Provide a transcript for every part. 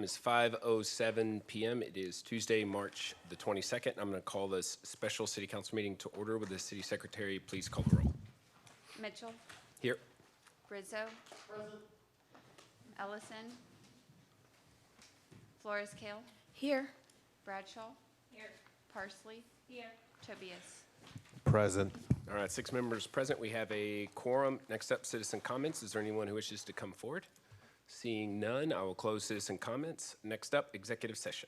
is 5:07 p.m. It is Tuesday, March the 22nd. I'm going to call this special city council meeting to order. With the city secretary, please call the roll. Mitchell. Here. Rizo. Present. Ellison. Flores Kale. Here. Bradshaw. Here. Parsley. Here. Tobias. Present. All right, 6 members present. We have a quorum. Next up, citizen comments. Is there anyone who wishes to come forward? Seeing none, I will close citizen comments. Next up, executive session.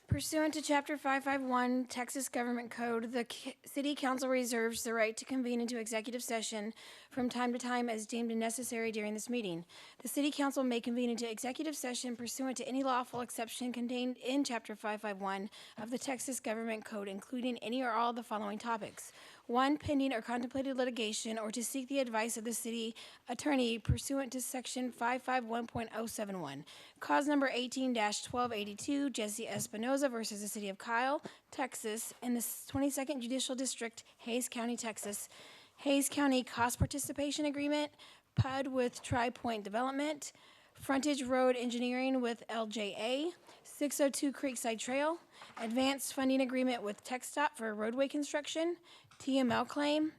Pursuant to Chapter 551 Texas Government Code, the City Council reserves the right to convene into executive session from time to time as deemed necessary during this meeting. The City Council may convene into executive session pursuant to any lawful exception contained in Chapter 551 of the Texas Government Code, including any or all of the following topics. 1, pending or contemplated litigation, or to seek the advice of the city attorney pursuant to Section 551.071. Cause number 18-1282, Jesse Espinoza versus the City of Kyle, Texas, in the 22nd Judicial District, Hays County, Texas. Hays County Cost Participation Agreement, PUD with Tri-Point Development, Frontage Road Engineering with LJA, 602 Creekside Trail, Advanced Funding Agreement with TxDOT for roadway construction, TML claim,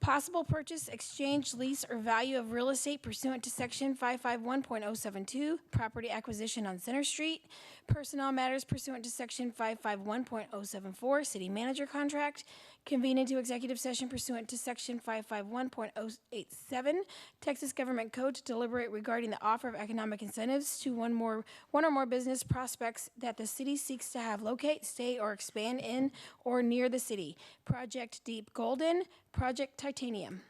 possible purchase, exchange, lease, or value of real estate pursuant to Section 551.072, property acquisition on Center Street, personnel matters pursuant to Section 551.074, city manager contract, convene into executive session pursuant to Section 551.087, Texas Government Code to deliberate regarding the offer of economic incentives to one or more business prospects that the city seeks to have locate, stay, or expand in or near the city. Project Deep Golden, Project Titanium.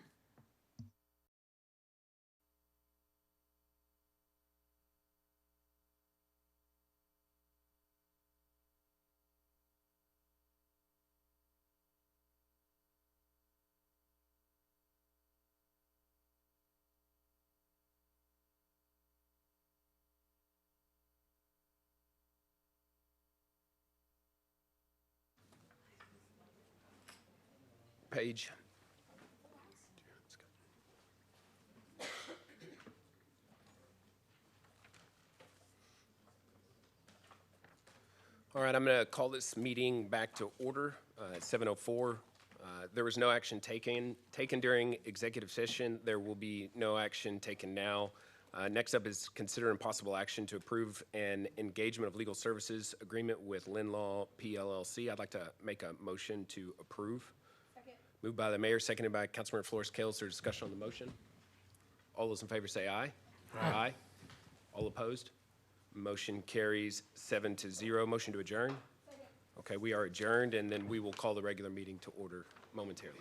Page. All right, I'm going to call this meeting back to order at 7:04. There was no action taken during executive session. There will be no action taken now. Next up is consider impossible action to approve an engagement of legal services agreement with Linlaw PLLC. I'd like to make a motion to approve. Second. Moved by the mayor, seconded by Councilmember Flores Kale. Is there discussion on the motion? All those in favor say aye. Aye. Aye. All opposed? Motion carries 7-0. Motion to adjourn? Second. Okay, we are adjourned, and then we will call the regular meeting to order momentarily.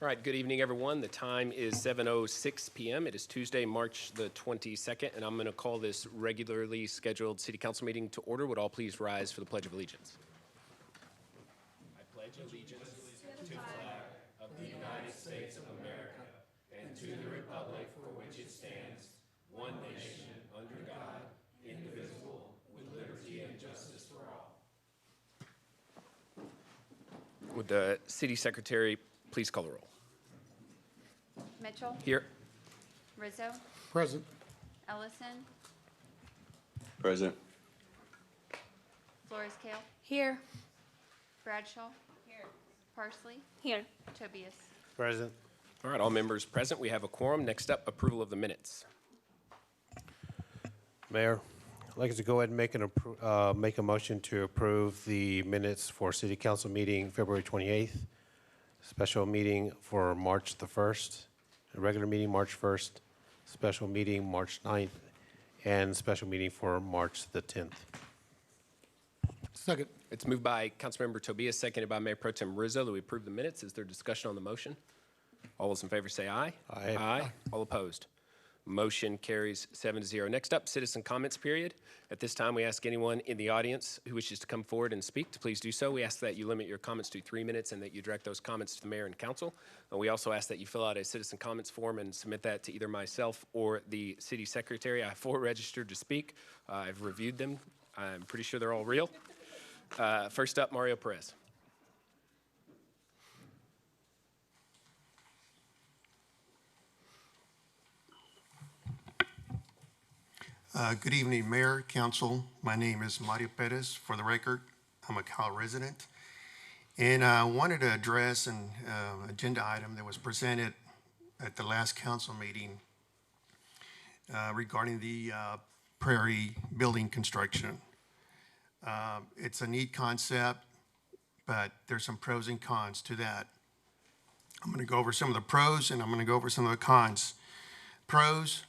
All right, good evening, everyone. The time is 7:06 p.m. It is Tuesday, March the 22nd, and I'm going to call this regularly scheduled city council meeting to order. Would all please rise for the Pledge of Allegiance? I pledge allegiance to the flag of the United States of America and to the republic for which it stands, one nation, under God, indivisible, with liberty and justice for all. Would the city secretary please call the roll? Mitchell. Here. Rizo. Present. Ellison. Present. Flores Kale. Here. Bradshaw. Here. Parsley. Here. Tobias. Present. All right, all members present. We have a quorum. Next up, approval of the minutes. Mayor, I'd like to go ahead and make a motion to approve the minutes for City Council meeting February 28th, special meeting for March the 1st, a regular meeting March 1st, special meeting March 9th, and special meeting for March the 10th. Second. It's moved by Councilmember Tobias, seconded by Mayor Pro Tem Rizo, that we approve the minutes. Is there discussion on the motion? All those in favor say aye. Aye. Aye. All opposed? Motion carries 7-0. Next up, citizen comments period. At this time, we ask anyone in the audience who wishes to come forward and speak to please do so. We ask that you limit your comments to 3 minutes and that you direct those comments to the mayor and council. We also ask that you fill out a citizen comments form and submit that to either myself or the city secretary. I have 4 registered to speak. I've reviewed them. I'm pretty sure they're all real. First up, Mario Perez. Good evening, Mayor, Council. My name is Mario Perez. For the record, I'm a Cal resident. And I wanted to address an agenda item that was presented at the last council meeting regarding the Prairie building construction. It's a neat concept, but there's some pros and cons to that. I'm going to go over some of the pros and I'm going to go over some of the cons. Pros: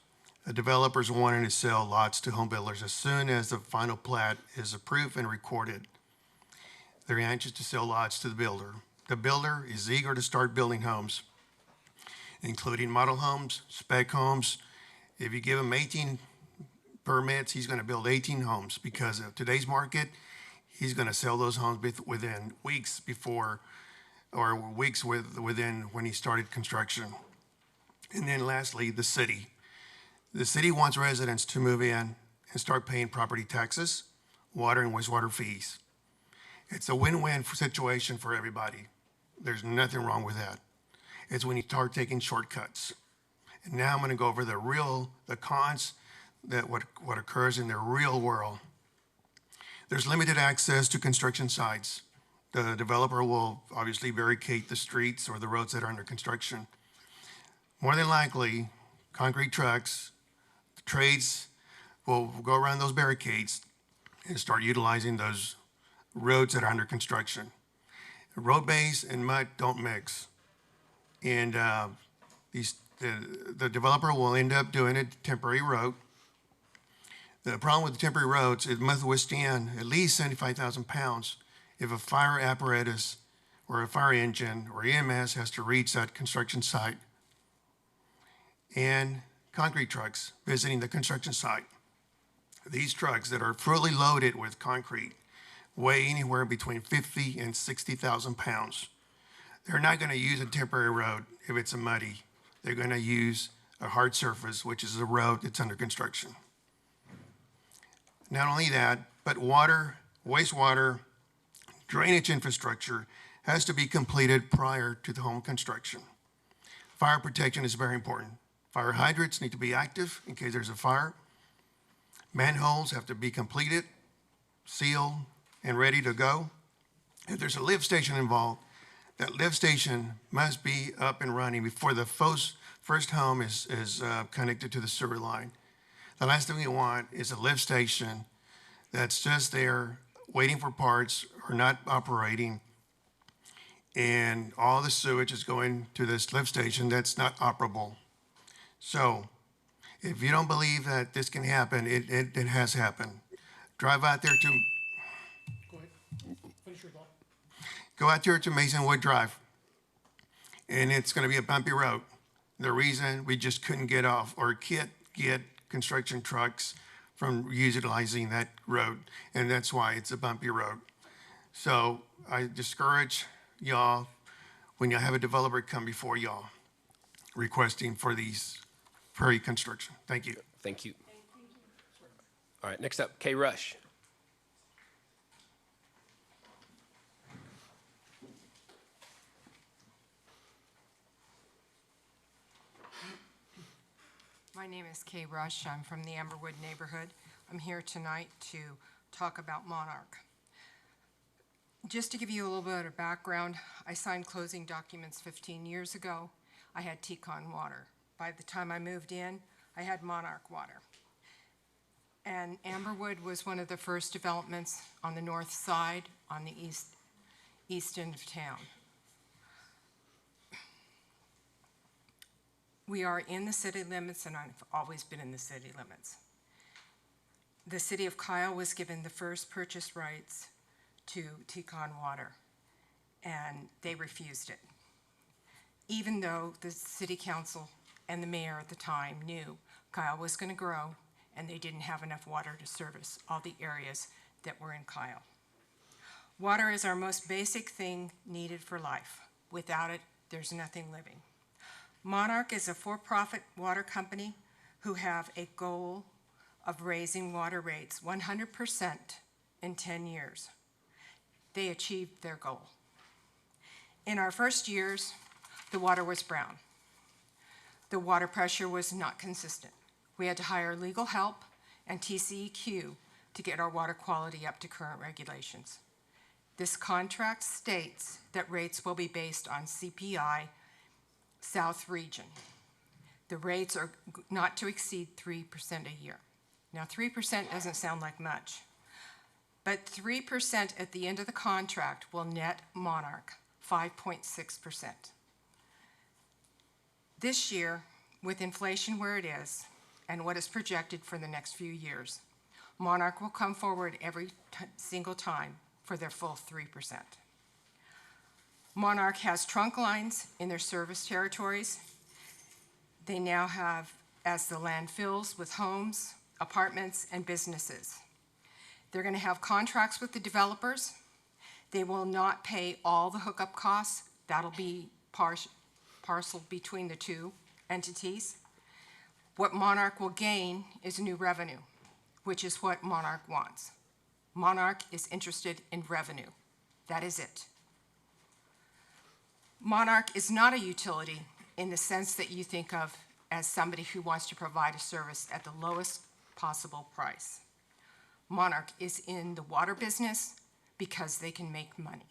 developers wanting to sell lots to home builders as soon as the final plat is approved and recorded. They're anxious to sell lots to the builder. The builder is eager to start building homes, including model homes, spec homes. If you give him 18 permits, he's going to build 18 homes because of today's market. He's going to sell those homes within weeks before, or weeks within when he started construction. And then lastly, the city. The city wants residents to move in and start paying property taxes, water and wastewater fees. It's a win-win situation for everybody. There's nothing wrong with that. It's when you start taking shortcuts. And now I'm going to go over the cons, that what occurs in the real world. There's limited access to construction sites. The developer will obviously barricade the streets or the roads that are under construction. More than likely, concrete trucks, trades will go around those barricades and start utilizing those roads that are under construction. Road base and mud don't mix. And the developer will end up doing a temporary road. The problem with the temporary roads, it must withstand at least 75,000 pounds if a fire apparatus or a fire engine or EMS has to reach that construction site. And concrete trucks visiting the construction site. These trucks that are fully loaded with concrete weigh anywhere between 50 and 60,000 pounds. They're not going to use a temporary road if it's a muddy. They're going to use a hard surface, which is a road that's under construction. Not only that, but water, wastewater, drainage infrastructure has to be completed prior to the home construction. Fire protection is very important. Fire hydrants need to be active in case there's a fire. Manholes have to be completed, sealed, and ready to go. If there's a lift station involved, that lift station must be up and running before the first home is connected to the sewer line. The last thing we want is a lift station that's just there waiting for parts or not operating, and all the sewage is going to this lift station that's not operable. So if you don't believe that this can happen, it has happened. Drive out there to... Go ahead. Finish your thought. Go out there to Masonwood Drive, and it's going to be a bumpy road. The reason we just couldn't get off or get construction trucks from utilizing that road, and that's why it's a bumpy road. So I discourage y'all when you have a developer come before y'all requesting for these prairie construction. Thank you. Thank you. All right, next up, Kay Rush. My name is Kay Rush. I'm from the Amberwood neighborhood. I'm here tonight to talk about Monarch. Just to give you a little bit of background, I signed closing documents 15 years ago. I had Tejano water. By the time I moved in, I had Monarch water. And Amberwood was one of the first developments on the north side, on the east end of town. We are in the city limits, and I've always been in the city limits. The city of Kyle was given the first purchase rights to Tejano water, and they refused it. Even though the city council and the mayor at the time knew Kyle was going to grow, and they didn't have enough water to service all the areas that were in Kyle. Water is our most basic thing needed for life. Without it, there's nothing living. Monarch is a for-profit water company who have a goal of raising water rates 100% in 10 years. They achieved their goal. In our first years, the water was brown. The water pressure was not consistent. We had to hire legal help and TCEQ to get our water quality up to current regulations. This contract states that rates will be based on CPI South region. The rates are not to exceed 3% a year. Now, 3% doesn't sound like much, but 3% at the end of the contract will net Monarch 5.6%. This year, with inflation where it is and what is projected for the next few years, Monarch will come forward every single time for their full 3%. Monarch has trunk lines in their service territories. They now have, as the land fills with homes, apartments, and businesses. They're going to have contracts with the developers. They will not pay all the hookup costs. That'll be parceled between the two entities. What Monarch will gain is new revenue, which is what Monarch wants. Monarch is interested in revenue. That is it. Monarch is not a utility in the sense that you think of as somebody who wants to provide a service at the lowest possible price. Monarch is in the water business because they can make money.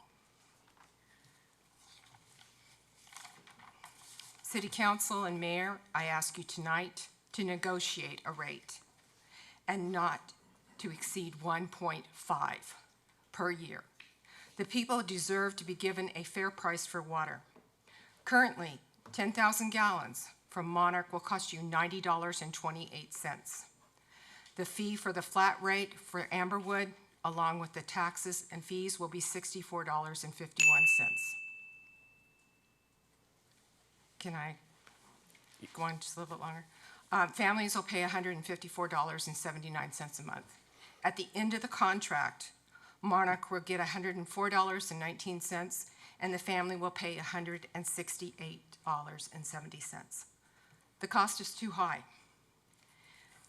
City Council and Mayor, I ask you tonight to negotiate a rate and not to exceed 1.5 per year. The people deserve to be given a fair price for water. Currently, 10,000 gallons from Monarch will cost you $90.28. The fee for the flat rate for Amberwood, along with the taxes and fees, will be $64.51. Can I go on just a little bit longer? Families will pay $154.79 a month. At the end of the contract, Monarch will get $104.19, and the family will pay $168.70. The cost is too high.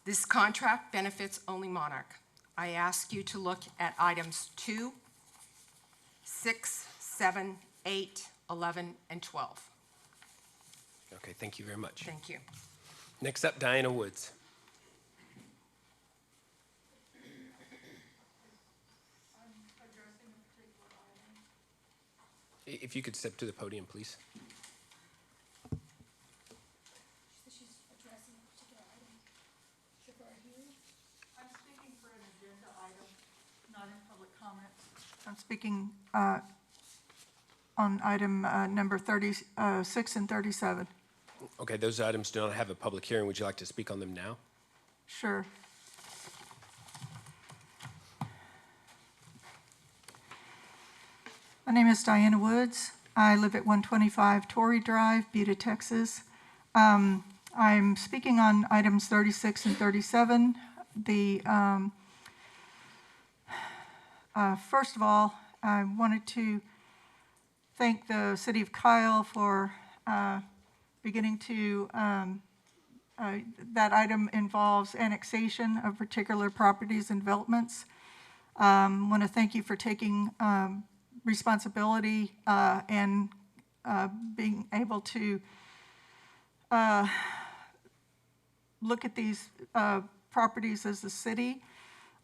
This contract benefits only Monarch. I ask you to look at items 2, 6, 7, 8, 11, and 12. Okay, thank you very much. Thank you. Next up, Diana Woods. If you could step to the podium, please. I'm speaking for an agenda item, not in public comment. I'm speaking on item number 36 and 37. Okay, those items do not have a public hearing. Would you like to speak on them now? Sure. My name is Diana Woods. I live at 125 Torrey Drive, Buda, Texas. I'm speaking on items 36 and 37. First of all, I wanted to thank the City of Kyle for beginning to, that item involves annexation of particular properties and developments. Want to thank you for taking responsibility and being able to look at these properties as a city.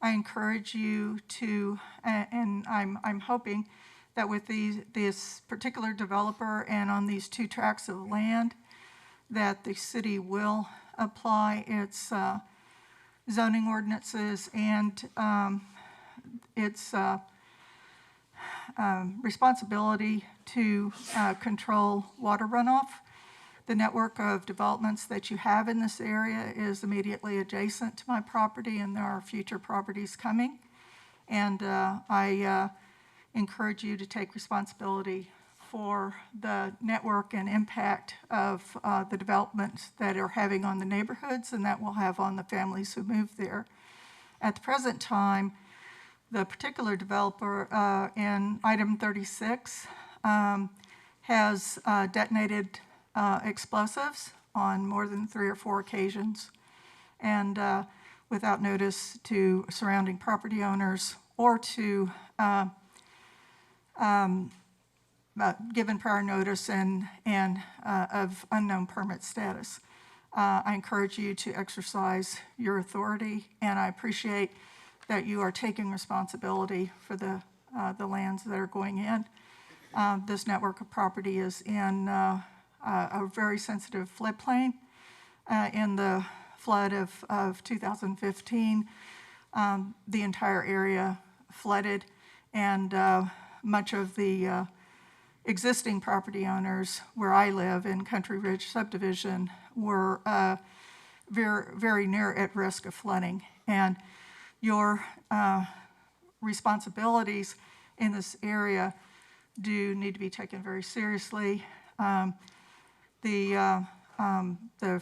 I encourage you to, and I'm hoping that with this particular developer and on these 2 tracts of land, that the city will apply its zoning ordinances and its responsibility to control water runoff. The network of developments that you have in this area is immediately adjacent to my property, and there are future properties coming. And I encourage you to take responsibility for the network and impact of the developments that are having on the neighborhoods and that will have on the families who move there. At the present time, the particular developer in item 36 has detonated explosives on more than 3 or 4 occasions. And without notice to surrounding property owners or to given prior notice and of unknown permit status. I encourage you to exercise your authority, and I appreciate that you are taking responsibility for the lands that are going in. This network of property is in a very sensitive floodplain. In the flood of 2015, the entire area flooded, and much of the existing property owners where I live in Country Ridge subdivision were very, very near at risk of flooding. And your responsibilities in this area do need to be taken very seriously. The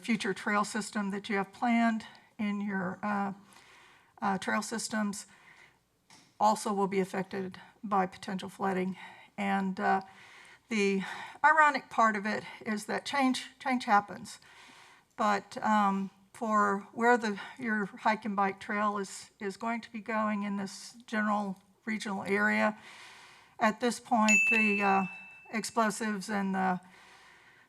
future trail system that you have planned in your trail systems also will be affected by potential flooding. And the ironic part of it is that change happens. But for where your hike and bike trail is going to be going in this general regional area, at this point, the explosives and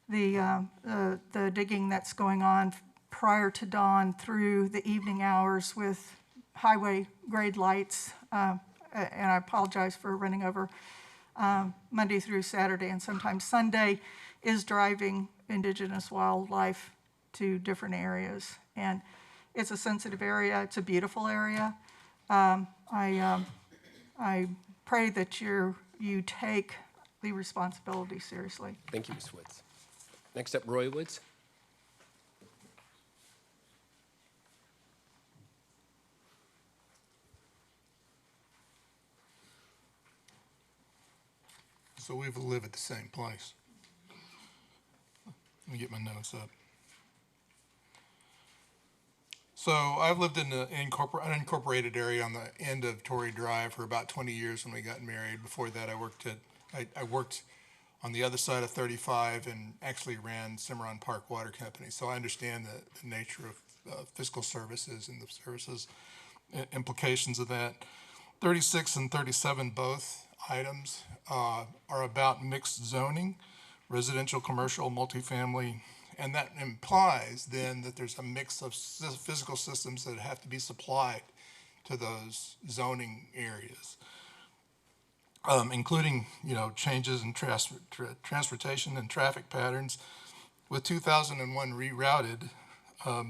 the digging that's going on prior to dawn through the evening hours with highway grade lights, and I apologize for running over Monday through Saturday and sometimes Sunday, is driving indigenous wildlife to different areas. And it's a sensitive area. It's a beautiful area. I pray that you take the responsibility seriously. Thank you, Ms. Woods. Next up, Roy Woods. So we live at the same place. Let me get my notes up. So I've lived in the unincorporated area on the end of Torrey Drive for about 20 years when we got married. Before that, I worked on the other side of 35 and actually ran Cimarron Park Water Company. So I understand the nature of fiscal services and the services implications of that. 36 and 37, both items are about mixed zoning, residential, commercial, multifamily, and that implies then that there's a mix of physical systems that have to be supplied to those zoning areas, including changes in transportation and traffic patterns. With 2001 rerouted,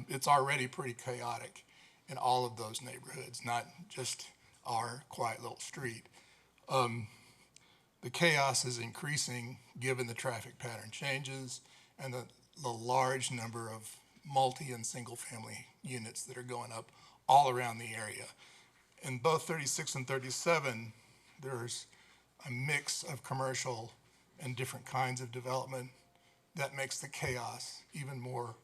it's already pretty chaotic in all of those neighborhoods, not just our quiet little street. The chaos is increasing given the traffic pattern changes and the large number of multi and single family units that are going up all around the area. In both 36 and 37, there's a mix of commercial and different kinds of development that makes the chaos even more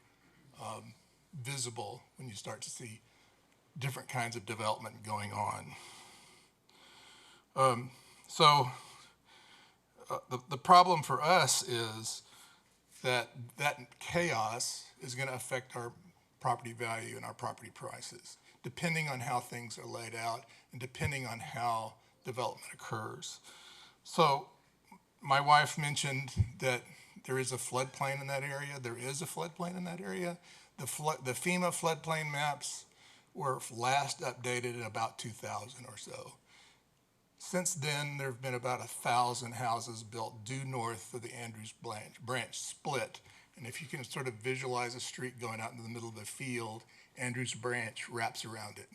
visible when you start to see different kinds of development going on. The problem for us is that chaos is going to affect our property value and our property prices, depending on how things are laid out and depending on how development occurs. So my wife mentioned that there is a floodplain in that area. There is a floodplain in that area. The FEMA floodplain maps were last updated in about 2000 or so. Since then, there have been about 1,000 houses built due north of the Andrews Branch split. And if you can sort of visualize a street going out into the middle of the field, Andrews Branch wraps around it.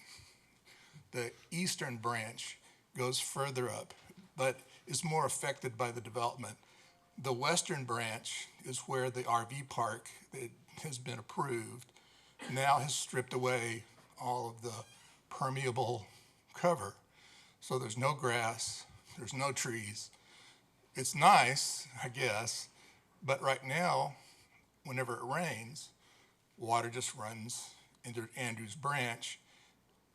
The eastern branch goes further up, but is more affected by the development. The western branch is where the RV park that has been approved now has stripped away all of the permeable cover. So there's no grass, there's no trees. It's nice, I guess, but right now, whenever it rains, water just runs into Andrews Branch.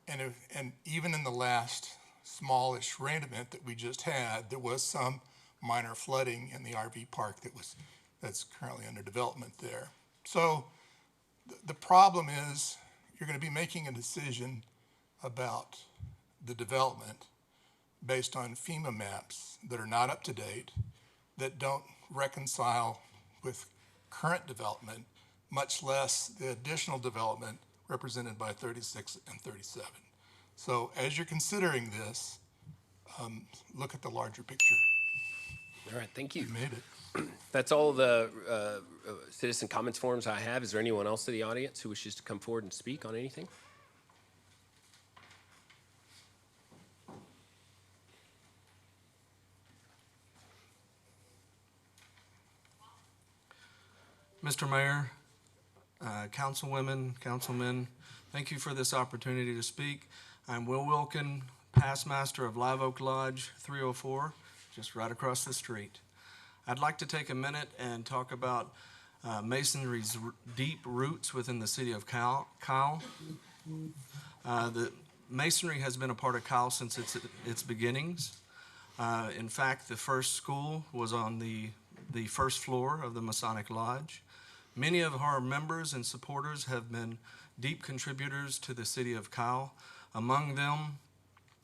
And even in the last smallish rain event that we just had, there was some minor flooding in the RV park that's currently under development there. So the problem is you're going to be making a decision about the development based on FEMA maps that are not up to date, that don't reconcile with current development, much less the additional development represented by 36 and 37. So as you're considering this, look at the larger picture. All right, thank you. You made it. That's all the citizen comments forms I have. Is there anyone else in the audience who wishes to come forward and speak on anything? Mr. Mayor, councilwomen, councilmen, thank you for this opportunity to speak. I'm Will Wilkin, past master of Live Oak Lodge 304, just right across the street. I'd like to take a minute and talk about masonry's deep roots within the city of Kyle. The masonry has been a part of Kyle since its beginnings. In fact, the first school was on the first floor of the Masonic Lodge. Many of our members and supporters have been deep contributors to the city of Kyle. Among them,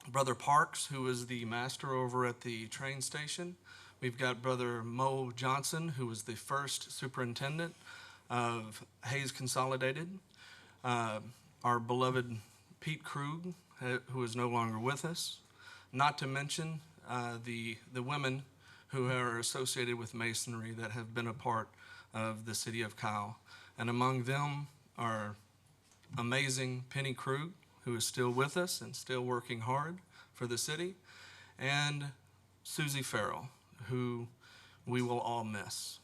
Brother Parks, who is the master over at the train station. We've got Brother Mo Johnson, who was the first superintendent of Hayes Consolidated. Our beloved Pete Krug, who is no longer with us. Not to mention the women who are associated with masonry that have been a part of the city of Kyle. And among them are amazing Penny Krug, who is still with us and still working hard for the city, and Susie Farrell, who we will all miss.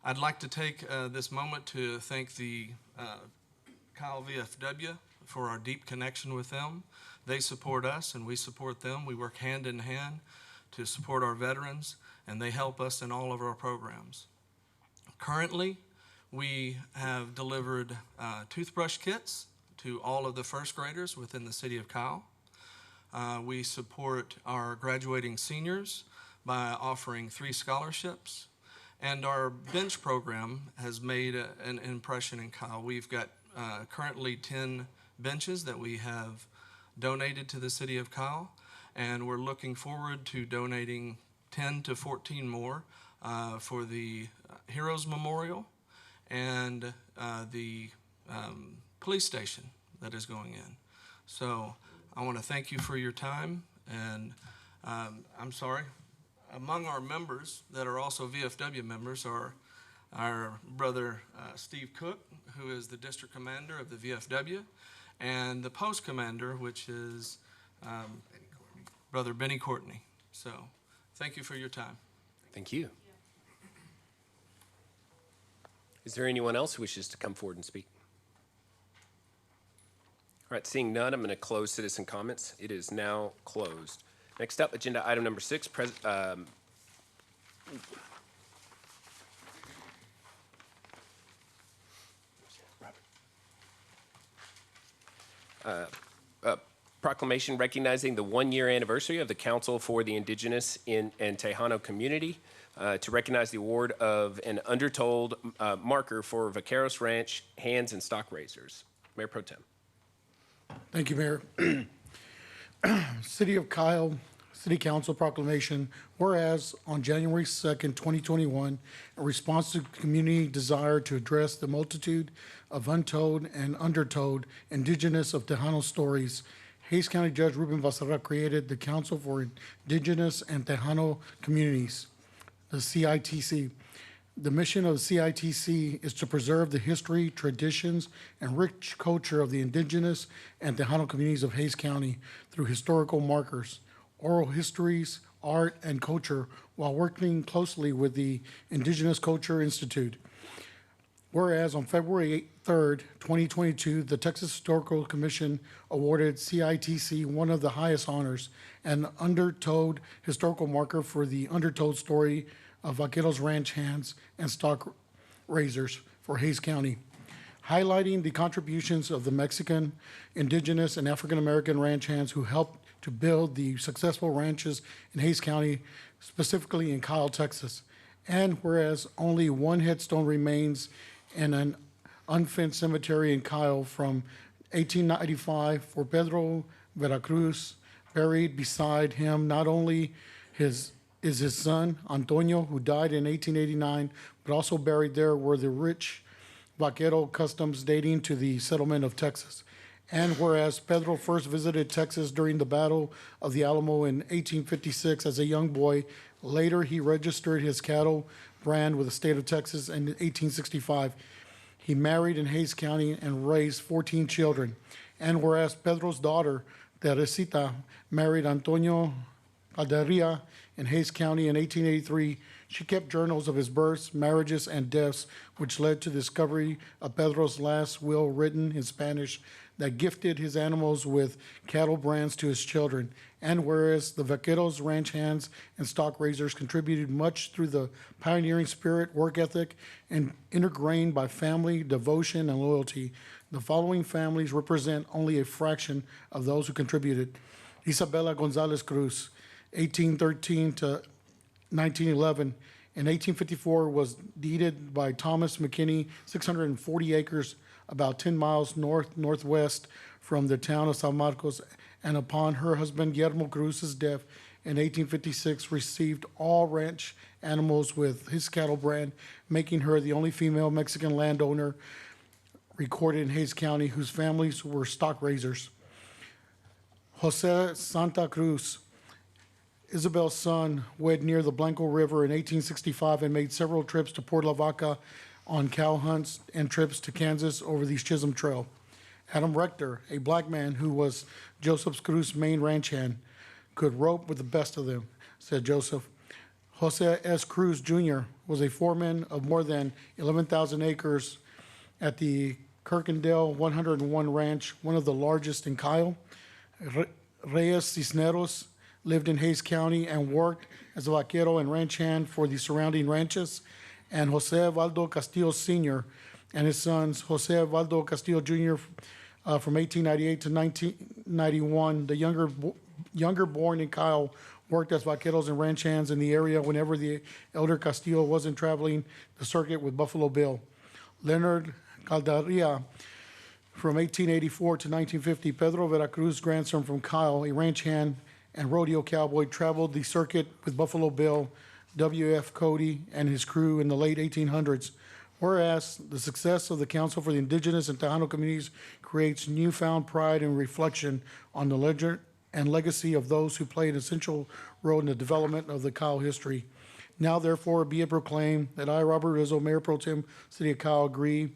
I'd like to take this moment to thank the Kyle VFW for our deep connection with them. They support us and we support them. We work hand in hand to support our veterans, and they help us in all of our programs. Currently, we have delivered toothbrush kits to all of the first graders within the city of Kyle. We support our graduating seniors by offering 3 scholarships, and our bench program has made an impression in Kyle. We've got currently 10 benches that we have donated to the city of Kyle, and we're looking forward to donating 10 to 14 more for the Heroes Memorial and the police station that is going in. So I want to thank you for your time, and I'm sorry. Among our members that are also VFW members are our brother Steve Cook, who is the district commander of the VFW, and the post commander, which is Brother Benny Courtney. So thank you for your time. Thank you. Is there anyone else who wishes to come forward and speak? All right, seeing none, I'm going to close citizen comments. It is now closed. Next up, agenda item number 6, proclamation recognizing the 1-year anniversary of the Council for the Indigenous and Tejano community, to recognize the award of an undertold marker for Vaqueros Ranch hands and stock raisers. Mayor Pro Tem. Thank you, Mayor. City of Kyle, City Council proclamation, whereas on January 2nd, 2021, in response to community desire to address the multitude of untold and undertold Indigenous of Tejano stories, Hays County Judge Ruben Vasarra created the Council for Indigenous and Tejano Communities, the CITC. The mission of the CITC is to preserve the history, traditions, and rich culture of the Indigenous and Tejano communities of Hays County through historical markers, oral histories, art, and culture, while working closely with the Indigenous Culture Institute. Whereas on February 3rd, 2022, the Texas Historical Commission awarded CITC one of the highest honors, an undertold historical marker for the undertold story of Vaqueros Ranch hands and stock raisers for Hays County, highlighting the contributions of the Mexican, Indigenous, and African American ranch hands who helped to build the successful ranches in Hays County, specifically in Kyle, Texas. And whereas only one headstone remains in an unfenced cemetery in Kyle from 1895 for Pedro Veracruz. Buried beside him not only his son, Antonio, who died in 1889, but also buried there were the rich vaquero customs dating to the settlement of Texas. And whereas Pedro first visited Texas during the Battle of the Alamo in 1856 as a young boy, later he registered his cattle brand with the state of Texas in 1865. He married in Hays County and raised 14 children. And whereas Pedro's daughter, Teresita, married Antonio Calderia in Hays County in 1883, she kept journals of his births, marriages, and deaths, which led to the discovery of Pedro's last will written in Spanish that gifted his animals with cattle brands to his children. And whereas the vaqueros, ranch hands, and stock raisers contributed much through the pioneering spirit, work ethic, and intergrained by family, devotion, and loyalty, the following families represent only a fraction of those who contributed. Isabella Gonzalez Cruz, 1813 to 1911. In 1854 was deeded by Thomas McKinney 640 acres about 10 miles northwest from the town of San Marcos, and upon her husband Guillermo Cruz's death in 1856 received all ranch animals with his cattle brand, making her the only female Mexican landowner recorded in Hays County whose families were stock raisers. Jose Santa Cruz, Isabel's son, wed near the Blanco River in 1865 and made several trips to Port La Vaca on cow hunts and trips to Kansas over the Chisholm Trail. Adam Rector, a black man who was Joseph Cruz's main ranch hand, could rope with the best of them, said Joseph. Jose S. Cruz Jr. was a foreman of more than 11,000 acres at the Kirkendale 101 Ranch, one of the largest in Kyle. Reyes Cisneros lived in Hays County and worked as a vaquero and ranch hand for the surrounding ranches. And Jose Valdo Castillo Sr. and his sons, Jose Valdo Castillo Jr. From 1898 to 1991, the younger born in Kyle, worked as vaqueros and ranch hands in the area whenever the elder Castillo wasn't traveling the circuit with Buffalo Bill. Leonard Calderia, from 1884 to 1950, Pedro Veracruz, grandson from Kyle, a ranch hand and rodeo cowboy, traveled the circuit with Buffalo Bill, W.F. Cody, and his crew in the late 1800s. Whereas the success of the Council for the Indigenous and Tejano Communities creates newfound pride and reflection on the legend and legacy of those who played an essential role in the development of the Kyle history. Now, therefore, be it proclaimed that I, Robert Rizo, Mayor Pro Tem, City of Kyle, agree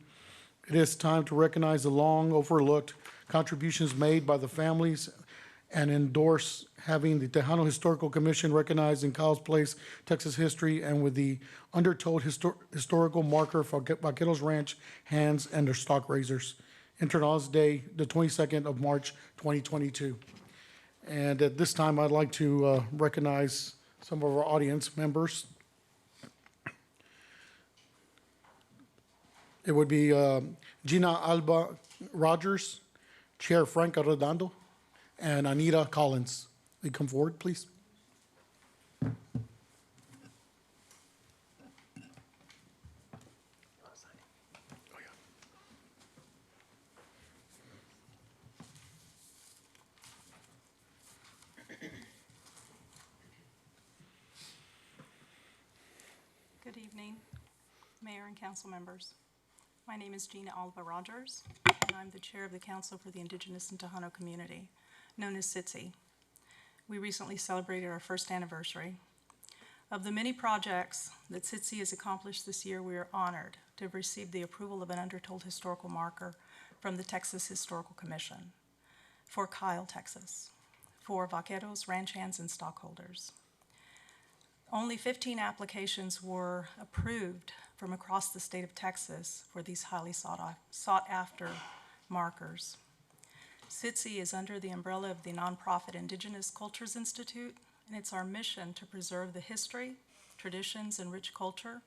it is time to recognize the long overlooked contributions made by the families and endorse having the Tejano Historical Commission recognized in Kyle's Place, Texas history, and with the undertold historical marker for Vaqueros Ranch hands and their stock raisers. Internationals Day, the 22nd of March, 2022. And at this time, I'd like to recognize some of our audience members. It would be Gina Alba Rogers, Chair Frank Arredondo, and Anita Collins. They come forward, please. Good evening, Mayor and council members. My name is Gina Alba Rogers, and I'm the chair of the Council for the Indigenous and Tejano Community, known as SITSI. We recently celebrated our first anniversary. Of the many projects that SITSI has accomplished this year, we are honored to have received the approval of an undertold historical marker from the Texas Historical Commission for Kyle, Texas, for vaqueros, ranch hands, and stockholders. Only 15 applications were approved from across the state of Texas for these highly sought after markers. SITSI is under the umbrella of the nonprofit Indigenous Cultures Institute, and it's our mission to preserve the history, traditions, and rich culture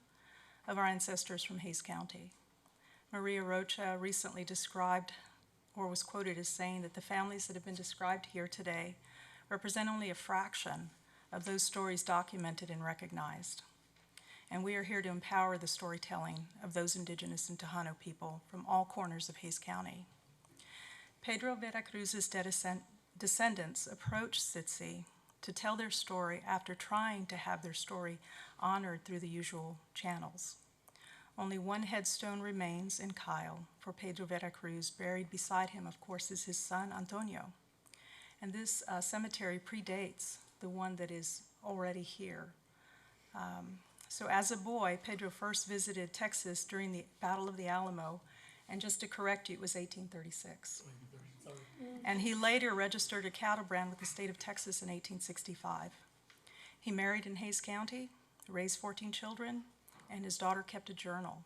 of our ancestors from Hays County. Maria Rocha recently described, or was quoted as saying, that the families that have been described here today represent only a fraction of those stories documented and recognized. And we are here to empower the storytelling of those Indigenous and Tejano people from all corners of Hays County. Pedro Veracruz's descendants approached Sitsi to tell their story after trying to have their story honored through the usual channels. Only one headstone remains in Kyle for Pedro Veracruz. Buried beside him, of course, is his son, Antonio. And this cemetery predates the one that is already here. So as a boy, Pedro first visited Texas during the Battle of the Alamo, and just to correct you, it was 1836. And he later registered a cattle brand with the state of Texas in 1865. He married in Hays County, raised 14 children, and his daughter kept a journal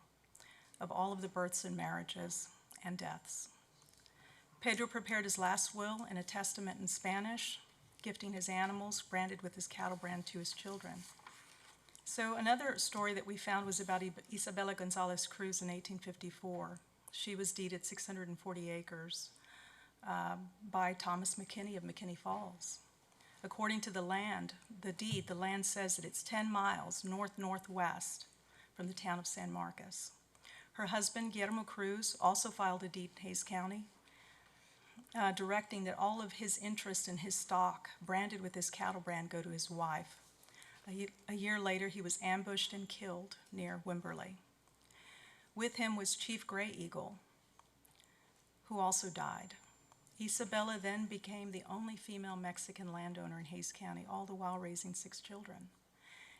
of all of the births and marriages and deaths. Pedro prepared his last will and a testament in Spanish, gifting his animals branded with his cattle brand to his children. So another story that we found was about Isabella Gonzalez Cruz in 1854. She was deeded 640 acres by Thomas McKinney of McKinney Falls. According to the deed, the land says that it's 10 miles north-northwest from the town of San Marcos. Her husband, Guillermo Cruz, also filed a deed in Hays County, directing that all of his interest in his stock, branded with his cattle brand, go to his wife. A year later, he was ambushed and killed near Wimberley. With him was Chief Gray Eagle, who also died. Isabella then became the only female Mexican landowner in Hays County, all the while raising 6 children.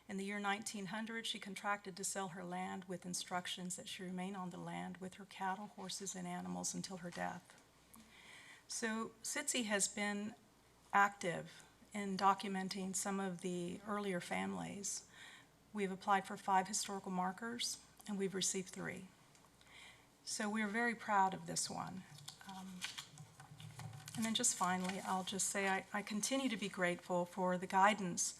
In the year 1900, she contracted to sell her land with instructions that she remain on the land with her cattle, horses, and animals until her death. So Sitsi has been active in documenting some of the earlier families. We've applied for 5 historical markers, and we've received 3. So we're very proud of this one. And then just finally, I'll just say I continue to be grateful for the guidance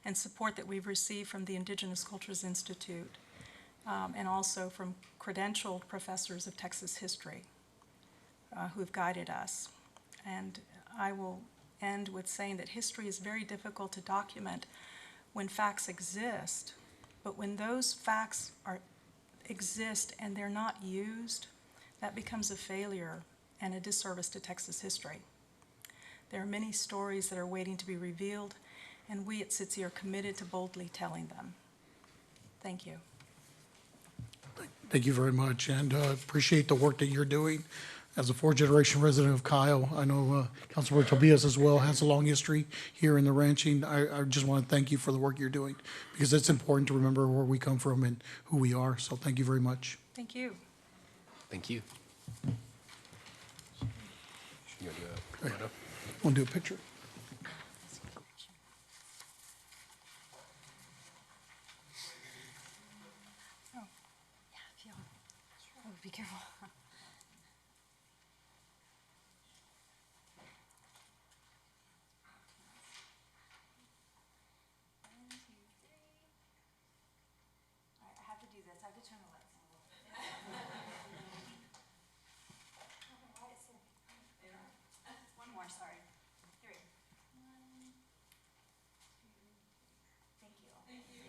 and support that we've received from the Indigenous Cultures Institute, and also from credentialed professors of Texas history who've guided us. And I will end with saying that history is very difficult to document when facts exist, but when those facts exist and they're not used, that becomes a failure and a disservice to Texas history. There are many stories that are waiting to be revealed, and we at Sitsi are committed to boldly telling them. Thank you. Thank you very much, and appreciate the work that you're doing. As a 4th-generation resident of Kyle, I know Councilmember Tobias as well has a long history here in the ranching. I just want to thank you for the work you're doing, because it's important to remember where we come from and who we are. So thank you very much. Thank you. Thank you. You want to do a photo? Want to do a picture? Be careful. I have to do this. I have to turn the lights on. One more, sorry. 3. 1, 2, 3. Thank you. Thank you.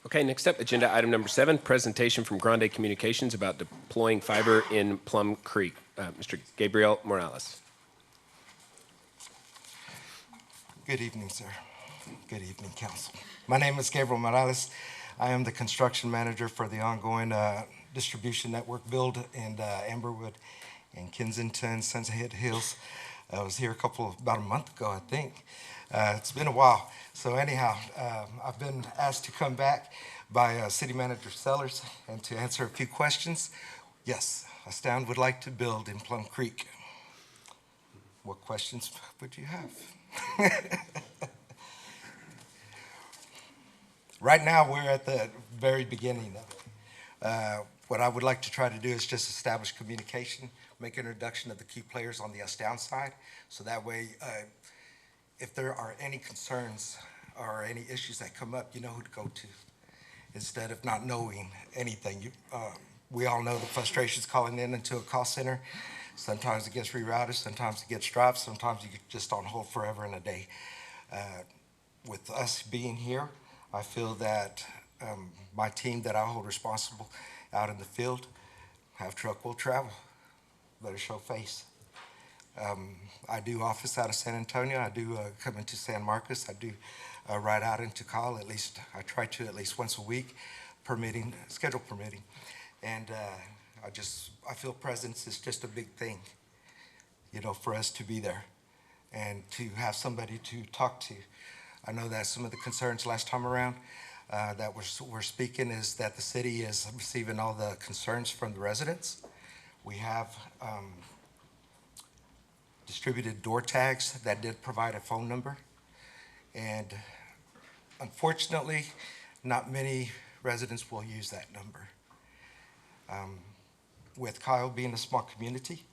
Okay, next up, agenda item number 7, presentation from Grande Communications about deploying fiber in Plum Creek. Mr. Gabriel Morales. Good evening, sir. Good evening, council. My name is Gabriel Morales. I am the construction manager for the ongoing distribution network build in Amberwood and Kensington, Sunset Hills. I was here about a month ago, I think. It's been a while. So anyhow, I've been asked to come back by City Manager Sellers and to answer a few questions. Yes, Astound would like to build in Plum Creek. What questions would you have? Right now, we're at the very beginning of it. What I would like to try to do is just establish communication, make an introduction of the key players on the Astound side, so that way, if there are any concerns or any issues that come up, you know who to go to instead of not knowing anything. We all know the frustrations calling in into a call center. Sometimes it gets rerouted, sometimes it gets dropped, sometimes you get just on hold forever and a day. With us being here, I feel that my team that I hold responsible out in the field have truck will travel, better show face. I do office out of San Antonio. I do come into San Marcos. I do ride out into Cal. At least I try to at least once a week, schedule permitting. And I feel presence is just a big thing, you know, for us to be there and to have somebody to talk to. I know that some of the concerns last time around that we're speaking is that the city is receiving all the concerns from the residents. We have distributed door tags that did provide a phone number. And unfortunately, not many residents will use that number. With Kyle being a small community,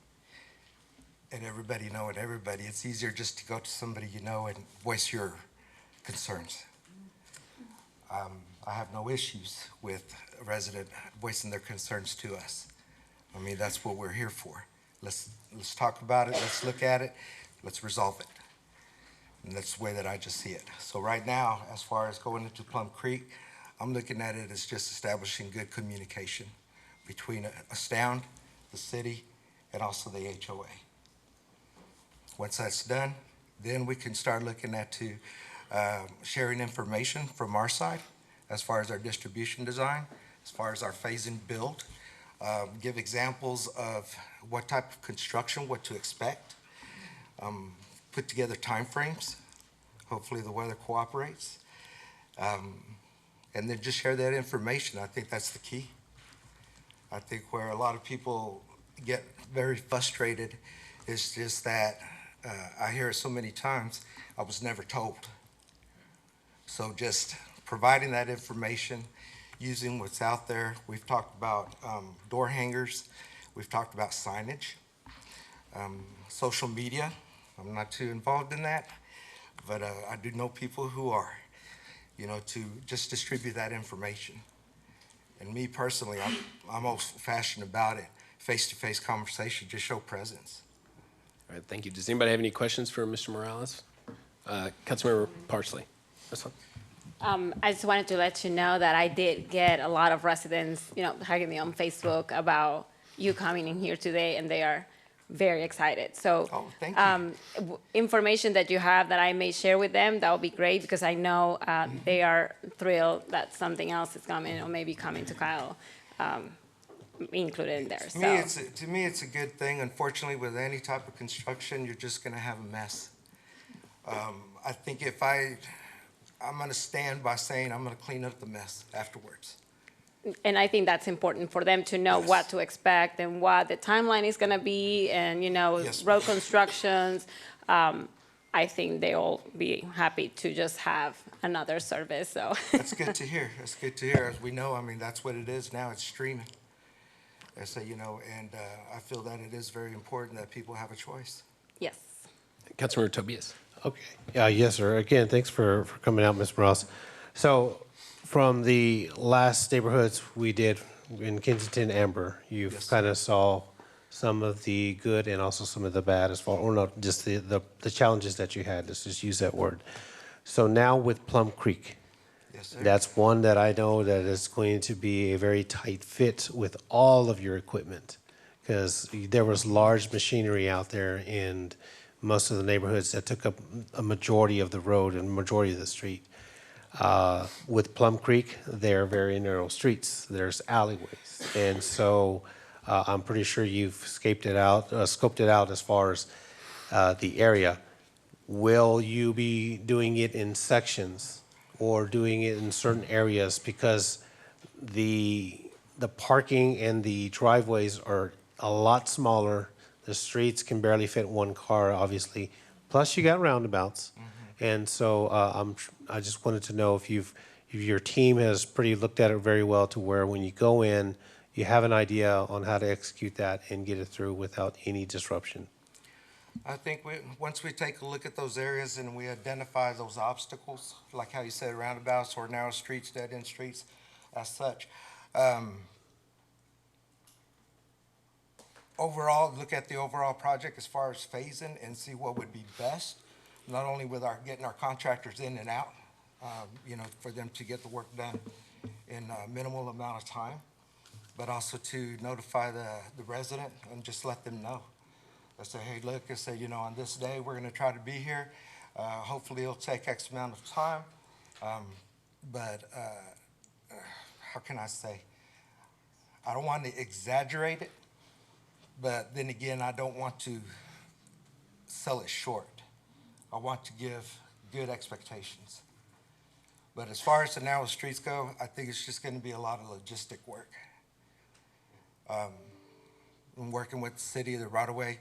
and everybody knowing everybody, it's easier just to go to somebody you know and voice your concerns. I have no issues with a resident voicing their concerns to us. I mean, that's what we're here for. Let's talk about it, let's look at it, let's resolve it. And that's the way that I just see it. So right now, as far as going into Plum Creek, I'm looking at it as just establishing good communication between Astound, the city, and also the HOA. Once that's done, then we can start looking at sharing information from our side as far as our distribution design, as far as our phase-in build, give examples of what type of construction, what to expect, put together timeframes. Hopefully the weather cooperates. And then just share that information. I think that's the key. I think where a lot of people get very frustrated is just that I hear it so many times, I was never told. So just providing that information, using what's out there. We've talked about door hangers. We've talked about signage, social media. I'm not too involved in that, but I do know people who are, you know, to just distribute that information. And me personally, I'm old-fashioned about it. Face-to-face conversation, just show presence. All right, thank you. Does anybody have any questions for Mr. Morales? Councilmember Parsley. This one. I just wanted to let you know that I did get a lot of residents, you know, tagging me on Facebook about you coming in here today, and they are very excited. So, thank you. Information that you have that I may share with them, that would be great, because I know they are thrilled that something else is coming, or maybe coming to Kyle, included in there. To me, it's a good thing. Unfortunately, with any type of construction, you're just going to have a mess. I think if I'm going to stand by saying I'm going to clean up the mess afterwards. And I think that's important for them to know what to expect and what the timeline is going to be, and, you know, road constructions. I think they'll be happy to just have another service. So that's good to hear. That's good to hear. As we know, I mean, that's what it is now. It's streaming. So, you know, and I feel that it is very important that people have a choice. Yes. Councilmember Tobias. Okay. Yes, sir. Again, thanks for coming out, Ms. Morales. So from the last neighborhoods we did in Kensington, Amber, you've kind of saw some of the good and also some of the bad as far, or not just the challenges that you had. Let's just use that word. So now with Plum Creek, that's one that I know that is going to be a very tight fit with all of your equipment, because there was large machinery out there in most of the neighborhoods that took up a majority of the road and majority of the street. With Plum Creek, they're very narrow streets. There's alleyways. And so I'm pretty sure you've scoped it out as far as the area. Will you be doing it in sections or doing it in certain areas? Because the parking and the driveways are a lot smaller. The streets can barely fit one car, obviously. Plus, you got roundabouts. And so I just wanted to know if your team has pretty looked at it very well to where when you go in, you have an idea on how to execute that and get it through without any disruption. I think once we take a look at those areas and we identify those obstacles, like how you said, roundabouts or narrow streets, dead-end streets, as such, overall, look at the overall project as far as phasing and see what would be best, not only with getting our contractors in and out, for them to get the work done in a minimal amount of time, but also to notify the resident and just let them know. I say, hey, look, I say, on this day, we're going to try to be here. Hopefully, it'll take X amount of time. But how can I say? I don't want to exaggerate it, but then again, I don't want to sell it short. I want to give good expectations. But as far as the narrow streets go, I think it's just going to be a lot of logistic work. I'm working with the city, the right-of-way,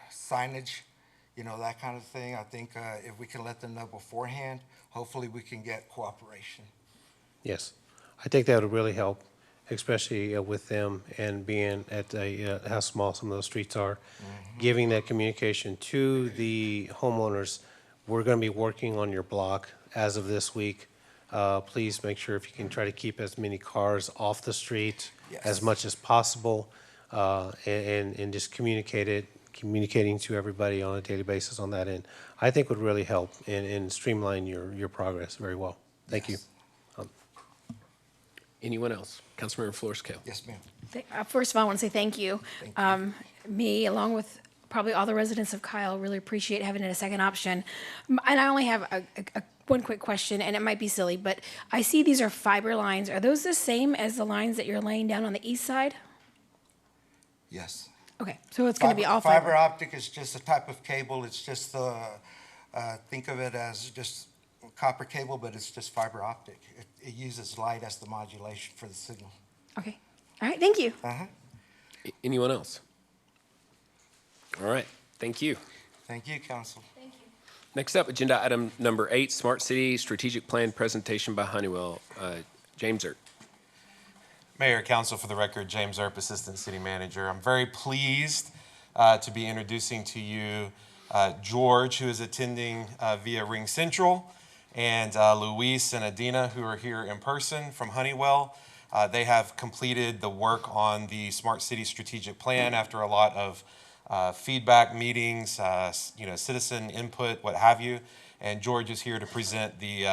signage, that kind of thing. I think if we can let them know beforehand, hopefully we can get cooperation. Yes, I think that would really help, especially with them and being at how small some of those streets are. Giving that communication to the homeowners. We're going to be working on your block as of this week. Please make sure if you can try to keep as many cars off the street as much as possible, and just communicating to everybody on a daily basis on that end, I think would really help and streamline your progress very well. Thank you. Anyone else? Councilmember Flores Kell. Yes, ma'am. First of all, I want to say thank you. Me, along with probably all the residents of Kyle, really appreciate having a second option. And I only have one quick question, and it might be silly, but I see these are fiber lines. Are those the same as the lines that you're laying down on the east side? Yes. Okay, so it's going to be all fiber. Fiber optic is just a type of cable. It's just think of it as just copper cable, but it's just fiber optic. It uses light as the modulation for the signal. Okay. All right, thank you. Anyone else? All right, thank you. Thank you, Council. Thank you. Next up, agenda item number 8, Smart City Strategic Plan Presentation by Honeywell. James Earp. Mayor, Council, for the record, James Earp, Assistant City Manager. I'm very pleased to be introducing to you George, who is attending via Ring Central, and Luis and Adina, who are here in person from Honeywell. They have completed the work on the Smart City Strategic Plan after a lot of feedback meetings, citizen input, what have you. And George is here to present the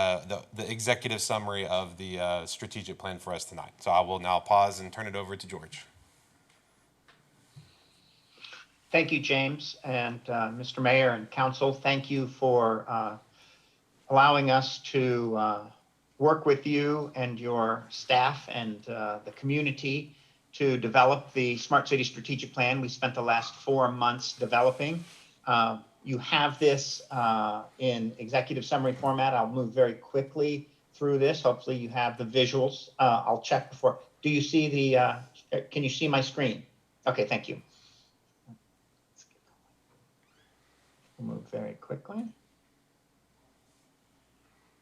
executive summary of the strategic plan for us tonight. So I will now pause and turn it over to George. Thank you, James, and Mr. Mayor and Council. Thank you for allowing us to work with you and your staff and the community to develop the Smart City Strategic Plan. We spent the last 4 months developing. You have this in executive summary format. I'll move very quickly through this. Hopefully you have the visuals. I'll check before. Do you see the, can you see my screen? Okay, thank you. We'll move very quickly.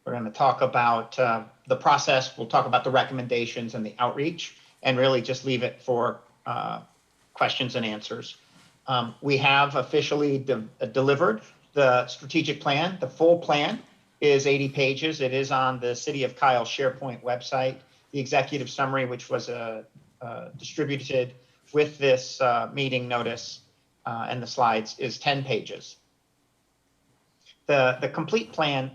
We're going to talk about the process. We'll talk about the recommendations and the outreach, and really just leave it for questions and answers. We have officially delivered the strategic plan. The full plan is 80 pages. It is on the City of Kyle SharePoint website. The executive summary, which was distributed with this meeting notice and the slides, is 10 pages. The complete plan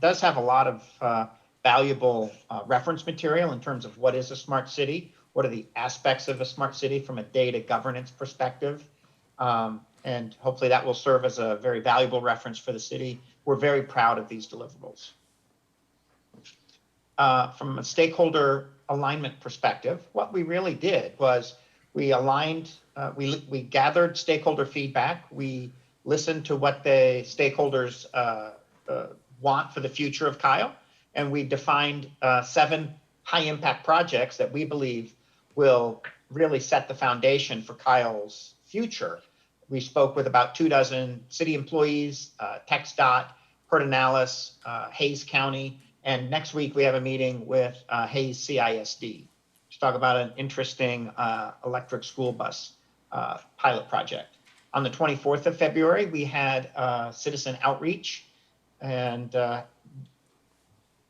does have a lot of valuable reference material in terms of what is a smart city, what are the aspects of a smart city from a data governance perspective, and hopefully that will serve as a very valuable reference for the city. We're very proud of these deliverables. From a stakeholder alignment perspective, what we really did was we aligned, we gathered stakeholder feedback, we listened to what the stakeholders want for the future of Kyle, and we defined 7 high-impact projects that we believe will really set the foundation for Kyle's future. We spoke with about 24 city employees, TxDOT, Pedernales, Hays County, and next week we have a meeting with Hays CISD to talk about an interesting electric school bus pilot project. On the 24th of February, we had citizen outreach, and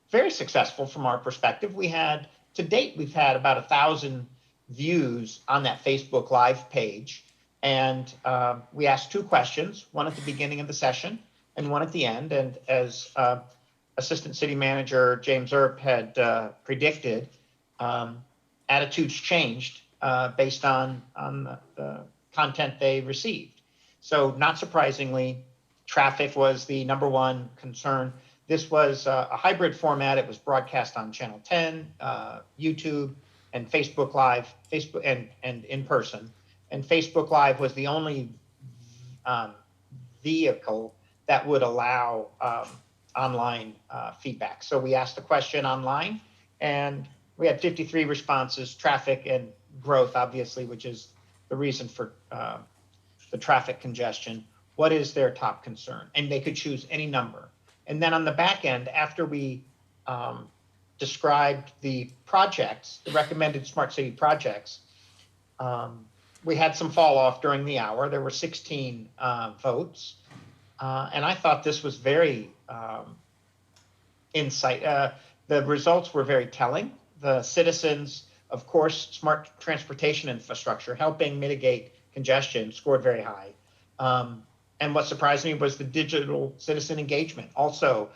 very successful from our perspective. To date, we've had about 1,000 views on that Facebook Live page. And we asked 2 questions, one at the beginning of the session and one at the end. And as Assistant City Manager James Earp had predicted, attitudes changed based on the content they received. So not surprisingly, traffic was the #1 concern. This was a hybrid format. It was broadcast on Channel 10, YouTube, and Facebook Live, Facebook and in person. And Facebook Live was the only vehicle that would allow online feedback. So we asked the question online, and we had 53 responses, traffic and growth, obviously, which is the reason for the traffic congestion. What is their top concern? And they could choose any number. And then on the back end, after we described the projects, the recommended smart city projects, we had some fall off during the hour. There were 16 votes. And I thought this was very the results were very telling. The citizens, of course, smart transportation infrastructure, helping mitigate congestion, scored very high. And what surprised me was the digital citizen engagement also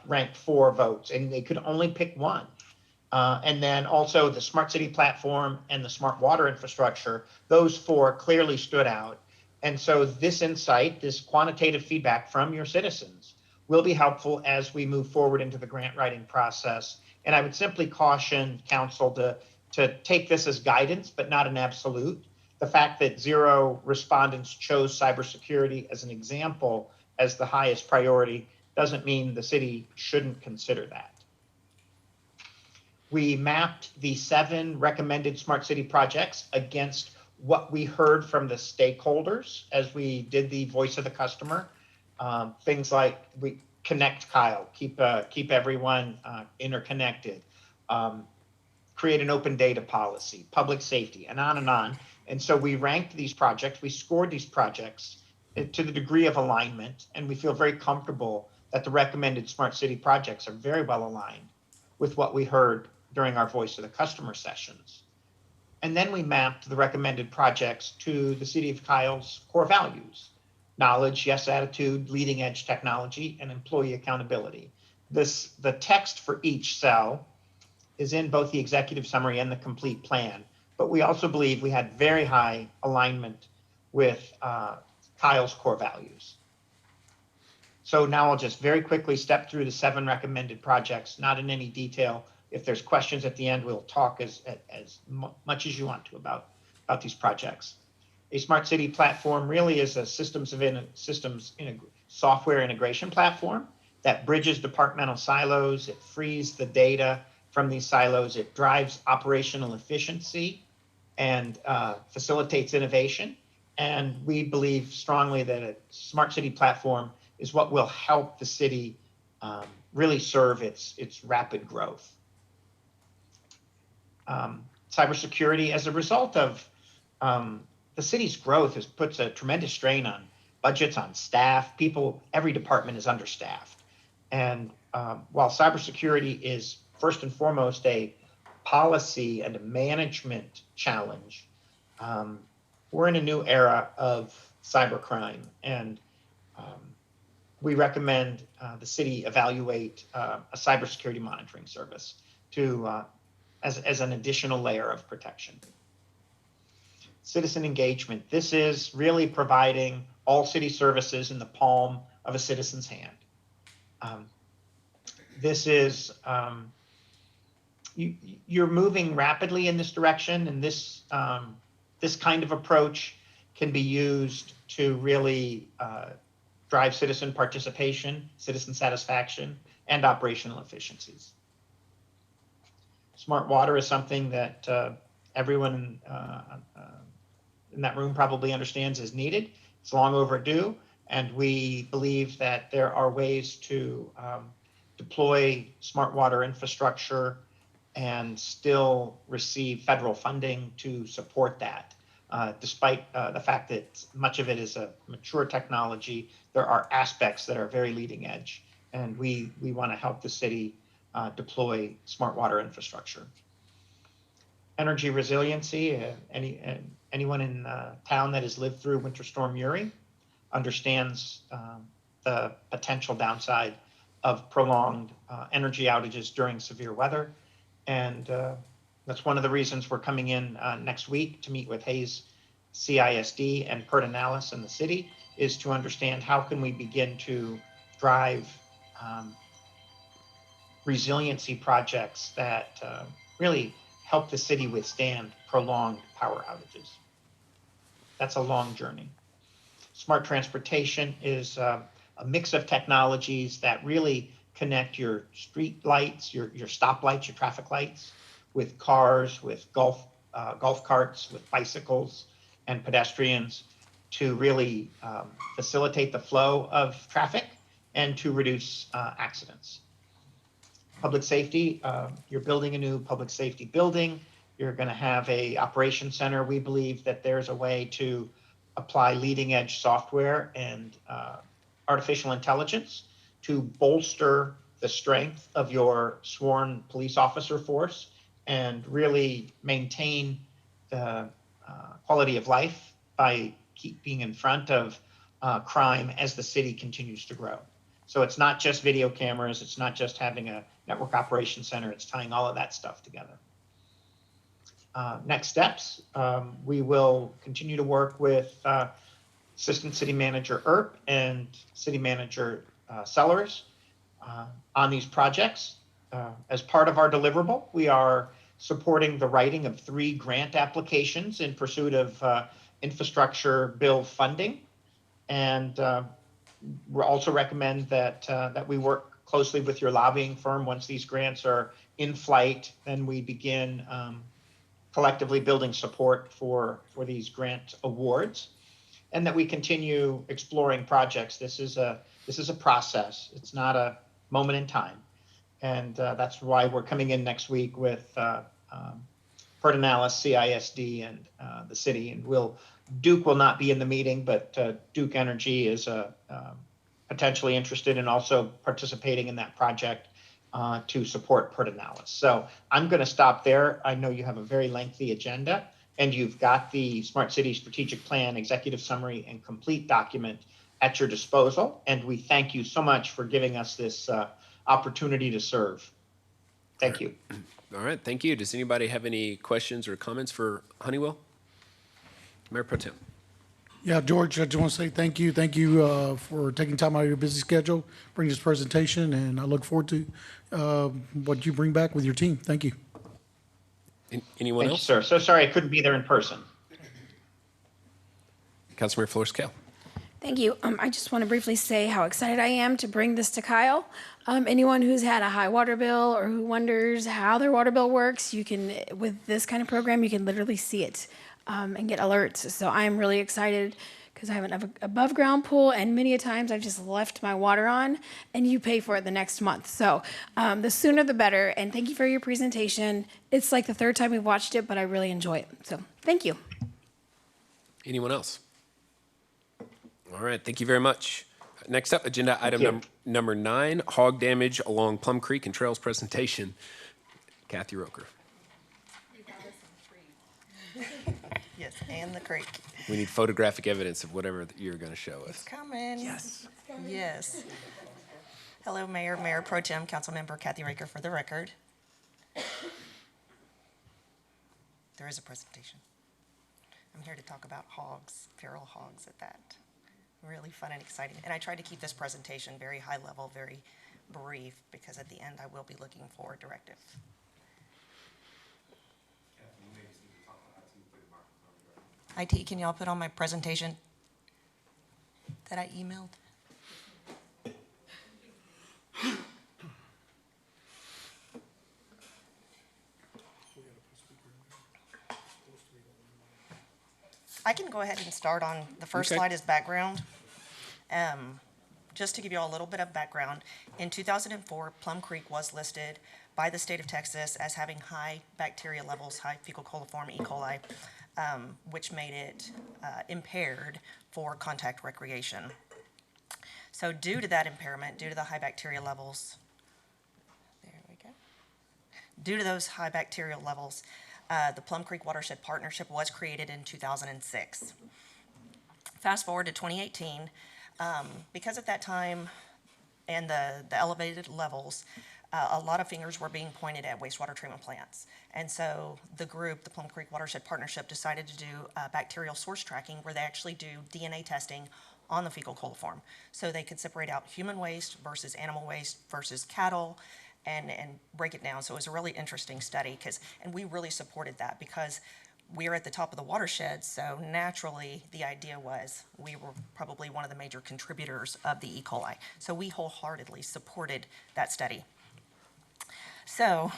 ranked 4 votes, and they could only pick one. And then also the smart city platform and the smart water infrastructure, those 4 clearly stood out. And so this insight, this quantitative feedback from your citizens will be helpful as we move forward into the grant writing process. And I would simply caution council to take this as guidance, but not an absolute. The fact that 0 respondents chose cybersecurity as an example as the highest priority doesn't mean the city shouldn't consider that. We mapped the 7 recommended smart city projects against what we heard from the stakeholders as we did the voice of the customer. Things like we connect Kyle, keep everyone interconnected, create an open data policy, public safety, and on and on. And so we ranked these projects, we scored these projects to the degree of alignment, and we feel very comfortable that the recommended smart city projects are very well aligned with what we heard during our voice of the customer sessions. And then we mapped the recommended projects to the City of Kyle's core values: knowledge, yes attitude, leading edge technology, and employee accountability. The text for each cell is in both the executive summary and the complete plan, but we also believe we had very high alignment with Kyle's core values. So now I'll just very quickly step through the 7 recommended projects, not in any detail. If there's questions at the end, we'll talk as much as you want to about these projects. A smart city platform really is a software integration platform that bridges departmental silos. It frees the data from these silos. It drives operational efficiency and facilitates innovation. And we believe strongly that a smart city platform is what will help the city really serve its rapid growth. Cybersecurity, as a result of the city's growth, puts a tremendous strain on budgets, on staff. Every department is understaffed. And while cybersecurity is first and foremost a policy and a management challenge, we're in a new era of cybercrime, and we recommend the city evaluate a cybersecurity monitoring service as an additional layer of protection. Citizen engagement. This is really providing all city services in the palm of a citizen's hand. This is, you're moving rapidly in this direction, and this kind of approach can be used to really drive citizen participation, citizen satisfaction, and operational efficiencies. Smart water is something that everyone in that room probably understands is needed. It's long overdue, and we believe that there are ways to deploy smart water infrastructure and still receive federal funding to support that. Despite the fact that much of it is a mature technology, there are aspects that are very leading edge, and we want to help the city deploy smart water infrastructure. Energy resiliency, anyone in town that has lived through Winter Storm Uri understands the potential downside of prolonged energy outages during severe weather. And that's one of the reasons we're coming in next week to meet with Hayes CISD and Pertinalis in the city, is to understand how can we begin to drive resiliency projects that really help the city withstand prolonged power outages. That's a long journey. Smart transportation is a mix of technologies that really connect your street lights, your stoplights, your traffic lights, with cars, with golf carts, with bicycles and pedestrians, to really facilitate the flow of traffic and to reduce accidents. Public safety, you're building a new public safety building. You're going to have a operations center. We believe that there's a way to apply leading edge software and artificial intelligence to bolster the strength of your sworn police officer force and really maintain the quality of life by keeping in front of crime as the city continues to grow. So it's not just video cameras, it's not just having a network operations center, it's tying all of that stuff together. Next steps, we will continue to work with Assistant City Manager Earp and City Manager Sellers on these projects. As part of our deliverable, we are supporting the writing of 3 grant applications in pursuit of infrastructure bill funding. And we also recommend that we work closely with your lobbying firm. Once these grants are in flight, then we begin collectively building support for these grant awards, and that we continue exploring projects. This is a process. It's not a moment in time. And that's why we're coming in next week with Pertinalis, CISD, and the city. And Duke will not be in the meeting, but Duke Energy is potentially interested in also participating in that project to support Pertinalis. So I'm going to stop there. I know you have a very lengthy agenda, and you've got the Smart City Strategic Plan, Executive Summary, and Complete document at your disposal. And we thank you so much for giving us this opportunity to serve. Thank you. All right, thank you. Does anybody have any questions or comments for Honeywell? Mayor Pro Tem. Yeah, George, I just want to say thank you. Thank you for taking time out of your busy schedule, bring this presentation, and I look forward to what you bring back with your team. Thank you. Anyone else? Thank you, sir. So sorry I couldn't be there in person. Councilmember Flores-Kell. Thank you. I just want to briefly say how excited I am to bring this to Kyle. Anyone who's had a high water bill or who wonders how their water bill works, you can, with this kind of program, you can literally see it and get alerts. So I'm really excited because I have an above ground pool, and many a times I've just left my water on and you pay for it the next month. So the sooner the better. And thank you for your presentation. It's like the 3rd time we've watched it, but I really enjoy it. So thank you. Anyone else? All right, thank you very much. Next up, agenda item number 9, hog damage along Plum Creek and Trails presentation. Kathy Roecker. Yes, and the creek. We need photographic evidence of whatever you're going to show us. It's coming. Yes. Yes. Hello, Mayor, Mayor Pro Tem, Councilmember Kathy Roecker for the record. There is a presentation. I'm here to talk about hogs, feral hogs at that. Really fun and exciting. And I tried to keep this presentation very high level, very brief, because at the end I will be looking for a directive. IT, can y'all put on my presentation that I emailed? I can go ahead and start on the first slide is background. Just to give you all a little bit of background, in 2004, Plum Creek was listed by the state of Texas as having high bacteria levels, high fecal coliform E. coli. which made it impaired for contact recreation. So due to that impairment, due to the high bacteria levels, there we go. Due to those high bacterial levels, the Plum Creek Watershed Partnership was created in 2006. Fast forward to 2018, because at that time and the elevated levels, a lot of fingers were being pointed at wastewater treatment plants. And so the group, the Plum Creek Watershed Partnership, decided to do bacterial source tracking, where they actually do DNA testing on the fecal coliform. So they could separate out human waste versus animal waste versus cattle, and break it down. So it was a really interesting study, and we really supported that because we're at the top of the watershed, so naturally the idea was we were probably one of the major contributors of the E. coli. So we wholeheartedly supported that study. So,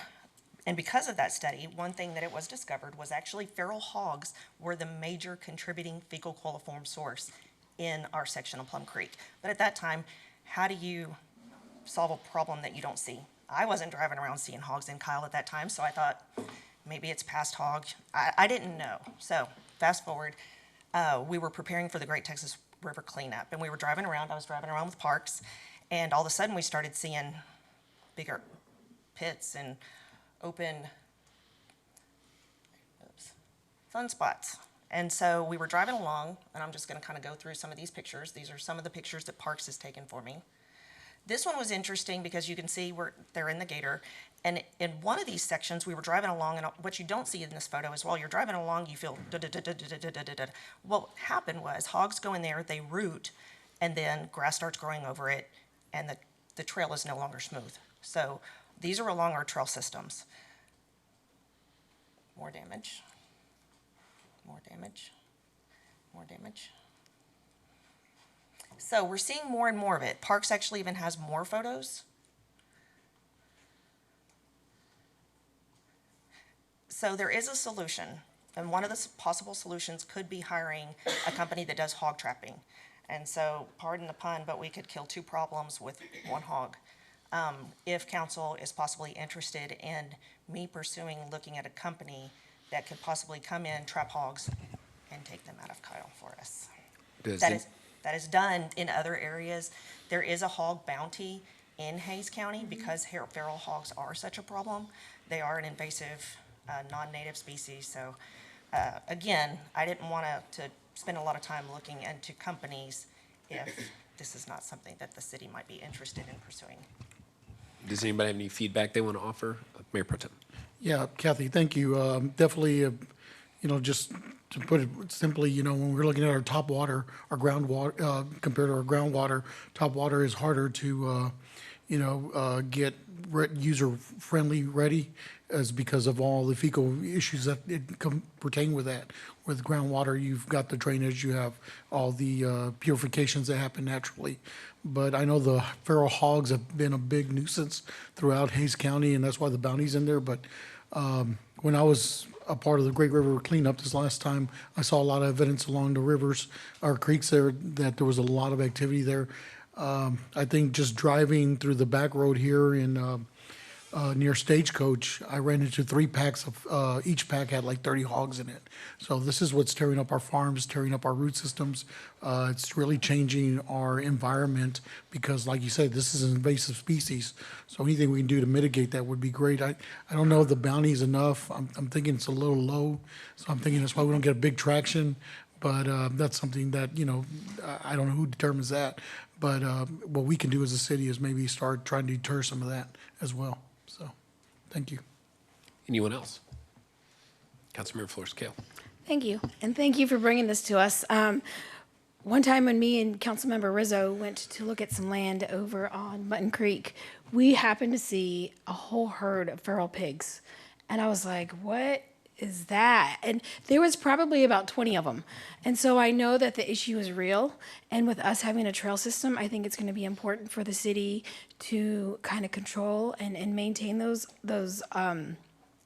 and because of that study, one thing that it was discovered was actually feral hogs were the major contributing fecal coliform source in our section of Plum Creek. But at that time, how do you solve a problem that you don't see? I wasn't driving around seeing hogs in Kyle at that time, so I thought maybe it's past hog. I didn't know. So fast forward, we were preparing for the Great Texas River cleanup, and we were driving around. I was driving around with Parks, and all of a sudden we started seeing bigger pits and open sunspots. And so we were driving along, and I'm just going to kind of go through some of these pictures. These are some of the pictures that Parks has taken for me. This one was interesting because you can see they're in the gator. And in one of these sections, we were driving along, and what you don't see in this photo is while you're driving along, you feel da-da-da-da-da-da-da-da-da. What happened was hogs go in there, they root, and then grass starts growing over it, and the trail is no longer smooth. So these are along our trail systems. More damage. More damage. More damage. So we're seeing more and more of it. Parks actually even has more photos. So there is a solution, and one of the possible solutions could be hiring a company that does hog trapping. And so, pardon the pun, but we could kill two problems with one hog. If council is possibly interested in me pursuing looking at a company that could possibly come in, trap hogs, and take them out of Kyle for us. That is done in other areas. There is a hog bounty in Hays County because feral hogs are such a problem. They are an invasive, non-native species. So again, I didn't want to spend a lot of time looking into companies if this is not something that the city might be interested in pursuing. Does anybody have any feedback they want to offer? Mayor Pro Tem. Yeah, Kathy, thank you. Definitely, just to put it simply, when we're looking at our top water, our groundwater, compared to our groundwater, top water is harder to, get user-friendly ready, as because of all the fecal issues that pertain with that. With groundwater, you've got the drainage, you have all the purifications that happen naturally. But I know the feral hogs have been a big nuisance throughout Hays County, and that's why the bounty's in there. But when I was a part of the Great River cleanup this last time, I saw a lot of evidence along the rivers, or creeks there, that there was a lot of activity there. I think just driving through the back road here in near Stagecoach, I ran into 3 packs of, each pack had like 30 hogs in it. So this is what's tearing up our farms, tearing up our root systems. It's really changing our environment because, like you said, this is an invasive species. So anything we can do to mitigate that would be great. I don't know if the bounty is enough. I'm thinking it's a little low. So I'm thinking that's why we don't get a big traction. But that's something that, I don't know who determines that. But what we can do as a city is maybe start trying to deter some of that as well. So, thank you. Anyone else? Councilmember Flores-Cale. Thank you, and thank you for bringing this to us. One time when me and Councilmember Rizo went to look at some land over on Mutton Creek, we happened to see a whole herd of feral pigs. And I was like, what is that? And there was probably about 20 of them. And so I know that the issue is real. And with us having a trail system, I think it's going to be important for the city to kind of control and maintain those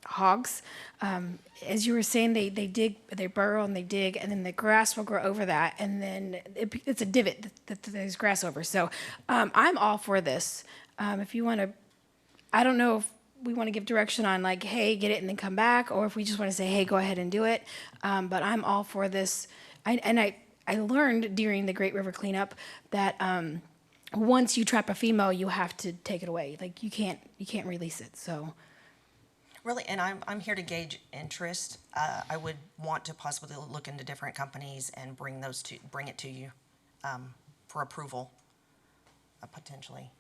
hogs. As you were saying, they dig, they burrow and they dig, and then the grass will grow over that, and then it's a divot that there's grass over. So I'm all for this. If you want to, I don't know if we want to give direction on like, hey, get it and then come back, or if we just want to say, hey, go ahead and do it. But I'm all for this. I learned during the Great River cleanup that once you trap a female, you have to take it away. Like you can't release it. So. Really, and I'm here to gauge interest. I would want to possibly look into different companies and bring it to you for approval, potentially.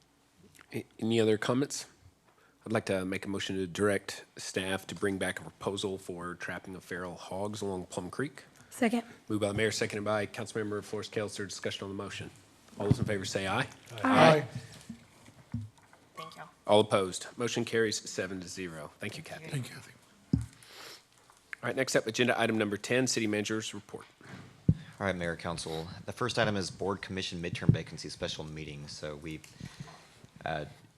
Any other comments? I'd like to make a motion to direct staff to bring back a proposal for trapping of feral hogs along Plum Creek. Second. Moved by the mayor, seconded by Councilmember Flores Kelser. Discussion on the motion. All those in favor say aye. Aye. Thank you. All opposed. Motion carries 7-0. Thank you, Kathy. Thank you, Kathy. All right, next up, agenda item number 10, city manager's report. All right, Mayor, Council. The first item is Board Commission Midterm Vacancy Special Meeting. So we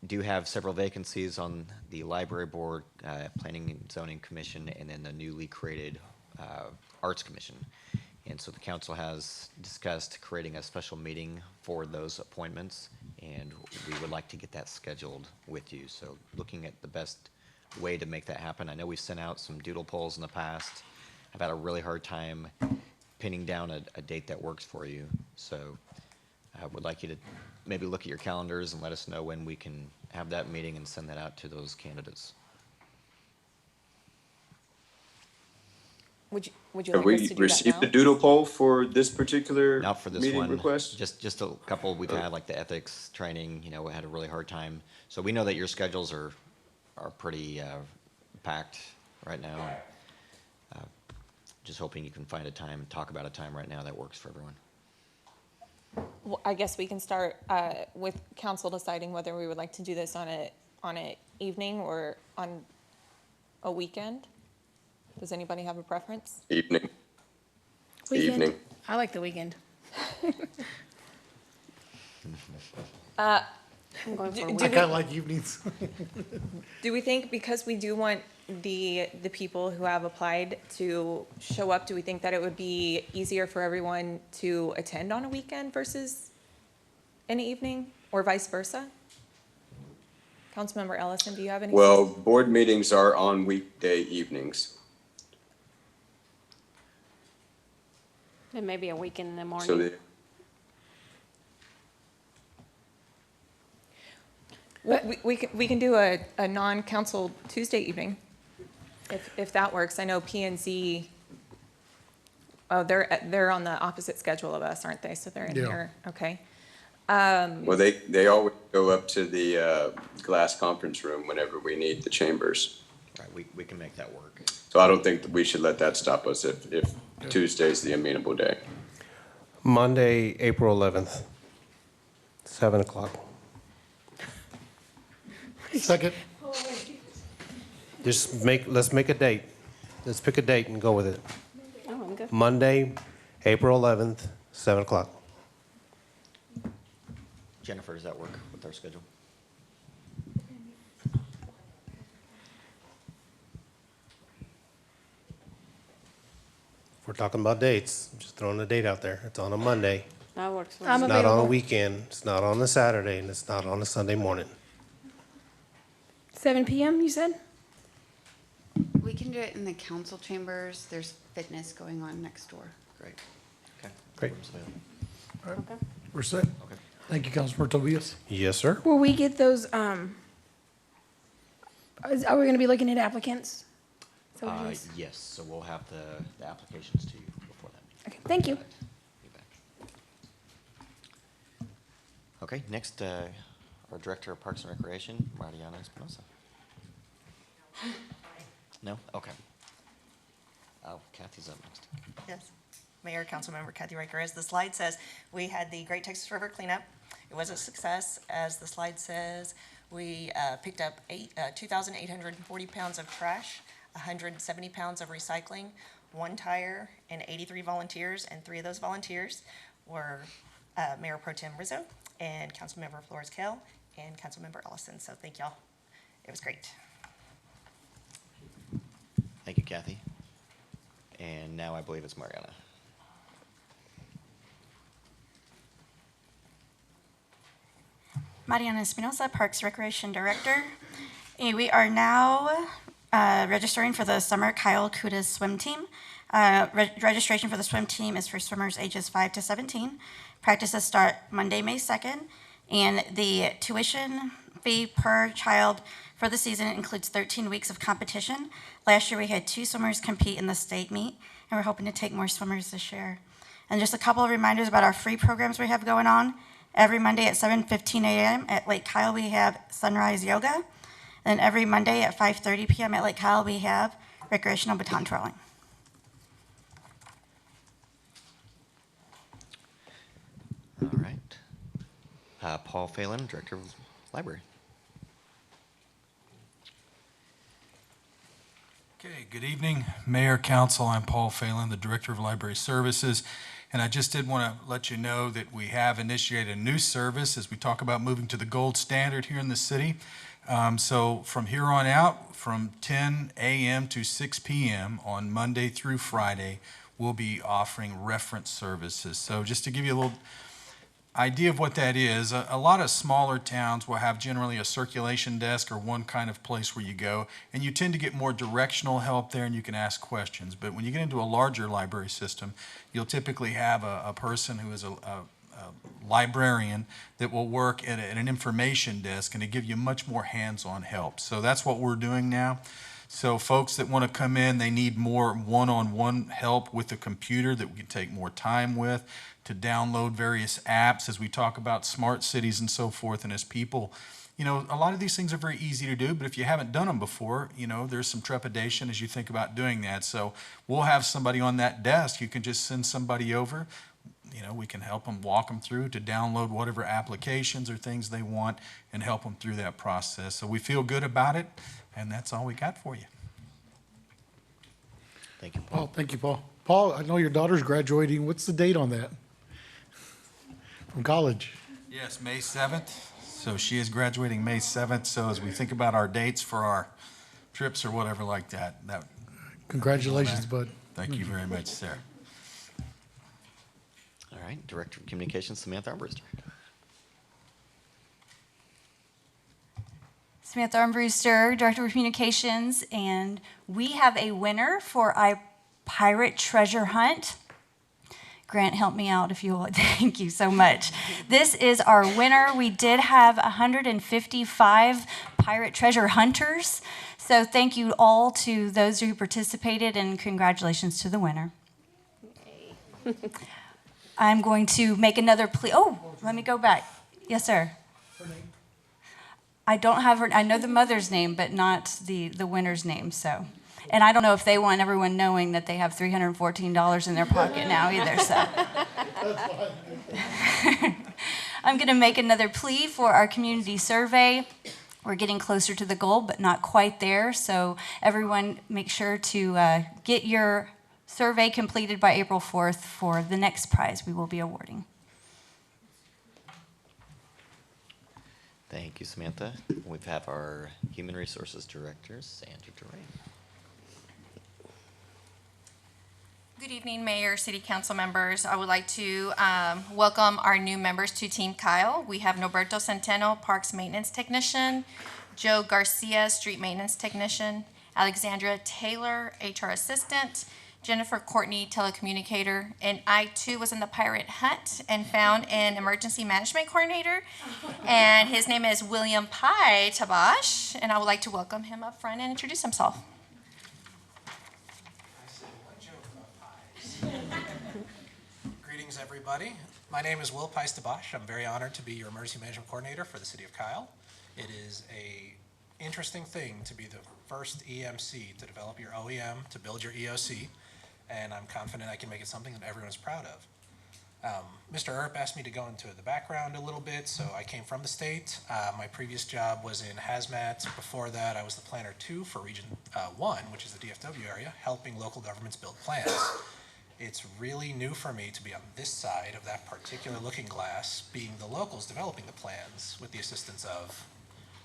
do have several vacancies on the Library Board, Planning and Zoning Commission, and then the newly created Arts Commission. And so the council has discussed creating a special meeting for those appointments, and we would like to get that scheduled with you. So looking at the best way to make that happen. I know we've sent out some doodle polls in the past. I've had a really hard time pinning down a date that works for you. So I would like you to maybe look at your calendars and let us know when we can have that meeting and send that out to those candidates. Would you like Have us we to do that received now? the doodle poll for this particular Not for this meeting one. request? Just a couple we've had, like the ethics training, you know, we had a really hard time. So we know that your schedules are pretty packed right now. Just hoping you can find a time, talk about a time right now that works for everyone. Well, I guess we can start with council deciding whether we would like to do this on a evening or on a weekend. Does anybody have a preference? Evening. Weekend. Evening. I like the weekend. I'm going for a I weekend. kind of like evenings. Do we think, because we do want the people who have applied to show up, do we think that it would be easier for everyone to attend on a weekend versus an evening, or vice versa? Councilmember Ellison, do you have any? Well, board meetings are on weekday evenings. Then maybe a weekend in the morning. So We can do a non-council Tuesday evening, if that works. I know P and Z, oh, they're on the opposite schedule of us, aren't they? So they're in Yeah. here, okay. well, they always go up to the glass conference room whenever we need the chambers. Right, we can make that work. So I don't think that we should let that stop us if Tuesday's the amenable day. Monday, April 11th, 7 o'clock. Second. Let's make a date. Let's pick a date and go with it. Oh, I'm good. Monday, April 11th, 7 o'clock. Jennifer, does that work with our schedule? If we're talking about dates, I'm just throwing a date out there. It's on a Monday. That works for I'm me. It's not on a available. weekend. It's not on a Saturday, and it's not on a Sunday morning. 7 p.m., you said? We can do it in the council chambers. There's fitness going on next door. Great. Okay. Great. We're set. Okay. Thank you, Councilmember Tobias. Yes, sir. Will we get those, are we gonna be looking at applicants? Is that what it is? Yes, so we'll have the applications to you before that. Okay, thank you. Okay, next, our Director of Parks and Recreation, Mariana Espinosa. No? Okay. Oh, Kathy's up next. Yes. Mayor, Councilmember Kathy Roecker, as the slide says, we had the Great Texas River cleanup. It was a success. As the slide says, we picked up 2,840 pounds of trash, 170 pounds of recycling, 1 tire, and 83 volunteers. And 3 of those volunteers were Mayor Pro Tem Rizo and Councilmember Flores Kell and Councilmember Ellison. So thank y'all. It was great. Thank you, Kathy. And now I believe it's Mariana. Mariana Espinosa, Parks Recreation Director. We are now registering for the Summer Kyle Kuda's swim team. Registration for the swim team is for swimmers ages 5 to 17. Practices start Monday, May 2nd, and the tuition fee per child for the season includes 13 weeks of competition. Last year, we had 2 swimmers compete in the state meet, and we're hoping to take more swimmers this year. And just a couple of reminders about our free programs we have going on. Every Monday at 7:15 a.m. at Lake Kyle, we have Sunrise Yoga. And every Monday at 5:30 p.m. at Lake Kyle, we have recreational baton twirling. All right. Paul Phelan, Director of Library. Okay, good evening, Mayor, Council. I'm Paul Phelan, the Director of Library Services. And I just did want to let you know that we have initiated a new service as we talk about moving to the gold standard here in the city. So from here on out, from 10 a.m. to 6 p.m. on Monday through Friday, we'll be offering reference services. So just to give you a little idea of what that is, a lot of smaller towns will have generally a circulation desk or one kind of place where you go, and you tend to get more directional help there and you can ask questions. But when you get into a larger library system, you'll typically have a person who is a librarian that will work at an information desk and to give you much more hands-on help. So that's what we're doing now. So folks that want to come in, they need more one-on-one help with the computer that we can take more time with, to download various apps as we talk about smart cities and so forth. And as people, you know, a lot of these things are very easy to do, but if you haven't done them before, you know, there's some trepidation as you think about doing that. So we'll have somebody on that desk. You can just send somebody over. You know, we can help them, walk them through to download whatever applications or things they want and help them through that process. So we feel good about it, and that's all we got for you. Thank you, Paul. Oh, thank you, Paul. Paul, I know your daughter's graduating. What's the date on that? From college? Yes, May 7th. So she is graduating May 7th. So as we think about our dates for our trips or whatever like that. Congratulations, bud. Thank you very much, sir. All right, Director of Communications, Samantha Armbruster. Samantha Armbruster, Director of Communications, and we have a winner for our pirate treasure hunt. Grant, help me out if you would. Thank you so much. This is our winner. We did have 155 pirate treasure hunters. So thank you all to those who participated, and congratulations to the winner. I'm going to make another plea. Oh, let me go back. Yes, sir. Her name? I don't have her. I know the mother's name, but not the winner's name. So. And I don't know if they want everyone knowing that they have $314 in their pocket now either. So I'm going to make another plea for our community survey. We're getting closer to the goal, but not quite there. So everyone make sure to get your survey completed by April 4th for the next prize we will be awarding. Thank you, Samantha. We have our Human Resources Director, Sandra Duray. Good evening, Mayor, City Council members. I would like to welcome our new members to Team Kyle. We have Norberto Centeno, Parks Maintenance Technician, Joe Garcia, Street Maintenance Technician, Alexandra Taylor, HR Assistant, Jennifer Courtney, Telecommunicator, and I too was in the pirate hunt and found an Emergency Management Coordinator, and his name is William Pai Tabash, and I would like to welcome him up front and introduce himself. Greetings, everybody. My name is Will Pais-Tabash. I'm very honored to be your Emergency Management Coordinator for the City of Kyle. It is a interesting thing to be the first EMC to develop your OEM, to build your EOC, and I'm confident I can make it something that everyone's proud of. Mr. Earp asked me to go into the background a little bit, so I came from the state. My previous job was in hazmat. Before that, I was the Planner 2 for Region 1, which is the DFW area, helping local governments build plans. It's really new for me to be on this side of that particular looking glass, being the locals developing the plans with the assistance of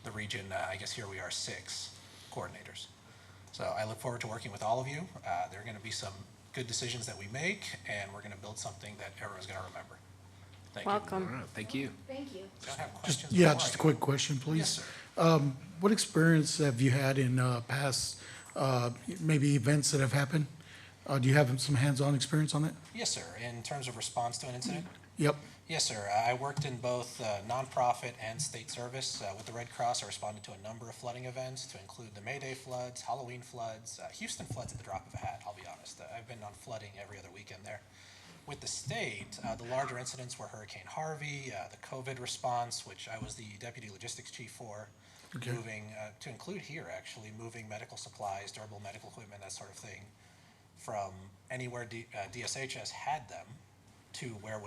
the region, I guess here we are 6 coordinators. So I look forward to working with all of you. There are going to be some good decisions that we make, and we're going to build something that everyone's going to remember. Welcome. All right, thank you. Thank you. Just a quick question, please. What experience have you had in past, maybe events that have happened? Do you have some hands-on experience on that? Yes, sir. In terms of response to an incident? Yep. Yes, sir. I worked in both nonprofit and state service. With the Red Cross, I responded to a number of flooding events, to include the May Day floods, Halloween floods, Houston floods at the drop of a hat, I'll be honest. I've been on flooding every other weekend there. With the state, the larger incidents were Hurricane Harvey, the COVID response, which I was the deputy logistics chief for, moving, to include here actually, moving medical supplies, durable medical equipment, that sort of thing, from anywhere DSHS had them to where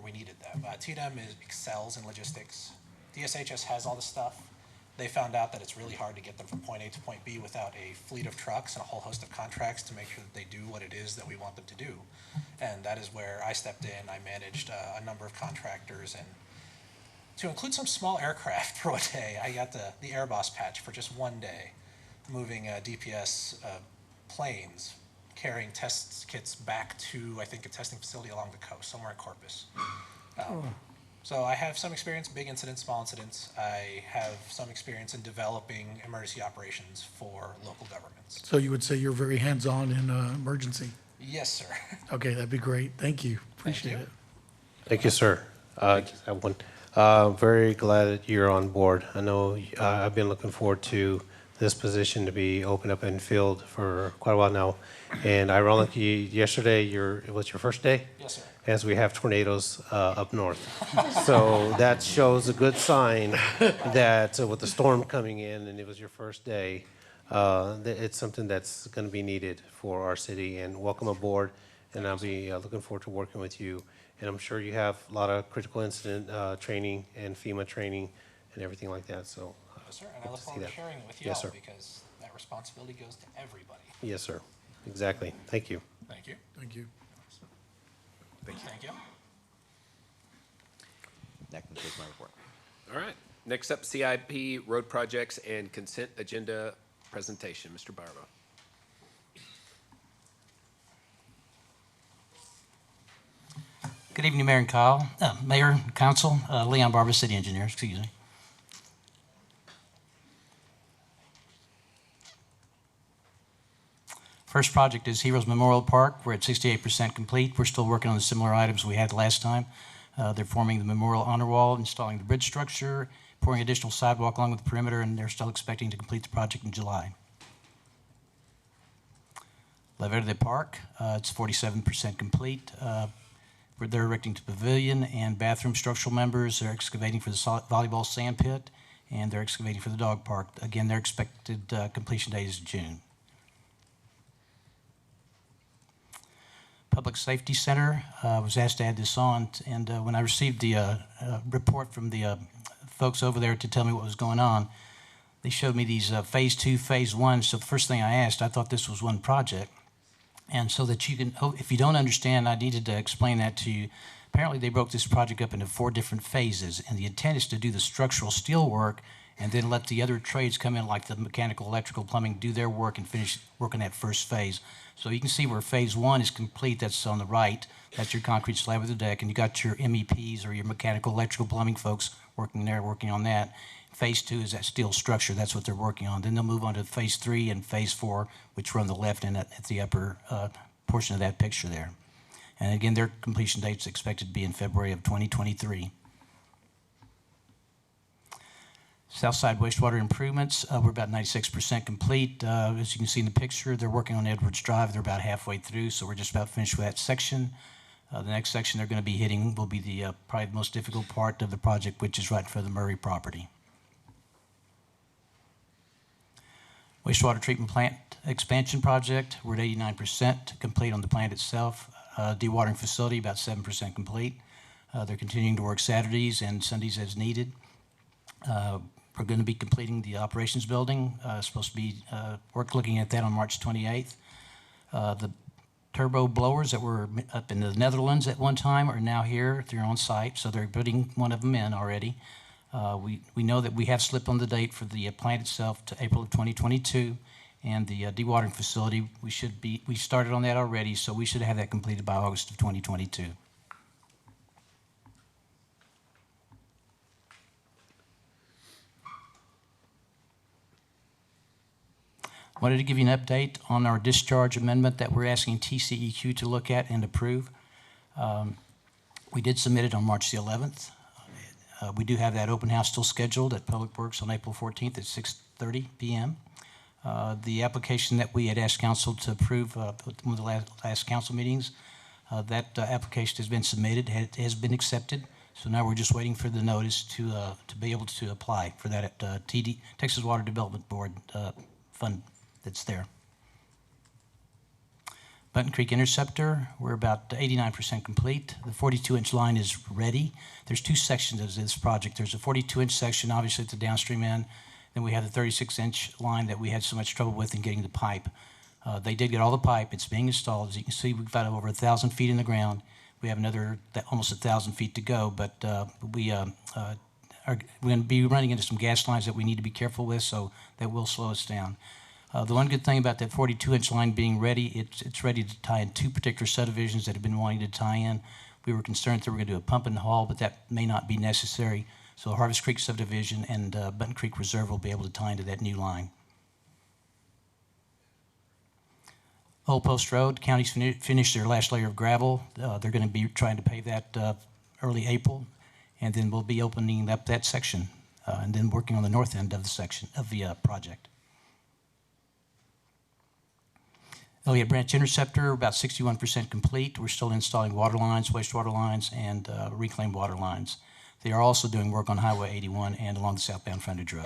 we needed them. TDEM excels in logistics. DSHS has all the stuff. They found out that it's really hard to get them from point A to point B without a fleet of trucks and a whole host of contracts to make sure that they do what it is that we want them to do. And that is where I stepped in. I managed a number of contractors, and to include some small aircraft for a day, I got the Airboss patch for just one day, moving DPS planes, carrying test kits back to, I think, a testing facility along the coast, somewhere in Corpus. So I have some experience, big incidents, small incidents. I have some experience in developing emergency operations for local governments. So you would say you're very hands-on in emergency? Yes, sir. Okay, that'd be great. Thank you. Appreciate it. Thank you, sir. Just have one. Very glad that you're on board. I know I've been looking forward to this position to be opened up and filled for quite a while now. And ironically, yesterday, it was your first day? Yes, sir. As we have tornadoes up north. So that shows a good sign that with the storm coming in and it was your first day, it's something that's going to be needed for our city. And welcome aboard. And I'll be looking forward to working with you. And I'm sure you have a lot of critical incident training and FEMA training and everything like that. So, yes, sir. And I look forward to sharing it with you yes, all, sir. because that responsibility goes to everybody. Yes, sir. Exactly. Thank you. Thank you. Thank you. Thank you. That concludes my report. All right. Next up, CIP, road projects, and consent agenda presentation. Mr. Barbo. Good evening, Mayor and Kyle. Mayor, Council, Leon Barber, City Engineer, excuse me. First project is Heroes Memorial Park. We're at 68% complete. We're still working on the similar items we had last time. They're forming the memorial honor wall, installing the bridge structure, pouring additional sidewalk along with the perimeter, and they're still expecting to complete the project in July. La Verde Park, it's 47% complete. They're erecting the pavilion and bathroom structural members. They're excavating for the volleyball sand pit, and they're excavating for the dog park. Again, their expected completion date is June. Public Safety Center, was asked to add this on, and when I received the report from the folks over there to tell me what was going on, they showed me these phase 2, phase 1. So the first thing I asked, I thought this was one project. And so that you can, if you don't understand, I needed to explain that to you. Apparently they broke this project up into 4 different phases, and the intent is to do the structural steel work and then let the other trades come in, like the mechanical, electrical, plumbing, do their work and finish working that first phase. So you can see where phase 1 is complete, that's on the right. That's your concrete slab of the deck, and you got your MEPs or your mechanical, electrical, plumbing folks working there, working on that. Phase 2 is that steel structure, that's what they're working on. Then they'll move on to phase 3 and phase 4, which are on the left and at the upper portion of that picture there. And again, their completion date is expected to be in February of 2023. Southside wastewater improvements, we're about 96% complete. As you can see in the picture, they're working on Edwards Drive. They're about halfway through, so we're just about finished with that section. The next section they're going to be hitting will be the probably the most difficult part of the project, which is right in front of the Murray property. Wastewater treatment plant expansion project, we're at 89% complete on the plant itself. Dewatering facility, about 7% complete. They're continuing to work Saturdays and Sundays as needed. We're going to be completing the operations building. Supposed to be looking at that on March 28th. The turbo blowers that were up in the Netherlands at one time are now here. They're on site, so they're putting one of them in already. We know that we have slipped on the date for the plant itself to April of 2022, and the dewatering facility, we started on that already, so we should have that completed by August of 2022. Wanted to give you an update on our discharge amendment that we're asking TCEQ to look at and approve. We did submit it on March the 11th. We do have that open house still scheduled at Public Works on April 14th at 6:30 p.m. The application that we had asked council to approve at one of the last council meetings, that application has been submitted, has been accepted. So now we're just waiting for the notice to be able to apply for that at Texas Water Development Board fund that's there. Button Creek Interceptor, we're about 89% complete. The 42-inch line is ready. There's two sections of this project. There's a 42-inch section, obviously at the downstream end. Then we have the 36-inch line that we had so much trouble with in getting the pipe. They did get all the pipe. It's being installed. As you can see, we've got over 1,000 feet in the ground. We have another almost 1,000 feet to go, but we're going to be running into some gas lines that we need to be careful with, so that will slow us down. The one good thing about that 42-inch line being ready, it's ready to tie in two particular subdivisions that have been wanting to tie in. We were concerned that we were going to do a pump and haul, but that may not be necessary. So Harvest Creek subdivision and Button Creek Reserve will be able to tie into that new line. Old Post Road, county's finished their last layer of gravel. They're going to be trying to pave that early April, and then we'll be opening up that section and then working on the north end of the section of the project. Elliott Branch Interceptor, about 61% complete. We're still installing water lines, wastewater lines, and reclaimed water lines. They are also doing work on Highway 81 and along the southbound frontage road.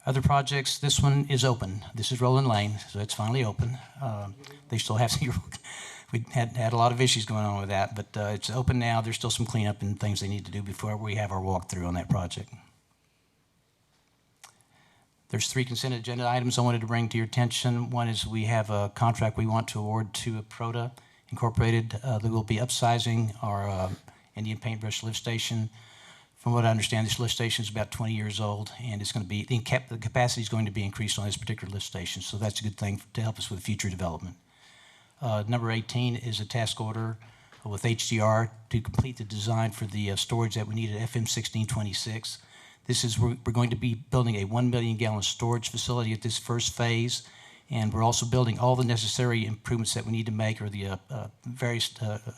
Other projects, this one is open. This is Roland Lane, so it's finally open. They still have some, we had a lot of issues going on with that, but it's open now. There's still some cleanup and things they need to do before we have our walkthrough on that project. There's 3 consent agenda items I wanted to bring to your attention. One is we have a contract we want to award to Proda Incorporated. They will be upsizing our Indian Paintbrush lift station. From what I understand, this lift station is about 20 years old, and it's going to be, the capacity is going to be increased on this particular lift station, so that's a good thing to help us with future development. Number 18 is a task order with HDR to complete the design for the storage that we need at FM 1626. This is, we're going to be building a 1 million gallon storage facility at this first phase, and we're also building all the necessary improvements that we need to make, or the various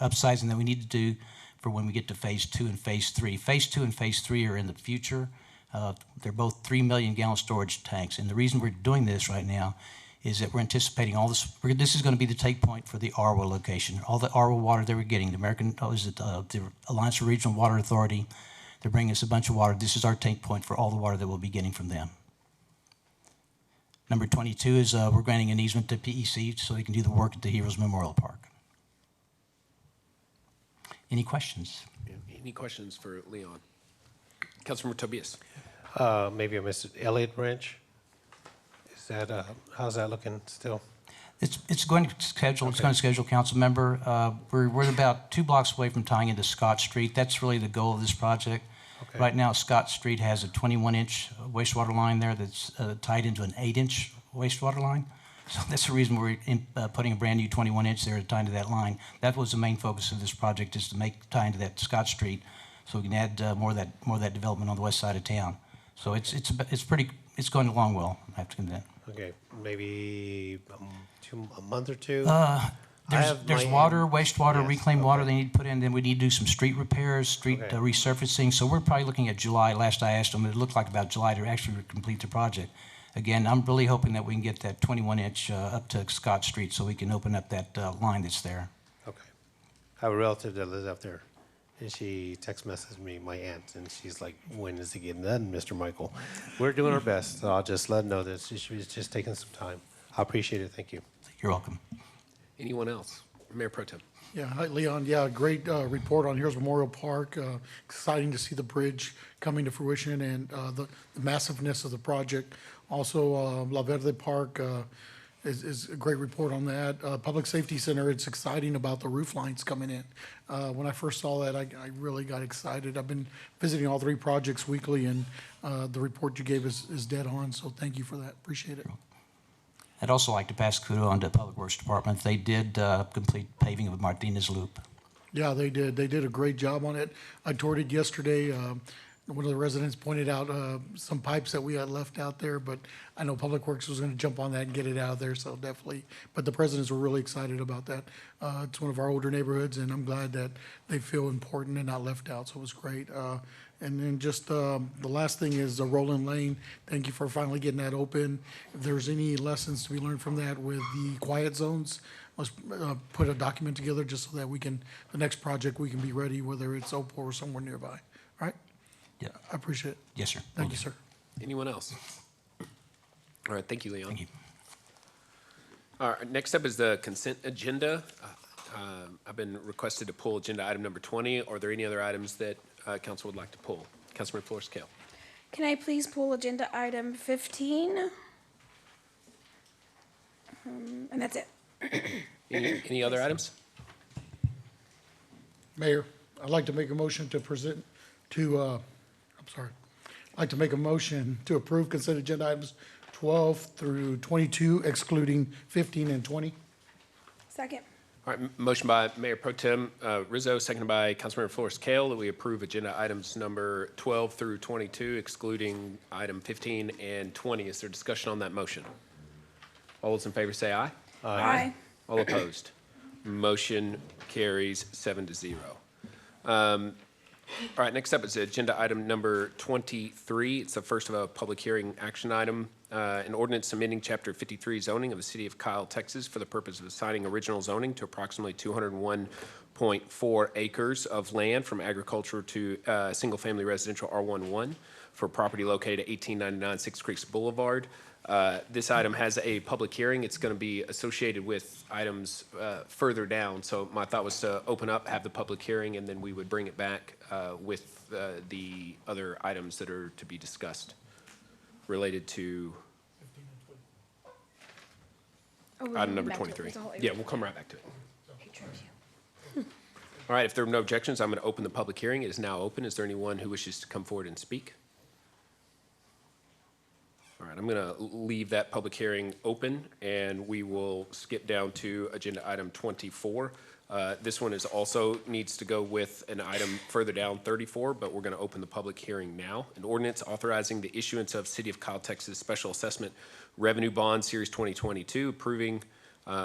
upsizing that we need to do for when we get to phase 2 and phase 3. Phase 2 and phase 3 are in the future. They're both 3 million gallon storage tanks, and the reason we're doing this right now is that we're anticipating all this. This is going to be the take point for the Arwa location. All the Arwa water that we're getting, the Alliance for Regional Water Authority, they're bringing us a bunch of water. This is our take point for all the water that we'll be getting from them. Number 22 is we're granting an easement to PEC so they can do the work at the Heroes Memorial Park. Any questions? Any questions for Leon? Councilmember Tobias. Maybe I missed it. Elliott Branch? Is that, how's that looking still? It's going to schedule. Okay. It's going to schedule, council member. We're about 2 blocks away from tying into Scott Street. That's really the goal of this project. Okay. Right now, Scott Street has a 21-inch wastewater line there that's tied into an 8-inch wastewater line. So that's the reason we're putting a brand new 21-inch there to tie into that line. That was the main focus of this project, is to tie into that Scott Street, so we can add more of that development on the west side of town. So it's going along well, I have to admit. Okay, maybe a month or two. There's water, wastewater, yes, reclaimed water they need to put in. Then we need to do some street repairs, street resurfacing. So we're probably looking at July. Last I asked them, it looked like about July to actually complete the project. Again, I'm really hoping that we can get that 21-inch up to Scott Street so we can open up that line that's there. Okay. I have a relative that lives up there, and she text messaged me, my aunt, and she's like, when is it getting done, Mr. Michael? We're doing our best, so I'll just let her know that she's just taking some time. I appreciate it. Thank you. You're welcome. Anyone else? Mayor Pro Tem. Yeah, hi, Leon. Yeah, great report on Heroes Memorial Park. Exciting to see the bridge coming to fruition and the massiveness of the project. Also, La Verde Park is a great report on that. Public Safety Center, it's exciting about the roof lines coming in. When I first saw that, I really got excited. I've been visiting all 3 projects weekly, and the report you gave is dead on, so thank you for that. Appreciate it. I'd also like to pass kudos on to the Public Works Department. They did complete paving of Martinez Loop. Yeah, they did. They did a great job on it. I toured it yesterday. one of the residents pointed out some pipes that we had left out there, but I know Public Works was going to jump on that and get it out of there, so definitely. But the residents were really excited about that. It's one of our older neighborhoods, and I'm glad that they feel important and not left out, so it was great. And then just the last thing is the Roland Lane. Thank you for finally getting that open. If there's any lessons to be learned from that with the quiet zones, let's put a document together just so that we can, the next project, we can be ready, whether it's Opal or somewhere nearby. All right? Yeah. I appreciate it. Yes, sir. Thank you, sir. Anyone else? All right, thank you, Leon. Thank you. All right, next up is the consent agenda. I've been requested to pull agenda item number 20. Are there any other items that council would like to pull? Councilman Flores Kale. Can I please pull agenda item 15? And that's it. Any other items? Mayor, I'd like to make a motion to present to, I'd like to make a motion to approve consent agenda items 12 through 22, excluding 15 and 20. Second. All right, motion by Mayor Pro Tem Rizo, seconded by Councilmember Flores Kale, that we approve agenda items number 12 through 22, excluding item 15 and 20. Is there discussion on that motion? All those in favor say aye. Aye. All opposed? Motion carries 7-0. All right, next up is agenda item number 23. It's the first of a public hearing action item. An ordinance amending Chapter 53 zoning of the City of Kyle, Texas for the purpose of assigning original zoning to approximately 201.4 acres of land from agriculture to single-family residential R11 for property located at 1899 Six Creeks Boulevard. This item has a public hearing. It's going to be associated with items further down. So my thought was to open up, have the public hearing, and then we would bring it back with the other items that are to be discussed related to item number 23. Yeah, we'll come right back to it. All right, if there are no objections, I'm going to open the public hearing. It is now open. Is there anyone who wishes to come forward and speak? All right, I'm going to leave that public hearing open, and we will skip down to agenda item 24. This one is also needs to go with an item further down, 34, but we're going to open the public hearing now. An ordinance authorizing the issuance of City of Kyle, Texas Special Assessment Revenue Bond Series 2022, approving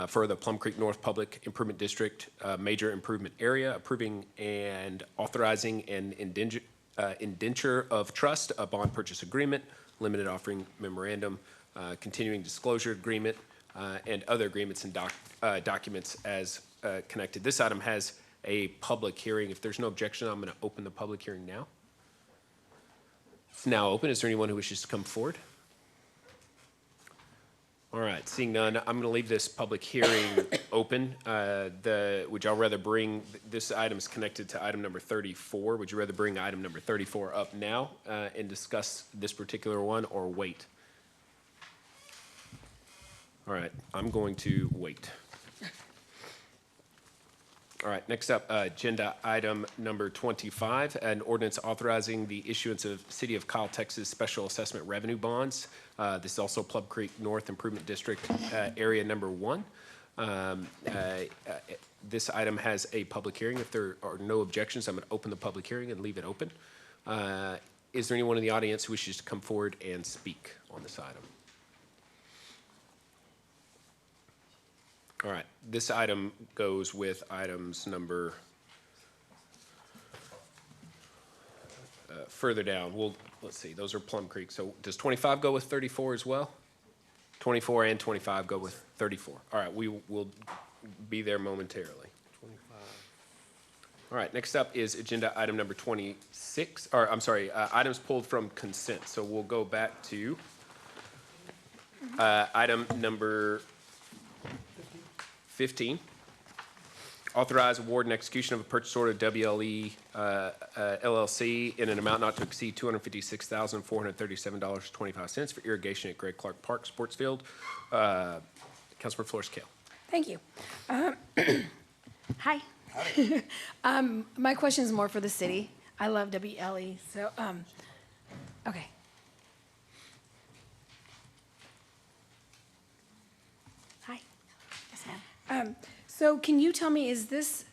for the Plum Creek North Public Improvement District Major Improvement Area, approving and authorizing an indenture of trust, a bond purchase agreement, limited offering memorandum, continuing disclosure agreement, and other agreements and documents as connected. This item has a public hearing. If there's no objection, I'm going to open the public hearing now. It's now open. Is there anyone who wishes to come forward? All right, seeing none, I'm going to leave this public hearing open. Would y'all rather bring, this item is connected to item number 34. Would you rather bring item number 34 up now and discuss this particular one, or wait? All right, I'm going to wait. All right, next up, agenda item number 25, an ordinance authorizing the issuance of City of Kyle, Texas Special Assessment Revenue Bonds. This is also Plum Creek North Improvement District, Area Number 1. This item has a public hearing. If there are no objections, I'm going to open the public hearing and leave it open. Is there anyone in the audience who wishes to come forward and speak on this item? All right, this item goes with items number further down. Let's see, those are Plum Creek. So does 25 go with 34 as well? 24 and 25 go with 34. All right, we will be there momentarily. 25. All right, next up is agenda item number 26, or I'm sorry, items pulled from consent. So we'll go back to item number 15, authorize award and execution of a purchase order WLE LLC in an amount not to exceed $256,437.25 for irrigation at Greg Clark Park Sports Field. Councilmember Flores Kale. Thank you. Hi. My question is more for the city. I love WLE, so, okay. Hi. Yes, ma'am. So can you tell me, is this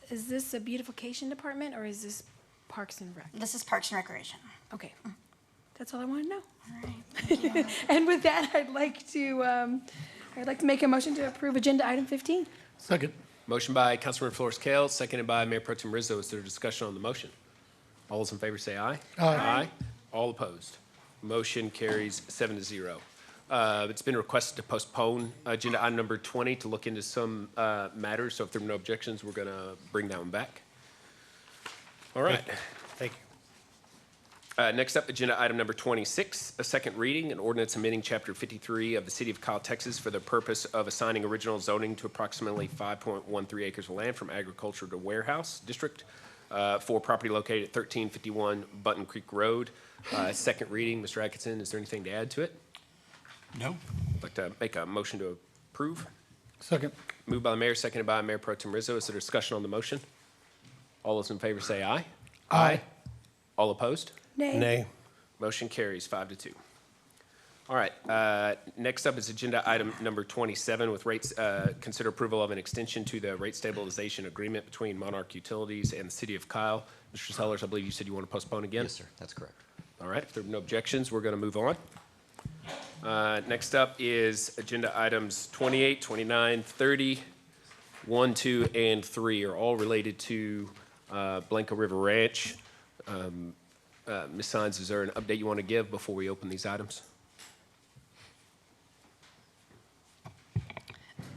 a beautification department, or is this Parks and Rec? This is Parks and Recreation. Okay. That's all I want to know. All right, thank you. And with that, I'd like to make a motion to approve agenda item 15. Second. Motion by Councilmember Flores Kale, seconded by Mayor Pro Tem Rizo. Is there discussion on the motion? All those in favor say aye. Aye. All opposed. Motion carries 7-0. It's been requested to postpone agenda item number 20 to look into some matters. So if there are no objections, we're going to bring that one back. All right. Thank you. Next up, agenda item number 26, a second reading, an ordinance amending Chapter 53 of the City of Kyle, Texas for the purpose of assigning original zoning to approximately 5.13 acres of land from agriculture to warehouse district for property located at 1351 Button Creek Road. Second reading. Mr. Atkinson, is there anything to add to it? No. I'd like to make a motion to approve. Second. Moved by the mayor, seconded by Mayor Pro Tem Rizo. Is there discussion on the motion? All those in favor say aye. Aye. All opposed? Nay. Nay. Motion carries 5-2. All right, next up is agenda item number 27 with rates, consider approval of an extension to the rate stabilization agreement between Monarch Utilities and the City of Kyle. Mr. Sellers, I believe you said you want to postpone again? Yes, sir, that's correct. All right, if there are no objections, we're going to move on. Next up is agenda items 28, 29, 30, 1, 2, and 3 are all related to Blanco River Ranch. Ms. Sines, is there an update you want to give before we open these items?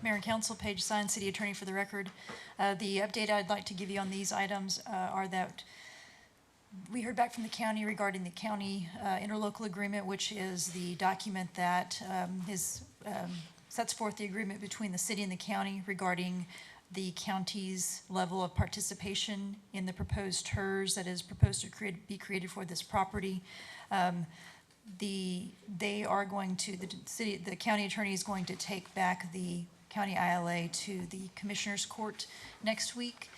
Mayor and Council, Paige Sines, City Attorney for the record. The update I'd like to give you on these items are that we heard back from the county regarding the county interlocal agreement, which is the document that sets forth the agreement between the city and the county regarding the county's level of participation in the proposed TERS that is proposed to be created for this property. They are going to, the county attorney is going to take back the county ILA to the Commissioner's Court next week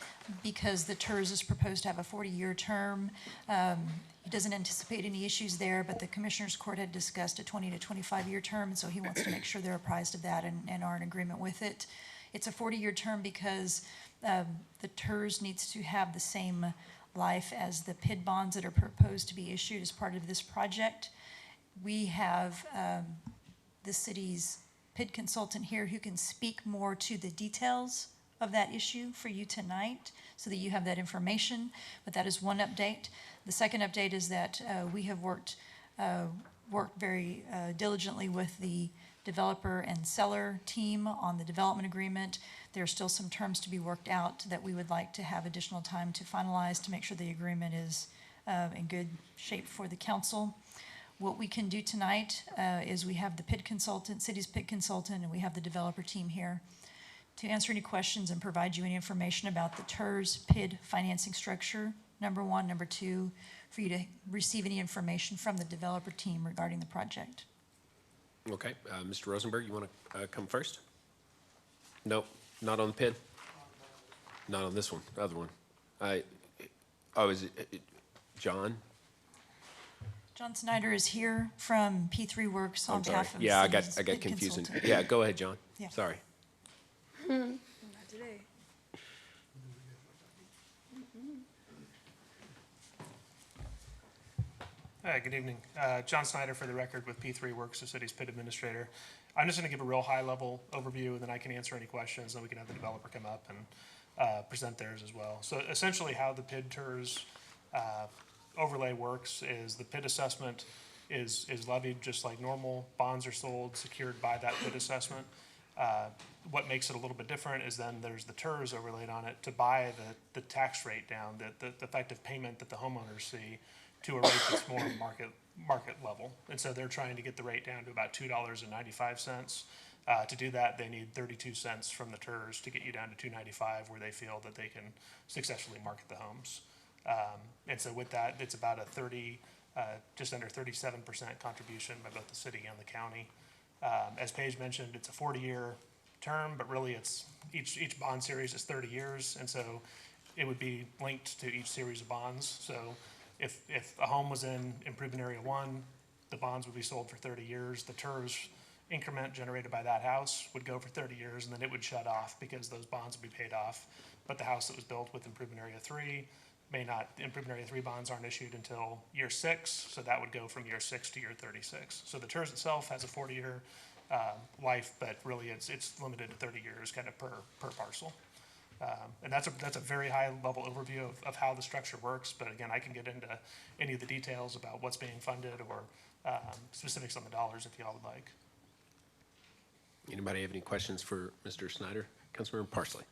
because the TERS is proposed to have a 40-year term. He doesn't anticipate any issues there, but the Commissioner's Court had discussed a 20 to 25-year term, and so he wants to make sure they're apprised of that and are in agreement with it. It's a 40-year term because the TERS needs to have the same life as the PID bonds that are proposed to be issued as part of this project. We have the city's PID consultant here who can speak more to the details of that issue for you tonight so that you have that information, but that is one update. The second update is that we have worked very diligently with the developer and seller team on the development agreement. There are still some terms to be worked out that we would like to have additional time to finalize to make sure the agreement is in good shape for the council. What we can do tonight is we have the PID consultant, city's PID consultant, and we have the developer team here to answer any questions and provide you any information about the TERS PID financing structure, number one. Number two, for you to receive any information from the developer team regarding the project. Okay, Mr. Rosenberg, you want to come first? No, not on the PID? Not on this one, other one. Is it John? John Snyder is here from P3 Works on behalf of the Yeah, I city's got PID confused. consultant. Yeah, go ahead, John. Yeah. Sorry. Not today. Hi, good evening. John Snyder for the record with P3 Works, the city's PID administrator. I'm just going to give a real high-level overview, and then I can answer any questions, and then we can have the developer come up and present theirs as well. So essentially how the PID TERS overlay works is the PID assessment is levied just like normal. Bonds are sold, secured by that PID assessment. What makes it a little bit different is then there's the TERS overlaid on it to buy the tax rate down, the effective payment that the homeowners see to a rate that's more market level. And so they're trying to get the rate down to about $2.95. To do that, they need 32 cents from the TERS to get you down to $2.95, where they feel that they can successfully market the homes. And so with that, it's about a just under 37% contribution by both the city and the county. As Paige mentioned, it's a 40-year term, but really it's each bond series is 30 years, and so it would be linked to each series of bonds. So if a home was in improvement area 1, the bonds would be sold for 30 years. The TERS increment generated by that house would go for 30 years, and then it would shut off because those bonds would be paid off. But the house that was built with improvement area 3, the improvement area 3 bonds aren't issued until year 6, so that would go from year 6 to year 36. So the TERS itself has a 40-year life, but really it's limited to 30 years kind of per parcel. And that's a very high level overview of how the structure works, but again, I can get into any of the details about what's being funded or specifics on the dollars if y'all would like. Anybody have any questions for Mr. Snyder? Councilmember Parsley.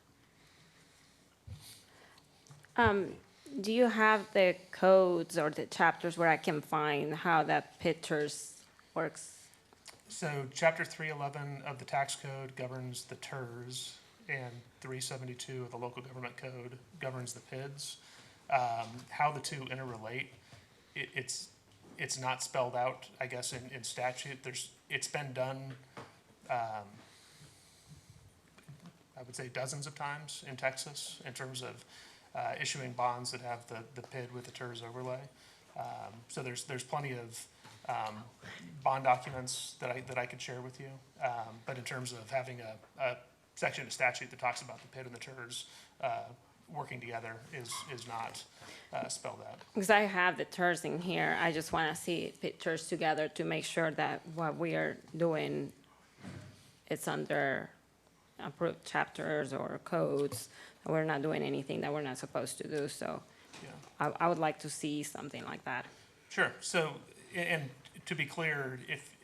Do you have the codes or the chapters where I can find how that pictures works? So Chapter 311 of the tax code governs the TERS, and 372 of the local government code governs the PIDs. How the two interrelate, it's not spelled out, I guess, in statute. It's been done, I would say dozens of times in Texas in terms of issuing bonds that have the PID with the TERS overlay. So there's plenty of bond documents that I could share with you. But in terms of having a section of statute that talks about the PID and the TERS working together is not spelled out. Because I have the TERS in here, I just want to see pictures together to make sure that what we are doing, it's under approved chapters or codes. We're not doing anything that we're not supposed to do, so yeah. I would like to see something like that. Sure. So, and to be clear, if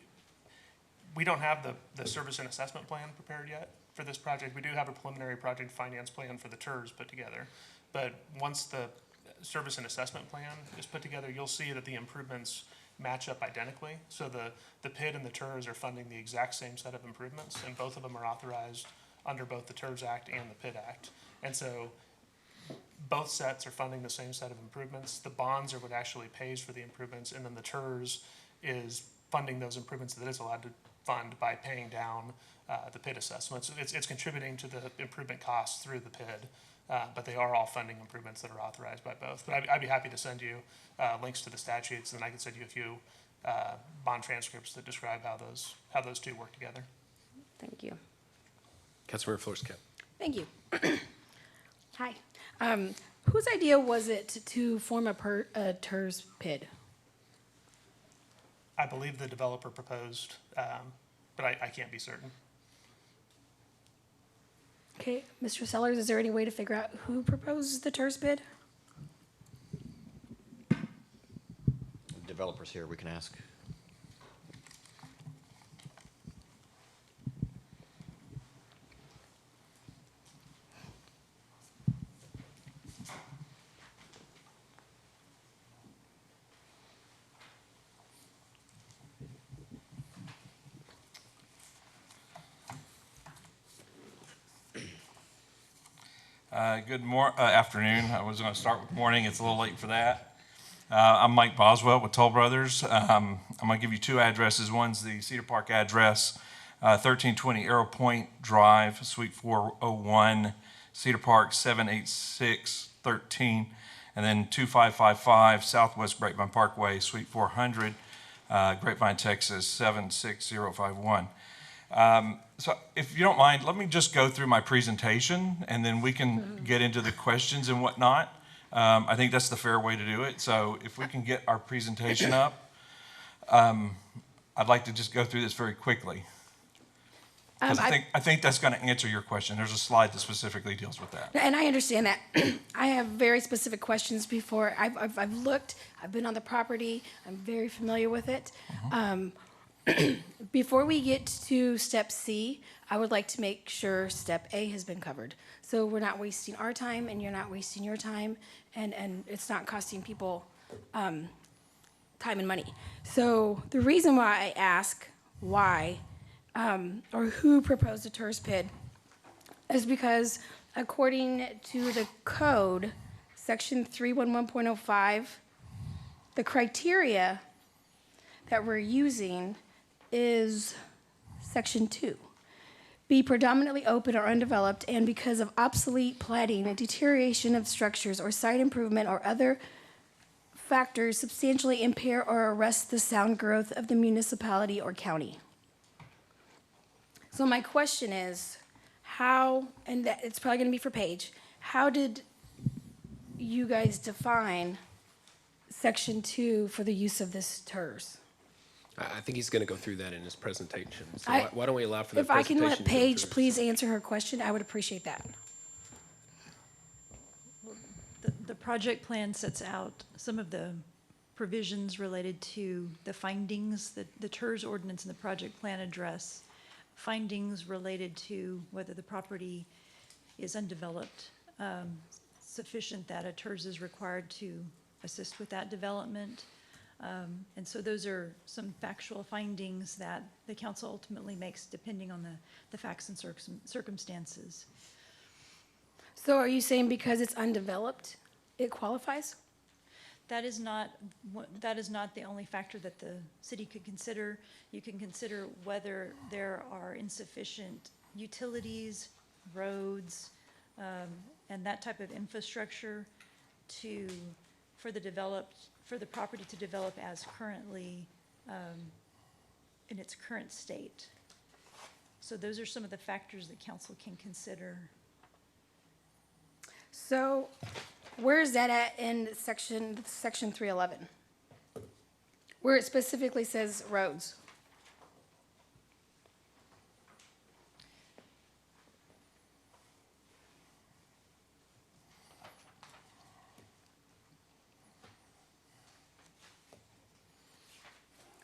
we don't have the service and assessment plan prepared yet for this project, we do have a preliminary project finance plan for the TERS put together. But once the service and assessment plan is put together, you'll see that the improvements match up identically. So the PID and the TERS are funding the exact same set of improvements, and both of them are authorized under both the TERS Act and the PID Act. And so both sets are funding the same set of improvements. The bonds are what actually pays for the improvements, and then the TERS is funding those improvements that it's allowed to fund by paying down the PID assessments. It's contributing to the improvement costs through the PID, but they are all funding improvements that are authorized by both. But I'd be happy to send you links to the statutes, and I can send you a few bond transcripts that describe how those two work together. Thank you. Councilmember Flores-Cap. Thank you. Hi. Whose idea was it to form a TERS PID? I believe the developer proposed, but I can't be certain. Okay, Mr. Sellers, is there any way to figure out who proposed the TERS PID? Developers here, we can ask. Good afternoon. I was going to start with morning. It's a little late for that. I'm Mike Boswell with Toll Brothers. I'm going to give you two addresses. One's the Cedar Park address, 1320 Arrow Point Drive, Suite 401, Cedar Park 78613, and then 2555 Southwest Grapevine Parkway, Suite 400, Grapevine, Texas 76051. So if you don't mind, let me just go through my presentation and then we can get into the questions and whatnot. I think that's the fair way to do it. So if we can get our presentation up, I'd like to just go through this very quickly. I think that's going to answer your question. There's a slide that specifically deals with that. And I understand that. I have very specific questions before. I've looked, I've been on the property, I'm very familiar with it. Before we get to step C, I would like to make sure step A has been covered. So we're not wasting our time and you're not wasting your time, and it's not costing people time and money. So the reason why I ask why or who proposed a TERS PID is because according to the code, section 311.05, the criteria that we're using is section 2. Be predominantly open or undeveloped, and because of obsolete platting and deterioration of structures or site improvement or other factors substantially impair or arrest the sound growth of the municipality or county. So my question is, how, and that it's probably going to be for Paige, how did you guys define section 2 for the use of this TERS? I think he's going to go through that in his presentation. So I- why don't we allow for the If I can presentation? let Paige please answer her question, I would appreciate that. The project plan sets out some of the provisions related to the findings that the TERS ordinance and the project plan address. Findings related to whether the property is undeveloped, sufficient that a TERS is required to assist with that development. And so those are some factual findings that the council ultimately makes depending on the facts and circumstances. So are you saying because it's undeveloped, it qualifies? That is not the only factor that the city could consider. You can consider whether there are insufficient utilities, roads, and that type of infrastructure for the property to develop as currently in its current state. So those are some of the factors that council can consider. So where is that at in section 311? Where it specifically says roads?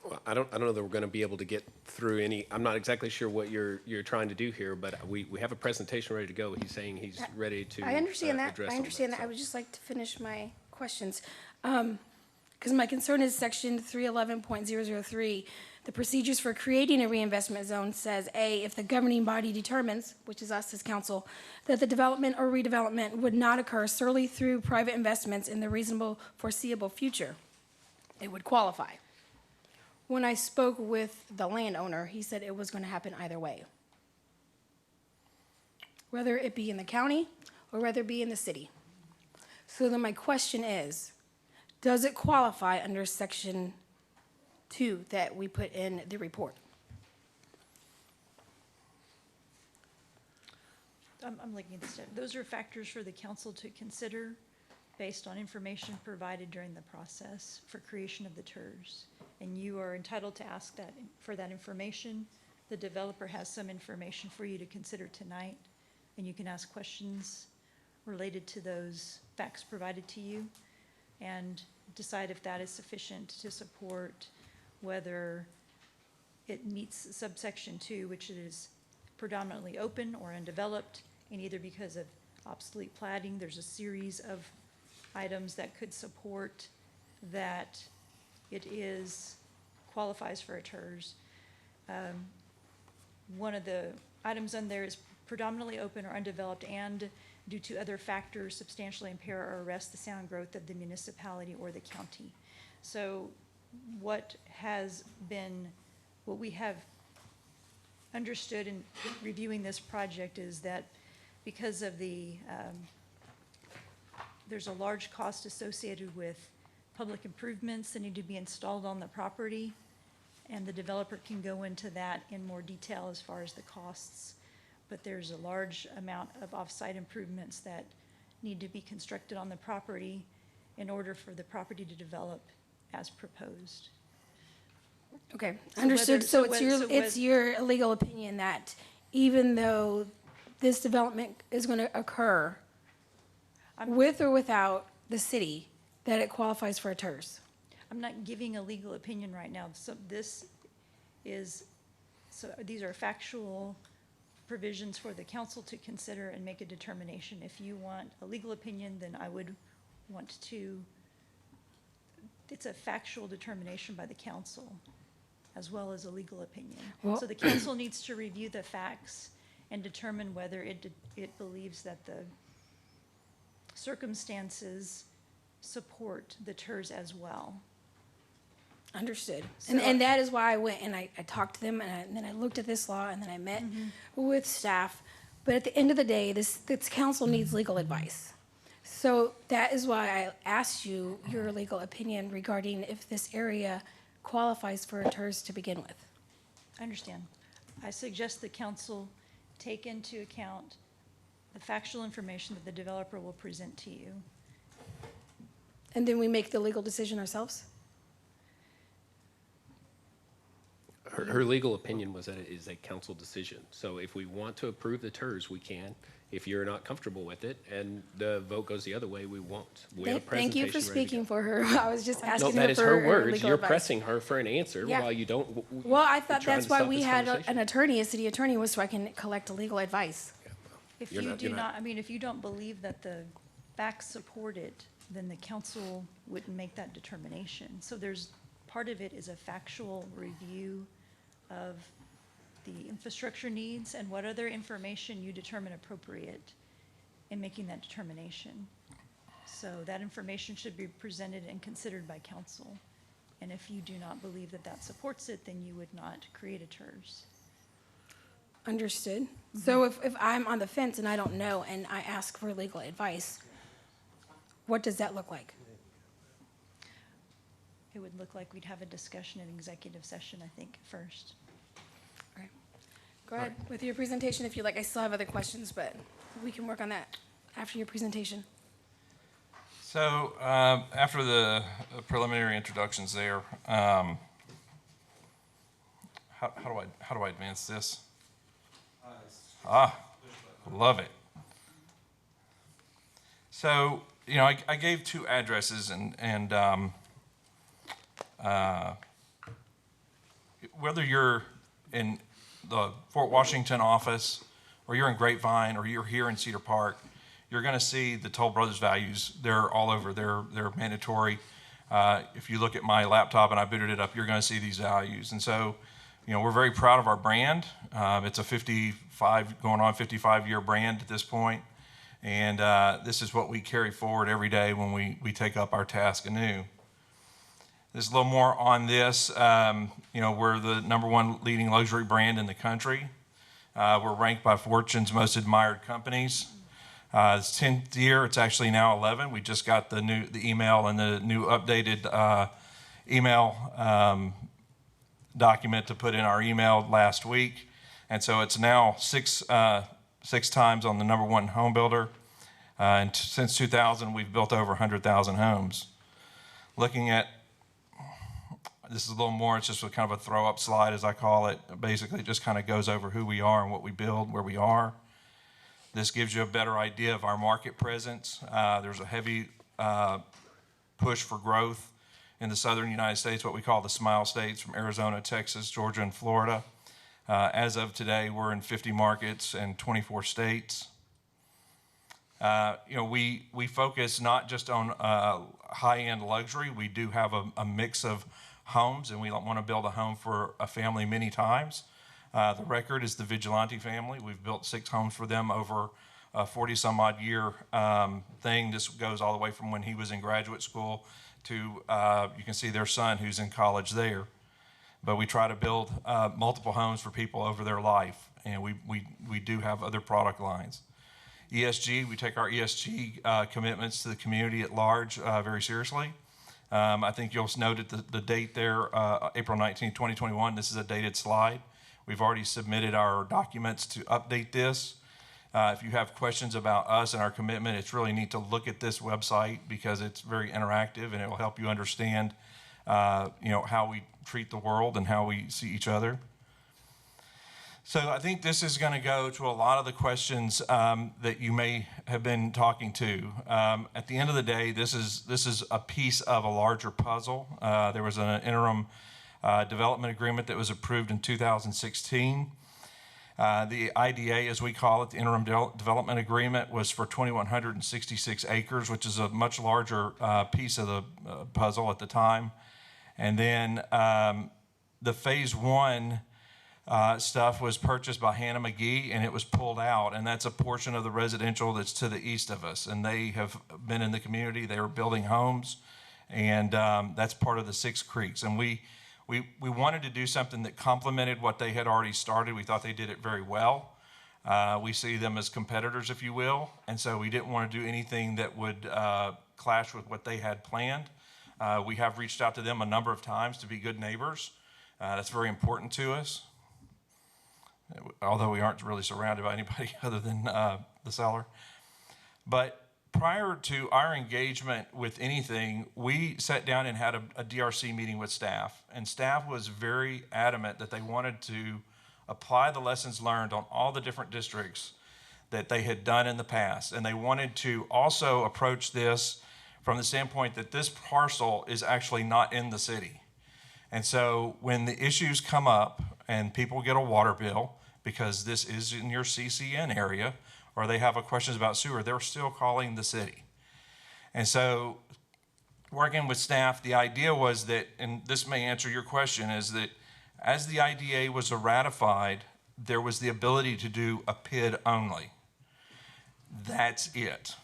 Well, I don't know that we're going to be able to get through any, I'm not exactly sure what you're trying to do here, but we have a presentation ready to go. He's saying he's ready to I understand that. address I all understand that. so. I would just like to finish my questions. Because my concern is section 311.003. The procedures for creating a reinvestment zone says, A, if the governing body determines, which is us as council, that the development or redevelopment would not occur solely through private investments in the reasonable foreseeable future, it would qualify. When I spoke with the landowner, he said it was going to happen either way, whether it be in the county or whether it be in the city. So then my question is, does it qualify under section 2 that we put in the report? I'm looking at this. Those are factors for the council to consider based on information provided during the process for creation of the TERS. And you are entitled to ask for that information. The developer has some information for you to consider tonight, and you can ask questions related to those facts provided to you and decide if that is sufficient to support whether it meets subsection 2, which is predominantly open or undeveloped, and either because of obsolete plating, there's a series of items that could support that it qualifies for a TERS. One of the items on there is predominantly open or undeveloped and due to other factors substantially impair or arrest the sound growth of the municipality or the county. So what we have understood in reviewing this project is that because of there's a large cost associated with public improvements that need to be installed on the property, and the developer can go into that in more detail as far as the costs. But there's a large amount of off-site improvements that need to be constructed on the property in order for the property to develop as proposed. Okay, So understood. whether- It's your legal opinion that even though this development is going to occur with or without the city, that it qualifies for a TERS? I'm not giving a legal opinion right now. So these are factual provisions for the council to consider and make a determination. If you want a legal opinion, then I would want it's a factual determination by the council as well as a legal opinion. Well- So the council needs to review the facts and determine whether it believes that the circumstances support the TERS as well. Understood. So- And that is why I went and I talked to them and then I looked at this law and then I met with staff. But at the end of the day, this council needs legal advice. So that is why I asked you your legal opinion regarding if this area qualifies for a TERS to begin with. I understand. I suggest the council take into account the factual information that the developer will present to you And then we make the legal decision ourselves? Her legal opinion was that it is a council decision. So if we want to approve the TERS, we can. If you're not comfortable with it and the vote goes the other way, we won't. We have a Thank you presentation for ready to speaking go. for her. I was just No, asking that her is for her words. legal You're advice. pressing her for an answer Yeah. while you don't. Well, I thought trying that's to why stop we this had conversation. an attorney, a city attorney, was so I can collect legal advice. If You're you not- do you're not- not, I mean, if you don't believe that the facts support it, then the council wouldn't make that determination. So there's, part of it is a factual review of the infrastructure needs and what other information you determine appropriate in making that determination. So that information should be presented and considered by council. And if you do not believe that that supports it, then you would not create a TERS. Understood. So if I'm on the fence and I don't know and I ask for legal advice, what does that look like? It would look like we'd have a discussion in executive session, I think, first. Go ahead with your presentation if you like. I still have other questions, but we can work on that after your presentation. So after the preliminary introductions there, how do I advance this? Love it. So I gave two addresses and whether you're in the Fort Washington office or you're in Grapevine or you're here in Cedar Park, you're going to see the Toll Brothers values. They're all over. They're mandatory. If you look at my laptop and I booted it up, you're going to see these values. And so, we're very proud of our brand. It's a 55-year brand at this point. And this is what we carry forward every day when we take up our task anew. There's a little more on this. We're the #1 leading luxury brand in the country. We're ranked by Fortune's most admired companies. It's 10th year. It's actually now 11. We just got the email and the new updated email document to put in our email last week. And so it's now six times on the #1 home builder. And since 2000, we've built over 100,000 homes. Looking at this is a little more, it's just a kind of a throw-up slide, as I call it. Basically, it just kind of goes over who we are and what we build, where we are. This gives you a better idea of our market presence. There's a heavy push for growth in the southern United States, what we call the Smile States, from Arizona, Texas, Georgia, and Florida. As of today, we're in 50 markets and 24 states. We focus not just on high-end luxury. We do have a mix of homes, and we want to build a home for a family many times. The record is the Vigilante family. We've built 6 homes for them over a 40-some-odd year thing. This goes all the way from when he was in graduate school to, you can see their son who's in college there. But we try to build multiple homes for people over their life, and we do have other product lines. ESG, we take our ESG commitments to the community at large very seriously. I think you'll note at the date there, April 19, 2021, this is a dated slide. We've already submitted our documents to update this. If you have questions about us and our commitment, it's really neat to look at this website because it's very interactive and it will help you understand how we treat the world and how we see each other. So I think this is going to go to a lot of the questions that you may have been talking to. At the end of the day, this is a piece of a larger puzzle. There was an interim development agreement that was approved in 2016. The IDA, as we call it, the interim development agreement, was for 2,166 acres, which is a much larger piece of the puzzle at the time. And then the phase 1 stuff was purchased by Hannah McGee, and it was pulled out, and that's a portion of the residential that's to the east of us, and they have been in the community. They were building homes, and that's part of the 6 Creeks. And we wanted to do something that complemented what they had already started. We thought they did it very well. We see them as competitors, if you will, and so we didn't want to do anything that would clash with what they had planned. We have reached out to them a number of times to be good neighbors. That's very important to us, although we aren't really surrounded by anybody other than the seller. But prior to our engagement with anything, we sat down and had a DRC meeting with staff, and staff was very adamant that they wanted to apply the lessons learned on all the different districts that they had done in the past. And they wanted to also approach this from the standpoint that this parcel is actually not in the city. And so when the issues come up and people get a water bill, because this is in your CCN area, or they have questions about sewer, they're still calling the city. And so working with staff, the idea was that, and this may answer your question, is that as the IDA was ratified, there was the ability to do a PID only. That's it.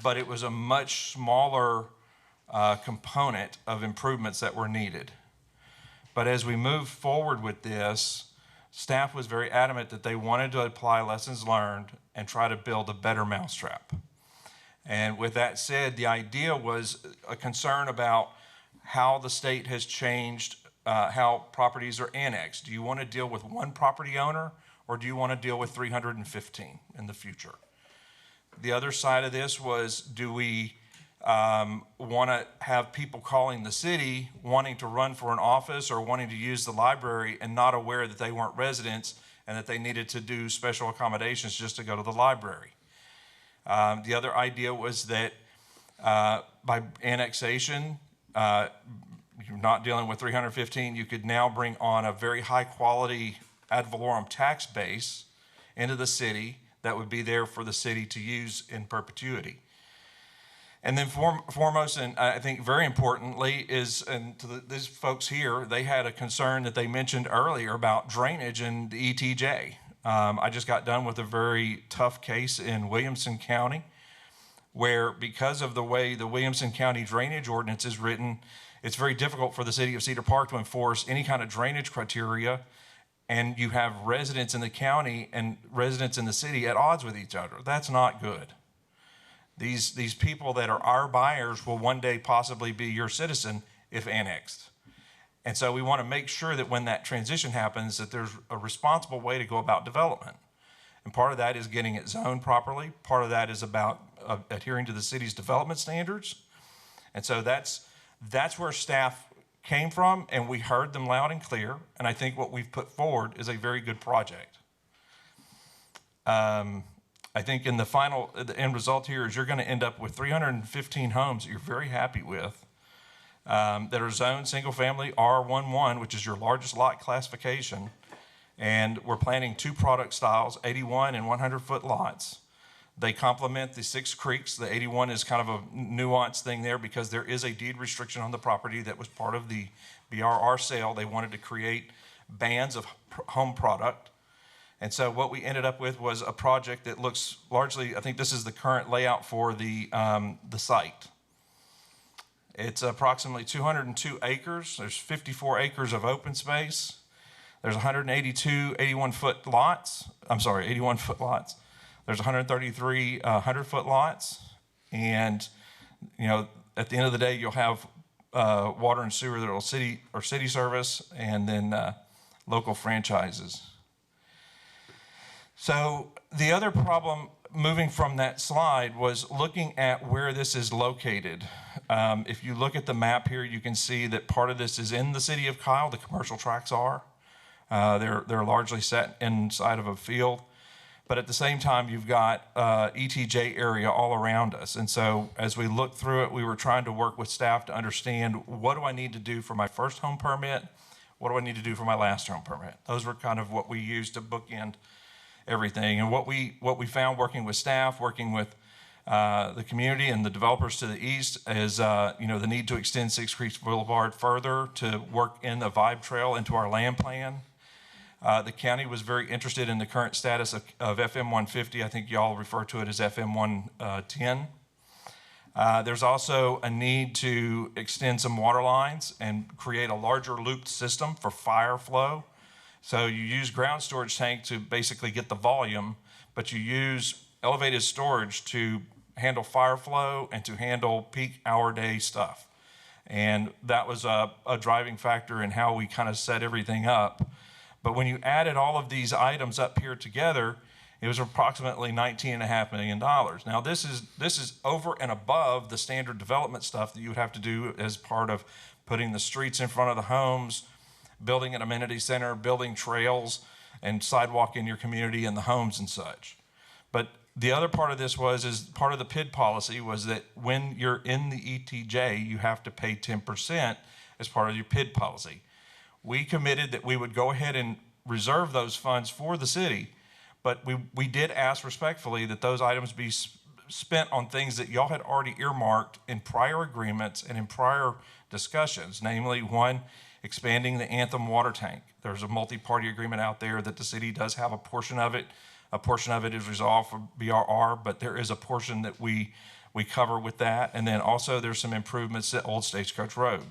But it was a much smaller component of improvements that were needed. But as we moved forward with this, staff was very adamant that they wanted to apply lessons learned and try to build a better mousetrap. And with that said, the idea was a concern about how the state has changed how properties are annexed. Do you want to deal with one property owner, or do you want to deal with 315 in the future? The other side of this was, do we want to have people calling the city, wanting to run for an office or wanting to use the library and not aware that they weren't residents and that they needed to do special accommodations just to go to the library? The other idea was that by annexation, you're not dealing with 315, you could now bring on a very high quality ad valorem tax base into the city that would be there for the city to use in perpetuity. And then foremost, and I think very importantly, is, and to these folks here, they had a concern that they mentioned earlier about drainage in the ETJ. I just got done with a very tough case in Williamson County, where because of the way the Williamson County drainage ordinance is written, it's very difficult for the city of Cedar Park to enforce any kind of drainage criteria, and you have residents in the county and residents in the city at odds with each other. That's not good. These people that are our buyers will one day possibly be your citizen if annexed. And so we want to make sure that when that transition happens, that there's a responsible way to go about development. And part of that is getting it zoned properly. Part of that is about adhering to the city's development standards. And so that's where staff came from, and we heard them loud and clear. And I think what we've put forward is a very good project. I think in the end result here is you're going to end up with 315 homes that you're very happy with, that are zoned single family R11, which is your largest lot classification. And we're planning 2 product styles, 81 and 100-foot lots. They complement the 6 creeks. The 81 is kind of a nuanced thing there because there is a deed restriction on the property that was part of the BRR sale. They wanted to create bands of home product. And so what we ended up with was a project that looks largely, I think this is the current layout for the site. It's approximately 202 acres. There's 54 acres of open space. There's 182 81-foot lots. I'm sorry, 81-foot lots. There's 133 100-foot lots. And, you know, at the end of the day, you'll have water and sewer that will city service, and then local franchises. So the other problem moving from that slide was looking at where this is located. If you look at the map here, you can see that part of this is in the city of Kyle. The commercial tracks are. They're largely set inside of a field. But at the same time, you've got ETJ area all around us. And so as we looked through it, we were trying to work with staff to understand, what do I need to do for my first home permit? What do I need to do for my last home permit? Those were kind of what we used to bookend everything. And what we found working with staff, working with the community and the developers to the east is, the need to extend 6 Creeks Boulevard further to work in the Vibe Trail into our land plan. The county was very interested in the current status of FM 150. I think y'all refer to it as FM 110. There's also a need to extend some water lines and create a larger looped system for fire flow. So you use ground storage tank to basically get the volume, but you use elevated storage to handle fire flow and to handle peak hour day stuff. And that was a driving factor in how we kind of set everything up. But when you added all of these items up here together, It was approximately $19.5 million. Now, this is over and above the standard development stuff that you would have to do as part of putting the streets in front of the homes, building an amenity center, building trails and sidewalk in your community and the homes and such. But the other part of this is part of the PID policy was that when you're in the ETJ, you have to pay 10% as part of your PID policy. We committed that we would go ahead and reserve those funds for the city, but we did ask respectfully that those items be spent on things that y'all had already earmarked in prior agreements and in prior discussions, namely one, expanding the Anthem water tank. There's a multi-party agreement out there that the city does have a portion of it. A portion of it is resolved for BRR, but there is a portion that we cover with that. And then also there's some improvements at Old Stagecoach Road.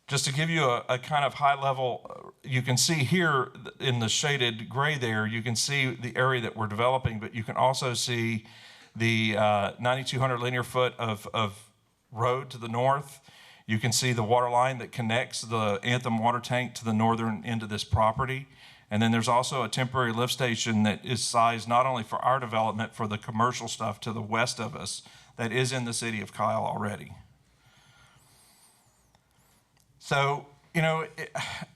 Just to give you a kind of high level, you can see here in the shaded gray there, you can see the area that we're developing, but you can also see the 9,200 linear foot of road to the north. You can see the water line that connects the Anthem water tank to the northern end of this property. And then there's also a temporary lift station that is sized not only for our development, for the commercial stuff to the west of us that is in the city of Kyle already. So, you know,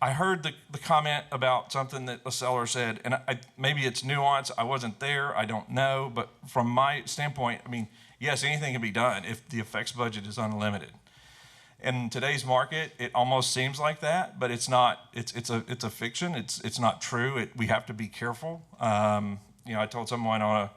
I heard the comment about something that a seller said, and maybe it's nuance. I wasn't there. I don't know. But from my standpoint, I mean, yes, anything can be done if the effects budget is unlimited. In today's market, it almost seems like that, but it's not. It's a fiction. It's not true. We have to be careful. You know, I told someone on a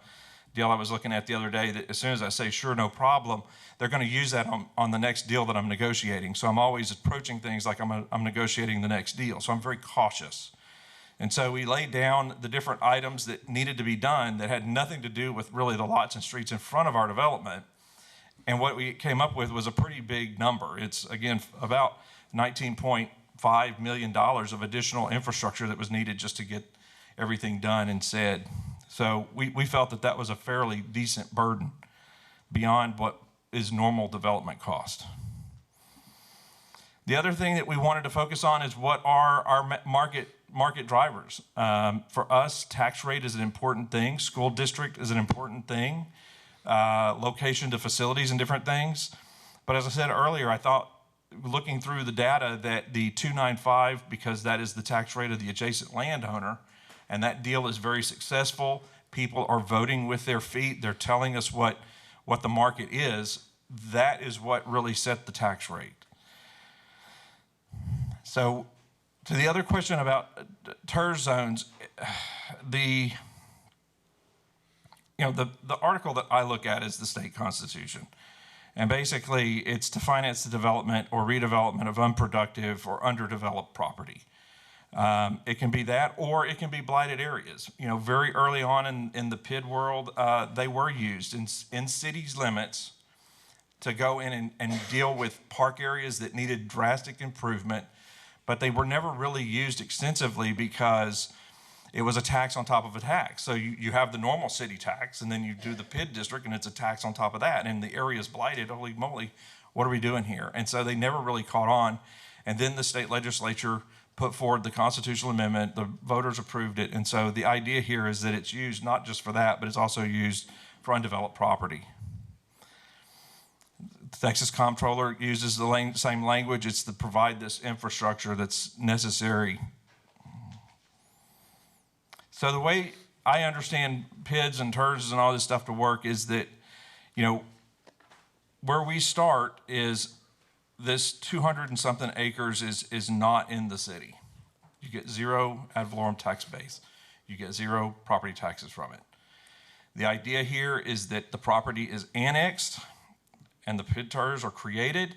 deal I was looking at the other day that as soon as I say sure, no problem, they're going to use that on the next deal that I'm negotiating. So I'm always approaching things like I'm negotiating the next deal. So I'm very cautious. And so we laid down the different items that needed to be done that had nothing to do with really the lots and streets in front of our development. And what we came up with was a pretty big number. It's, again, about $19.5 million of additional infrastructure that was needed just to get everything done and said. So we felt that that was a fairly decent burden beyond what is normal development cost. The other thing that we wanted to focus on is what are our market drivers. For us, tax rate is an important thing. School district is an important thing. Location to facilities and different things. But as I said earlier, I thought looking through the data that the 295, because that is the tax rate of the adjacent landowner, and that deal is very successful. People are voting with their feet. They're telling us what the market is. That is what really set the tax rate. So to the other question about TERS zones, the article that I look at is the state constitution. And basically it's to finance the development or redevelopment of unproductive or underdeveloped property. It can be that, or it can be blighted areas. You know, very early on in the PID world, they were used in cities' limits to go in and deal with park areas that needed drastic improvement, but they were never really used extensively because it was a tax on top of a tax. So you have the normal city tax, and then you do the PID district, and it's a tax on top of that. And the area is blighted. Holy moly, what are we doing here? And so they never really caught on. And then the state legislature put forward the constitutional amendment. The voters approved it. And so the idea here is that it's used not just for that, but it's also used for undeveloped property. The Texas Comptroller uses the same language. It's to provide this infrastructure that's necessary. So the way I understand PIDs and TERS and all this stuff to work is that, you know, where we start is this 200 and something acres is not in the city. You get zero ad valorem tax base. You get zero property taxes from it. The idea here is that the property is annexed and the PID TERS are created.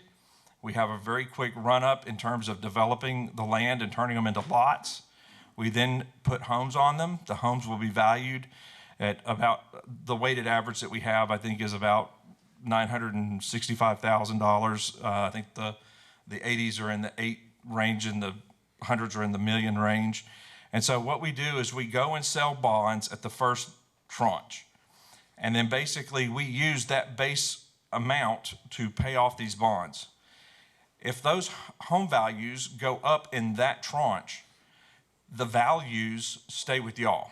We have a very quick run up in terms of developing the land and turning them into lots. We then put homes on them. The homes will be valued at about, the weighted average that we have, I think, is about $965,000. I think the 80s are in the 8 range and the 100s are in the million range. And so what we do is we go and sell bonds at the first tranche. And then basically we use that base amount to pay off these bonds. If those home values go up in that tranche, the values stay with y'all.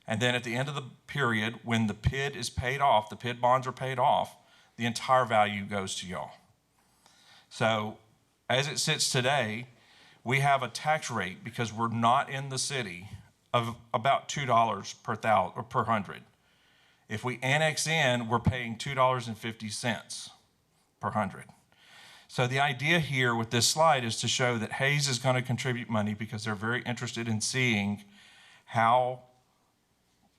And then at the end of the period, when the PID is paid off, the PID bonds are paid off, the entire value goes to y'all. So as it sits today, we have a tax rate, because we're not in the city, of about $2 per thousand or per hundred. If we annex in, we're paying $2.50 per hundred. So the idea here with this slide is to show that Hayes is going to contribute money because they're very interested in seeing how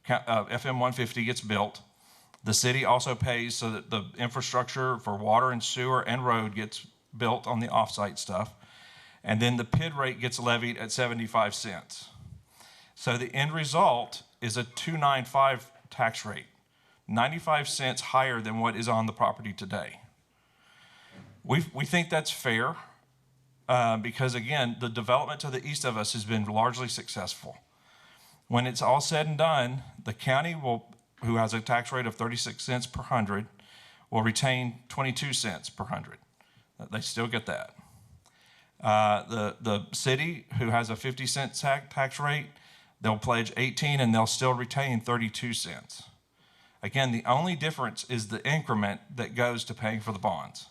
FM 150 gets built. The city also pays so that the infrastructure for water and sewer and road gets built on the offsite stuff. And then the PID rate gets levied at 75 cents. So the end result is a 295 tax rate, 95 cents higher than what is on the property today. We think that's fair because, again, the development to the east of us has been largely successful. When it's all said and done, the county who has a tax rate of 36 cents per hundred, will retain 22 cents per hundred. They still get that. The city, who has a 50-cent tax rate, they'll pledge 18 and they'll still retain 32 cents. Again, the only difference is the increment that goes to paying for the bonds.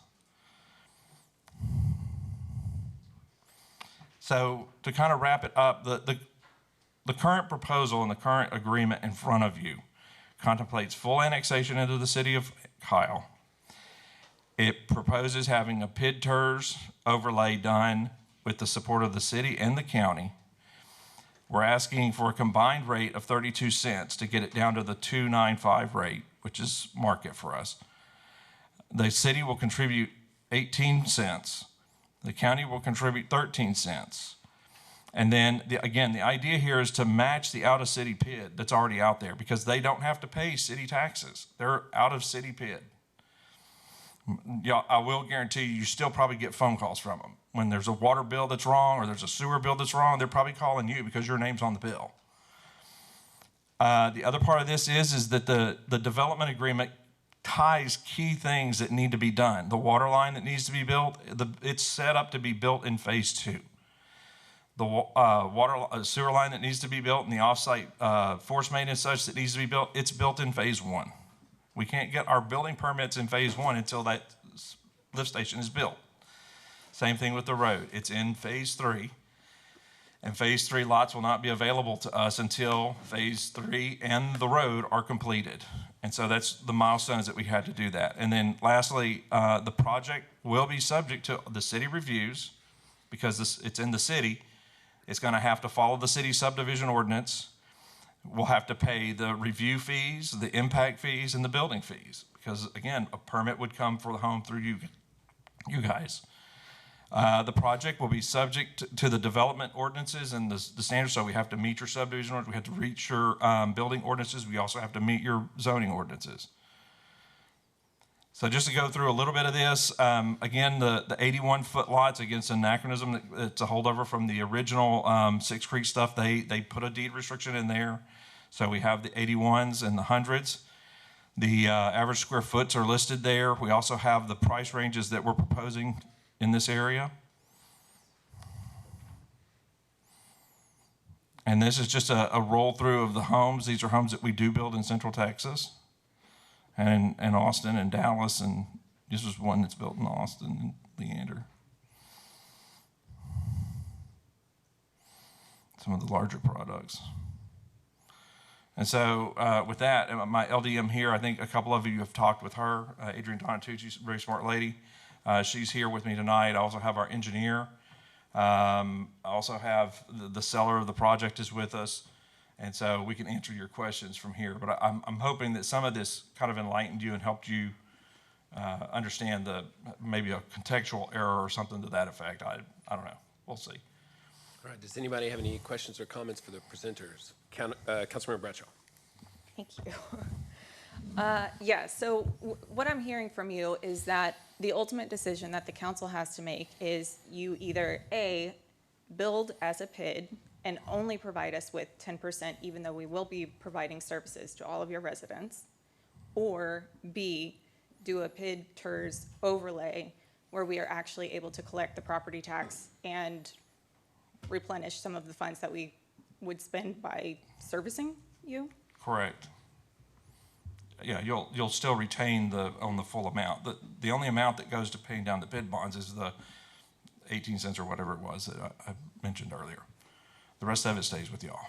So to kind of wrap it up, the current proposal and the current agreement in front of you contemplates full annexation into the city of Kyle. It proposes having a PID-TERS overlay done with the support of the city and the county. We're asking for a combined rate of 32 cents to get it down to the 295 rate, which is market for us. The city will contribute 18 cents. The county will contribute 13 cents. And then, again, the idea here is to match the out-of-city PID that's already out there, because they don't have to pay city taxes. They're out-of-city PID. I will guarantee you still probably get phone calls from them. When there's a water bill that's wrong or there's a sewer bill that's wrong, they're probably calling you because your name's on the bill. The other part of this is that the development agreement ties key things that need to be done. The water line that needs to be built, it's set up to be built in phase 2. The sewer line that needs to be built and the offsite force main and such that needs to be built, it's built in phase 1. We can't get our building permits in phase 1 until that lift station is built. Same thing with the road. It's in phase 3. And phase 3 lots will not be available to us until phase 3 and the road are completed. And so that's the milestones that we had to do that. And then lastly, the project will be subject to the city reviews because it's in the city. It's going to have to follow the city subdivision ordinance. We'll have to pay the review fees, the impact fees, and the building fees because, again, a permit would come for the home through you guys. The project will be subject to the development ordinances and the standards, so we have to meet your subdivision ordinance, we have to reach your building ordinances, we also have to meet your zoning ordinances. So just to go through a little bit of this, again, the 81-foot lots, against anachronism, it's a holdover from the original Six Creek stuff. They put a deed restriction in there. So we have the 81s and the 100s. The average square foots are listed there. We also have the price ranges that we're proposing in this area. And this is just a roll through of the homes. These are homes that we do build in Central Texas. And Austin and Dallas, and this is one that's built in Austin and Leander. Some of the larger products. And so with that, my LDM here, I think a couple of you have talked with her, Adrienne Donatucci, a very smart lady. She's here with me tonight. I also have our engineer. I also have the seller of the project is with us. And so we can answer your questions from here. But I'm hoping that some of this kind of enlightened you and helped you understand maybe a contextual error or something to that effect. I don't know. We'll see. All right. Does anybody have any questions or comments for the presenters? Councilmember Bradshaw. Thank you. Yeah, so what I'm hearing from you is that the ultimate decision that the council has to make is you either A, build as a PID, and only provide us with 10%, even though we will be providing services to all of your residents, or B, do a PID-TERS overlay where we are actually able to collect the property tax and replenish some of the funds that we would spend by servicing you? Correct. Yeah, you'll still retain on the full amount. The only amount that goes to paying down the bid bonds is the 18 cents or whatever it was that I mentioned earlier. The rest of it stays with y'all.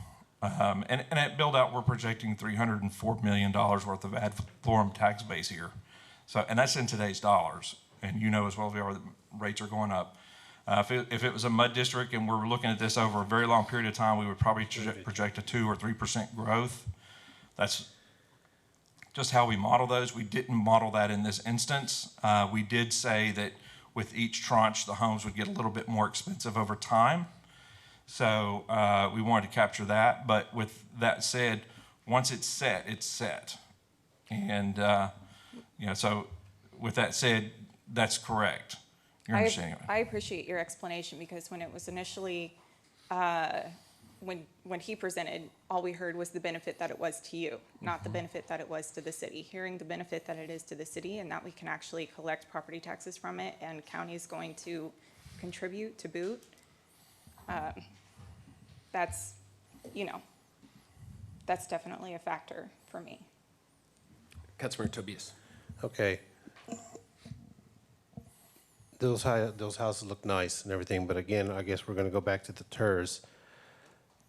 And at build out, we're projecting $304 million worth of ad valorem tax base here. So, and that's in today's dollars. And you know as well as we are, the rates are going up. If it was a mud district and we're looking at this over a very long period of time, we would probably project a 2 or 3% growth. That's just how we model those. We didn't model that in this instance. We did say that with each tranche, the homes would get a little bit more expensive over time. So we wanted to capture that. But with that said, once it's set, it's set. And, so with that said, that's correct. Your understanding of it. I appreciate your explanation, because when it was initially, when he presented, all we heard was the benefit that it was to you, not the benefit that it was to the city. Hearing the benefit that it is to the city and that we can actually collect property taxes from it and county is going to contribute to boot, that's definitely a factor for me. Councilmember Tobias. Okay. Those houses look nice and everything, but again, I guess we're going to go back to the TERS.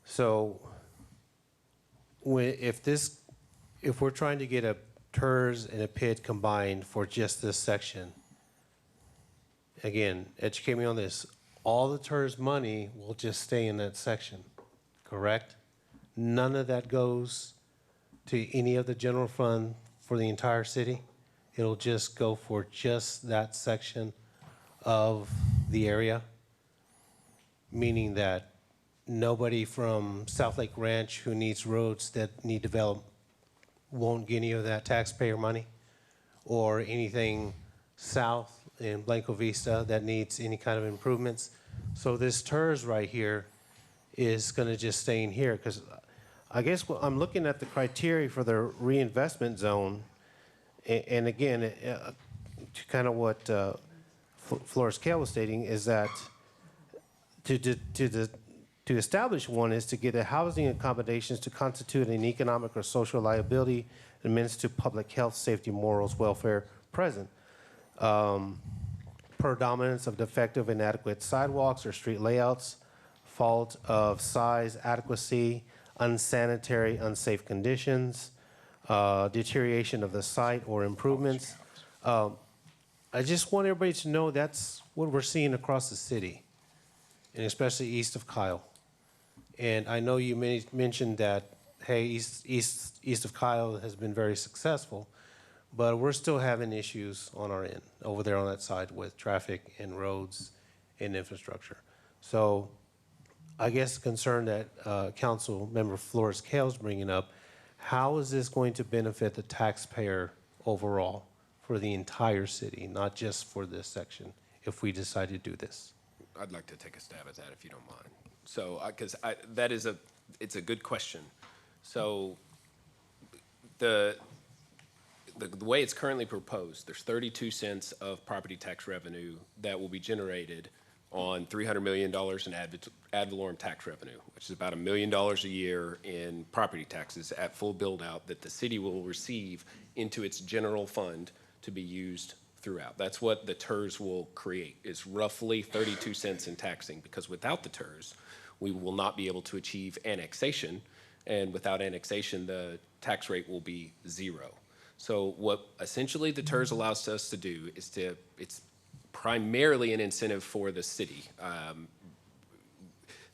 So if we're trying to get a TERS and a PID combined for just this section, again, educate me on this. All the TERS money will just stay in that section, correct? None of that goes to any of the general fund for the entire city. It'll just go for just that section of the area, meaning that nobody from South Lake Ranch who needs roads that need developed won't get any of that taxpayer money, or anything south in Blanco Vista that needs any kind of improvements. So this TERS right here is going to just stay in here, because I guess I'm looking at the criteria for the reinvestment zone, and again, to kind of what Flores Kale was stating, is that to establish one is to get the housing accommodations to constitute an economic or social liability and means to public health, safety, morals, welfare present. Predominance of defective, inadequate sidewalks or street layouts, fault of size, adequacy, unsanitary, unsafe conditions, deterioration of the site or improvements. I just want everybody to know that's what we're seeing across the city, and especially east of Kyle. And I know you mentioned that, hey, east of Kyle has been very successful, but we're still having issues on our end over there on that side with traffic and roads and infrastructure. So I guess the concern that Council Member Flores Kale's bringing up, how is this going to benefit the taxpayer overall for the entire city, not just for this section, if we decide to do this? I'd like to take a stab at that if you don't mind. So, because it's a good question. So, the way it's currently proposed, there's 32 cents of property tax revenue that will be generated on $300 million in ad valorem tax revenue, which is about $1 million a year in property taxes at full build out that the city will receive into its general fund to be used throughout. That's what the TERS will create, is roughly 32 cents in taxing, because without the TERS, we will not be able to achieve annexation, and without annexation, the tax rate will be 0. So what essentially the TERS allows us to do is it's primarily an incentive for the city.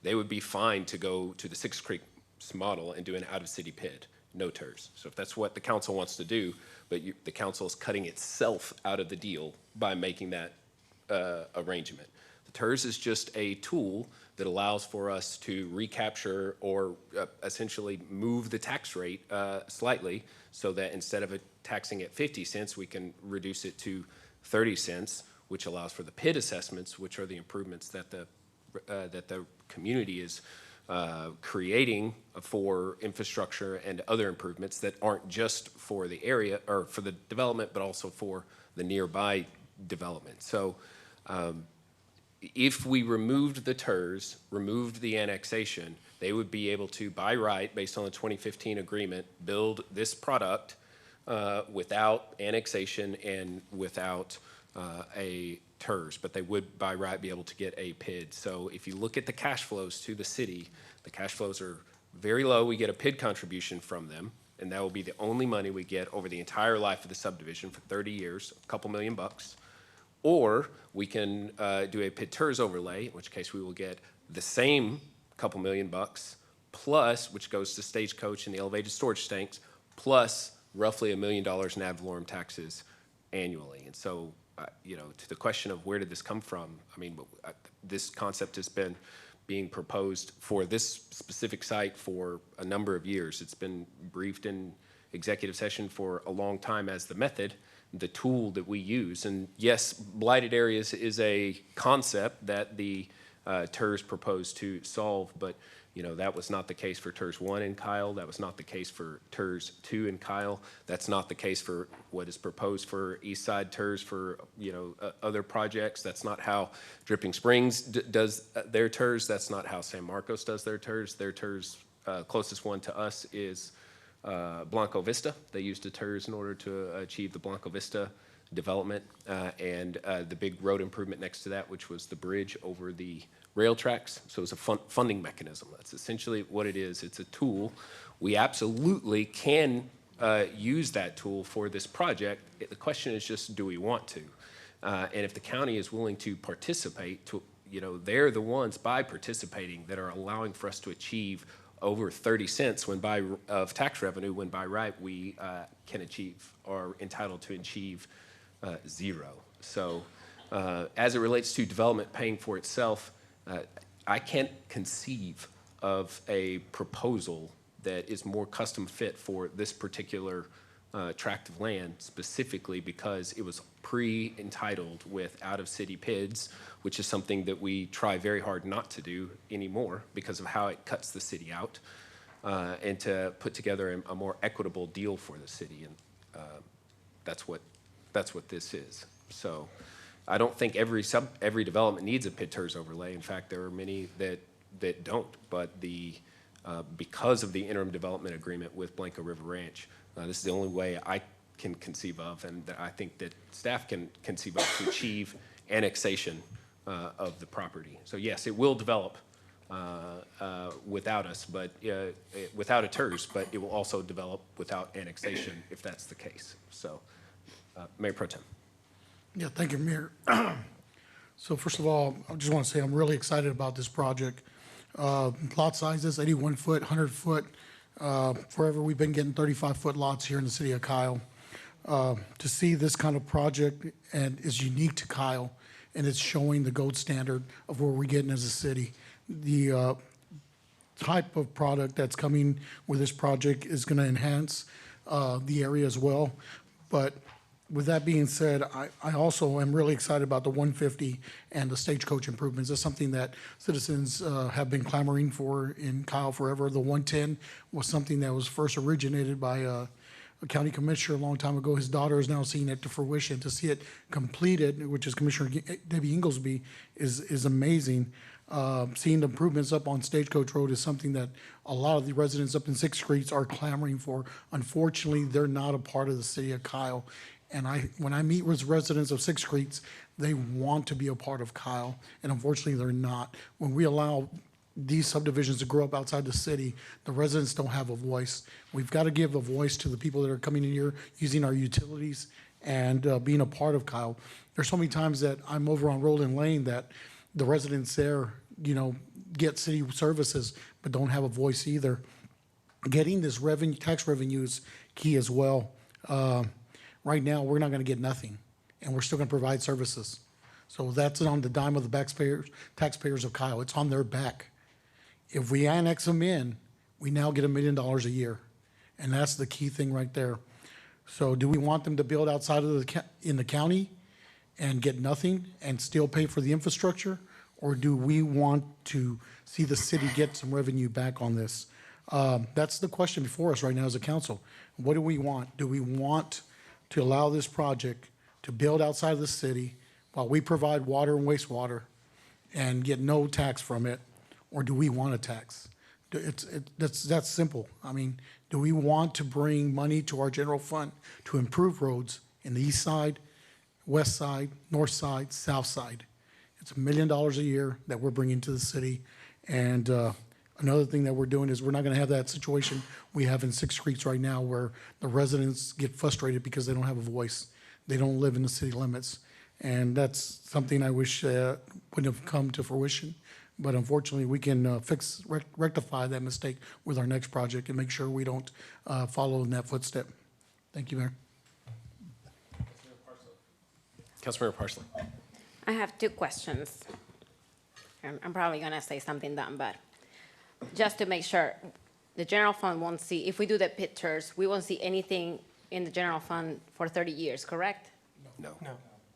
They would be fine to go to the Six Creeks model and do an out-of-city PID, no TERS. So if that's what the council wants to do, but the council is cutting itself out of the deal by making that arrangement. The TERS is just a tool that allows for us to recapture or essentially move the tax rate slightly, so that instead of taxing at 50 cents, we can reduce it to 30 cents, which allows for the PID assessments, which are the improvements that the community is creating for infrastructure and other improvements that aren't just for the area or for the development, but also for the nearby development. So if we removed the TERS, removed the annexation, they would be able to, by right, based on the 2015 agreement, build this product without annexation and without a TERS, but they would by right be able to get a PID. So if you look at the cash flows to the city, the cash flows are very low. We get a PID contribution from them, and that will be the only money we get over the entire life of the subdivision for 30 years, a couple $1 million. Or we can do a PID TERS overlay, in which case we will get the same couple $1 million plus, which goes to Stagecoach and the elevated storage tanks, plus roughly $1 million in ad valorem taxes annually. And so, to the question of where did this come from, I mean, this concept has been being proposed for this specific site for a number of years. It's been briefed in executive session for a long time as the method, the tool that we use. And yes, blighted areas is a concept that the TERS proposed to solve, but that was not the case for TERS 1 in Kyle. That was not the case for TERS 2 in Kyle. That's not the case for what is proposed for East Side TERS for other projects. That's not how Dripping Springs does their TERS. That's not how San Marcos does their TERS. Their TERS, closest one to us is Blanco Vista. They used a TERS in order to achieve the Blanco Vista development and the big road improvement next to that, which was the bridge over the rail tracks. So it's a funding mechanism. That's essentially what it is. It's a tool. We absolutely can use that tool for this project. The question is just, do we want to? And if the county is willing to participate, they're the ones by participating that are allowing for us to achieve over 30 cents of tax revenue when by right we can achieve or entitled to achieve zero. So as it relates to development paying for itself, I can't conceive of a proposal that is more custom fit for this particular tract of land, specifically because it was pre-entitled with out-of-city PIDs, which is something that we try very hard not to do anymore because of how it cuts the city out, and to put together a more equitable deal for the city. And that's what this is. So I don't think every development needs a PID TERS overlay. In fact, there are many that don't. But because of the interim development agreement with Blanco River Ranch, this is the only way I can conceive of, and that I think that staff can conceive of, to achieve annexation of the property. So yes, it will develop without us, but without a TERS, but it will also develop without annexation if that's the case. So, Mayor Pro Tem. Yeah, thank you, Mayor. So first of all, I just want to say I'm really excited about this project. Lot sizes, 81 foot, 100 foot. Forever we've been getting 35-foot lots here in the city of Kyle. To see this kind of project and is unique to Kyle, and it's showing the gold standard of where we're getting as a city. The type of product that's coming with this project is going to enhance the area as well. But with that being said, I also am really excited about the 150 and the Stagecoach improvements. That's something that citizens have been clamoring for in Kyle forever. The 110 was something that was first originated by a county commissioner a long time ago. His daughter is now seeing it to fruition. To see it completed, which is Commissioner Debbie Inglesby, is amazing. Seeing the improvements up on Stagecoach Road is something that a lot of the residents up in 6th Streets are clamoring for. Unfortunately, they're not a part of the city of Kyle. And when I meet with residents of 6th Streets, they want to be a part of Kyle, and unfortunately, they're not. When we allow these subdivisions to grow up outside the city, the residents don't have a voice. We've got to give a voice to the people that are coming in here, using our utilities, and being a part of Kyle. There's so many times that I'm over on Roland Lane that the residents there, get city services, but don't have a voice either. Getting this tax revenue is key as well. Right now, we're not going to get nothing, and we're still going to provide services. So that's on the dime of the taxpayers of Kyle. It's on their back. If we annex them in, we now get $1 million a year, and that's the key thing right there. So do we want them to build outside of in the county and get nothing and still pay for the infrastructure, or do we want to see the city get some revenue back on this? That's the question before us right now as a council. What do we want? Do we want to allow this project to build outside of the city while we provide water and wastewater and get no tax from it, or do we want a tax? That's simple. I mean, do we want to bring money to our general fund to improve roads in the east side, west side, north side, south side? It's $1 million a year that we're bringing to the city. And another thing that we're doing is we're not going to have that situation we have in Sixth Streets right now where the residents get frustrated because they don't have a voice. They don't live in the city limits. And that's something I wish wouldn't have come to fruition. But unfortunately, we can rectify that mistake with our next project and make sure we don't follow in that footstep. Thank you, Mayor. Councilmember Parsley. I have two questions. I'm probably gonna say something dumb, but just to make sure, the general fund won't see, if we do the pit tours, we won't see anything in the general fund for 30 years, correct? No.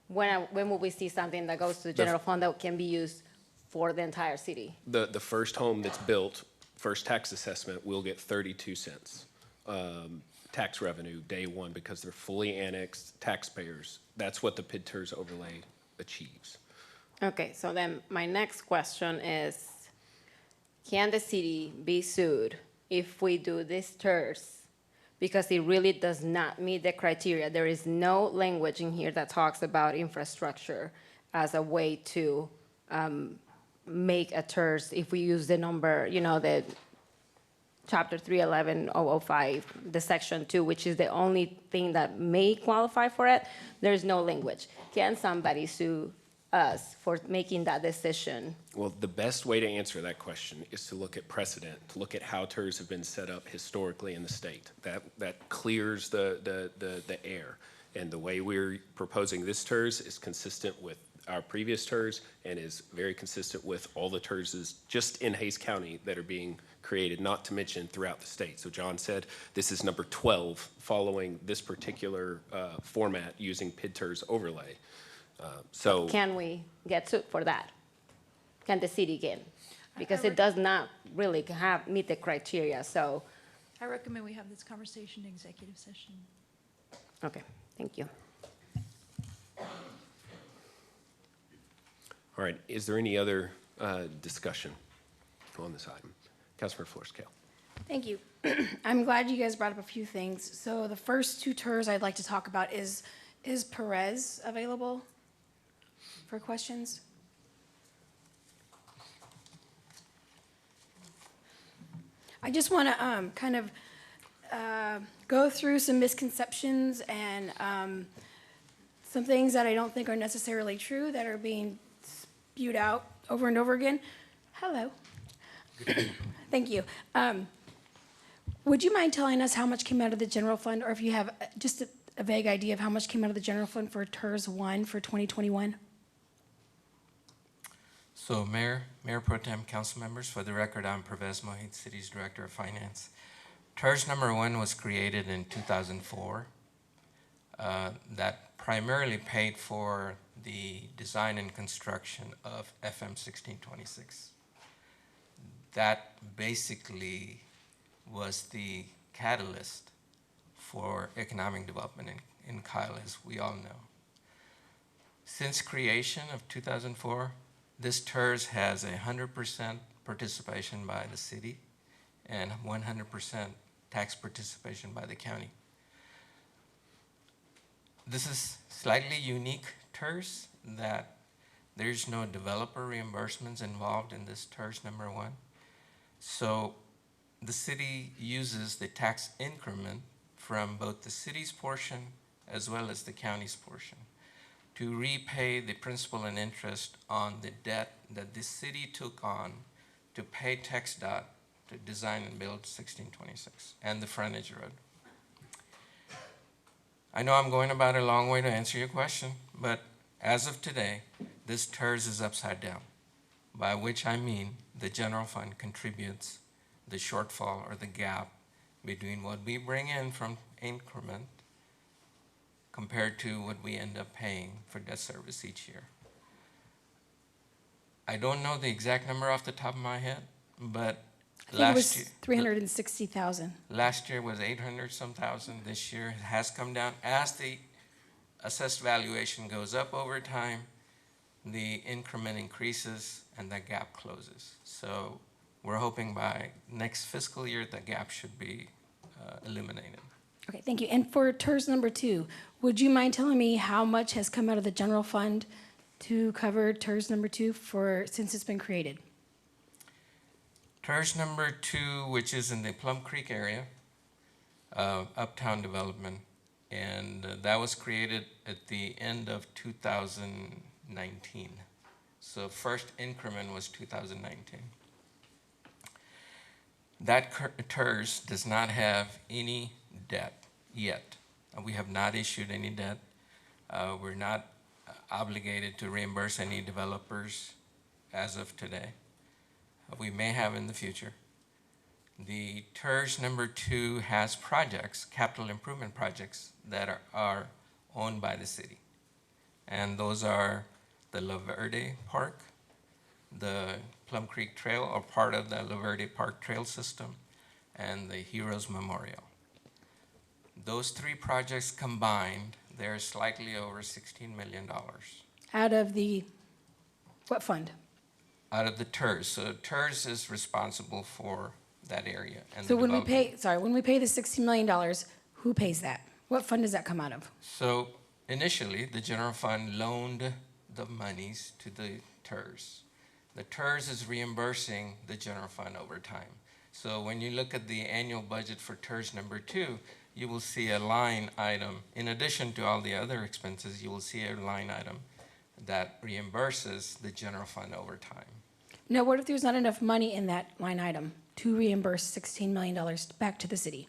When will we see something that goes to the general fund that can be used for the entire city? The first home that's built, first tax assessment, will get 32 cents tax revenue day one because they're fully annexed taxpayers. That's what the PID TERS overlay achieves. Okay, so then my next question is, can the city be sued if we do these TERS? Because it really does not meet the criteria. There is no language in here that talks about infrastructure as a way to make a TERS if we use the number, the Chapter 311-005, the Section 2, which is the only thing that may qualify for it. There's no language. Can somebody sue us for making that decision? Well, the best way to answer that question is to look at precedent, to look at how TERS have been set up historically in the state. That clears the air. And the way we're proposing this TERS is consistent with our previous TERS and is very consistent with all the TERSs just in Hays County that are being created, not to mention throughout the state. So John said this is number 12 following this particular format using PID TERS overlay. So can we get sued for that? Can the city get? Because it does not really meet the criteria, so. I recommend we have this conversation in executive session. Okay, thank you. All right, is there any other discussion on this item? Councilmember Flores-Cale. Thank you. I'm glad you guys brought up a few things. So the first two TERS I'd like to talk about is Perez available for questions? I just want to kind of go through some misconceptions and some things that I don't think are necessarily true that are being spewed out over and over again. Hello. Thank you. Would you mind telling us how much came out of the general fund, or if you have just a vague idea of how much came out of the general fund for TERS 1 for 2021? So Mayor Pro Tem, council members, for the record, I'm Pervez Mohit, City's Director of Finance. TERS number 1 was created in 2004. That primarily paid for the design and construction of FM 1626. That basically was the catalyst for economic development in Kyle, as we all know. Since creation of 2004, this TERS has 100% participation by the city and 100% tax participation by the county. This is slightly unique TERS that there's no developer reimbursements involved in this TERS number 1. So the city uses the tax increment from both the city's portion as well as the county's portion to repay the principal and interest on the debt that the city took on to pay TxDOT to design and build 1626 and the frontage road. I know I'm going about a long way to answer your question, but as of today, this TERS is upside down, by which I mean the general fund contributes the shortfall or the gap between what we bring in from increment compared to what we end up paying for debt service each year. I don't know the exact number off the top of my head, but I think it was 360,000. Last year was 800-some thousand. This year it has come down. As the assessed valuation goes up over time, the increment increases and that gap closes. So we're hoping by next fiscal year, that gap should be eliminated. Okay, thank you. And for TERS number 2, would you mind telling me how much has come out of the general fund to cover TERS number 2 since it's been created? TERS number 2, which is in the Plum Creek area, uptown development, and that was created at the end of 2019. So first increment was 2019. That TERS does not have any debt yet. We have not issued any debt. We're not obligated to reimburse any developers as of today. We may have in the future. The TERS number 2 has projects, capital improvement projects, that are owned by the city. And those are the La Verde Park, the Plum Creek Trail, or part of the La Verde Park Trail system, and the Heroes Memorial. Those 3 projects combined, they're slightly over $16 million. Out of the, what fund? Out of the TERS. So TERS is responsible for that area. And So the when we development. pay, when we pay the $60 million, who pays that? What fund does that come out of? So initially, the general fund loaned the monies to the TERS. The TERS is reimbursing the general fund over time. So when you look at the annual budget for TERS number 2, you will see a line item. In addition to all the other expenses, you will see a line item that reimburses the general fund over time. Now, what if there's not enough money in that line item to reimburse $16 million back to the city?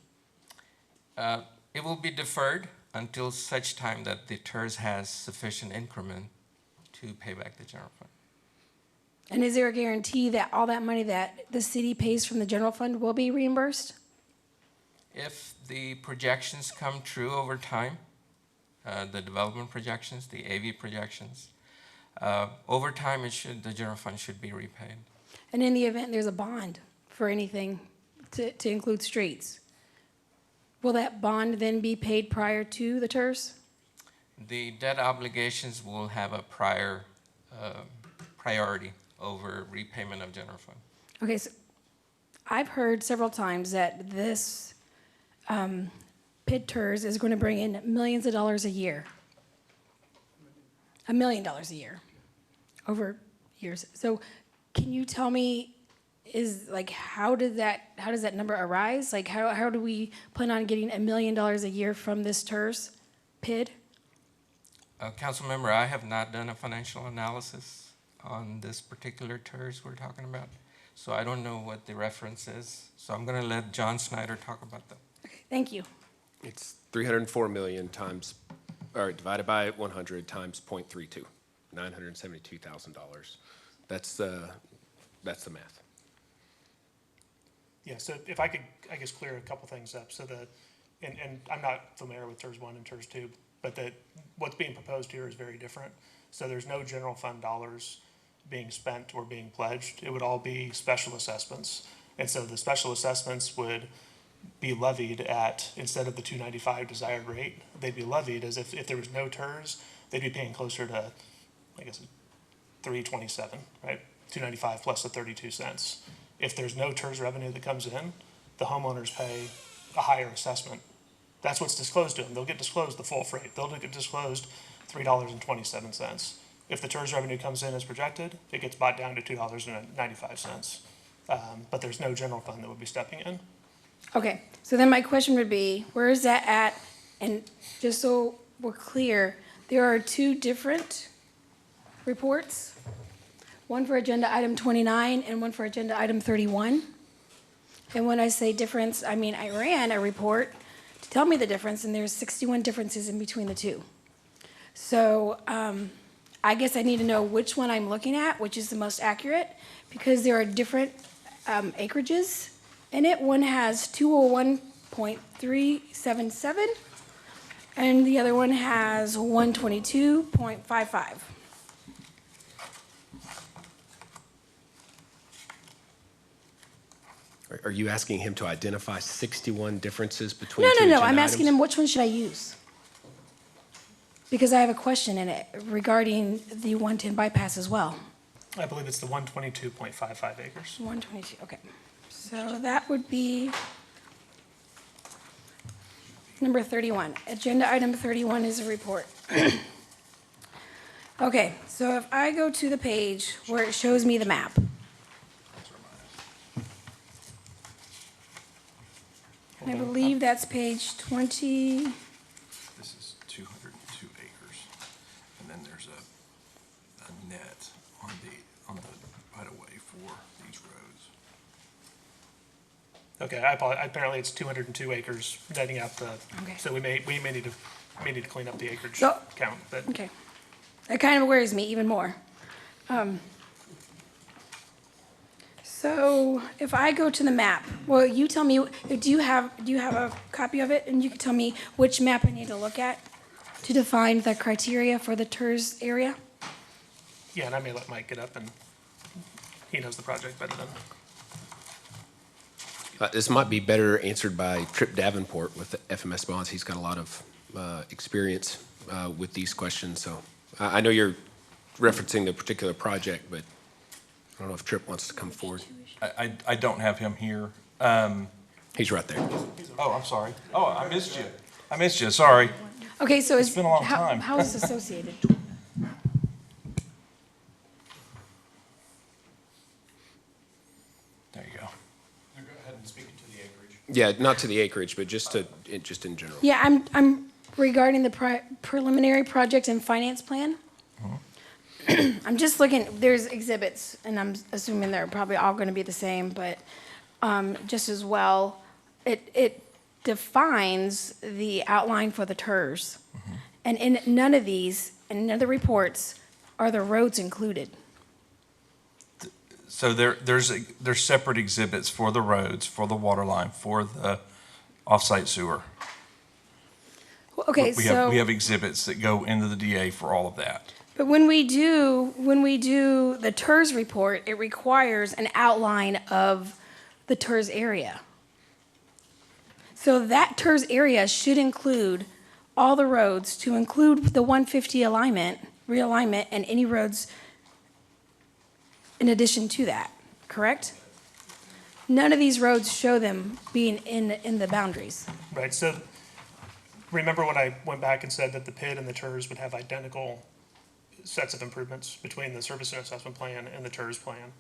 It will be deferred until such time that the TERS has sufficient increment to pay back the general fund. And is there a guarantee that all that money that the city pays from the general fund will be reimbursed? If the projections come true over time, the development projections, the AV projections, over time the general fund should be repaid. And in the event there's a bond for anything to include streets, will that bond then be paid prior to the TERS? The debt obligations will have a priority over repayment of general fund. Okay, so I've heard several times that this PID TERS is going to bring in millions of dollars a year. $1 million a year over years. So can you tell me, how does that number arise? Like how do we plan on getting $1 million a year from this TERS PID? Council member, I have not done a financial analysis on this particular TERS we're talking about. So I don't know what the reference is. So I'm going to let John Snyder talk about that. Okay, thank you. It's 304 million divided by 100 times 0.32, $972,000. That's the math. Yeah, so if I could, I guess, clear a couple things up. So and I'm not familiar with TERS 1 and TERS 2, but what's being proposed here is very different. So there's no general fund dollars being spent or being pledged. It would all be special assessments. And so the special assessments would be levied at, instead of the $2.95 desired rate, they'd be levied as if there was no TERS, they'd be paying closer to, I guess, $3.27, right? $2.95 plus the 32 cents. If there's no TERS revenue that comes in, the homeowners pay a higher assessment. That's what's disclosed to them. They'll get disclosed the full freight. They'll get disclosed $3.27. If the TERS revenue comes in as projected, it gets bought down to $2.95. But there's no general fund that would be stepping in. Okay, so then my question would be, where is that at? And just so we're clear, there are 2 different reports, one for agenda item 29 and one for agenda item 31. And when I say difference, I mean I ran a report to tell me the difference, and there's 61 differences in between the 2. So I guess I need to know which one I'm looking at, which is the most accurate, because there are different acreages in it. One has 201.377, and the other one has 122.55. Are you asking him to identify 61 differences between No, two no, no, agenda I'm asking items? him which one should I use? Because I have a question in it regarding the 110 bypass as well. I believe it's the 122.55 acres. 122, okay. So that would be number 31. Agenda item 31 is a report. Okay, so if I go to the page where it shows me the map. And I believe that's page 20. This is 202 acres. And then there's a net on the right-of-way for these roads. Okay, I apologize. Apparently it's 202 acres netting out the, Okay. so we may need to clean up the acreage So- count, but. Okay. That kind of worries me even more. So if I go to the map, well, you tell me, do you have a copy of it? And you can tell me which map I need to look at to define the criteria for the TERS area? Yeah, and I may let Mike get up and he knows the project better than. This might be better answered by Trip Davenport with the FMS Bonds. He's got a lot of experience with these questions, so I know you're referencing the particular project, but I don't know if Trip wants to come forward. I don't have him here. He's right there. Oh, I'm sorry. Oh, I missed you. I missed you, sorry. Okay, so It's been a long time. how is it associated? There you go. Go ahead and speak to the acreage. Yeah, not to the acreage, but just in general. Yeah, I'm regarding the preliminary project and finance plan. I'm just looking, there's exhibits, and I'm assuming they're probably all gonna be the same, but just as well, it defines the outline for the TERS. And in none of these, in none of the reports, are the roads included. So there's separate exhibits for the roads, for the water line, for the off-site sewer. Okay, so. We have exhibits that go into the DA for all of that. But when we do the TERS report, it requires an outline of the TERS area. So that TERS area should include all the roads, to include the 150 realignment, and any roads in addition to that, correct? None of these roads show them being in the boundaries. Right, so remember when I went back and said that the PID and the TERS would have identical sets of improvements between the service and assessment plan and the TERS plan?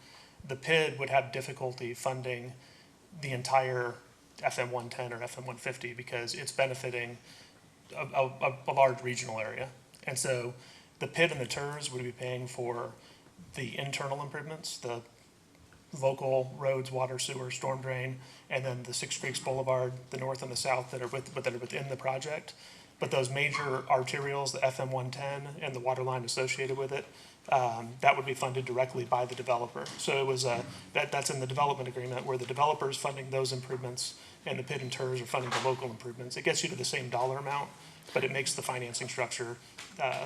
The PID would have difficulty funding the entire FM 110 or FM 150 because it's benefiting a large regional area. And so the PID and the TERS would be paying for the internal improvements, the local roads, water, sewer, storm drain, and then the Six Creeks Boulevard, the north and the south that are within the project. But those major arterials, the FM 110 and the water line associated with it, that would be funded directly by the developer. So it was that's in the development agreement where the developer is funding those improvements and the PID and TERS are funding the local improvements. It gets you to the same dollar amount, but it makes the financing structure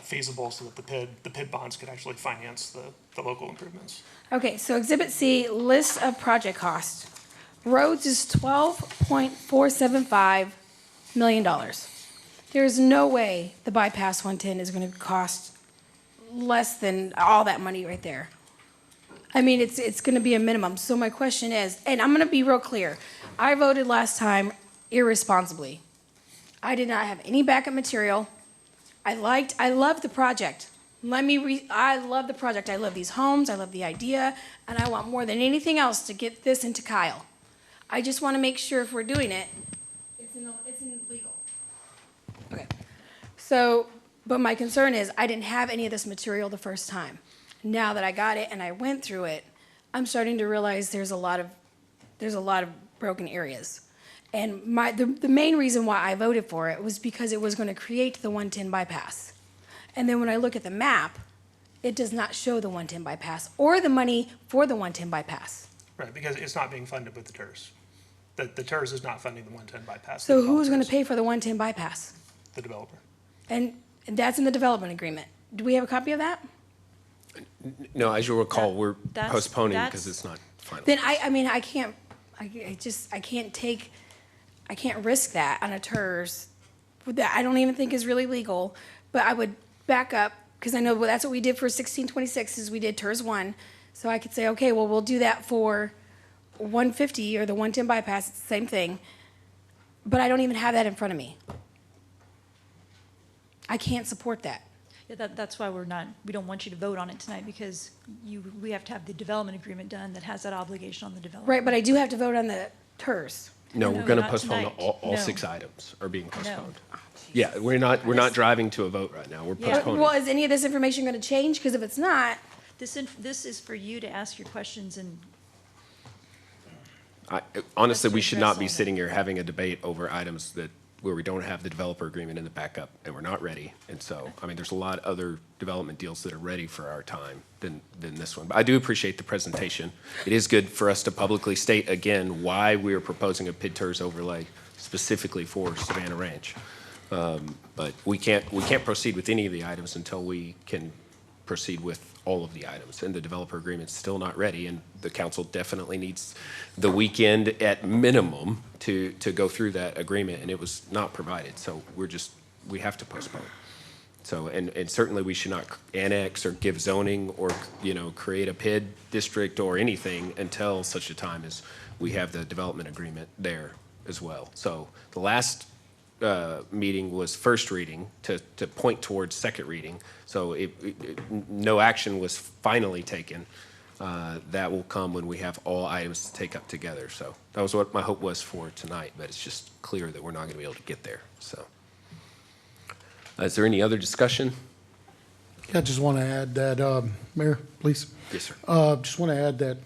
feasible so that the PID bonds could actually finance the local improvements. Okay, so Exhibit C, list of project costs. Roads is $12.475 million. There's no way the bypass 110 is gonna cost less than all that money right there. I mean, it's gonna be a minimum. So my question is, and I'm gonna be real clear, I voted last time irresponsibly. I did not have any backup material. I loved the project. I love the project. I love these homes, I love the idea, and I want more than anything else to get this into Kyle. I just wanna make sure if we're doing it, it's in legal. Okay, so, but my concern is I didn't have any of this material the first time. Now that I got it and I went through it, I'm starting to realize there's a lot of broken areas. And the main reason why I voted for it was because it was gonna create the 110 bypass. And then when I look at the map, it does not show the 110 bypass or the money for the 110 bypass. Right, because it's not being funded with the TERS. The TERS is not funding the 110 bypass. So who's gonna pay for the 110 bypass? The developer. And that's in the development agreement. Do we have a copy of that? No, as you'll recall, we're that's- postponing that's- because it's not final. Then I can't risk that on a TERS that I don't even think is really legal, but I would back up, because I know that's what we did for 1626, is we did TERS 1. So I could say, okay, well, we'll do that for 150 or the 110 bypass, it's the same thing. But I don't even have that in front of me. I can't support that. Yeah, that's why we don't want you to vote on it tonight, because we have to have the development agreement done that has that obligation on the developer. Right, but I do have to vote on the TERS. No, we're No, going to not postpone tonight. all No. 6 items are being No. postponed. Yeah, we're not driving to a vote right now. We're Yeah. postponing. Well, is any of this information going to change? Because if it's not, This is for you to ask your questions and Honestly, we to should address not be all that. sitting here having a debate over items where we don't have the developer agreement in the backup and we're not ready. And so, I mean, there's a lot of other development deals that are ready for our time than this one. But I do appreciate the presentation. It is good for us to publicly state again why we are proposing a PID-TERS overlay specifically for Savannah Ranch. But we can't proceed with any of the items until we can proceed with all of the items. And the developer agreement's still not ready, and the council definitely needs the weekend at minimum to go through that agreement, and it was not provided. So we have to postpone. So, and certainly we should not annex or give zoning or, create a PID district or anything until such a time as we have the development agreement there as well. So the last meeting was first reading to point towards second reading. So no action was finally taken. That will come when we have all items to take up together. So that was what my hope was for tonight, but it's just clear that we're not going to be able to get there. So is there any other discussion? I just want to add that, Mayor, please. Yes, sir. Just want to add that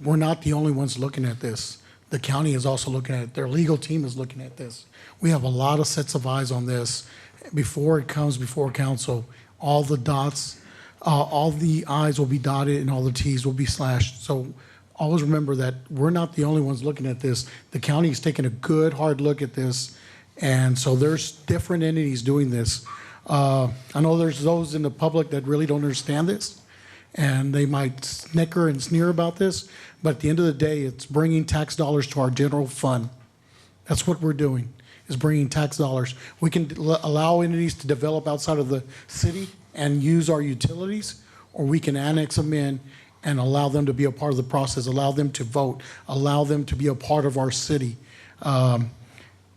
we're not the only ones looking at this. The county is also looking at it. Their legal team is looking at this. We have a lot of sets of eyes on this. Before it comes before council, all the dots, all the I's will be dotted and all the T's will be slashed. So always remember that we're not the only ones looking at this. The county is taking a good, hard look at this. And so there's different entities doing this. I know there's those in the public that really don't understand this, and they might snicker and sneer about this, but at the end of the day, it's bringing tax dollars to our general fund. That's what we're doing, is bringing tax dollars. We can allow entities to develop outside of the city and use our utilities, or we can annex them in and allow them to be a part of the process, allow them to vote, allow them to be a part of our city.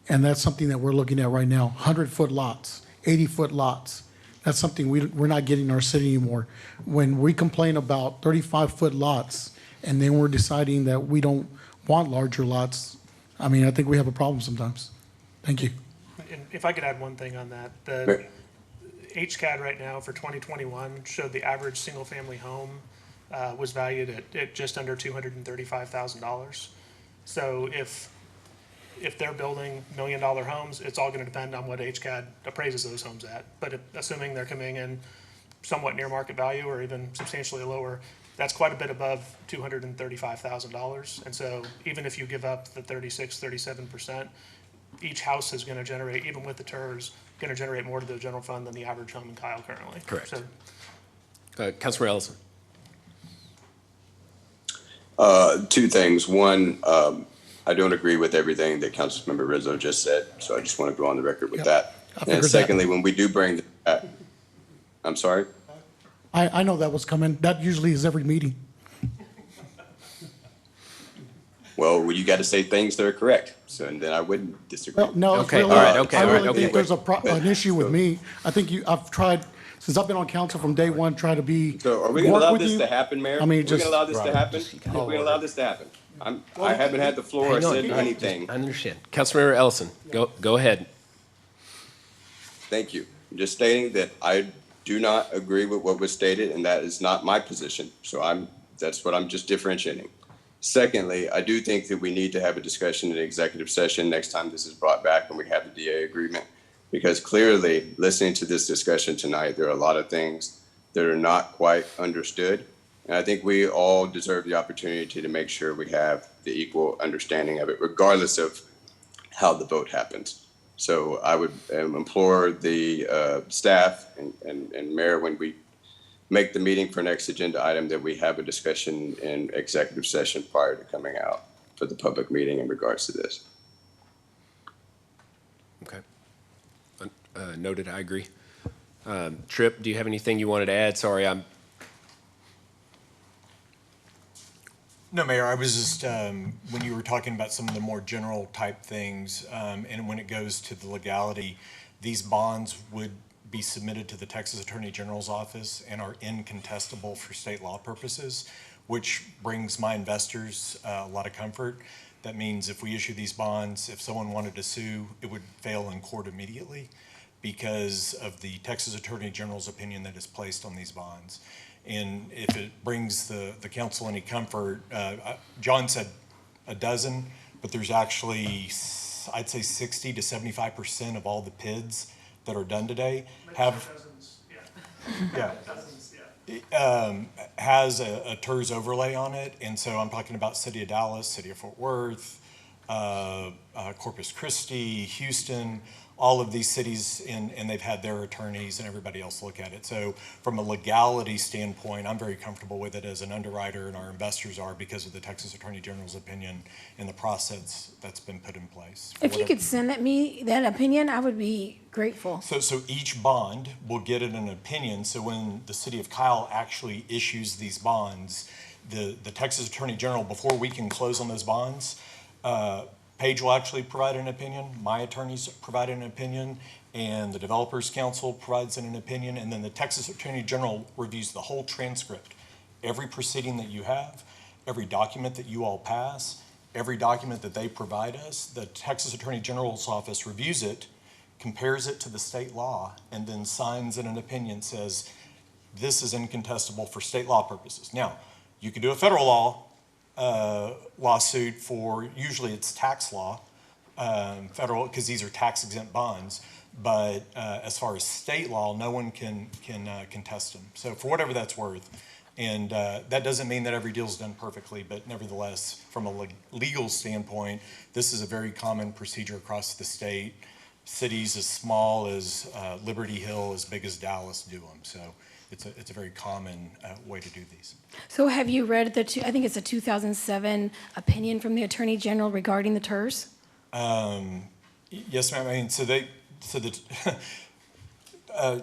And that's something that we're looking at right now, 100-foot lots, 80-foot lots. That's something we're not getting in our city anymore. When we complain about 35-foot lots, and then we're deciding that we don't want larger lots, I mean, I think we have a problem sometimes. Thank you. And if I could add one thing on that, the HCAD right now for 2021 showed the average single-family home was valued at just under $235,000. So if they're building $1 million homes, it's all going to depend on what HCAD appraises those homes at. But assuming they're coming in somewhat near market value or even substantially lower, that's quite a bit above $235,000. And so even if you give up the 37%, each house is going to generate, even with the TERS, going to generate more to the general fund than the average home in Kyle currently. Correct. So, Councilor Ellison. Two things. One, I don't agree with everything that Councilmember Rizo just said, so I just want to go on the record with that. And secondly, when we do bring, I'm sorry? I know that was coming. That usually is every meeting. Well, you got to say things that are correct, so and then I wouldn't disagree. Well, no, Okay, really, all right, okay, I all right, really okay. think there's an issue with me. I think I've tried, since I've been on council from day one, try to be. So are we going to work allow with this you. to happen, Mayor? I mean, We're going just. to allow this to happen? We're going to allow this to happen. I haven't had the floor or Hang on, said anything. I understand. Councilmember Ellison, go ahead. Thank you. I'm just stating that I do not agree with what was stated, and that is not my position. So that's what I'm just differentiating. Secondly, I do think that we need to have a discussion in executive session next time this is brought back when we have the DA agreement, because clearly, listening to this discussion tonight, there are a lot of things that are not quite understood. And I think we all deserve the opportunity to make sure we have the equal understanding of it, regardless of how the vote happens. So I would implore the staff and mayor, when we make the meeting for next agenda item, that we have a discussion in executive session prior to coming out for the public meeting in regards to this. Okay. Noted, I agree. Tripp, do you have anything you wanted to add? Sorry, I'm. No, Mayor, I was just, when you were talking about some of the more general type things, and when it goes to the legality, these bonds would be submitted to the Texas Attorney General's office and are incontestable for state law purposes, which brings my investors a lot of comfort. That means if we issue these bonds, if someone wanted to sue, it would fail in court immediately because of the Texas Attorney General's opinion that is placed on these bonds. And if it brings the council any comfort, John said a dozen, but there's actually, I'd say 60 to 75% of all the PIDs that are done today have, has a TERS overlay on it. And so I'm talking about City of Dallas, City of Fort Worth, Corpus Christi, Houston, all of these cities, and they've had their attorneys and everybody else look at it. So from a legality standpoint, I'm very comfortable with it as an underwriter, and our investors are because of the Texas Attorney General's opinion and the process that's been put in place. If you could send me that opinion, I would be grateful. So each bond will get an opinion. So when the city of Kyle actually issues these bonds, the Texas Attorney General, before we can close on those bonds, Paige will actually provide an opinion, my attorneys provide an opinion, and the Developers Council provides an opinion, and then the Texas Attorney General reviews the whole transcript. Every proceeding that you have, every document that you all pass, every document that they provide us, the Texas Attorney General's office reviews it, compares it to the state law, and then signs in an opinion, says, this is incontestable for state law purposes. Now, you could do a federal law lawsuit for, usually it's tax law, federal, because these are tax exempt bonds. But as far as state law, no one can contest them. So for whatever that's worth, and that doesn't mean that every deal is done perfectly, but nevertheless, from a legal standpoint, this is a very common procedure across the state. Cities as small as Liberty Hill, as big as Dallas do them. So it's a very common way to do these. So have you read I think it's a 2007 opinion from the Attorney General regarding the TERS? Yes, ma'am. I mean, so the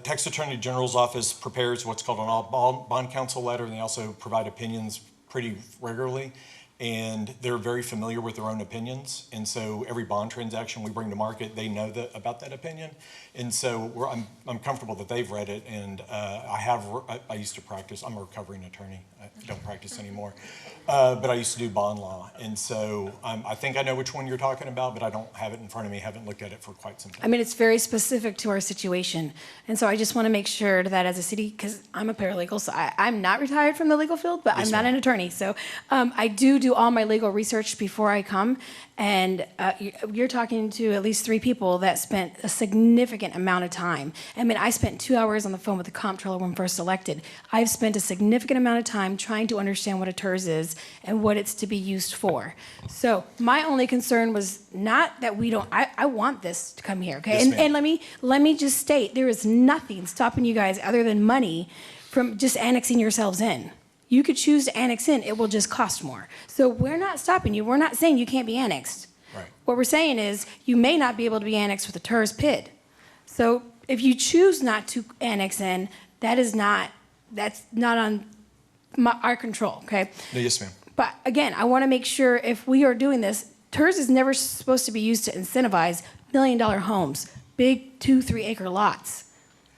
Texas Attorney General's office prepares what's called an all bond counsel letter, and they also provide opinions pretty regularly. And they're very familiar with their own opinions. And so every bond transaction we bring to market, they know about that opinion. And so I'm comfortable that they've read it. And I used to practice, I'm a recovering attorney. I don't practice anymore. But I used to do bond law. And so I think I know which one you're talking about, but I don't have it in front of me, haven't looked at it for quite some time. I mean, it's very specific to our situation. And so I just want to make sure that as a city, because I'm a paralegal, so I'm not retired from the legal field, but I'm not an attorney. So I do all my legal research before I come. And you're talking to at least 3 people that spent a significant amount of time. I mean, I spent 2 hours on the phone with the comptroller when first elected. I've spent a significant amount of time trying to understand what a TERS is and what it's to be used for. So my only concern was not that we don't, I want this to come here, okay? Yes, and let me just state, there is nothing stopping you guys other than money from just annexing yourselves in. You could choose to annex in, it will just cost more. So we're not stopping you. We're not saying you can't be annexed. Right. What we're saying is you may not be able to be annexed with a TERS PID. So if you choose not to annex in, that's not on our control, okay? No, yes, ma'am. But again, I want to make sure if we are doing this, TERS is never supposed to be used to incentivize $1 million homes, big 2-3 acre lots.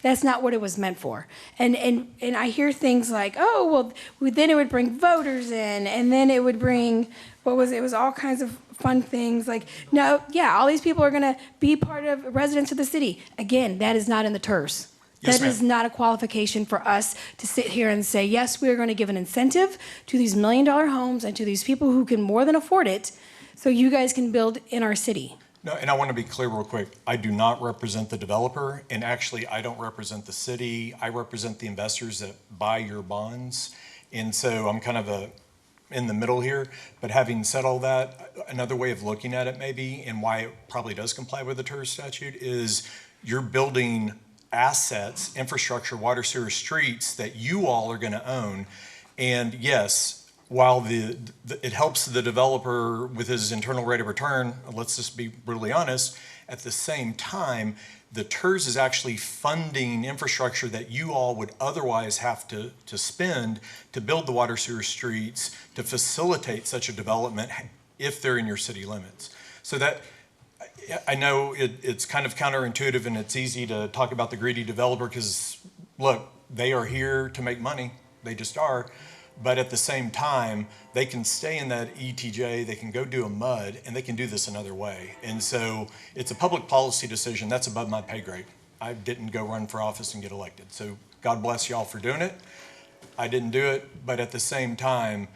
That's not what it was meant for. And I hear things like, oh, well, then it would bring voters in, and then it would bring, it was all kinds of fun things. Like, no, yeah, all these people are going to be part of residents of the city. Again, that is not in the TERS. Yes, That is not a qualification for us to sit here and say, yes, we are going to give an incentive to these $1 million homes and to these people who can more than afford it so you guys can build in our city. No, and I want to be clear real quick. I do not represent the developer, and actually I don't represent the city. I represent the investors that buy your bonds. And so I'm kind of in the middle here. But having said all that, another way of looking at it maybe, and why it probably does comply with the TERS statute, is you're building assets, infrastructure, water, sewer, streets that you all are going to own. And yes, while it helps the developer with his internal rate of return, let's just be brutally honest, at the same time, The TERS is actually funding infrastructure that you all would otherwise have to spend to build the water sewer streets, to facilitate such a development if they're in your city limits. So that, I know it's kind of counterintuitive and it's easy to talk about the greedy developer because, look, they are here to make money. They just are. But at the same time, they can stay in that ETJ, they can go do a MUD, and they can do this another way. And so it's a public policy decision. That's above my pay grade. I didn't go run for office and get elected. So God bless y'all for doing it. I didn't do it, but at the same time,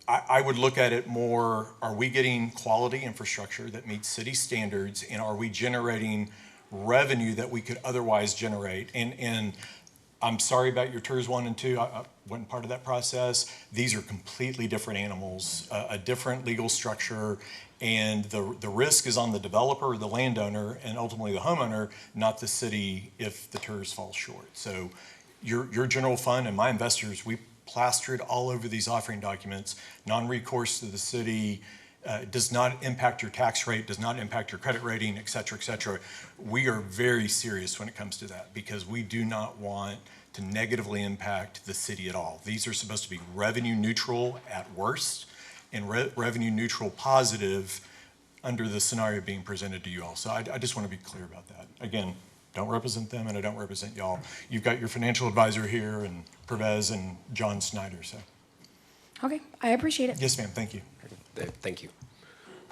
I would look at it more, are we getting quality infrastructure that meets city standards, and are we generating revenue that we could otherwise generate? And I'm sorry about your TERS 1 and 2. I wasn't part of that process. These are completely different animals, a different legal structure, and the risk is on the developer or the landowner and ultimately the homeowner, not the city if the TERS falls short. So your general fund and my investors, we plastered all over these offering documents, non-recourse to the city, does not impact your tax rate, does not impact your credit rating, et cetera, et cetera. We are very serious when it comes to that because we do not want to negatively impact the city at all. These are supposed to be revenue neutral at worst and revenue neutral positive under the scenario being presented to you all. So I just want to be clear about that. Again, don't represent them and I don't represent y'all. You've got your financial advisor here and Pervez and John Snyder. So. Okay, I appreciate it. Yes, ma'am. Thank you. Thank you.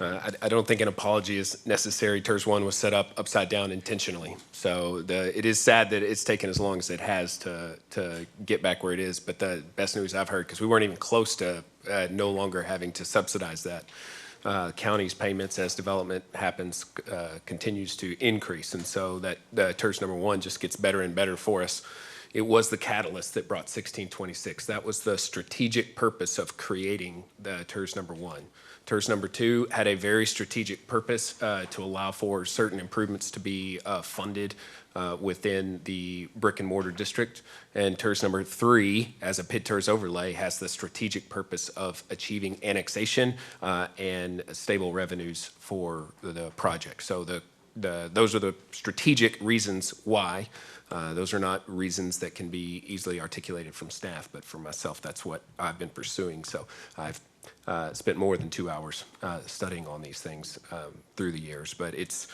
I don't think an apology is necessary. TERS 1 was set up upside down intentionally. So it is sad that it's taken as long as it has to get back where it is. But the best news I've heard, because we weren't even close to no longer having to subsidize that. County's payments as development happens continues to increase. And so that TERS number 1 just gets better and better for us. It was the catalyst that brought 1626. That was the strategic purpose of creating the TERS number 1. TERS number 2 had a very strategic purpose to allow for certain improvements to be funded within the brick and mortar district. And TERS number 3, as a PID-TERS overlay, has the strategic purpose of achieving annexation and stable revenues for the project. So those are the strategic reasons why. Those are not reasons that can be easily articulated from staff, but for myself, that's what I've been pursuing. So I've spent more than 2 hours studying on these things through the years, but it's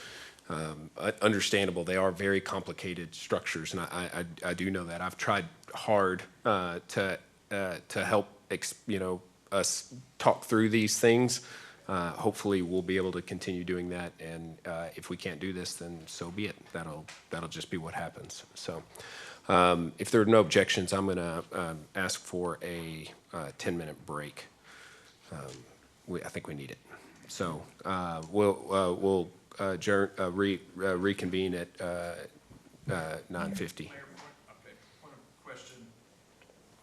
understandable. They are very complicated structures, and I do know that. I've tried hard to help us talk through these things. Hopefully we'll be able to continue doing that, and if we can't do this, then so be it. That'll just be what happens. So if there are no objections, I'm going to ask for a 10-minute break. I think we need it. So we'll reconvene at 9:50. Mayor, point of question.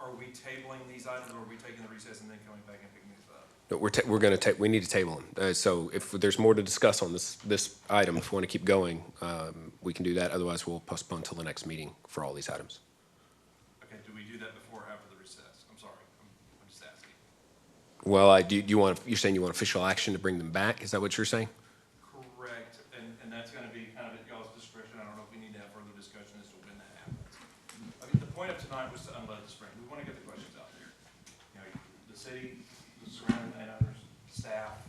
Are we tabling these items, or are we taking the recess and then coming back and picking these up? No, we need to table them. So if there's more to discuss on this item, if we want to keep going, we can do that. Otherwise, we'll postpone until the next meeting for all these items. Okay, do we do that before or after the recess? I'm sorry, I'm just asking. Well, you're saying you want official action to bring them back? Is that what you're saying? Correct, and that's going to be kind of at y'all's discretion. I don't know if we need to have further discussion as to when that happens. I mean, the point of tonight was to unload the spring. We want to get the questions out there. You know, the city, the surrounding landowners, staff.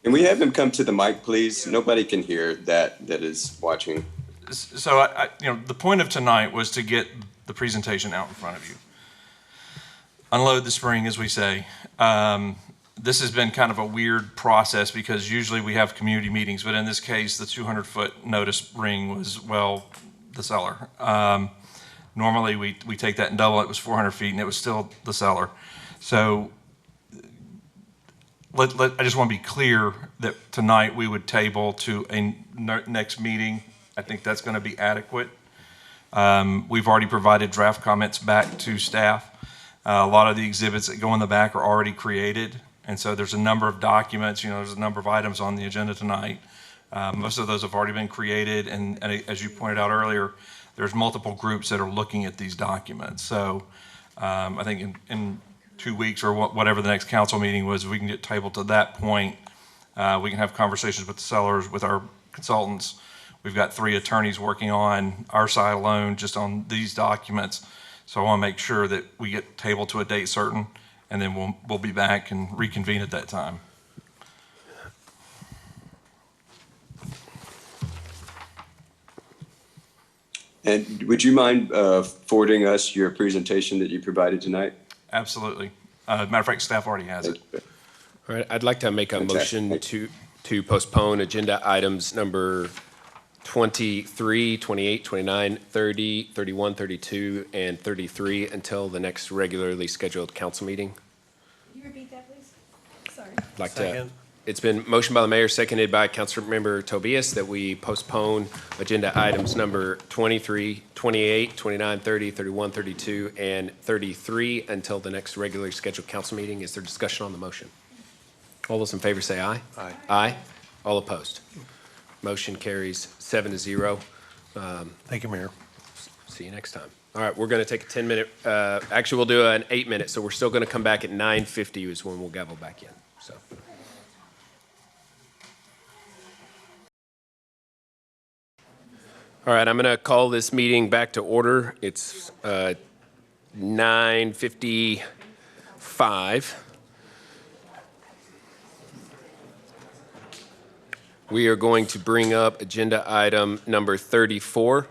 Can we have him come to the mic, please? Nobody can hear that is watching. So, the point of tonight was to get the presentation out in front of you. Unload the spring, as we say. This has been kind of a weird process because usually we have community meetings, but in this case, the 200-foot notice ring was, the seller. Normally, we take that and double it. It was 400 feet, and it was still the seller. So I just want to be clear that tonight we would table to a next meeting. I think that's going to be adequate. We've already provided draft comments back to staff. A lot of the exhibits that go in the back are already created. And so there's a number of documents, there's a number of items on the agenda tonight. Most of those have already been created. And as you pointed out earlier, there's multiple groups that are looking at these documents. So I think in 2 weeks or whatever the next council meeting was, we can get tabled to that point. We can have conversations with the sellers, with our consultants. We've got 3 attorneys working on our side alone, just on these documents. So I want to make sure that we get tabled to a date certain, and then we'll be back and reconvene at that time. And would you mind forwarding us your presentation that you provided tonight? Absolutely. Matter of fact, staff already has it. All right, I'd like to make a Fantastic. motion to postpone agenda items number 23, 28, 29, 30, 31, 32, and 33 until the next regularly scheduled council meeting. Can you repeat that, please? Sorry. I'd like to, Second. it's been motioned by the mayor, seconded by Councilmember Tobias, that we postpone agenda items number 23, 28, 29, 30, 31, 32, and 33 until the next regularly scheduled council meeting. Is there discussion on the motion? All those in favor say aye. Aye. Aye. All opposed. Motion carries 7-0. Thank you, Mayor. See you next time. All right, we're going to take a 10-minute, actually, we'll do an 8-minute, so we're still going to come back at 9:50 is when we'll gavel back in, so. All right, I'm going to call this meeting back to order. It's 9:55. We are going to bring up agenda item number 34.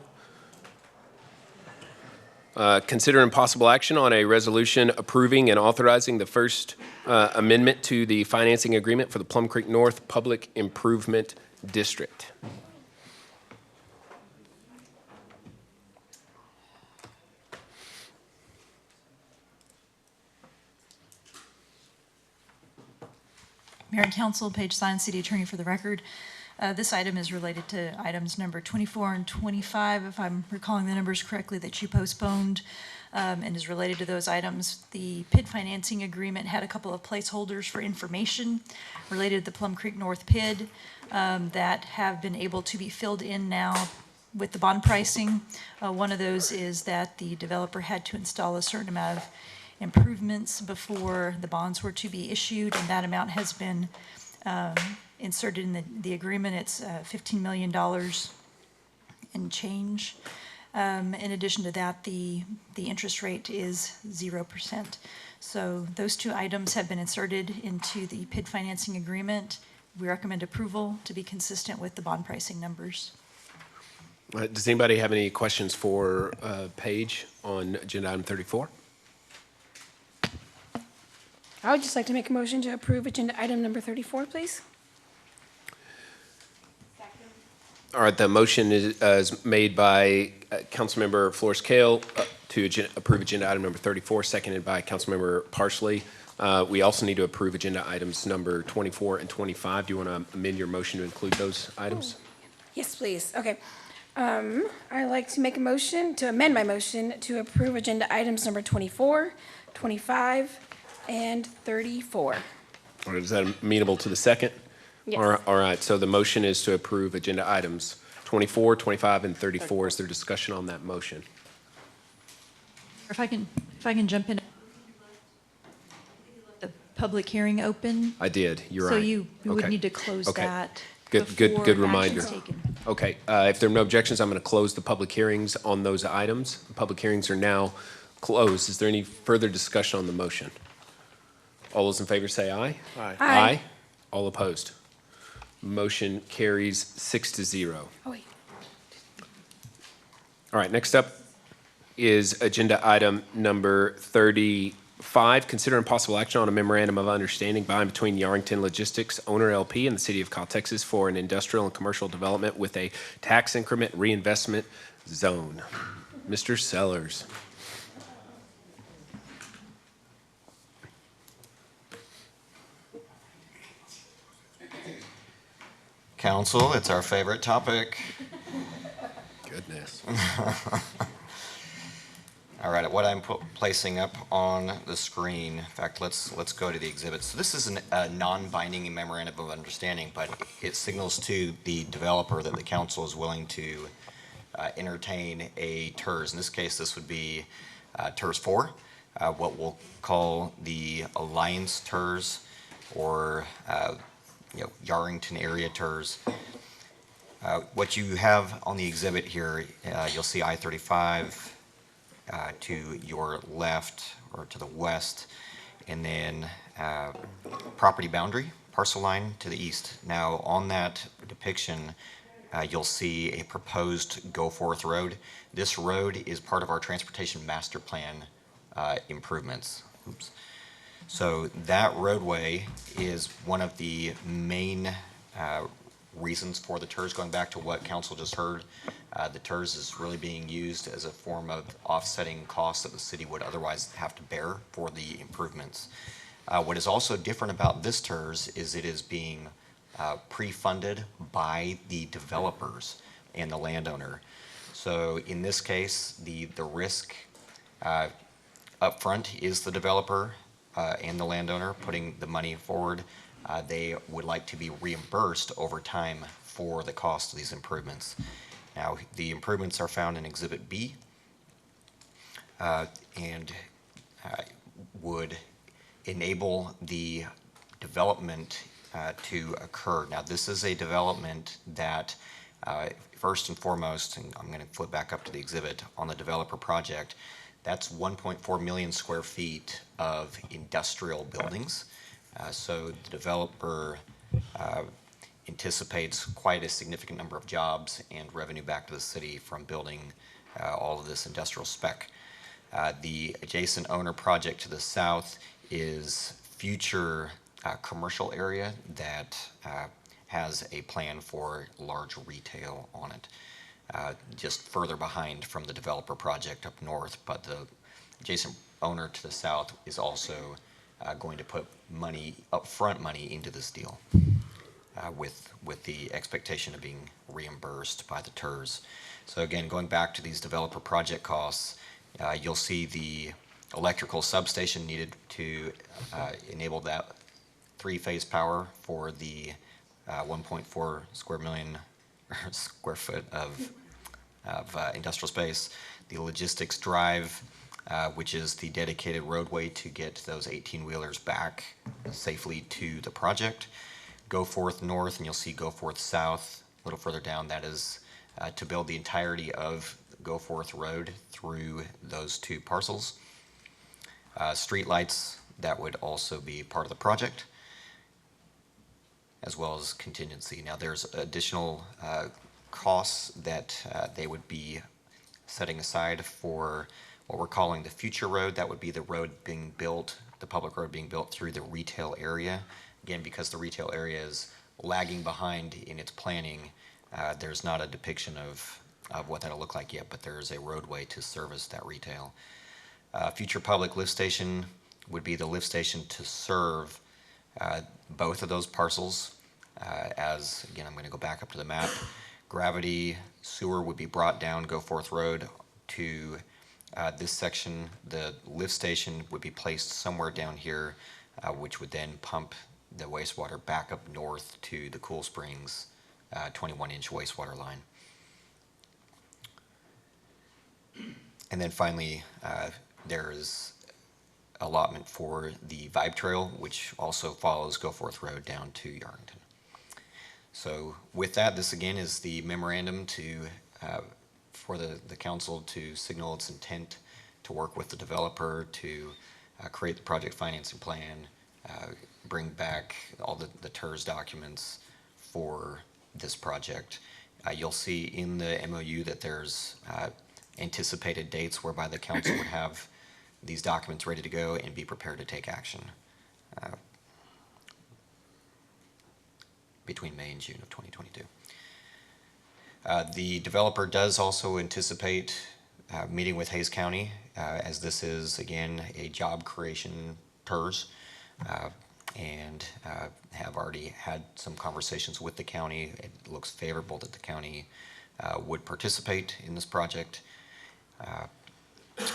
Consider impossible action on a resolution approving and authorizing the first amendment to the financing agreement for the Plum Creek North Public Improvement District. Mayor and Council, Paige Stein, City Attorney for the record. This item is related to items number 24 and 25, if I'm recalling the numbers correctly, that you postponed, and is related to those items. The PID financing agreement had a couple of placeholders for information related to the Plum Creek North PID that have been able to be filled in now with the bond pricing. One of those is that the developer had to install a certain amount of improvements before the bonds were to be issued, and that amount has been inserted in the agreement. It's $15 million and change. In addition to that, the interest rate is 0%. So those two items have been inserted into the PID financing agreement. We recommend approval to be consistent with the bond pricing numbers. Does anybody have any questions for Paige on agenda item 34? I would just like to make a motion to approve agenda item number 34, please. All right, the motion is made by Councilmember Flores Kale to approve agenda item number 34, seconded by Councilmember Parsley. We also need to approve agenda items number 24 and 25. Do you want to amend your motion to include those items? Yes, please. Okay. I'd like to make a motion to amend my motion to approve agenda items number 24, 25, and 34. Or is that amenable to the second? Yes. All right, so the motion is to approve agenda items 24, 25, and 34. Is there discussion on that motion? If I can jump in. The public hearing open. I did, you're right. So you would Okay. need to close Okay. that. Good before reminder. action's taken. Okay, if there are no objections, I'm going to close the public hearings on those items. The public hearings are now closed. Is there any further discussion on the motion? All those in favor say aye. Aye. Aye. All opposed. Motion carries 6-0. Oh, wait. All right, next up is agenda item number 35. Consider impossible action on a memorandum of understanding by and between Yarrington Logistics, owner LP, and the city of Kyle, Texas for an industrial and commercial development with a tax increment reinvestment zone. Mr. Sellers. Council, it's our favorite topic. Goodness. All right, what I'm placing up on the screen, in fact, let's go to the exhibit. So this is a non-binding memorandum of understanding, but it signals to the developer that the council is willing to entertain a TERS. In this case, this would be TERS 4, what we'll call the Alliance TERS, or Yarrington area TERS. What you have on the exhibit here, you'll see I-35 to your left or to the west, and then property boundary, parcel line to the east. Now, on that depiction, you'll see a proposed go-forth road. This road is part of our transportation master plan improvements. Oops. So that roadway is one of the main reasons for the TERS. Going back to what council just heard, the TERS is really being used as a form of offsetting costs that the city would otherwise have to bear for the improvements. What is also different about this TERS is it is being pre-funded by the developers and the landowner. So in this case, the risk up front is the developer and the landowner putting the money forward. They would like to be reimbursed over time for the cost of these improvements. Now, the improvements are found in Exhibit B and would enable the development to occur. Now, this is a development that first and foremost, and I'm going to flip back up to the exhibit on the developer project, that's 1.4 million square feet of industrial buildings. So the developer anticipates quite a significant number of jobs and revenue back to the city from building all of this industrial spec. The adjacent owner project to the south is future commercial area that has a plan for large retail on it. Just further behind from the developer project up north, but the adjacent owner to the south is also going to put money, upfront money into this deal with the expectation of being reimbursed by the TERS. So again, going back to these developer project costs, you'll see the electrical substation needed to enable that three-phase power for the 1.4 square foot of industrial space. The logistics drive, which is the dedicated roadway to get those 18-wheelers back safely to the project. Go forth north, and you'll see go forth south a little further down. That is to build the entirety of Go Forth Road through those two parcels. Street lights, that would also be part of the project, as well as contingency. Now, there's additional costs that they would be setting aside for what we're calling the future road. That would be the road being built, the public road being built through the retail area. Again, because the retail area is lagging behind in its planning, there's not a depiction of what that'll look like yet, but there is a roadway to service that retail. Future public lift station would be the lift station to serve both of those parcels. As, again, I'm going to go back up to the map. Gravity sewer would be brought down Go Forth Road to this section. The lift station would be placed somewhere down here, which would then pump the wastewater back up north to the Cool Springs 21-inch wastewater line. And then finally, there's allotment for the Vibe Trail, which also follows Go Forth Road down to Yarrington. So with that, this again is the memorandum for the council to signal its intent to work with the developer to create the project financing plan, bring back all the TERS documents for this project. You'll see in the MOU that there's anticipated dates whereby the council would have these documents ready to go and be prepared to take action between May and June of 2022. The developer does also anticipate meeting with Hays County, as this is, again, a job creation TERS, and have already had some conversations with the county. It looks favorable that the county would participate in this project.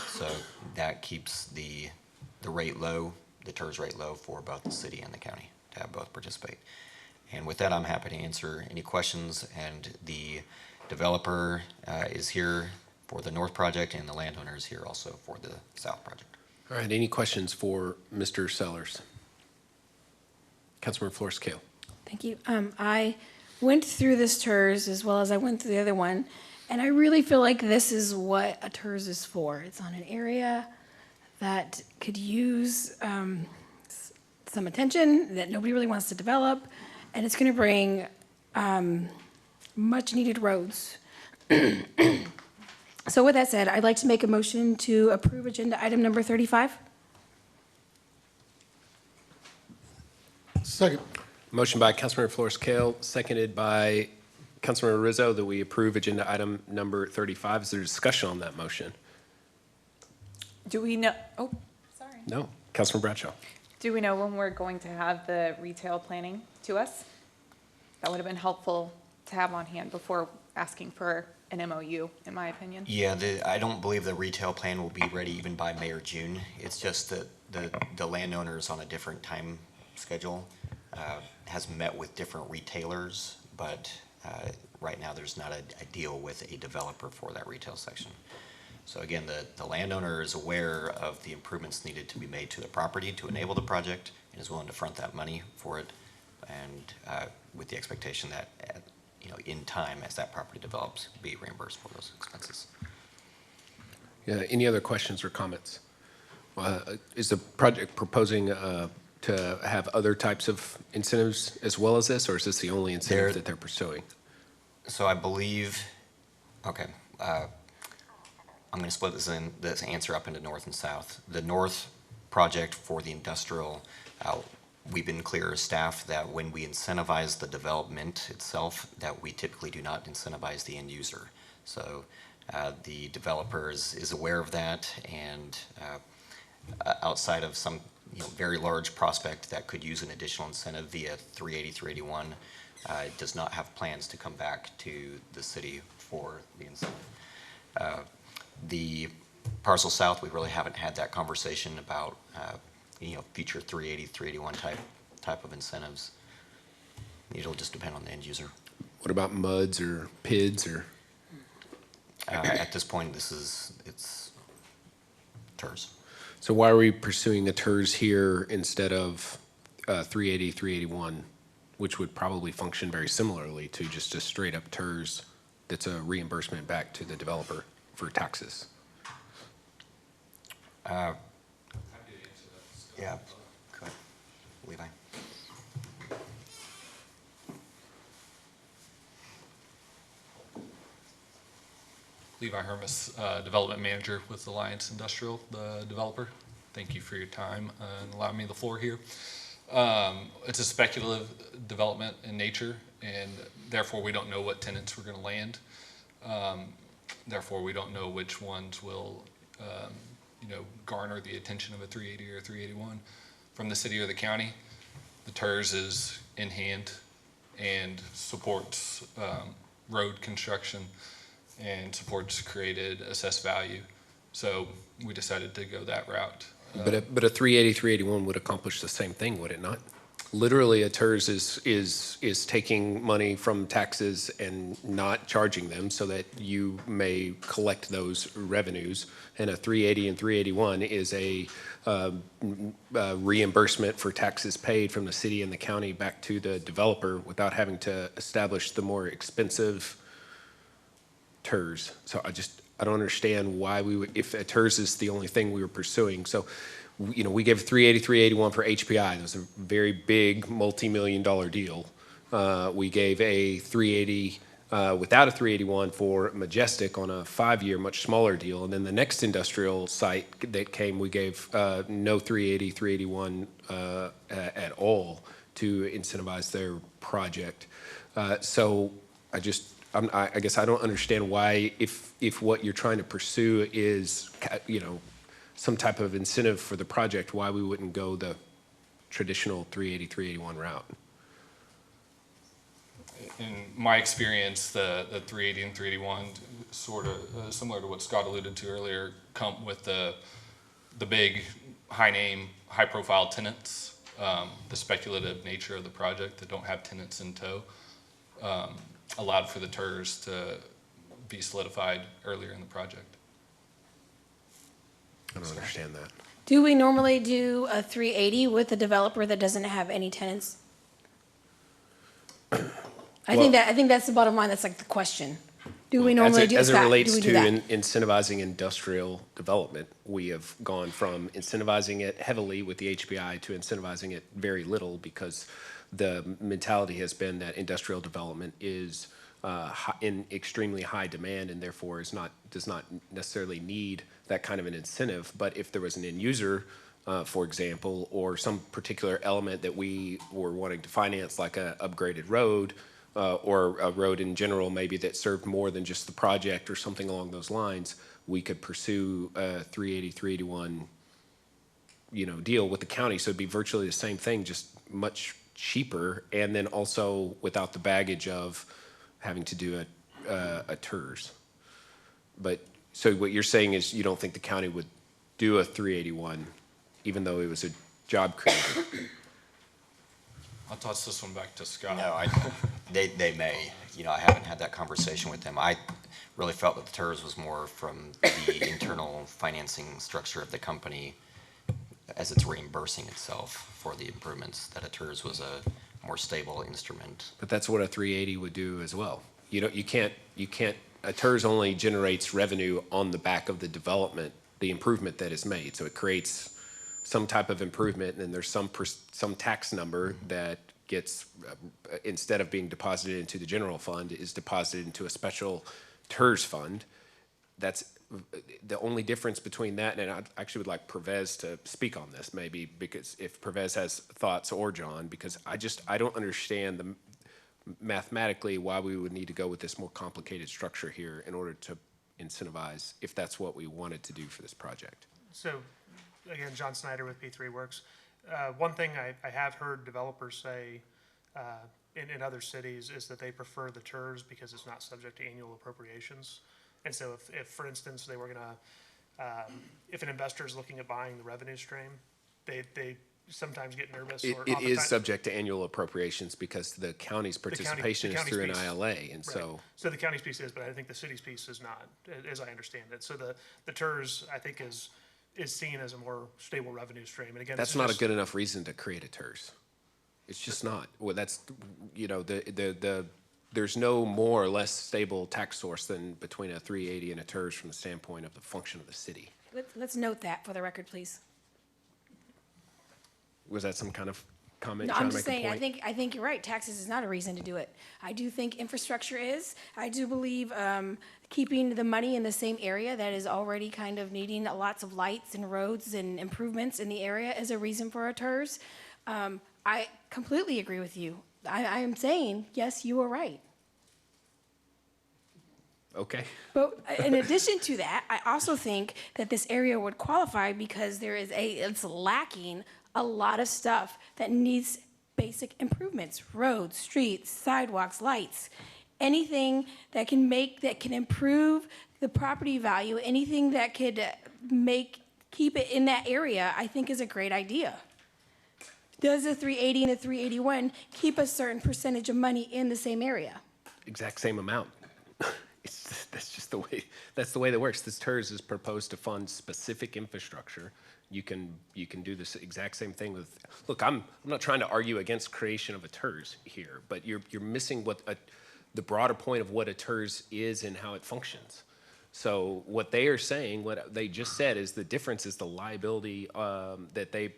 So that keeps the rate low, the TERS rate low for both the city and the county to have both participate. And with that, I'm happy to answer any questions, and the developer is here for the north project, and the landowner is here also for the south project. All right, any questions for Mr. Sellers? Councilmember Flores Kale. Thank you. I went through this TERS as well as I went through the other one, and I really feel like this is what a TERS is for. It's on an area that could use some attention, that nobody really wants to develop, and it's going to bring much-needed roads. So with that said, I'd like to make a motion to approve agenda item number 35. Second. Motion by Councilmember Flores Kale, seconded by Councilmember Rizzo, that we approve agenda item number 35. Is there discussion on that motion? Do we know, oh, sorry. No. Councilmember Bradshaw. Do we know when we're going to have the retail planning to us? That would have been helpful to have on hand before asking for an MOU, in my opinion. Yeah, I don't believe the retail plan will be ready even by May or June. It's just that the landowners on a different time schedule has met with different retailers, but right now there's not a deal with a developer for that retail section. So again, the landowner is aware of the improvements needed to be made to the property to enable the project and is willing to front that money for it, and with the expectation that in time, as that property develops, be reimbursed for those expenses. Yeah, any other questions or comments? Is the project proposing to have other types of incentives as well as this, or is this the only incentive that they're pursuing? So I believe, okay, I'm going to split this answer up into north and south. The north project for the industrial, we've been clear as staff that when we incentivize the development itself, that we typically do not incentivize the end user. So the developer is aware of that, and outside of some very large prospect that could use an additional incentive via 380, 381, does not have plans to come back to the city for the incentive. The parcel south, we really haven't had that conversation about future 380, 381 type of incentives. It'll just depend on the end user. What about MUDs or PIDs or? At this point, it's TERS. So why are we pursuing a TERS here instead of 380, 381, which would probably function very similarly to just a straight up TERS that's a reimbursement back to the developer for taxes? Yeah, go ahead, Levi. Levi Hermes, Development Manager with Alliance Industrial, the developer. Thank you for your time and allowing me the floor here. It's a speculative development in nature, and therefore we don't know what tenants we're going to land. Therefore, we don't know which ones will garner the attention of a 380 or 381 from the city or the county. The TERS is in hand and supports road construction and supports created assessed value. So we decided to go that route. But a 380, 381 would accomplish the same thing, would it not? Literally, a TERS is taking money from taxes and not charging them so that you may collect those revenues. And a 380 and 381 is a reimbursement for taxes paid from the city and the county back to the developer without having to establish the more expensive TERS. So I don't understand why we would, if a TERS is the only thing we were pursuing. So, we gave 380, 381 for HPI. It was a very big multi-million-dollar deal. We gave a 380 without a 381 for Majestic on a 5-year, much smaller deal. And then the next industrial site that came, we gave no 380, 381 at all to incentivize their project. So I guess I don't understand why, if what you're trying to pursue is, some type of incentive for the project, why we wouldn't go the traditional 380, 381 route. In my experience, the 380 and 381, sort of similar to what Scott alluded to earlier, come with the big, high-name, high-profile tenants, the speculative nature of the project that don't have tenants in tow, allowed for the TERS to be solidified earlier in the project. I don't understand that. Do we normally do a 380 with a developer that doesn't have any tenants? I think that's the bottom line. That's like the question. Do we normally do, As it Scott, relates do we to do that? incentivizing industrial development, we have gone from incentivizing it heavily with the HBI to incentivizing it very little, because the mentality has been that industrial development is in extremely high demand and therefore does not necessarily need that kind of an incentive. But if there was an end user, for example, or some particular element that we were wanting to finance, like a upgraded road, or a road in general, maybe that served more than just the project or something along those lines, we could pursue a 380, 381, deal with the county. So it'd be virtually the same thing, just much cheaper, and then also without the baggage of having to do a TERS. But, so what you're saying is you don't think the county would do a 381, even though it was a job creator? I'll toss this one back to Scott. No, they may. I haven't had that conversation with them. I really felt that the TERS was more from the internal financing structure of the company as it's reimbursing itself for the improvements, that a TERS was a more stable instrument. But that's what a 380 would do as well. You can't, a TERS only generates revenue on the back of the development, the improvement that is made. So it creates some type of improvement, and then there's some tax number that gets, instead of being deposited into the general fund, is deposited into a special TERS fund. That's the only difference between that, and I actually would like Pervez to speak on this, maybe, because if Pervez has thoughts, or John, because I don't understand mathematically why we would need to go with this more complicated structure here in order to incentivize, if that's what we wanted to do for this project. So, again, John Snyder with P3 Works. One thing I have heard developers say in other cities is that they prefer the TERS because it's not subject to annual appropriations. And so if for instance, they were gonna, if an investor is looking at buying the revenue stream, they sometimes get nervous. It is subject to annual appropriations because the county's participation is through an ILA, and right. so. So the county's piece is, but I think the city's piece is not, as I understand it. So the TERS, I think, is seen as a more stable revenue stream. And again, That's not a good enough reason to create a TERS. It's just not. Well, that's, there's no more or less stable tax source than between a 380 and a TERS from the standpoint of the function of the city. Let's note that for the record, please. Was that some kind of comment? No, trying I'm to just make a saying, point? I think you're right. Taxes is not a reason to do it. I do think infrastructure is. I do believe keeping the money in the same area that is already kind of needing lots of lights and roads and improvements in the area is a reason for a TERS. I completely agree with you. I am saying, yes, you are right. Okay. But in addition to that, I also think that this area would qualify because it's lacking a lot of stuff that needs basic improvements: roads, streets, sidewalks, lights, anything that can improve the property value, anything that could keep it in that area, I think is a great idea. Does the 380 and the 381 keep a certain percentage of money in the same area? Exact same amount. That's the way that works. This TERS is proposed to fund specific infrastructure. You can do this exact same thing with, look, I'm not trying to argue against creation of a TERS here, but you're missing the broader point of what a TERS is and how it functions. So what they are saying, what they just said, is the difference is the liability that they,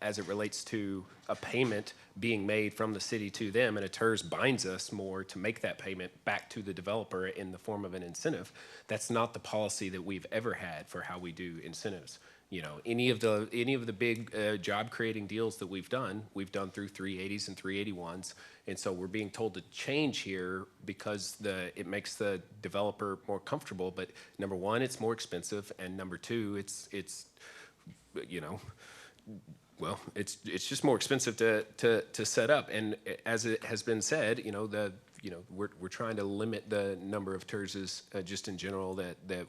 as it relates to a payment being made from the city to them, and a TERS binds us more to make that payment back to the developer in the form of an incentive. That's not the policy that we've ever had for how we do incentives. Any of the big job creating deals that we've done through 380s and 381s, and so we're being told to change here because it makes the developer more comfortable. But number one, it's more expensive, and number two, it's it's just more expensive to set up. And as it has been said, we're trying to limit the number of TERSs just in general that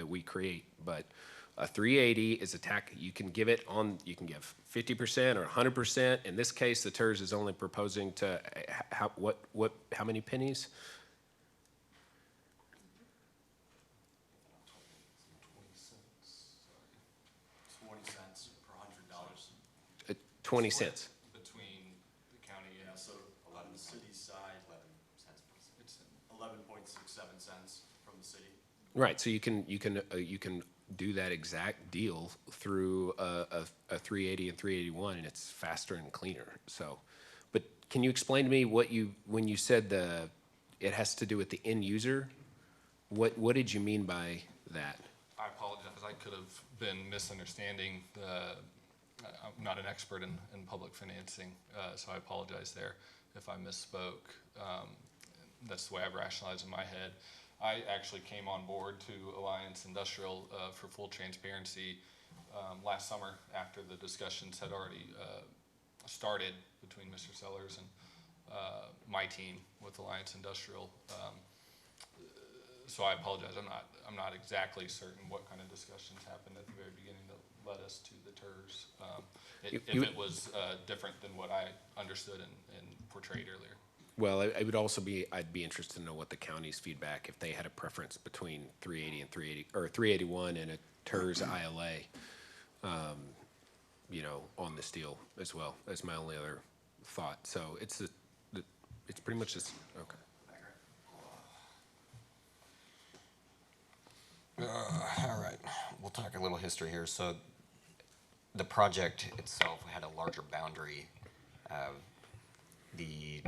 we create. But a 380 is a tax. You can give 50% or 100%. In this case, the TERS is only proposing to how many pennies? 20 cents. Between the county, So on the city side, Right, so you can do that exact deal through a 380 and 381, and it's faster and cleaner. So, but can you explain to me when you said it has to do with the end user? What did you mean by that? I apologize. I could have been misunderstanding I'm not an expert in public financing, so I apologize there if I misspoke. That's the way I've rationalized in my head. I actually came on board to Alliance Industrial for full transparency last summer after the discussions had already started between Mr. Sellers and my team with Alliance Industrial. So I apologize. I'm not exactly certain what kind of discussions happened at the very beginning that led us to the TERS. If it was different than what I understood and portrayed earlier. Well, I'd be interested to know what the county's feedback, if they had a preference between 380 and 380, or 381 and a TERS ILA, on this deal as well. That's my only other thought. So it's pretty much just, okay. All right, we'll talk a little history here. So the project itself had a larger boundary. The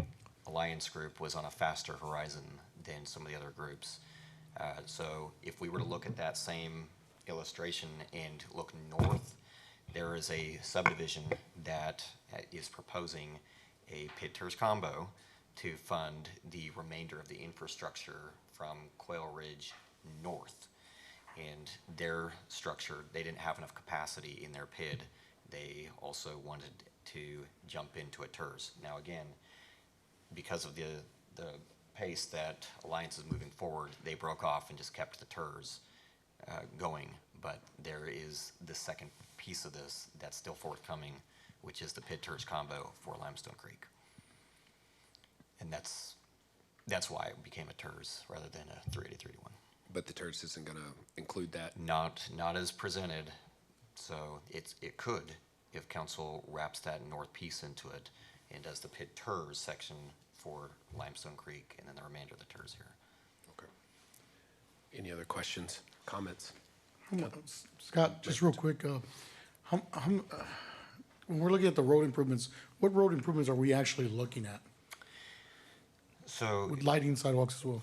Alliance group was on a faster horizon than some of the other groups. So if we were to look at that same illustration and look north, there is a subdivision that is proposing a PID-TERS combo to fund the remainder of the infrastructure from Quail Ridge north. And their structure, they didn't have enough capacity in their PID. They also wanted to jump into a TERS. Now again, because of the pace that Alliance is moving forward, they broke off and just kept the TERS going. But there is the second piece of this that's still forthcoming, which is the PID-TERS combo for Limestone Creek. And that's why it became a TERS rather than a 380-381. But the TERS isn't going to include that? Not as presented. So it could, if council wraps that north piece into it and does the PID-TERS section for Limestone Creek and then the remainder of the TERS here. Okay. Any other questions, comments? Scott, just real quick, when we're looking at the road improvements, what road improvements are we actually looking at? So with lighting sidewalks as well?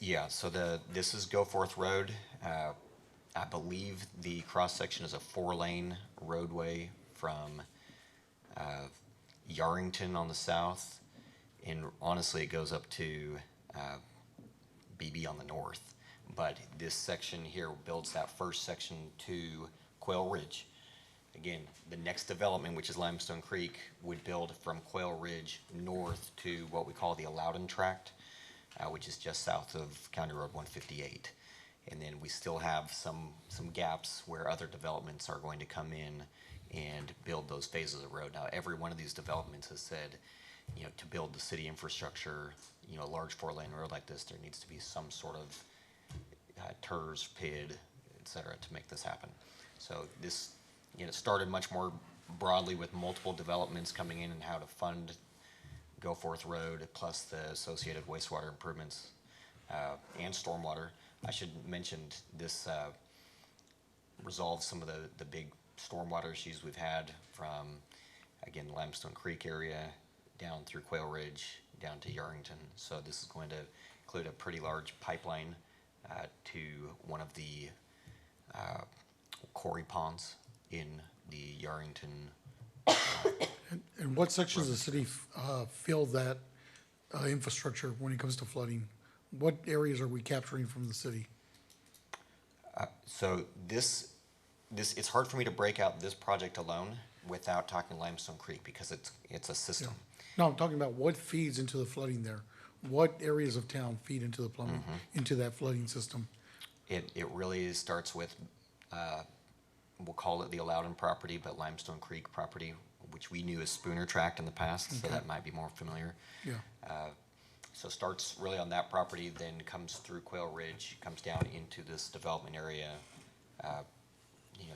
Yeah, so this is Goforth Road. I believe the cross-section is a 4-lane roadway from Yarrington on the south, and honestly, it goes up to BB on the north. But this section here builds that first section to Quail Ridge. Again, the next development, which is Limestone Creek, would build from Quail Ridge north to what we call the Loudon Tract, which is just south of County Road 158. And then we still have some gaps where other developments are going to come in and build those phases of road. Now, every one of these developments has said, to build the city infrastructure, a large 4-lane road like this, there needs to be some sort of TERS, PID, et cetera, to make this happen. So this, started much more broadly with multiple developments coming in and how to fund Goforth Road, plus the associated wastewater improvements and stormwater. I should mention this resolves some of the big stormwater issues we've had from, again, Limestone Creek area down through Quail Ridge, down to Yarrington. So this is going to include a pretty large pipeline to one of the quarry ponds in the Yarrington. And what sections of the city feel that infrastructure when it comes to flooding? What areas are we capturing from the city? So this it's hard for me to break out this project alone without talking Limestone Creek because it's a system. No, I'm talking about what feeds into the flooding there. What areas of town feed into the plumbing, into that flooding system? It really starts with, we'll call it the Loudon property, but Limestone Creek property, which we knew as Spooner Tract in the past, so that might be more familiar. Yeah. So it starts really on that property, then comes through Quail Ridge, comes down into this development area,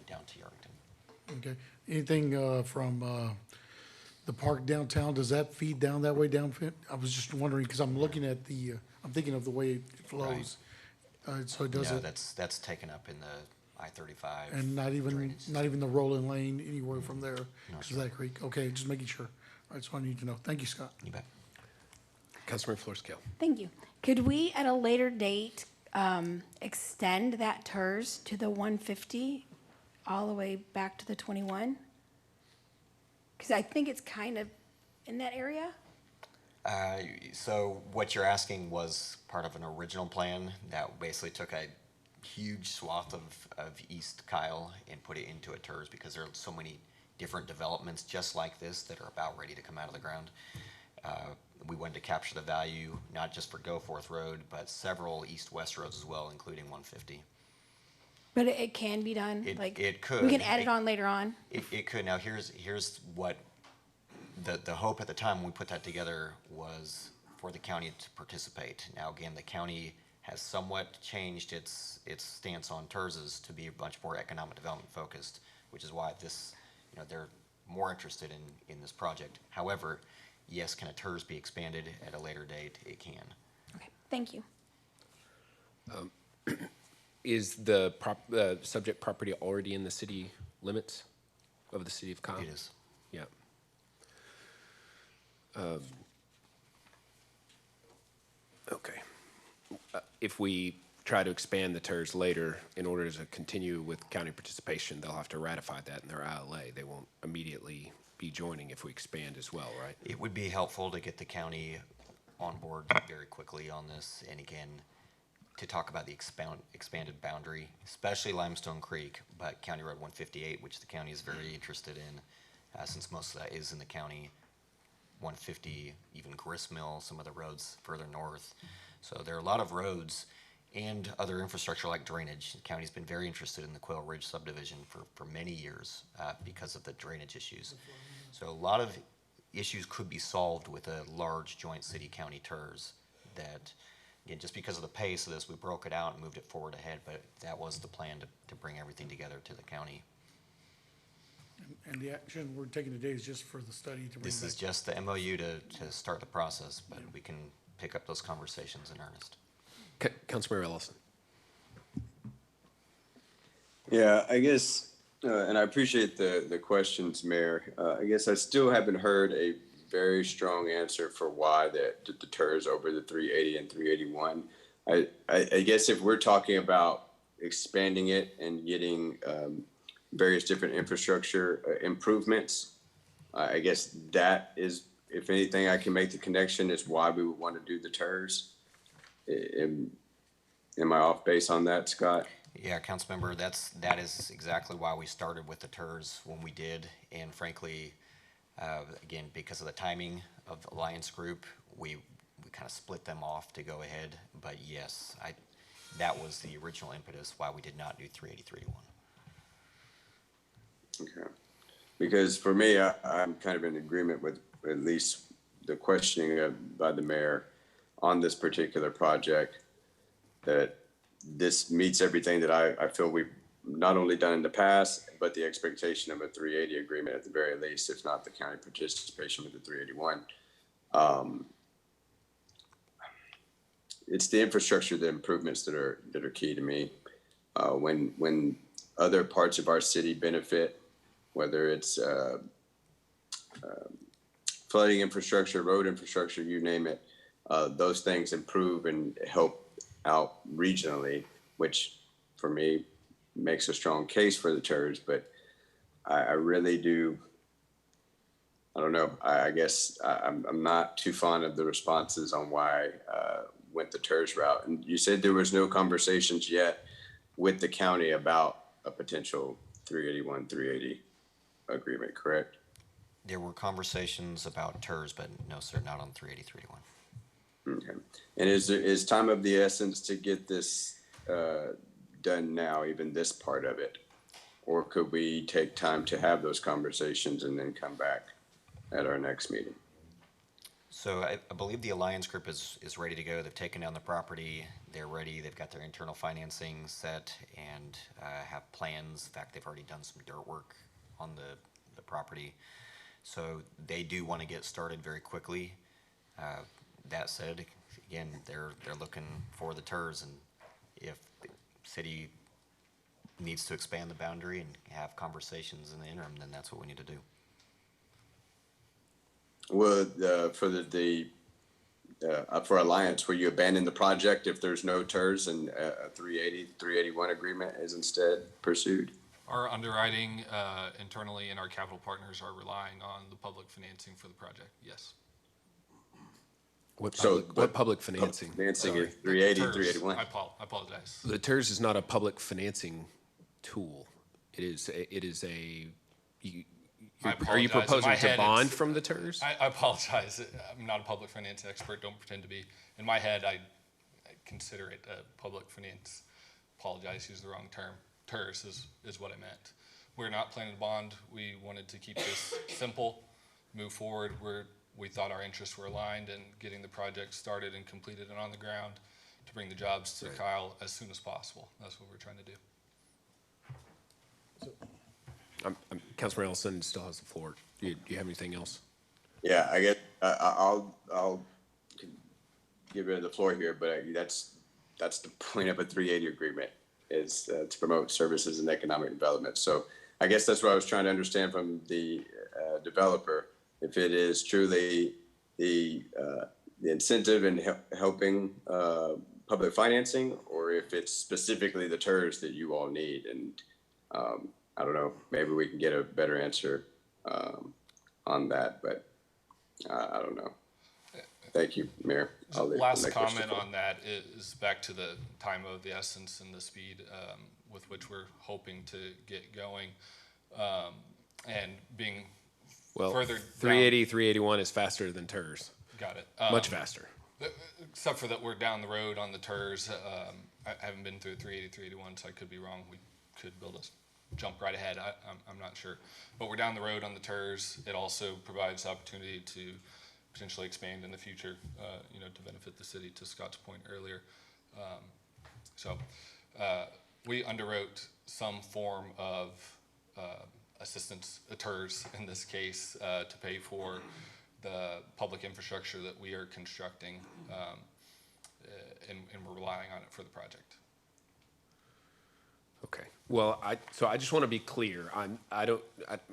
down to Yarrington. Okay. Anything from the park downtown, does that feed down that way down? I was just wondering, because I'm looking at I'm thinking of the way it flows. So it No, doesn't, that's taken up in the I-35. and not even the rolling lane anywhere from there No, to that creek? Okay, just making sure. All right, so I need to know. Thank you, Scott. You bet. Councilmember Florescale. Thank you. Could we, at a later date, extend that TERS to the 150 all the way back to the 21? Because I think it's kind of in that area. So what you're asking was part of an original plan that basically took a huge swath of East Kyle and put it into a TERS because there are so many different developments just like this that are about ready to come out of the ground. We wanted to capture the value, not just for Goforth Road, but several east-west roads as well, including 150. But it can be done? It could. We can add it on later on? It could. Now, here's what the hope at the time when we put that together was for the county to participate. Now, again, the county has somewhat changed its stance on TERSs to be much more economic development focused, which is why they're more interested in this project. However, yes, can a TERS be expanded at a later date? It can. Okay, thank you. Is the subject property already in the city limits of the city of Kyle? It is. Yeah. Okay. If we try to expand the TERS later, in order to continue with county participation, they'll have to ratify that in their ILA. They won't immediately be joining if we expand as well, right? It would be helpful to get the county on board very quickly on this, and again, to talk about the expanded boundary, especially Limestone Creek, but County Road 158, which the county is very interested in, since most of that is in the county. 150, even Gristmill, some of the roads further north. So there are a lot of roads and other infrastructure like drainage. The county's been very interested in the Quail Ridge subdivision for many years because of the drainage issues. So a lot of issues could be solved with a large joint city-county TERS that, again, just because of the pace of this, we broke it out and moved it forward ahead, but that was the plan to bring everything together to the county. And the action we're taking today is just for the study to bring This back. is just the MOU to start the process, but we can pick up those conversations in earnest. Councilmember Ellison. Yeah, I guess, and I appreciate the questions, Mayor. I guess I still haven't heard a very strong answer for why the TERS over the 380 and 381. I guess if we're talking about expanding it and getting various different infrastructure improvements, I guess that is, if anything, I can make the connection is why we would want to do the TERS. Am I off base on that, Scott? Yeah, Councilmember, that is exactly why we started with the TERS when we did, and frankly, again, because of the timing of Alliance Group, we kind of split them off to go ahead. But yes, that was the original impetus why we did not do 380, 381. Okay. Because for me, I'm kind of in agreement with at least the questioning by the mayor on this particular project, that this meets everything that I feel we've not only done in the past, but the expectation of a 380 agreement at the very least, if not the county participation with the 381. It's the infrastructure, the improvements that are key to me. When other parts of our city benefit, whether it's flooding infrastructure, road infrastructure, you name it, those things improve and help out regionally, which for me makes a strong case for the TERS. But I really do, I don't know, I guess I'm not too fond of the responses on why went the TERS route. And you said there was no conversations yet with the county about a potential 381, 380 agreement, correct? There were conversations about TERS, but no, sir, not on 380, 381. Okay. And is time of the essence to get this done now, even this part of it? Or could we take time to have those conversations and then come back at our next meeting? So I believe the Alliance Group is ready to go. They've taken down the property. They're ready. They've got their internal financing set and have plans. In fact, they've already done some dirt work on the property. So they do want to get started very quickly. That said, again, they're looking for the TERS, and if the city needs to expand the boundary and have conversations in the interim, then that's what we need to do. Well, for Alliance, will you abandon the project if there's no TERS and a 381 agreement is instead pursued? Our underwriting internally and our capital partners are relying on the public financing for the project, yes. What What public financing? Financing is 380, TERS, 381. I apologize. The TERS is not a public financing tool. It is a I are you apologize. In proposing my to head, bond it's- from the TERS? I apologize. I'm not a public finance expert. Don't pretend to be. In my head, I consider it public finance. Apologize, use the wrong term. TERS is what I meant. We're not planning to bond. We wanted to keep this simple, move forward. We thought our interests were aligned in getting the project started and completed and on the ground to bring the jobs to Kyle as soon as possible. That's what we're trying to do. Councilman Ellison still has the floor. Do you have anything else? Yeah, I guess I'll give it the floor here, but that's the point of a 380 agreement is to promote services and economic development. So I guess that's what I was trying to understand from the developer, if it is truly the incentive in helping public financing, or if it's specifically the TERS that you all need. And I don't know, maybe we can get a better answer on that, but I don't know. Thank you, Mayor. Last comment on that is back to the time of the essence and the speed with which we're hoping to get going, and being further 380, 381 is faster than TERS. Got it. Much faster. Except for that we're down the road on the TERS. I haven't been through 380, 381, so I could be wrong. We could build a jump right ahead. I'm not sure. But we're down the road on the TERS. It also provides opportunity to potentially expand in the future, to benefit the city, to Scott's point earlier. We underwrote some form of assistance, a TERS in this case, to pay for the public infrastructure that we are constructing, and we're relying on it for the project. Okay. Well, I just want to be clear.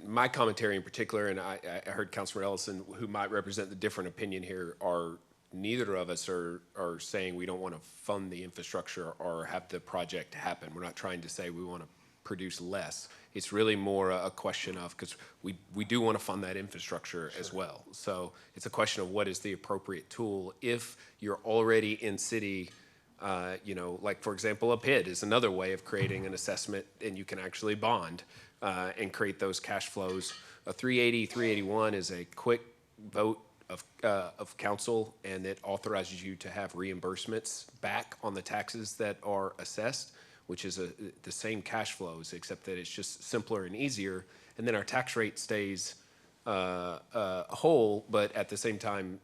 My commentary in particular, and I heard Councilor Ellison, who might represent the different opinion here, are neither of us are saying we don't want to fund the infrastructure or have the project happen. We're not trying to say we want to produce less. It's really more a question of, because we do want to fund that infrastructure as well. So it's a question of what is the appropriate tool if you're already in city. Like for example, a PID is another way of creating an assessment, and you can actually bond and create those cash flows. A 380, 381 is a quick vote of council, and it authorizes you to have reimbursements back on the taxes that are assessed, which is the same cash flows, except that it's just simpler and easier. And then our tax rate stays whole, but at the same time,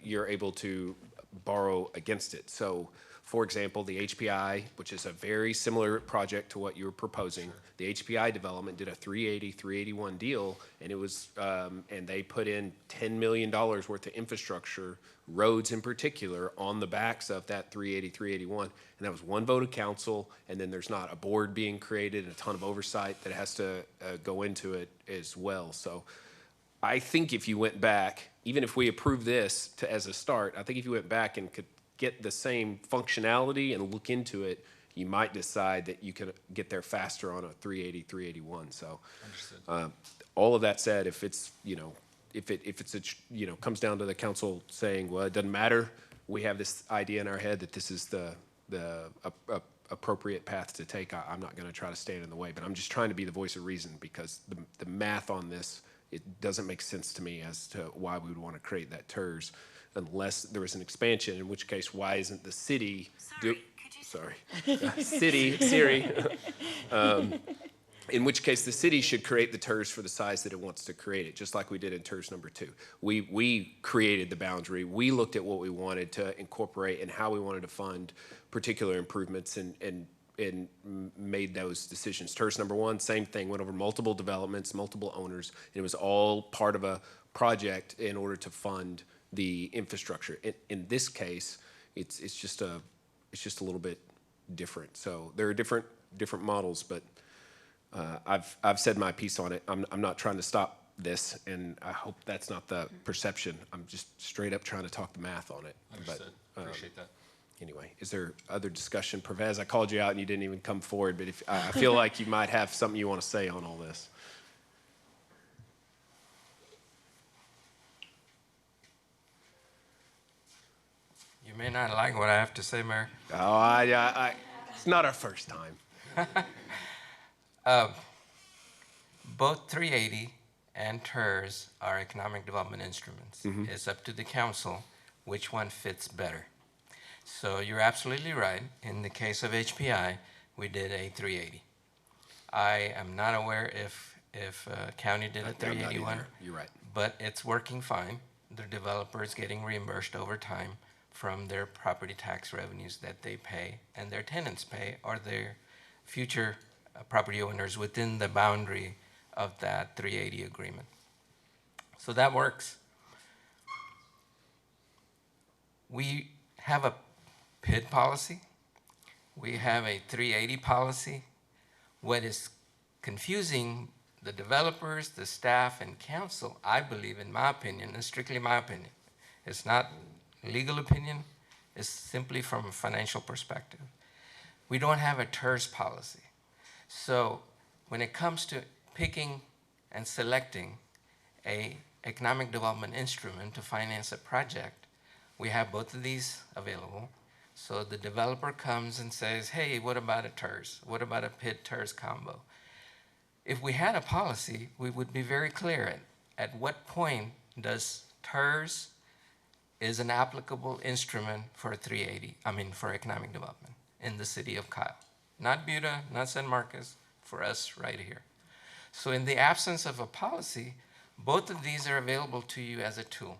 you're able to borrow against it. So, for example, the HPI, which is a very similar project to what you were proposing, the HPI development did a 380, 381 deal, and it was, and they put in $10 million worth of infrastructure, roads in particular, on the backs of that 380, 381. And that was one vote of council, and then there's not a board being created, and a ton of oversight that has to go into it as well. So I think if you went back, even if we approve this as a start, I think if you went back and could get the same functionality and look into it, you might decide that you could get there faster on a 380, 381. So all of that said, if it's, comes down to the council saying, well, it doesn't matter, we have this idea in our head that this is the appropriate path to take, I'm not going to try to stand in the way, but I'm just trying to be the voice of reason, because the math on this, it doesn't make sense to me as to why we would want to create that TERS unless there was an expansion, in which case, why isn't the city Siri, in which case the city should create the TERS for the size that it wants to create it, just like we did in TERS number 2. We created the boundary. We looked at what we wanted to incorporate and how we wanted to fund particular improvements, and made those decisions. TERS number 1, same thing, went over multiple developments, multiple owners, and it was all part of a project in order to fund the infrastructure. In this case, it's just a little bit different. So there are different models, but I've said my piece on it. I'm not trying to stop this, and I hope that's not the perception. I'm just straight up trying to talk the math on it. Understood. Appreciate that. Anyway, is there other discussion? Pervez, I called you out and you didn't even come forward, but if I feel like you might have something you want to say on all this. You may not like what I have to say, Mayor. Oh, it's not our first time. Both 380 and TERS are economic development instruments. Mhm. It's up to the council which one fits better. So you're absolutely right. In the case of HPI, we did a 380. I am not aware if county did a I'm not 381. either. You're right. But it's working fine. The developer is getting reimbursed over time from their property tax revenues that they pay and their tenants pay, or their future property owners within the boundary of that 380 agreement. So that works. We have a PID policy. We have a 380 policy. What is confusing the developers, the staff, and council, I believe, in my opinion, and strictly my opinion, it's not legal opinion, it's simply from a financial perspective. We don't have a TERS policy. So when it comes to picking and selecting a economic development instrument to finance a project, we have both of these available. So the developer comes and says, hey, what about a TERS? What about a PID-TERS combo? If we had a policy, we would be very clear at what point does TERS is an applicable instrument for 380, for economic development in the city of Kyle. Not Buda, not San Marcos, for us right here. So in the absence of a policy, both of these are available to you as a tool.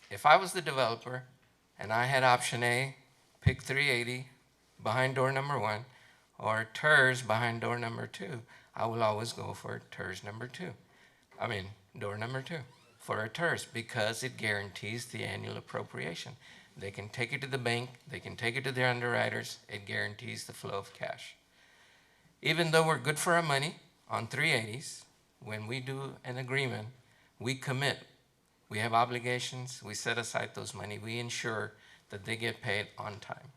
If I was the developer and I had option A, pick 380 behind door number 1, or TERS behind door number 2, I will always go for TERS number 2. Door number 2 for a TERS, because it guarantees the annual appropriation. They can take it to the bank, they can take it to their underwriters, it guarantees the flow of cash. Even though we're good for our money on 380s, when we do an agreement, we commit. We have obligations, we set aside those money, we ensure that they get paid on time.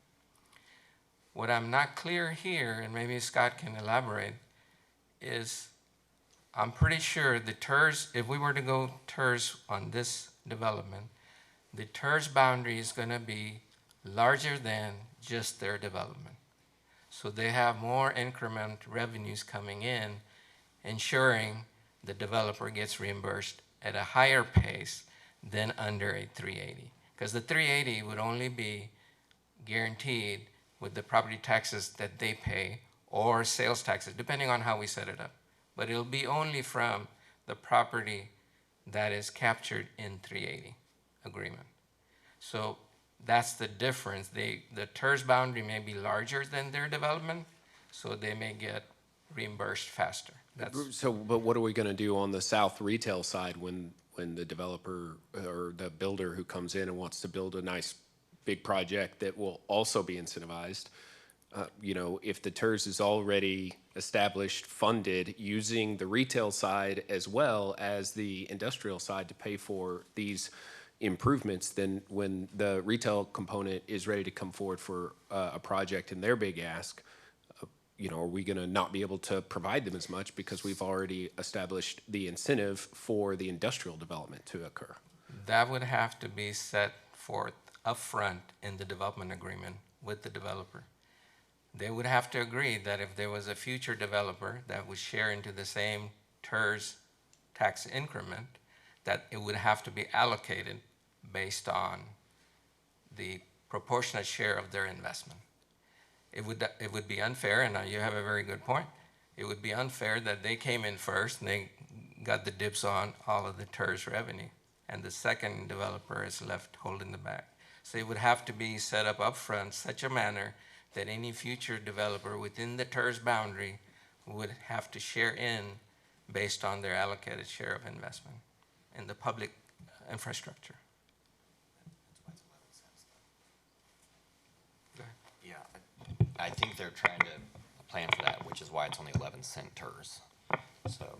What I'm not clear here, and maybe Scott can elaborate, is I'm pretty sure the TERS, if we were to go TERS on this development, the TERS boundary is going to be larger than just their development. So they have more increment revenues coming in, ensuring the developer gets reimbursed at a higher pace than under a 380. Because the 380 would only be guaranteed with the property taxes that they pay or sales taxes, depending on how we set it up. But it'll be only from the property that is captured in 380 agreement. So that's the difference. The TERS boundary may be larger than their development, so they may get reimbursed faster. But what are we going to do on the south retail side when the developer or the builder who comes in and wants to build a nice big project that will also be incentivized? If the TERS is already established, funded, using the retail side as well as the industrial side to pay for these improvements, then when the retail component is ready to come forward for a project and their big ask, are we going to not be able to provide them as much because we've already established the incentive for the industrial development to occur? That would have to be set forth upfront in the development agreement with the developer. They would have to agree that if there was a future developer that would share into the same TERS tax increment, that it would have to be allocated based on the proportionate share of their investment. It would be unfair, and you have a very good point. It would be unfair that they came in first and they got the dibs on all of the TERS revenue, and the second developer is left holding the bag. So it would have to be set up upfront such a manner that any future developer within the TERS boundary would have to share in based on their allocated share of investment in the public infrastructure. I think they're trying to plan for that, which is why it's only 11-cent TERS. So,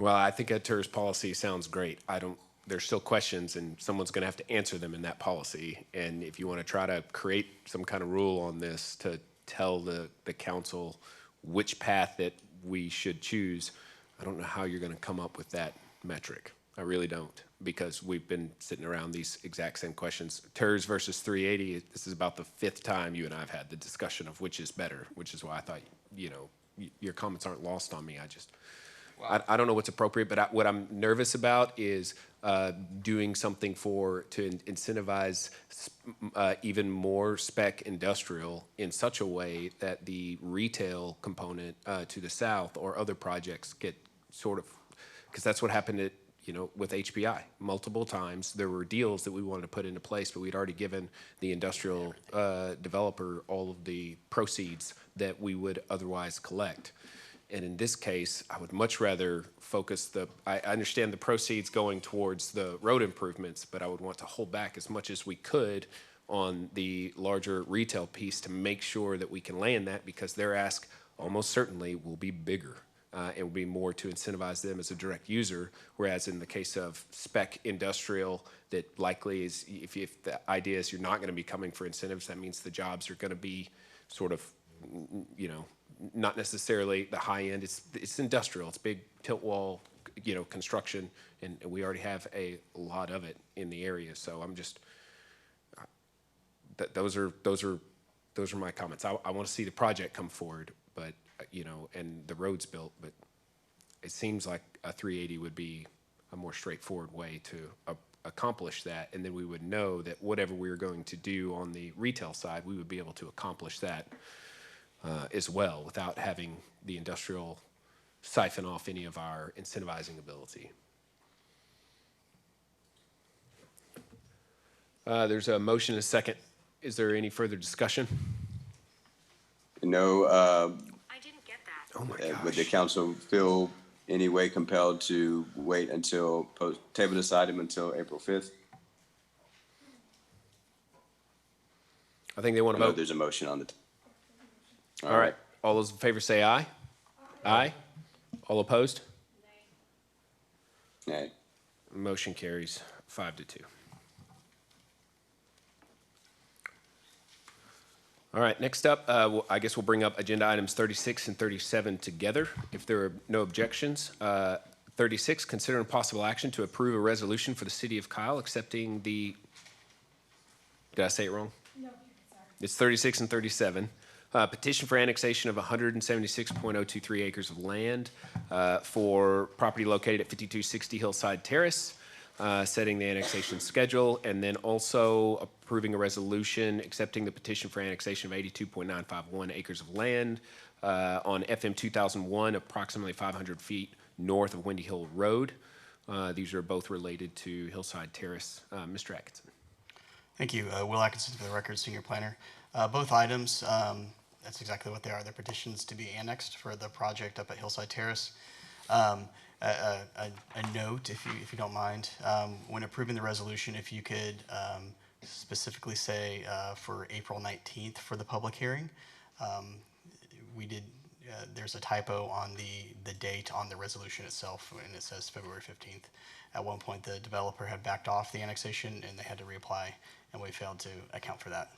Well, I think a TERS policy sounds great. There's still questions, and someone's going to have to answer them in that policy. And if you want to try to create some kind of rule on this to tell the council which path that we should choose, I don't know how you're going to come up with that metric. I really don't, because we've been sitting around these exact same questions. TERS versus 380, this is about the 5th time you and I have had the discussion of which is better, which is why I thought, your comments aren't lost on me. I don't know what's appropriate, but what I'm nervous about is doing something to incentivize even more spec industrial in such a way that the retail component to the south or other projects get because that's what happened with HPI. Multiple times there were deals that we wanted to put into place, but we'd already given the industrial developer all of the proceeds that we would otherwise collect. And in this case, I would much rather focus I understand the proceeds going towards the road improvements, but I would want to hold back as much as we could on the larger retail piece to make sure that we can land that, because their ask almost certainly will be bigger. It will be more to incentivize them as a direct user, whereas in the case of spec industrial, that likely is, if the idea is you're not going to be coming for incentives, that means the jobs are going to be sort of, not necessarily the high end. It's industrial. It's big tilt wall, construction, and we already have a lot of it in the area. So I'm just those are my comments. I want to see the project come forward, but and the roads built. But it seems like a 380 would be a more straightforward way to accomplish that, and then we would know that whatever we were going to do on the retail side, we would be able to accomplish that as well, without having the industrial siphon off any of our incentivizing ability. There's a motion and a second. Is there any further discussion? No. I didn't get that. Oh my gosh. Would the council feel any way compelled to wait until table this item until April 5th? I think they want to vote. There's a motion on the All right. All those in favor say aye. Aye. All opposed? Nay. Motion carries 5-2. All right, next up, I guess we'll bring up agenda items 36 and 37 together, if there are no objections. 36, consider possible action to approve a resolution for the city of Kyle accepting the, did I say it wrong? No, sorry. It's 36 and 37. Petition for annexation of 176.023 acres of land for property located at 5260 Hillside Terrace, setting the annexation schedule, and then also approving a resolution accepting the petition for annexation of 82.951 acres of land on FM 2001, approximately 500 feet north of Windy Hill Road. These are both related to Hillside Terrace. Mr. Atkinson. Thank you. Will Atkinson for the record, Senior Planner. Both items, that's exactly what they are. They're petitions to be annexed for the project up at Hillside Terrace. A note, if you don't mind, when approving the resolution, if you could specifically say for April 19th for the public hearing. There's a typo on the date on the resolution itself, and it says February 15th. At one point, the developer had backed off the annexation, and they had to reapply, and we failed to account for that.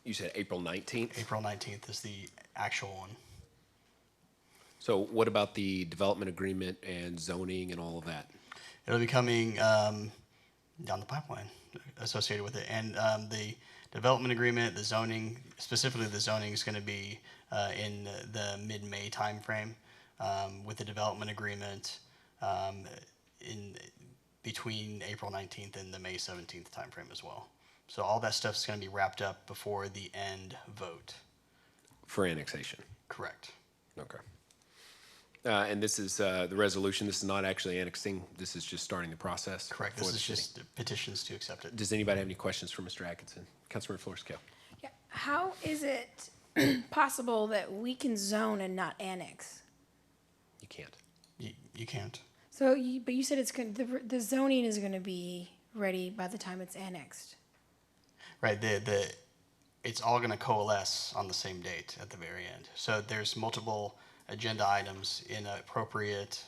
You said April 19th? April 19th is the actual one. So what about the development agreement and zoning and all of that? It'll be coming down the pipeline associated with it. And the development agreement, the zoning, specifically the zoning is going to be in the mid-May timeframe, with the development agreement in between April 19th and the May 17th timeframe as well. So all that stuff is going to be wrapped up before the end vote. For annexation? Correct. Okay. And this is the resolution. This is not actually annexing. This is just starting the process. Correct. This is just petitions to accept it. Does anybody have any questions for Mr. Atkinson? Councilmember Flores-Kale. Yeah. How is it possible that we can zone and not annex? You can't. You can't. So, but you said it's going. The zoning is going to be ready by the time it's annexed. Right, it's all gonna coalesce on the same date at the very end. So there's multiple agenda items in appropriate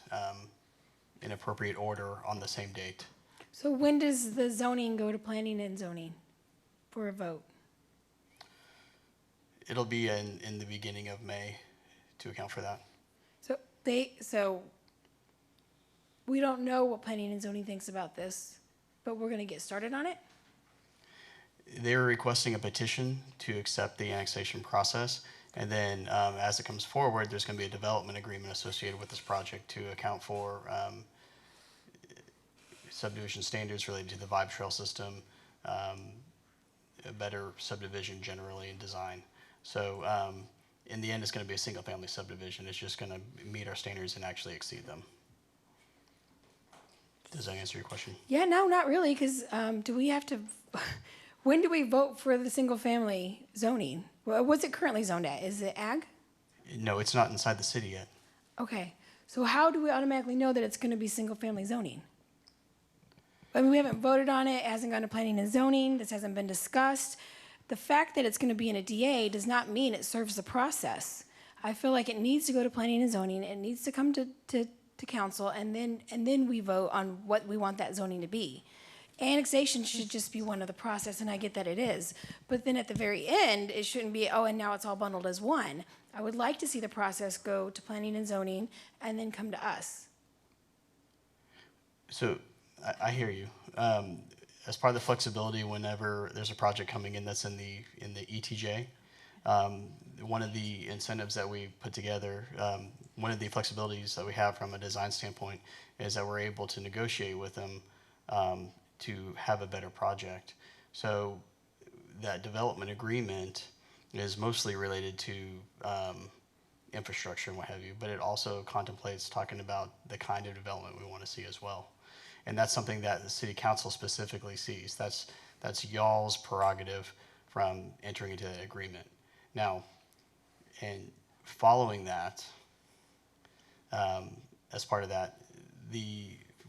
order on the same date. So when does the zoning go to planning and zoning for a vote? It'll be in the beginning of May to account for that. So we don't know what planning and zoning thinks about this, but we're gonna get started on it? They're requesting a petition to accept the annexation process. And then as it comes forward, there's going to be a development agreement associated with this project to account for subdivision standards related to the Vibe Trail system, a better subdivision generally in design. So in the end, it's going to be a single family subdivision. It's just going to meet our standards and actually exceed them. Does that answer your question? Yeah, no, not really, because do we have to, when do we vote for the single family zoning? Well, what's it currently zoned at? Is it ag? No, it's not inside the city yet. Okay, so how do we automatically know that it's gonna be single family zoning? I mean, we haven't voted on it, hasn't gone to planning and zoning, this hasn't been discussed. The fact that it's gonna be in a DA does not mean it serves the process. I feel like it needs to go to planning and zoning, it needs to come to council, and then we vote on what we want that zoning to be. Annexation should just be one of the process, and I get that it is. But then at the very end, it shouldn't be, oh, and now it's all bundled as one. I would like to see the process go to planning and zoning and then come to us. So I hear you. As part of the flexibility, whenever there's a project coming in that's in the ETJ, one of the incentives that we put together, one of the flexibilities that we have from a design standpoint is that we're able to negotiate with them to have a better project. So that development agreement is mostly related to infrastructure and what have you, but it also contemplates talking about the kind of development we want to see as well. And that's something that the city council specifically sees. That's y'all's prerogative from entering into that agreement. Now, and following that, as part of that,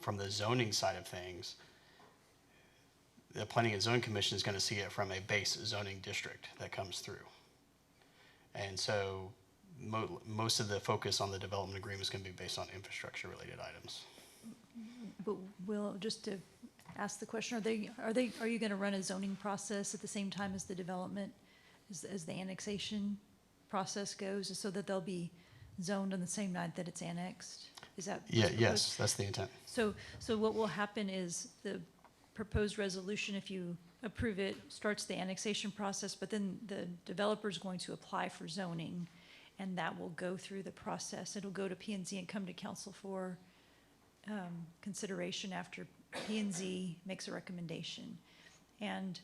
from the zoning side of things, the Planning and Zoning Commission is going to see it from a base zoning district that comes through. And so most of the focus on the development agreement is going to be based on infrastructure related items. But Will, just to ask the question, are you going to run a zoning process at the same time as the development, as the annexation process goes, so that they'll be zoned on the same night that it's annexed? Is that? Yes, that's the intent. So what will happen is the proposed resolution, if you approve it, starts the annexation process, but then the developer's going to apply for zoning, and that will go through the process. It'll go to P&Z and come to council for consideration after P&Z makes a recommendation. And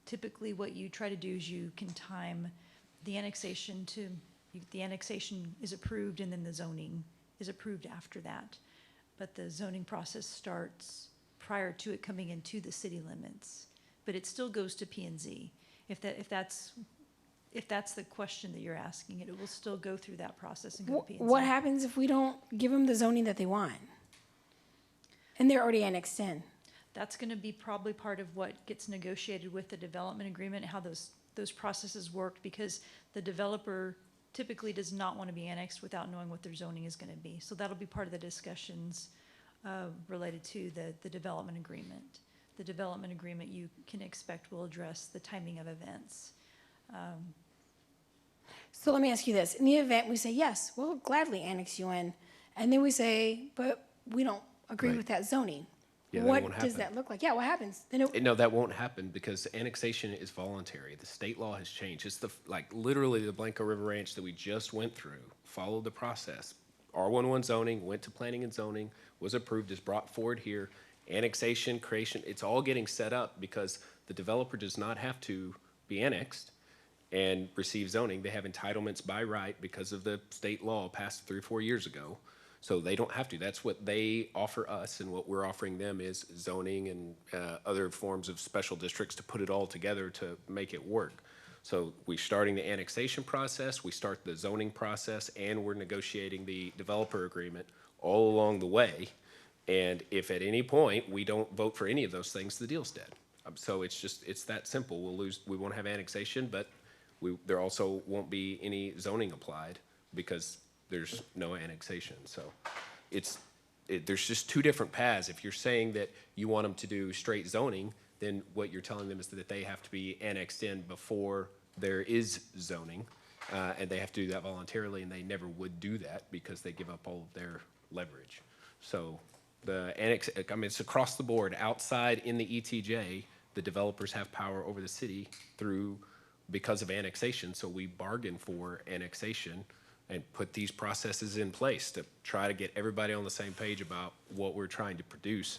typically what you try to do is you can time the annexation the annexation is approved and then the zoning is approved after that. But the zoning process starts prior to it coming into the city limits, but it still goes to P&Z. If that's the question that you're asking, it will still go through that process and go to P&Z. What happens if we don't give them the zoning that they want? And they're already annexed in? That's gonna be probably part of what gets negotiated with the development agreement, how those processes work, because the developer typically does not want to be annexed without knowing what their zoning is gonna be. So that'll be part of the discussions related to the development agreement. The development agreement you can expect will address the timing of events. So let me ask you this. In the event we say, yes, we'll gladly annex you in, and then we say, but we don't agree with that zoning. Yeah, that What won't does happen. that look like? Yeah, what happens? Then No, that won't happen because annexation is voluntary. The state law has changed. It's literally the Blanco River Ranch that we just went through, followed the process. R11 zoning, went to planning and zoning, was approved, is brought forward here. Annexation, creation, it's all getting set up because the developer does not have to be annexed and receive zoning. They have entitlements by right because of the state law passed 3 or 4 years ago. So they don't have to. That's what they offer us, and what we're offering them is zoning and other forms of special districts to put it all together to make it work. So we're starting the annexation process, we start the zoning process, and we're negotiating the developer agreement all along the way. And if at any point we don't vote for any of those things, the deal's dead. So it's that simple. We won't have annexation, but there also won't be any zoning applied because there's no annexation. So there's just two different paths. If you're saying that you want them to do straight zoning, then what you're telling them is that they have to be annexed in before there is zoning, and they have to do that voluntarily, and they never would do that because they give up all of their leverage. So it's across the board. Outside in the ETJ, the developers have power over the city because of annexation. So we bargain for annexation and put these processes in place to try to get everybody on the same page about what we're trying to produce.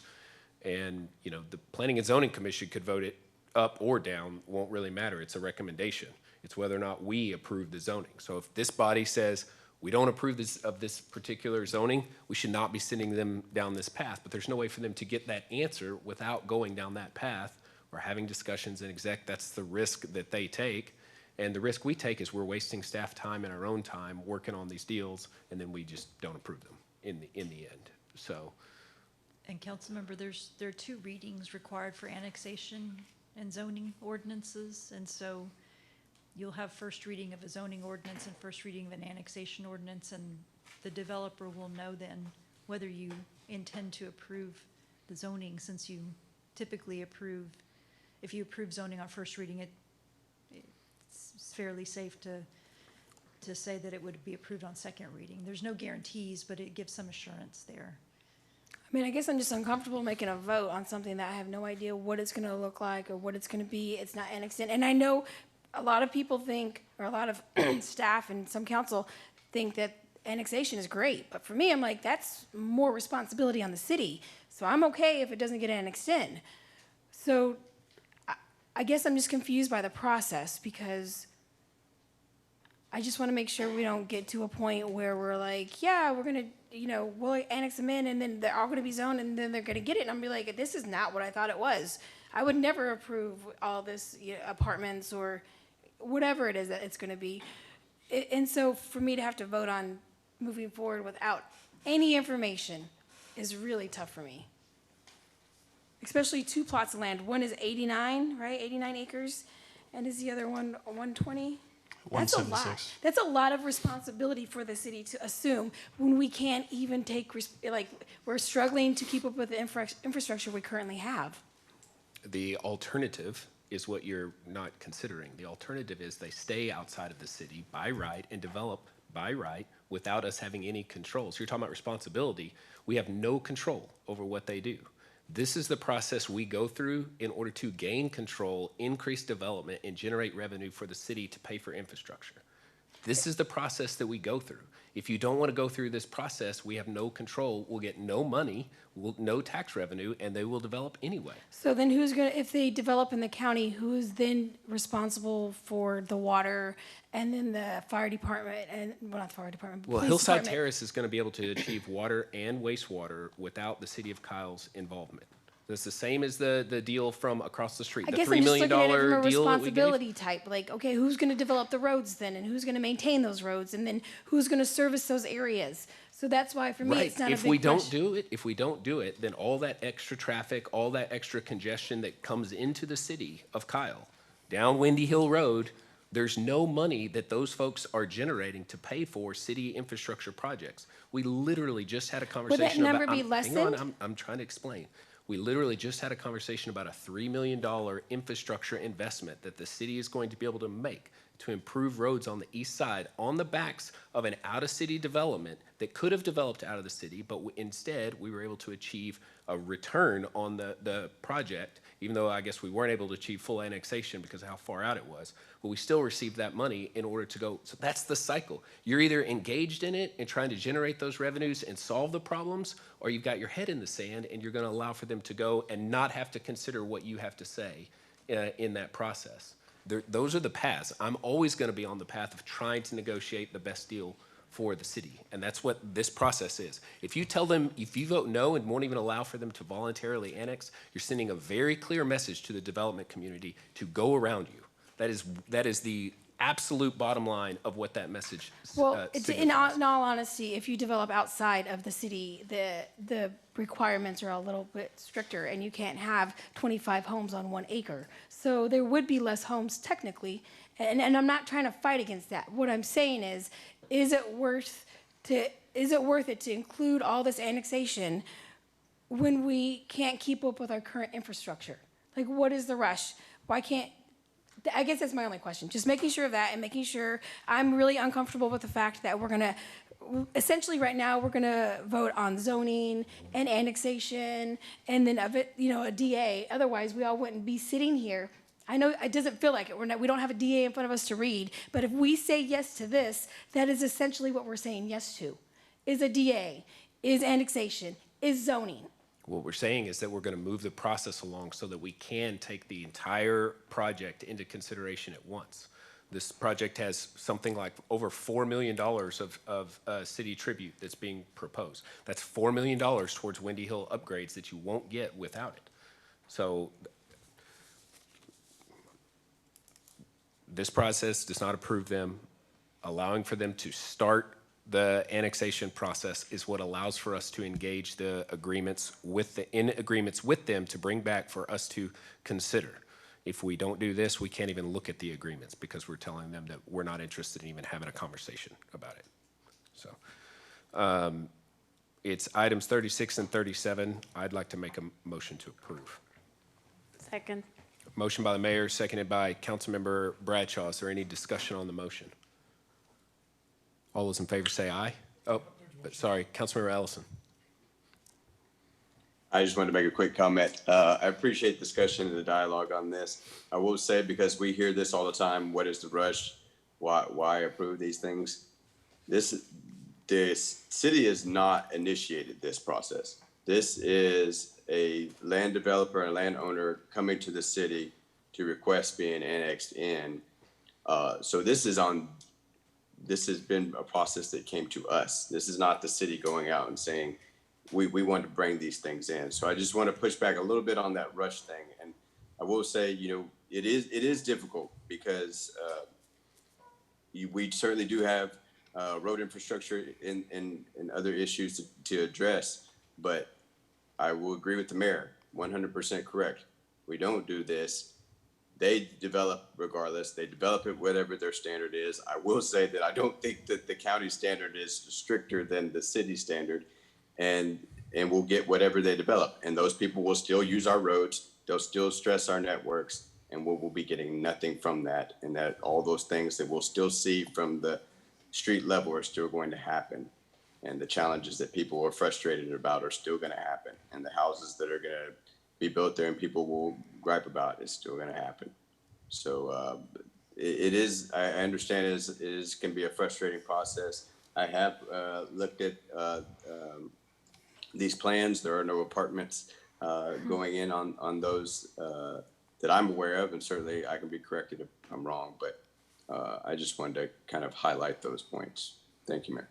And, the Planning and Zoning Commission could vote it up or down, won't really matter. It's a recommendation. It's whether or not we approve the zoning. So if this body says we don't approve of this particular zoning, we should not be sending them down this path. But there's no way for them to get that answer without going down that path or having discussions in exec. That's the risk that they take. And the risk we take is we're wasting staff time and our own time working on these deals, and then we just don't approve them in the end. So. And Councilmember, there are 2 readings required for annexation and zoning ordinances, and so you'll have first reading of a zoning ordinance and first reading of an annexation ordinance, and the developer will know then whether you intend to approve the zoning, since you typically approve, if you approve zoning on first reading, it's fairly safe to say that it would be approved on second reading. There's no guarantees, but it gives some assurance there. I mean, I guess I'm just uncomfortable making a vote on something that I have no idea what it's going to look like or what it's going to be. It's not annexed in. And I know a lot of people think, or a lot of staff and some council think that annexation is great. But for me, I'm like, that's more responsibility on the city. So I'm okay if it doesn't get annexed in. So I guess I'm just confused by the process, because I just want to make sure we don't get to a point where we're like, yeah, we're going to, we'll annex them in, and then they're all going to be zoned, and then they're going to get it. And I'm be like, this is not what I thought it was. I would never approve all this apartments or whatever it is that it's going to be. And so for me to have to vote on moving forward without any information is really tough for me. Especially 2 plots of land. One is 89, right? 89 acres. And is the other one 120? That's a lot. 176. That's a lot of responsibility for the city to assume when we can't even we're struggling to keep up with the infrastructure we currently have. The alternative is what you're not considering. The alternative is they stay outside of the city by right and develop by right without us having any control. So you're talking about responsibility. We have no control over what they do. This is the process we go through in order to gain control, increase development, and generate revenue for the city to pay for infrastructure. This is the process that we go through. If you don't want to go through this process, we have no control. We'll get no money, no tax revenue, and they will develop anyway. So then if they develop in the county, who's then responsible for the water and then the fire department not the fire department, Well, police Hillside department? Terrace is going to be able to achieve water and wastewater without the city of Kyle's involvement. It's the same as the deal from across the street, I the guess $3 I'm just million looking at it from a deal that we gave. responsibility type. Like, okay, who's going to develop the roads then, and who's going to maintain those roads, and then who's going to service those areas? So that's why for me it's not a big If we don't question. do it, then all that extra traffic, all that extra congestion that comes into the city of Kyle, down Windy Hill Road, there's no money that those folks are generating to pay for city infrastructure projects. We literally just had a conversation number be lessened? Hang on, I'm trying to explain. We literally just had a conversation about a $3 million infrastructure investment that the city is going to be able to make to improve roads on the east side on the backs of an out-of-city development that could have developed out of the city, but instead we were able to achieve a return on the project, even though I guess we weren't able to achieve full annexation because of how far out it was. But we still received that money in order to go. So that's the cycle. You're either engaged in it and trying to generate those revenues and solve the problems, or you've got your head in the sand and you're going to allow for them to go and not have to consider what you have to say in that process. Those are the paths. I'm always going to be on the path of trying to negotiate the best deal for the city, and that's what this process is. If you tell them, if you vote no and won't even allow for them to voluntarily annex, you're sending a very clear message to the development community to go around you. That is the absolute bottom line of what that message Well, in signifies. all honesty, if you develop outside of the city, the requirements are a little bit stricter, and you can't have 25 homes on 1 acre. So there would be less homes technically, and I'm not trying to fight against that. What I'm saying is it worth it to include all this annexation when we can't keep up with our current infrastructure? Like, what is the rush? Why can't, I guess that's my only question. Just making sure of that and making sure I'm really uncomfortable with the fact that essentially right now, we're gonna vote on zoning and annexation and then a DA. Otherwise, we all wouldn't be sitting here. I know it doesn't feel like it. We don't have a DA in front of us to read, but if we say yes to this, that is essentially what we're saying yes to, is a DA, is annexation, is zoning. What we're saying is that we're going to move the process along so that we can take the entire project into consideration at once. This project has something like over $4 million of city tribute that's being proposed. That's $4 million towards Windy Hill upgrades that you won't get without it. So this process does not approve them. Allowing for them to start the annexation process is what allows for us to engage in agreements with them to bring back for us to consider. If we don't do this, we can't even look at the agreements because we're telling them that we're not interested in even having a conversation about it. So it's items 36 and 37. I'd like to make a motion to approve. Second. Motion by the mayor, seconded by Councilmember Bradshaw. Is there any discussion on the motion? All those in favor say aye. Oh, sorry, Councilmember Ellison. I just wanted to make a quick comment. I appreciate discussion and the dialogue on this. I will say, because we hear this all the time, what is the rush? Why approve these things? This city has not initiated this process. This is a land developer and landowner coming to the city to request being annexed in. So this has been a process that came to us. This is not the city going out and saying, we want to bring these things in. So I just want to push back a little bit on that rush thing. And I will say, it is difficult because we certainly do have road infrastructure and other issues to address. But I will agree with the mayor, 100% correct. We don't do this. They develop regardless. They develop it whatever their standard is. I will say that I don't think that the county standard is stricter than the city standard, and we'll get whatever they develop. And those people will still use our roads. They'll still stress our networks, and we'll be getting nothing from that. And that all those things that we'll still see from the street level are still going to happen. And the challenges that people are frustrated about are still going to happen. And the houses that are going to be built there and people will gripe about is still going to happen. So it is, I understand it can be a frustrating process. I have looked at these plans. There are no apartments going in on those that I'm aware of, and certainly I can be corrected if I'm wrong, but I just wanted to kind of highlight those points. Thank you, Mayor.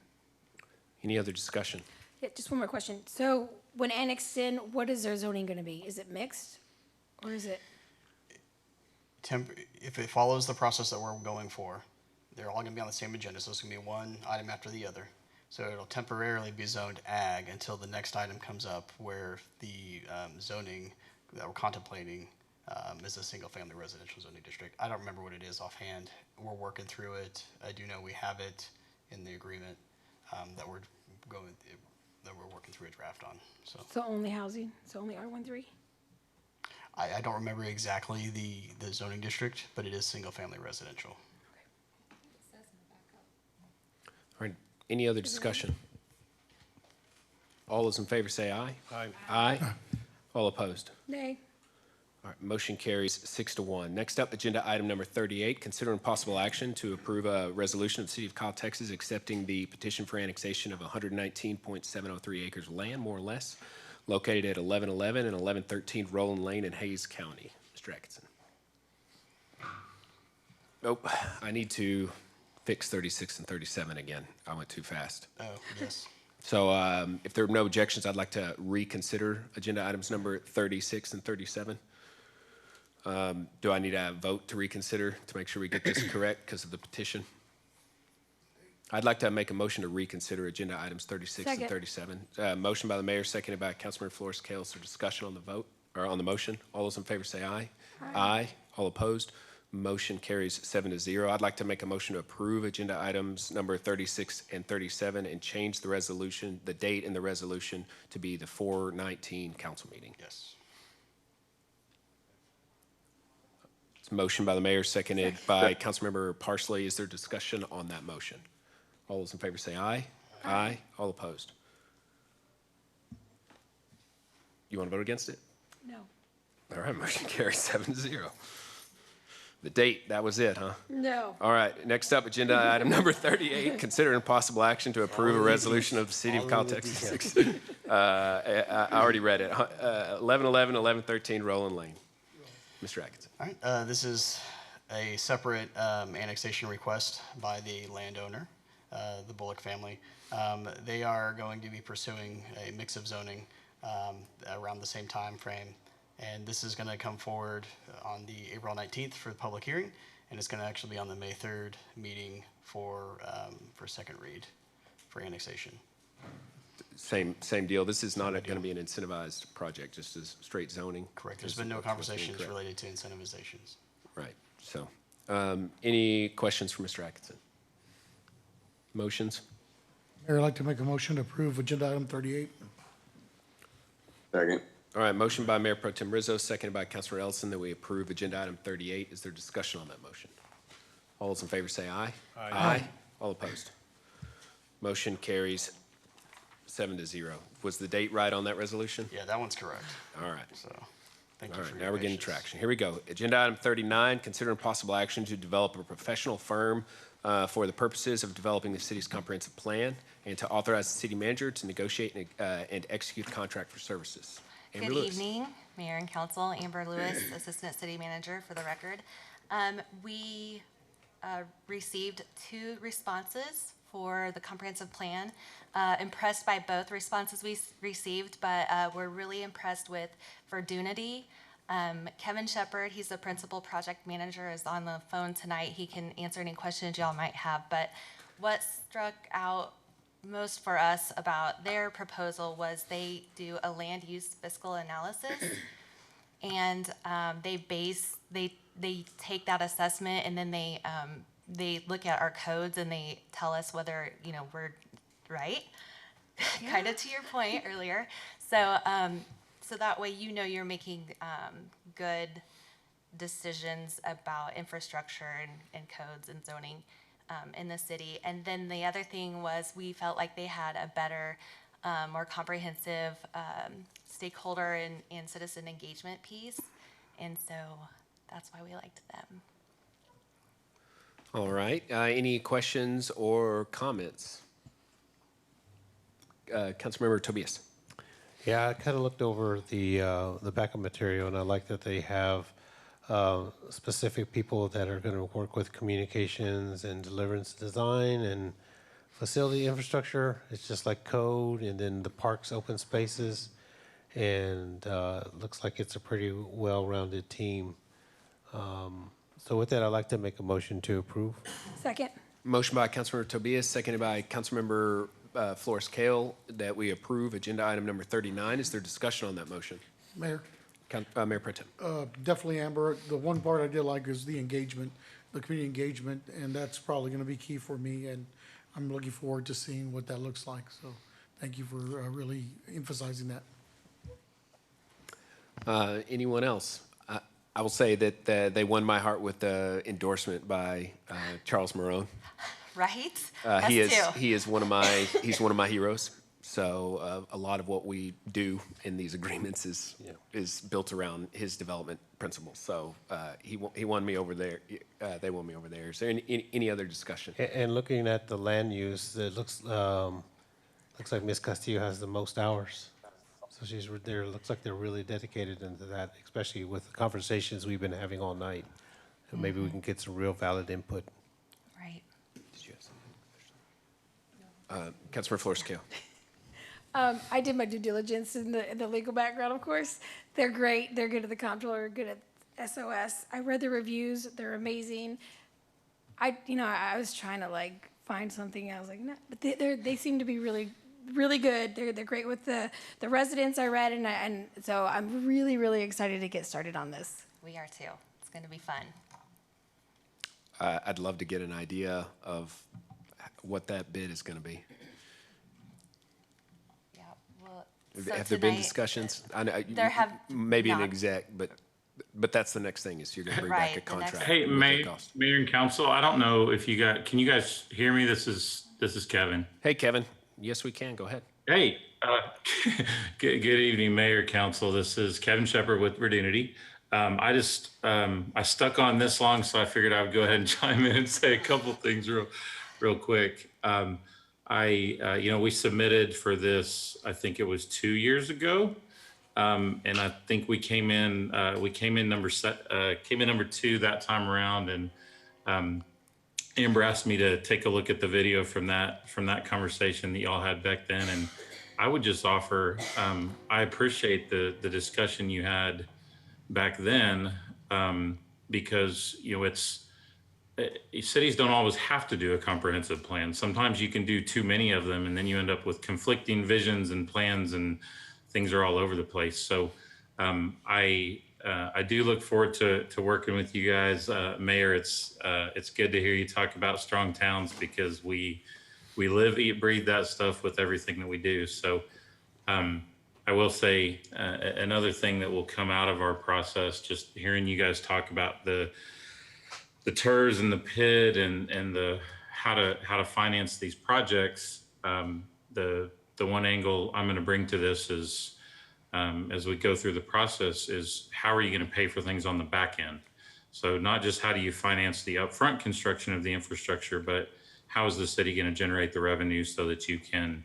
Any other discussion? Yeah, just one more question. So when annexed in, what is their zoning gonna be? Is it mixed? Or is it? If it follows the process that we're going for, they're all gonna be on the same agenda, so it's gonna be one item after the other. So it'll temporarily be zoned ag until the next item comes up where the zoning that we're contemplating is a single-family residential zoning district. I don't remember what it is offhand. We're working through it. I do know we have it in the agreement that we're working through a draft on. So only housing? So only R13? I don't remember exactly the zoning district, but it is single-family residential. All right, any other discussion? All those in favor say aye. Aye. Aye. All opposed? Nay. All right, motion carries 6-1. Next up, agenda item number 38, consider possible action to approve a resolution of the City of Kyle, Texas, accepting the petition for annexation of 119.703 acres of land, more or less, located at 1111 and 1113 Roland Lane in Hayes County. Mr. Atkinson. Nope, I need to fix 36 and 37 again. I went too fast. Oh, yes. So if there are no objections, I'd like to reconsider agenda items number 36 and 37. Do I need a vote to reconsider to make sure we get this correct because of the petition? I'd like to make a motion to reconsider agenda items 36 and Second. 37. Motion by the mayor, seconded by Councilmember Flores Kale. So discussion on the vote, or on the motion. All those in favor say aye. Aye. All opposed? Motion carries 7-0. I'd like to make a motion to approve agenda items number 36 and 37 and change the resolution, the date in the resolution to be the 4/19 council meeting. Yes. It's a motion by the mayor, seconded by Councilmember Parsley. Is there discussion on that motion? All those in favor say aye. Aye. All opposed? You want to vote against it? No. All right, motion carries 7-0. The date, that was it, huh? No. All right, next up, agenda item number 38, consider possible action to approve a resolution of the City of Kyle, Texas. I already read it. 1111, 1113 Roland Lane. Mr. Atkinson. All right, this is a separate annexation request by the landowner, the Bullock family. They are going to be pursuing a mix of zoning around the same time frame. And this is going to come forward on the April 19th for the public hearing, and it's going to actually be on the May 3rd meeting for second read for annexation. Same deal. This is not going to be an incentivized project, just as straight zoning. Correct. There's been no conversations related to incentivizations. Right. So, any questions for Mr. Atkinson? Motions? Mayor, I'd like to make a motion to approve agenda item 38. Second. All right, motion by Mayor Pro Tem Rizo, seconded by Councilor Ellison, that we approve agenda item 38. Is there discussion on that motion? All those in favor say aye. Aye. All opposed? Motion carries 7-0. Was the date right on that resolution? Yeah, that one's correct. All right. So, thank you All for right, your now we're getting patience. traction. Here we go. Agenda item 39, considering possible action to develop a professional firm for the purposes of developing the city's comprehensive plan and to authorize the city manager to negotiate and execute the contract for services. Amber Good Lewis. evening, Mayor and Council. Amber Lewis, Assistant City Manager for the record. We received 2 responses for the comprehensive plan. Impressed by both responses we received, but we're really impressed with Verdunity. Kevin Shepard, he's the Principal Project Manager, is on the phone tonight. He can answer any questions y'all might have, but what struck out most for us about their proposal was they do a land use fiscal analysis, and they take that assessment, and then they look at our codes and they tell us whether we're right, kind of to your point earlier. So so that way you're making good decisions about infrastructure and codes and zoning in the city. And then the other thing was we felt like they had a better, more comprehensive stakeholder and citizen engagement piece. And so that's why we liked them. All right. Any questions or comments? Councilmember Tobias. Yeah, I kind of looked over the backup material, and I like that they have specific people that are going to work with communications and deliverance design and facility infrastructure. It's just like code, and then the parks, open spaces, and looks like it's a pretty well-rounded team. So with that, I'd like to make a motion to approve. Second. Motion by Councilmember Tobias, seconded by Councilmember Flores Kale, that we approve agenda item number 39. Is there discussion on that motion? Mayor, Mayor Pro Tem. definitely, Amber. The one part I did like is the engagement, the community engagement, and that's probably going to be key for me, and I'm looking forward to seeing what that looks like. So thank you for really emphasizing that. Anyone else? I will say that they won my heart with the endorsement by Charles Marone. Right? He is one of my heroes. So a lot of what we do in these agreements is built around his development principles. So he won me over there. They won me over there. Is there any other discussion? And looking at the land use, it looks like Ms. Castillo has the most hours. So she's there. Looks like they're really dedicated into that, especially with the conversations we've been having all night. And maybe we can get some real valid input. Right. Did you have something? Councilmember Flores Kale. I did my due diligence in the legal background, of course. They're great. They're good at the comptroller, good at SOS. I read the reviews, they're amazing. I was trying to like find something, I was like, no, but they seem to be really, really good. They're great with the residents I read, and so I'm really, really excited to get started on this. We are too. It's going to be fun. I'd love to get an idea of what that bid is going to be. Yeah. Well, so Have there been tonight, discussions? I know, there have maybe an not. exec, but that's the next thing is you're going to bring back Right, a the next- contract. Hey, with their cost. Mayor and Council, I don't know if can you guys hear me? This is Kevin. Hey, Kevin. Yes, we can. Go ahead. Hey, good evening, Mayor, Council. This is Kevin Shepard with Redunity. I stuck on this long, so I figured I would go ahead and chime in and say a couple things real quick. We submitted for this, I think it was 2 years ago. And I think we came in number 2 that time around, and Amber asked me to take a look at the video from that conversation that y'all had back then. And I would just offer, I appreciate the discussion you had back then, because cities don't always have to do a comprehensive plan. Sometimes you can do too many of them, and then you end up with conflicting visions and plans, and things are all over the place. So I do look forward to working with you guys. Mayor, it's good to hear you talk about strong towns, because we live, eat, breathe that stuff with everything that we do. So I will say another thing that will come out of our process, just hearing you guys talk about the TERS and the PID and the how to finance these projects. The one angle I'm going to bring to this is, as we go through the process, is how are you going to pay for things on the back end? So not just how do you finance the upfront construction of the infrastructure, but how is the city going to generate the revenue so that you can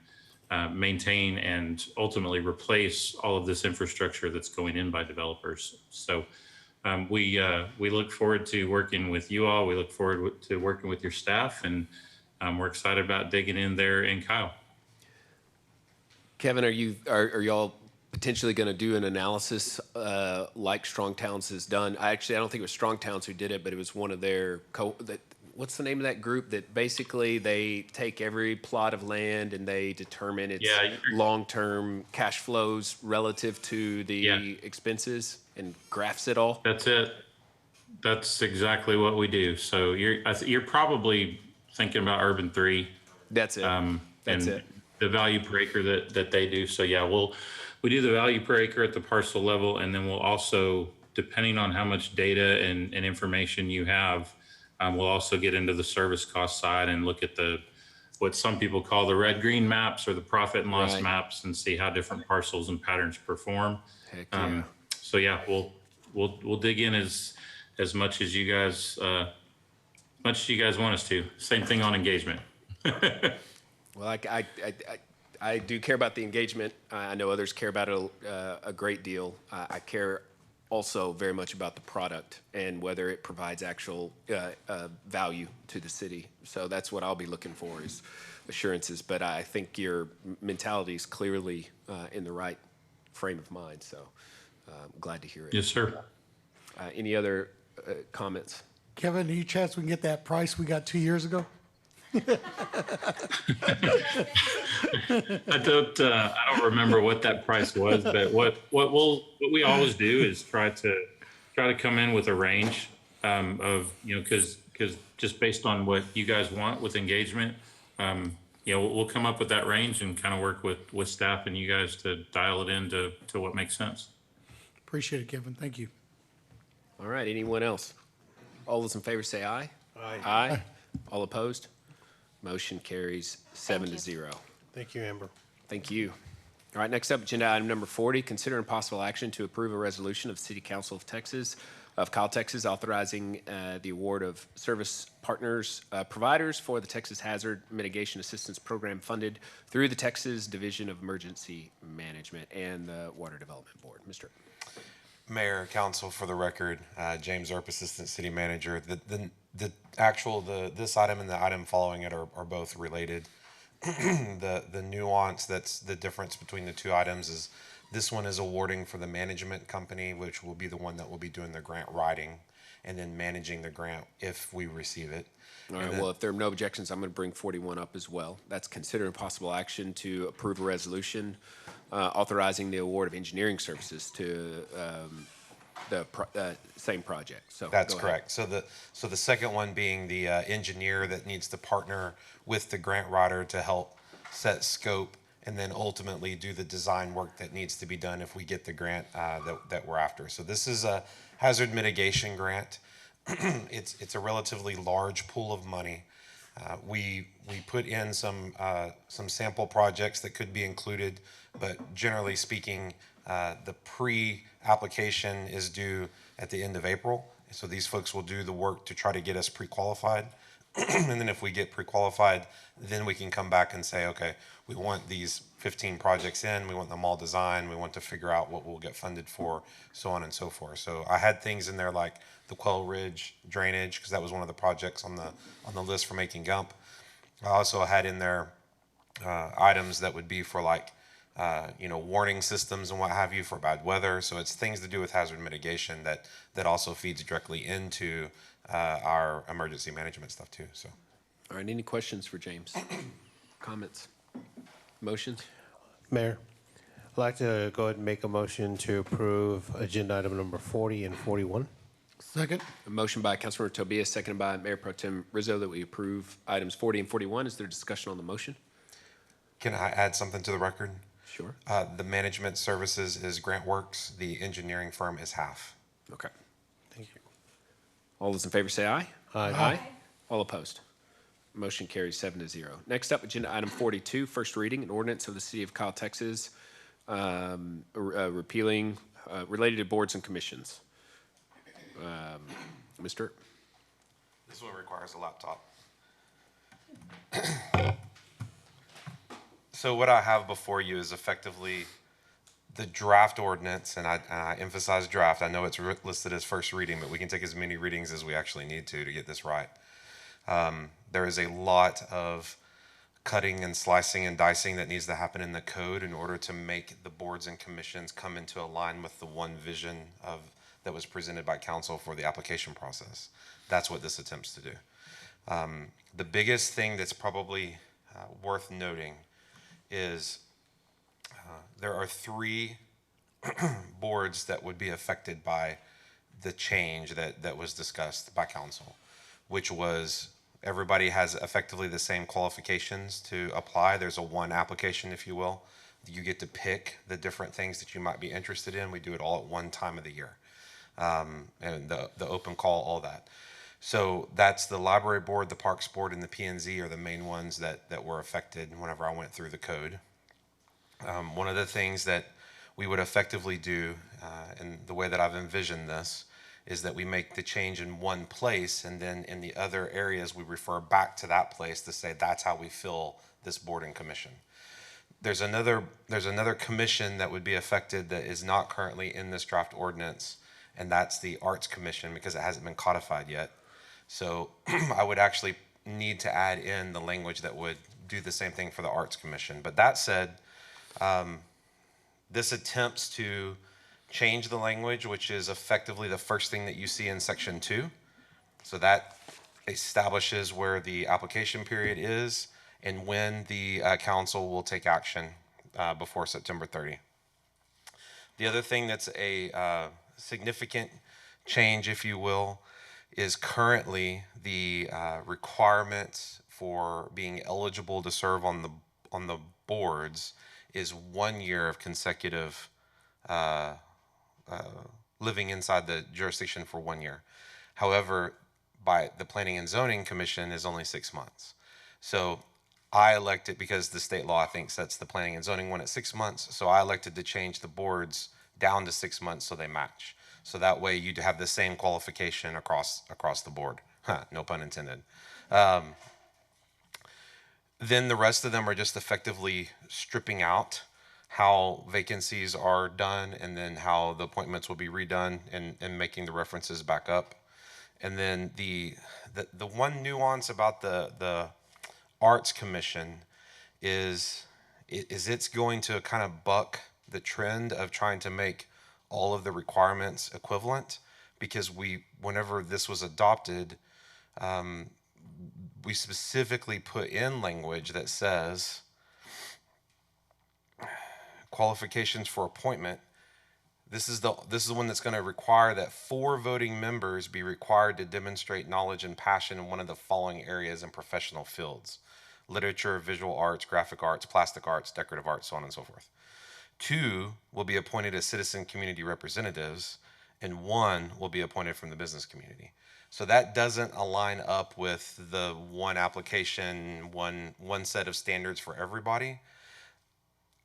maintain and ultimately replace all of this infrastructure that's going in by developers. So we look forward to working with you all. We look forward to working with your staff, and we're excited about digging in there in Kyle. Kevin, are y'all potentially going to do an analysis like Strong Towns has done? I don't think it was Strong Towns who did it, but it was one of their what's the name of that group that basically they take every plot of land and they determine its long-term cash flows relative to the expenses and graphs it all? That's it. That's exactly what we do. So you're probably thinking about Urban 3. That's it. That's it. The value per acre that they do. So yeah, we do the value per acre at the parcel level, and then we'll also, depending on how much data and information you have, we'll also get into the service cost side and look at what some people call the red-green maps or the profit and loss maps, and see how different parcels and patterns perform. Heck yeah. So yeah, we'll dig in as much as you guys want us to. Same thing on engagement. Well, I do care about the engagement. I know others care about it a great deal. I care also very much about the product and whether it provides actual value to the city. So that's what I'll be looking for, is assurances. But I think your mentality is clearly in the right frame of mind. So I'm glad to hear it. Yes, sir. Any other comments? Kevin, any chance we can get that price we got 2 years ago? I don't remember what that price was, but what we always do is try to come in with a range of, because just based on what you guys want with engagement, we'll come up with that range and kind of work with staff and you guys to dial it in to what makes sense. Appreciate it, Kevin. Thank you. All right. Anyone else? All those in favor say aye. Aye. Aye. All opposed? Motion carries 7-0. Thank you, Amber. Thank you. All right, next up, agenda item number 40, consider possible action to approve a resolution of City Council of Kyle, Texas, authorizing the award of service providers for the Texas Hazard Mitigation Assistance Program funded through the Texas Division of Emergency Management and the Water Development Board. Mr. Mayor, Council, for the record, James Earp, Assistant City Manager. This item and the item following it are both related. The nuance that's the difference between the two items is This one is awarding for the management company, which will be the one that will be doing the grant writing and then managing the grant if we receive it. All right, well, if there are no objections, I'm going to bring 41 up as well. That's considering possible action to approve a resolution authorizing the award of engineering services to the same project. So That's go ahead. correct. So the second one being the engineer that needs to partner with the grant writer to help set scope and then ultimately do the design work that needs to be done if we get the grant that we're after. So this is a hazard mitigation grant. It's a relatively large pool of money. We put in some sample projects that could be included, but generally speaking, the pre-application is due at the end of April. So these folks will do the work to try to get us pre-qualified. And then if we get pre-qualified, then we can come back and say, okay, we want these 15 projects in, we want them all designed, we want to figure out what we'll get funded for, so on and so forth. So I had things in there like the Quail Ridge drainage, because that was one of the projects on the list for making Gump. I also had in there items that would be for like, warning systems and what have you for bad weather. So it's things to do with hazard mitigation that also feeds directly into our emergency management stuff too. So, All right, any questions for James? Comments? Motions? Mayor, I'd like to go ahead and make a motion to approve agenda item number 40 and 41. Second. A motion by Councilmember Tobias, seconded by Mayor Pro Tem Rizzo, that we approve items 40 and 41. Is there discussion on the motion? can I add something to the record? Sure. The management services is Grant Works. The engineering firm is half. Okay. Thank you. All those in favor say aye. Aye. All opposed? Motion carries 7-0. Next up, agenda item 42, first reading, an ordinance of the City of Kyle, Texas, repealing related to boards and commissions. Mr. Earp. This one requires a laptop. So what I have before you is effectively the draft ordinance, and I emphasize draft. I know it's listed as first reading, but we can take as many readings as we actually need to get this right. There is a lot of cutting and slicing and dicing that needs to happen in the code in order to make the boards and commissions come into line with the one vision that was presented by council for the application process. That's what this attempts to do. The biggest thing that's probably worth noting is there are 3 boards that would be affected by the change that was discussed by council, which was everybody has effectively the same qualifications to apply. There's a one application, if you will. You get to pick the different things that you might be interested in. We do it all at one time of the year. And the open call, all that. So that's the library board, the parks board, and the P&Z are the main ones that were affected whenever I went through the code. One of the things that we would effectively do, and the way that I've envisioned this, is that we make the change in one place, and then in the other areas we refer back to that place to say that's how we fill this board and commission. There's another commission that would be affected that is not currently in this draft ordinance, and that's the Arts Commission because it hasn't been codified yet. So I would actually need to add in the language that would do the same thing for the Arts Commission. But that said, this attempts to change the language, which is effectively the first thing that you see in section 2. So that establishes where the application period is and when the council will take action before September 30. The other thing that's a significant change, if you will, is currently the requirements for being eligible to serve on the boards is 1 year of consecutive living inside the jurisdiction for 1 year. However, by the Planning and Zoning Commission is only 6 months. So I elected, because the state law I think sets the planning and zoning one at 6 months, so I elected to change the boards down to 6 months so they match. So that way you'd have the same qualification across the board. No pun intended. Then the rest of them are just effectively stripping out how vacancies are done and then how the appointments will be redone and making the references back up. And then the one nuance about the Arts Commission is it's going to kind of buck the trend of trying to make all of the requirements equivalent, because whenever this was adopted, we specifically put in language that says qualifications for appointment. This is the one that's going to require that 4 voting members be required to demonstrate knowledge and passion in one of the following areas in professional fields: literature, visual arts, graphic arts, plastic arts, decorative arts, so on and so forth. 2 will be appointed as citizen community representatives, and 1 will be appointed from the business community. So that doesn't align up with the one application, one set of standards for everybody.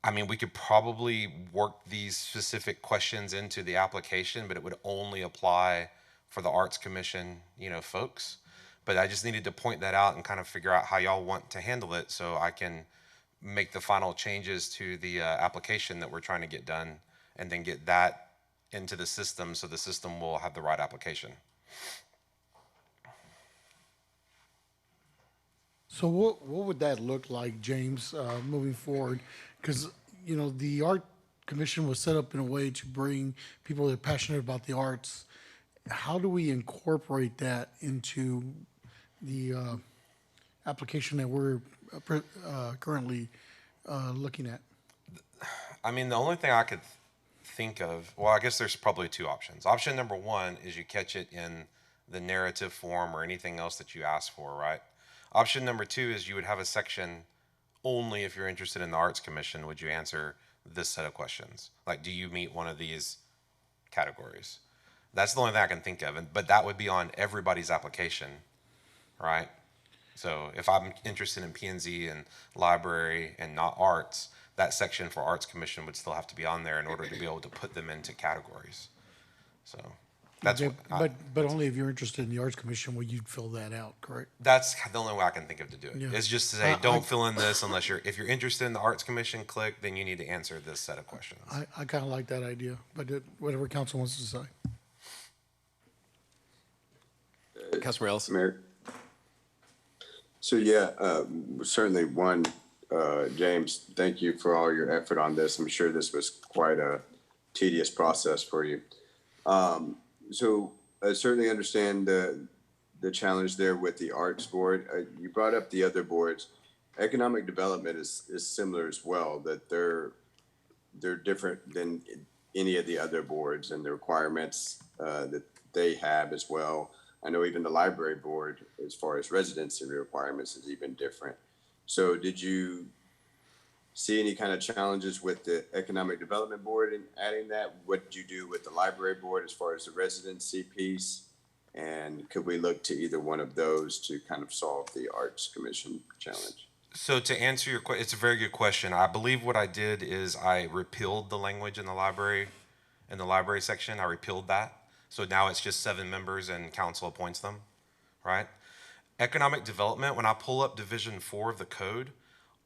I mean, we could probably work these specific questions into the application, but it would only apply for the Arts Commission, folks. But I just needed to point that out and kind of figure out how y'all want to handle it so I can make the final changes to the application that we're trying to get done, and then get that into the system so the system will have the right application. So what would that look like, James, moving forward? Because, the Art Commission was set up in a way to bring people that are passionate about the arts. How do we incorporate that into the application that we're currently looking at? I mean, the only thing I could think of, well, I guess there's probably 2 options. Option number 1 is you catch it in the narrative form or anything else that you ask for, right? Option number 2 is you would have a section only if you're interested in the Arts Commission, would you answer this set of questions? Like, do you meet one of these categories? That's the only thing I can think of, but that would be on everybody's application, right? So if I'm interested in P&Z and library and not arts, that section for Arts Commission would still have to be on there in order to be able to put them into categories. So that's but only if you're interested in the Arts Commission, will you fill that out, correct? That's the only way I can think of to do it. Yeah. It's just to say, don't fill in this unless if you're interested in the Arts Commission, click, then you need to answer this set of questions. I kind of like that idea, but whatever council wants to say. Councilor Morales. Mayor. So certainly James, thank you for all your effort on this. I'm sure this was quite a tedious process for you. So I certainly understand the challenge there with the Arts Board. You brought up the other boards. Economic development is similar as well, that they're different than any of the other boards and the requirements that they have as well. I know even the library board, as far as residency requirements, is even different. So did you see any kind of challenges with the Economic Development Board in adding that? What did you do with the library board as far as the residency piece? And could we look to either one of those to kind of solve the Arts Commission challenge? So to answer your question, it's a very good question. I believe what I did is I repealed the language in the library section. I repealed that. So now it's just 7 members and council appoints them, right? Economic development, when I pull up Division 4 of the code,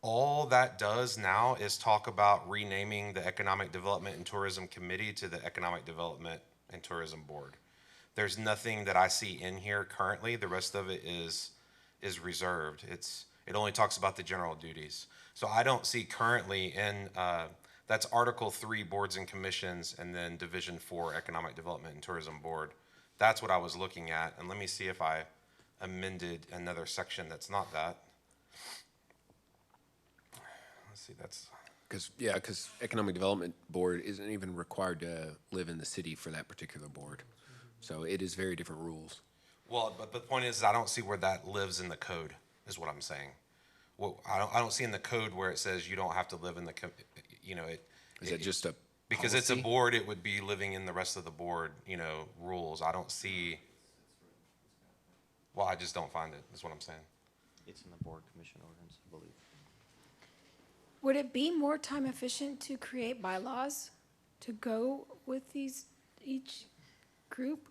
all that does now is talk about renaming the Economic Development and Tourism Committee to the Economic Development and Tourism Board. There's nothing that I see in here currently. The rest of it is reserved. It only talks about the general duties. So I don't see currently in, that's Article 3, Boards and Commissions, and then Division 4, Economic Development and Tourism Board. That's what I was looking at. And let me see if I amended another section that's not that. Let's see, that's... Because Economic Development Board isn't even required to live in the city for that particular board. So it is very different rules. Well, but the point is, I don't see where that lives in the code, is what I'm saying. Well, I don't see in the code where it says you don't have to live in the, Is that just a because policy? it's a board, it would be living in the rest of the board, rules. I don't see, well, I just don't find it, is what I'm saying. It's in the board commission ordinance, I believe. Would it be more time efficient to create bylaws to go with each group?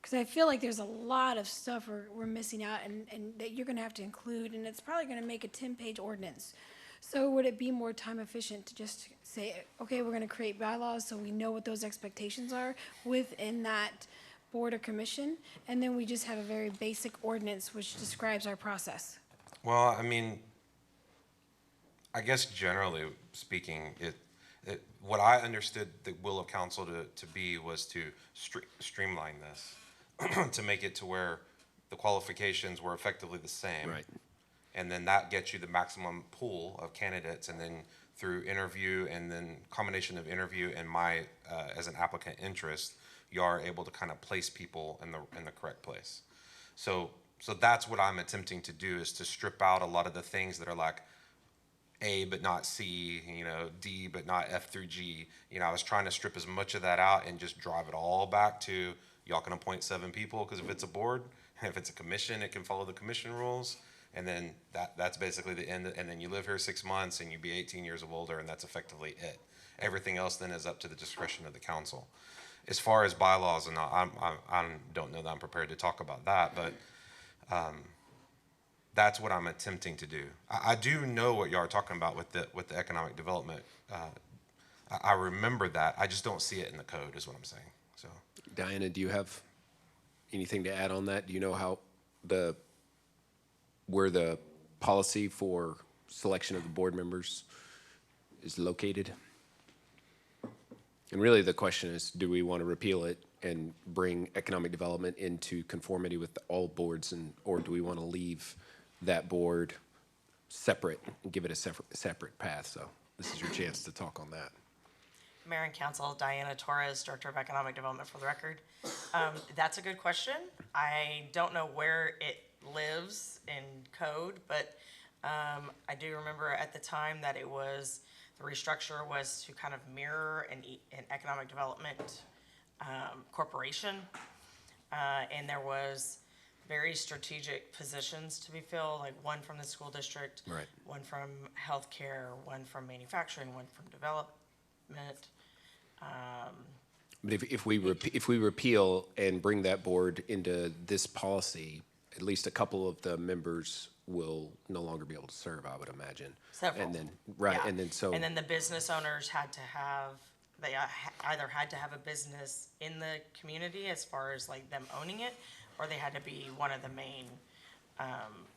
Because I feel like there's a lot of stuff we're missing out and that you're gonna have to include, and it's probably gonna make a 10-page ordinance. So would it be more time efficient to just say, okay, we're gonna create bylaws so we know what those expectations are within that board or commission, and then we just have a very basic ordinance which describes our process? Well, I mean, I guess generally speaking, what I understood the will of council to be was to streamline this, to make it to where the qualifications were effectively the same. Right. And then that gets you the maximum pool of candidates, and then through interview and then combination of interview and my, as an applicant interest, you are able to kind of place people in the correct place. So that's what I'm attempting to do, is to strip out a lot of the things that are like A but not C, D but not F through G. I was trying to strip as much of that out and just drive it all back to y'all can appoint 7 people, because if it's a board, if it's a commission, it can follow the commission rules. And then that's basically the end. And then you live here 6 months and you be 18 years of older, and that's effectively it. Everything else then is up to the discretion of the council. As far as bylaws, and I don't know that I'm prepared to talk about that, but that's what I'm attempting to do. I do know what y'all are talking about with the economic development. I remember that. I just don't see it in the code, is what I'm saying. So, Diana, do you have anything to add on that? Do you know how where the policy for selection of the board members is located? And really the question is, do we want to repeal it and bring economic development into conformity with all boards, or do we want to leave that board separate and give it a separate path? So this is your chance to talk on that. Mayor and Council, Diana Torres, Director of Economic Development, for the record. That's a good question. I don't know where it lives in code, but I do remember at the time that it was, the restructure was to kind of mirror an economic development corporation. And there was very strategic positions to be filled, like one from the school district, right, one from healthcare, one from manufacturing, one from development. But if we repeal and bring that board into this policy, at least a couple of the members will no longer be able to serve, I would imagine. Several. And then, right, Yeah. and then so. And then the business owners had to have, they either had to have a business in the community as far as like them owning it, or they had to be one of the main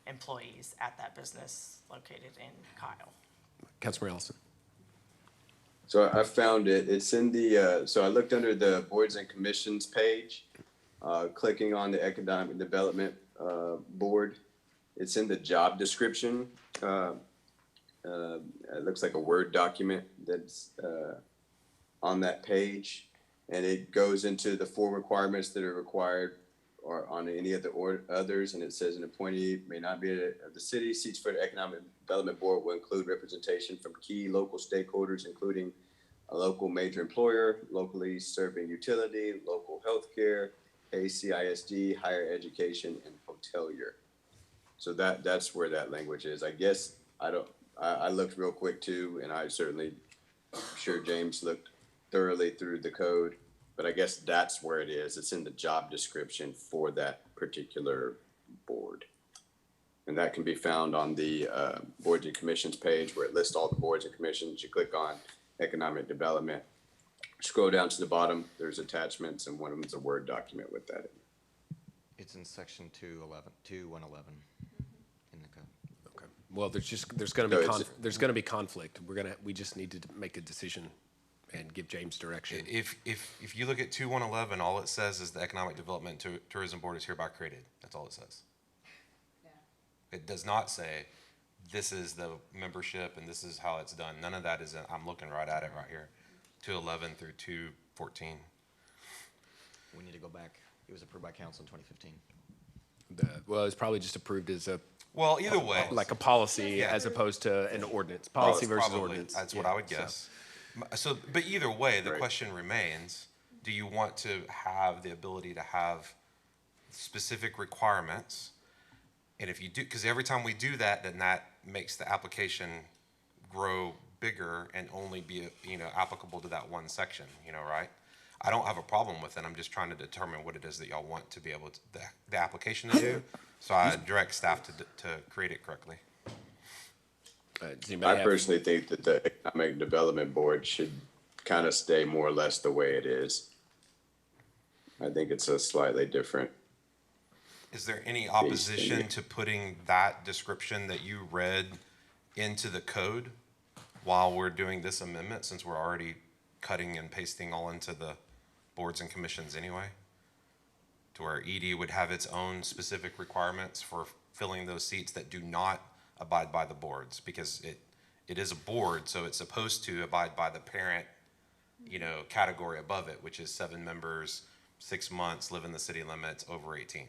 employees at that business located in Kyle. Councilmember Ellison. So I found it. It's in the, so I looked under the boards and commissions page, clicking on the economic development board. It's in the job description. It looks like a Word document that's on that page. And it goes into the 4 requirements that are required or on any of the others. And it says an appointee may not be of the city. Seats for the Economic Development Board will include representation from key local stakeholders, including a local major employer, locally serving utility, local healthcare, ACISD, higher education, and hotelier. So that's where that language is. I guess I looked real quick too, and I'm sure James looked thoroughly through the code, but I guess that's where it is. It's in the job description for that particular board. And that can be found on the boards and commissions page where it lists all the boards and commissions. You click on economic development, scroll down to the bottom, there's attachments, and one of them is a Word document with that in it. It's in section 2111 in the code. Okay. Well, there's going to be conflict. We just need to make a decision and give James direction. If you look at 2111, all it says is the Economic Development Tourism Board is hereby created. That's all it says. Yeah. It does not say this is the membership and this is how it's done. None of that is I'm looking right at it right here. 211 through 214. We need to go back. It was approved by council in 2015. Well, it's probably just approved as well, either way, like a policy as opposed to an ordinance. Policy versus probably, ordinance. That's what I would guess. So, but either way, the question remains: do you want to have the ability to have specific requirements? And if you do, because every time we do that, then that makes the application grow bigger and only be applicable to that one section. Right? I don't have a problem with it. I'm just trying to determine what it is that y'all want to be able to the application to do. So I direct staff to create it correctly. I personally think that the Economic Development Board should kind of stay more or less the way it is. I think it's a slightly different. Is there any opposition to putting that description that you read into the code while we're doing this amendment, since we're already cutting and pasting all into the boards and commissions anyway, to where ED would have its own specific requirements for filling those seats that do not abide by the boards, because it is a board, so it's supposed to abide by the parent, category above it, which is 7 members, 6 months, live in the city limits, over 18.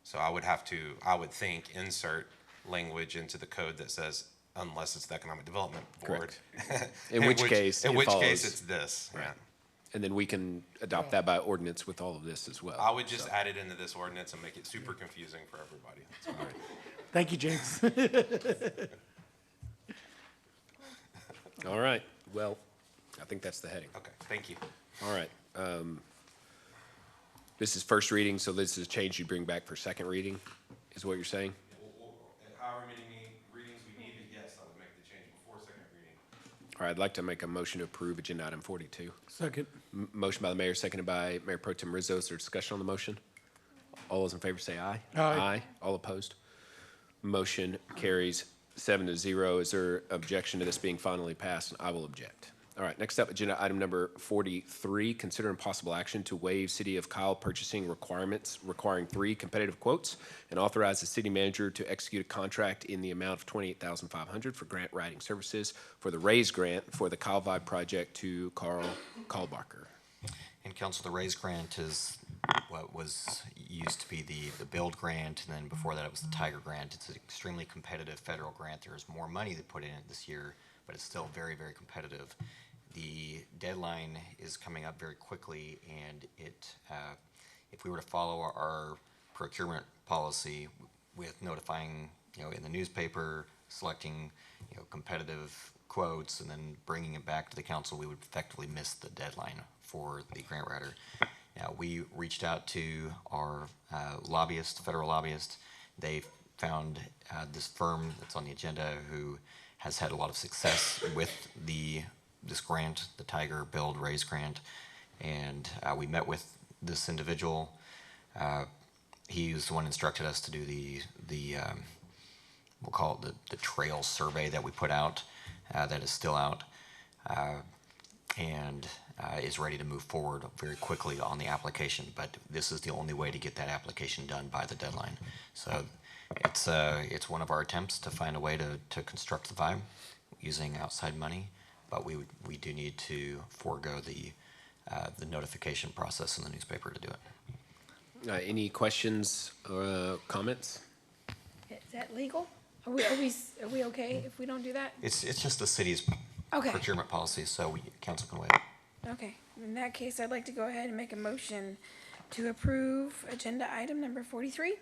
So I would think, insert language into the code that says, unless it's the Economic Development Board. Correct. In which case it's this. Right. Yeah. And then we can adopt that by ordinance with all of this as well. I would just add it into this ordinance and make it super confusing for everybody. That's fine. Thank you, James. All right. Well, I think that's the heading. Okay, thank you. All right. This is first reading, so this is a change you bring back for second reading, is what you're saying? However many readings we need, yes, I would make the change before second reading. All right, I'd like to make a motion to approve agenda item 42. Second. Motion by the mayor, seconded by Mayor Pro Tem Rizo. Is there discussion on the motion? All those in favor say aye. Aye. All opposed? Motion carries 7-0. Is there objection to this being finally passed? I will object. All right, next up, agenda item number 43, consider impossible action to waive City of Kyle purchasing requirements requiring 3 competitive quotes and authorize the city manager to execute a contract in the amount of $28,500 for grant writing services for the RAISE grant for the Kyle Vibe project to Carl Kalbacher. And Council, the RAISE grant is what was used to be the build grant, and then before that it was the Tiger grant. It's an extremely competitive federal grant. There's more money to put in it this year, but it's still very, very competitive. The deadline is coming up very quickly, and if we were to follow our procurement policy with notifying, in the newspaper, selecting, competitive quotes, and then bringing it back to the council, we would effectively miss the deadline for the grant writer. Now, we reached out to our federal lobbyist. They found this firm that's on the agenda who has had a lot of success with this grant, the Tiger Build Raise grant, and we met with this individual. He was the one who instructed us to do we'll call it the trail survey that we put out, that is still out, and is ready to move forward very quickly on the application. But this is the only way to get that application done by the deadline. So it's one of our attempts to find a way to construct the vibe using outside money, but we do need to forego the notification process in the newspaper to do it. Any questions or comments? Is that legal? Are we okay if we don't do that? It's just the city's Okay. procurement policy, so council can waive it. Okay, in that case, I'd like to go ahead and make a motion to approve agenda item number 43.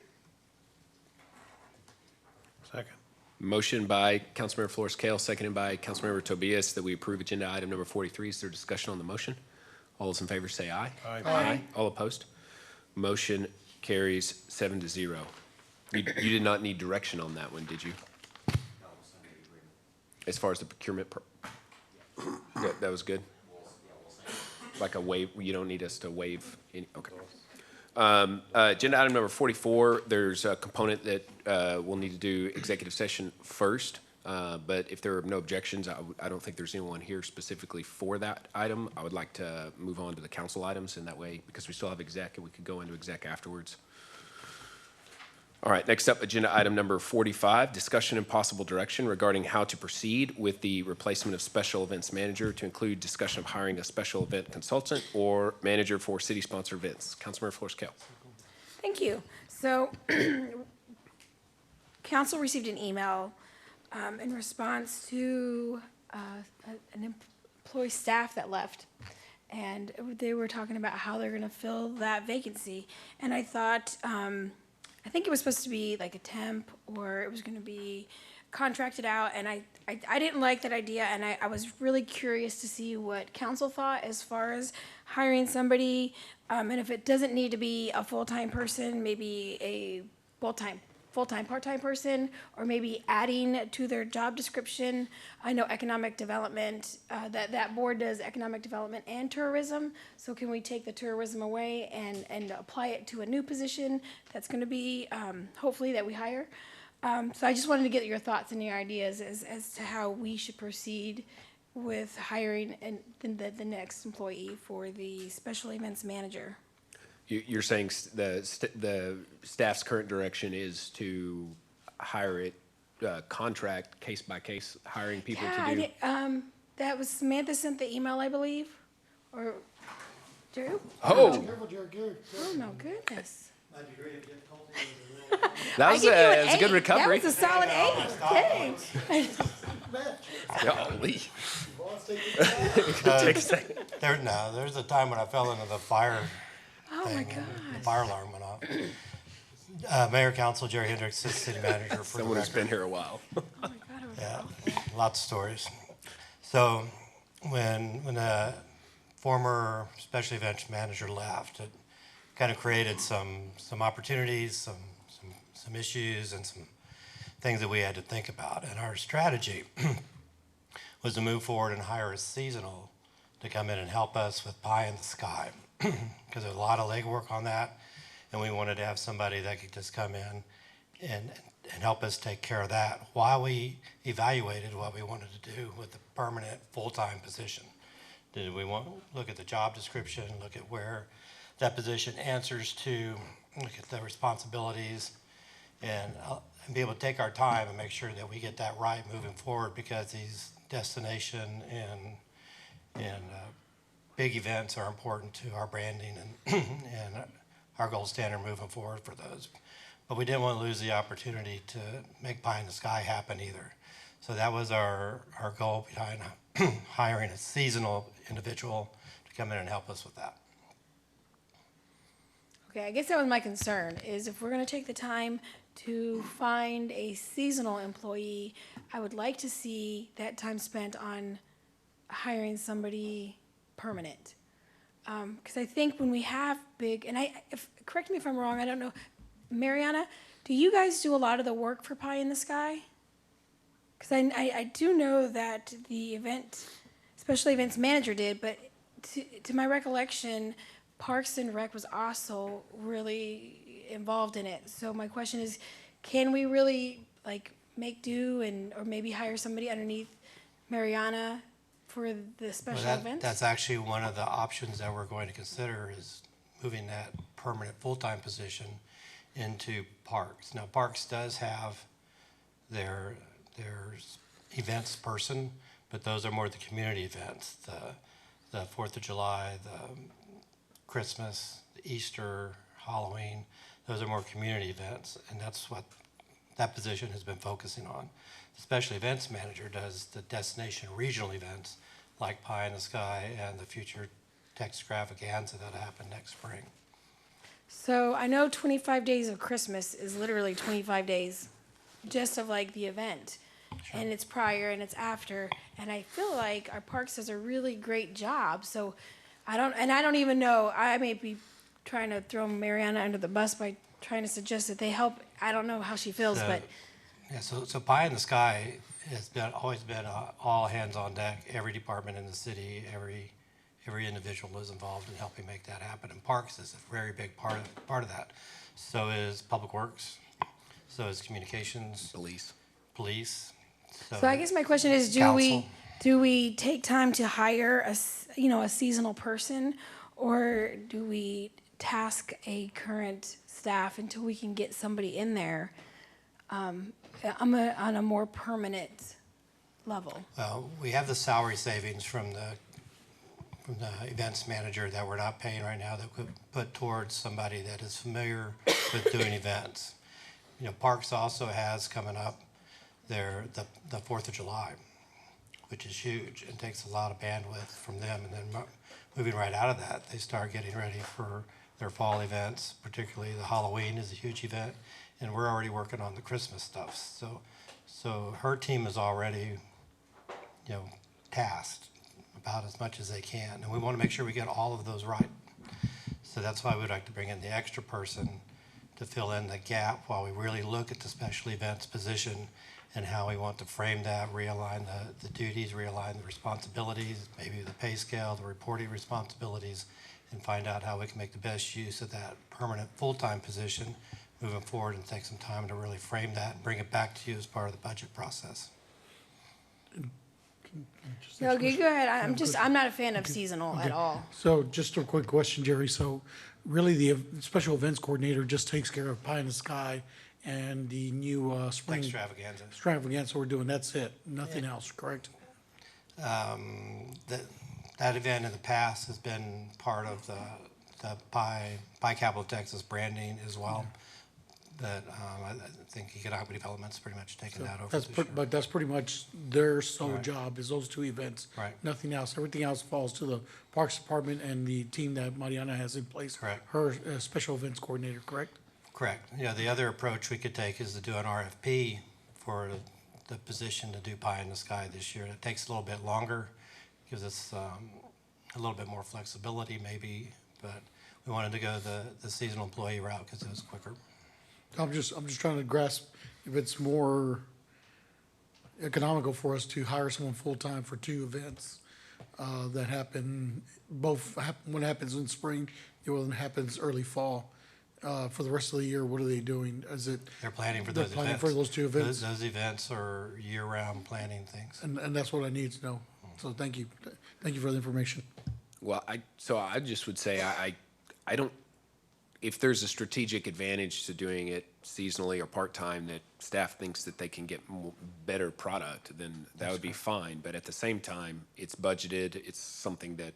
Second. Motion by Councilmember Flores Kale, seconded by Councilmember Tobias, that we approve agenda item number 43. Is there discussion on the motion? All those in favor say aye. Aye. All opposed? Motion carries 7-0. You did not need direction on that one, did you? As far as the procurement, that was good? Like a waive, you don't need us to waive any, okay. Agenda item number 44, there's a component that we'll need to do executive session first, but if there are no objections, I don't think there's anyone here specifically for that item. I would like to move on to the council items, and that way, because we still have exec, and we could go into exec afterwards. All right, next up, agenda item number 45, discussion and possible direction regarding how to proceed with the replacement of special events manager to include discussion of hiring a special event consultant or manager for city-sponsored events. Councilmember Flores Kale. Thank you. So, council received an email in response to an employee staff that left. And they were talking about how they're gonna fill that vacancy. And I thought, I think it was supposed to be like a temp, or it was gonna be contracted out, and I didn't like that idea, and I was really curious to see what council thought as far as hiring somebody, and if it doesn't need to be a full-time person, maybe a full-time, part-time person, or maybe adding to their job description. I know economic development, that board does economic development and tourism, so can we take the tourism away and apply it to a new position that's gonna be, hopefully that we hire? So I just wanted to get your thoughts and your ideas as to how we should proceed with hiring the next employee for the special events manager. You're saying the staff's current direction is to hire it, contract, case by case, hiring people to do? That was Samantha sent the email, I believe, or Drew? Oh, Oh, my goodness. that was a good recovery. That was a solid 8. Dang. Golly. Uh, Take a second. There's a time when I fell into the fire Oh, my thing, gosh. and the fire alarm went off. Mayor, Council, Jerry Hendricks, City Manager for Someone the who's been here a while. Yeah, lots of stories. So when the former special events manager left, it kind of created some opportunities, some issues, and some things that we had to think about. And our strategy was to move forward and hire a seasonal to come in and help us with pie in the sky, because there's a lot of legwork on that, and we wanted to have somebody that could just come in and help us take care of that while we evaluated what we wanted to do with the permanent full-time position. Did we want to look at the job description, look at where that position answers to, look at the responsibilities, and be able to take our time and make sure that we get that right moving forward, because these destination and big events are important to our branding and our gold standard moving forward for those. But we didn't want to lose the opportunity to make pie in the sky happen either. So that was our goal behind hiring a seasonal individual to come in and help us with that. Okay, I guess that was my concern, is if we're gonna take the time to find a seasonal employee, I would like to see that time spent on hiring somebody permanent. Because I think when we have big, and correct me if I'm wrong, I don't know, Mariana, do you guys do a lot of the work for Pie in the Sky? Because I do know that the special events manager did, but to my recollection, Parks and Rec was also really involved in it. So my question is, can we really make do or maybe hire somebody underneath Mariana for the special event? That's actually one of the options that we're going to consider, is moving that permanent full-time position into Parks. Now, Parks does have their events person, but those are more the community events, the 4th of July, the Christmas, the Easter, Halloween. Those are more community events, and that's what that position has been focusing on. The special events manager does the destination regional events like Pie in the Sky and the future Textravaganza that'll happen next spring. So I know 25 days of Christmas is literally 25 days just of the event. Sure. And it's prior and it's after. And I feel like our parks does a really great job. So I don't even know, I may be trying to throw Mariana under the bus by trying to suggest that they help. I don't know how she feels, but. Yeah, so Pie in the Sky has always been all hands on deck. Every department in the city, every individual is involved in helping make that happen. And Parks is a very big part of that. So is Public Works. So is Communications. Police. So I guess my question is, do we take time to hire a seasonal person, or do we task a current staff until we can get somebody in there on a more permanent level? Well, we have the salary savings from the events manager that we're not paying right now, that could put towards somebody that is familiar with doing events. Parks also has coming up the 4th of July, which is huge and takes a lot of bandwidth from them. And then moving right out of that, they start getting ready for their fall events, particularly the Halloween is a huge event, and we're already working on the Christmas stuff. So her team is already, tasked about as much as they can, and we want to make sure we get all of those right. So that's why we'd like to bring in the extra person to fill in the gap while we really look at the special events position and how we want to frame that, realign the duties, realign the responsibilities, maybe the pay scale, the reporting responsibilities, and find out how we can make the best use of that permanent full-time position moving forward and take some time to really frame that and bring it back to you as part of the budget process. No, you go ahead. I'm not a fan of seasonal at all. So just a quick question, Jerry. So really the special events coordinator just takes care of Pie in the Sky and the new spring extravaganza we're doing. That's it. Nothing else, correct? That event in the past has been part of the Pie Capital Texas branding as well. But I think economic development's pretty much taken that over this year. But that's pretty much their sole job is those two events. Right. Nothing else. Everything else falls to the Parks Department and the team that Mariana has in place. Correct. Her special events coordinator, correct? Correct. Yeah, the other approach we could take is to do an RFP for the position to do Pie in the Sky this year. It takes a little bit longer, gives us a little bit more flexibility maybe, but we wanted to go the seasonal employee route because it was quicker. I'm just trying to grasp if it's more economical for us to hire someone full-time for two events that happen, one happens in spring, the other one happens early fall. For the rest of the year, what are they doing? They're planning for those events. Planning for those two events? Those events are year-round planning things. And that's what I need to know. So thank you. Thank you for the information. Well, I just would say I don't, if there's a strategic advantage to doing it seasonally or part-time that staff thinks that they can get better product, then that would be fine. But at the same time, it's budgeted. It's something that,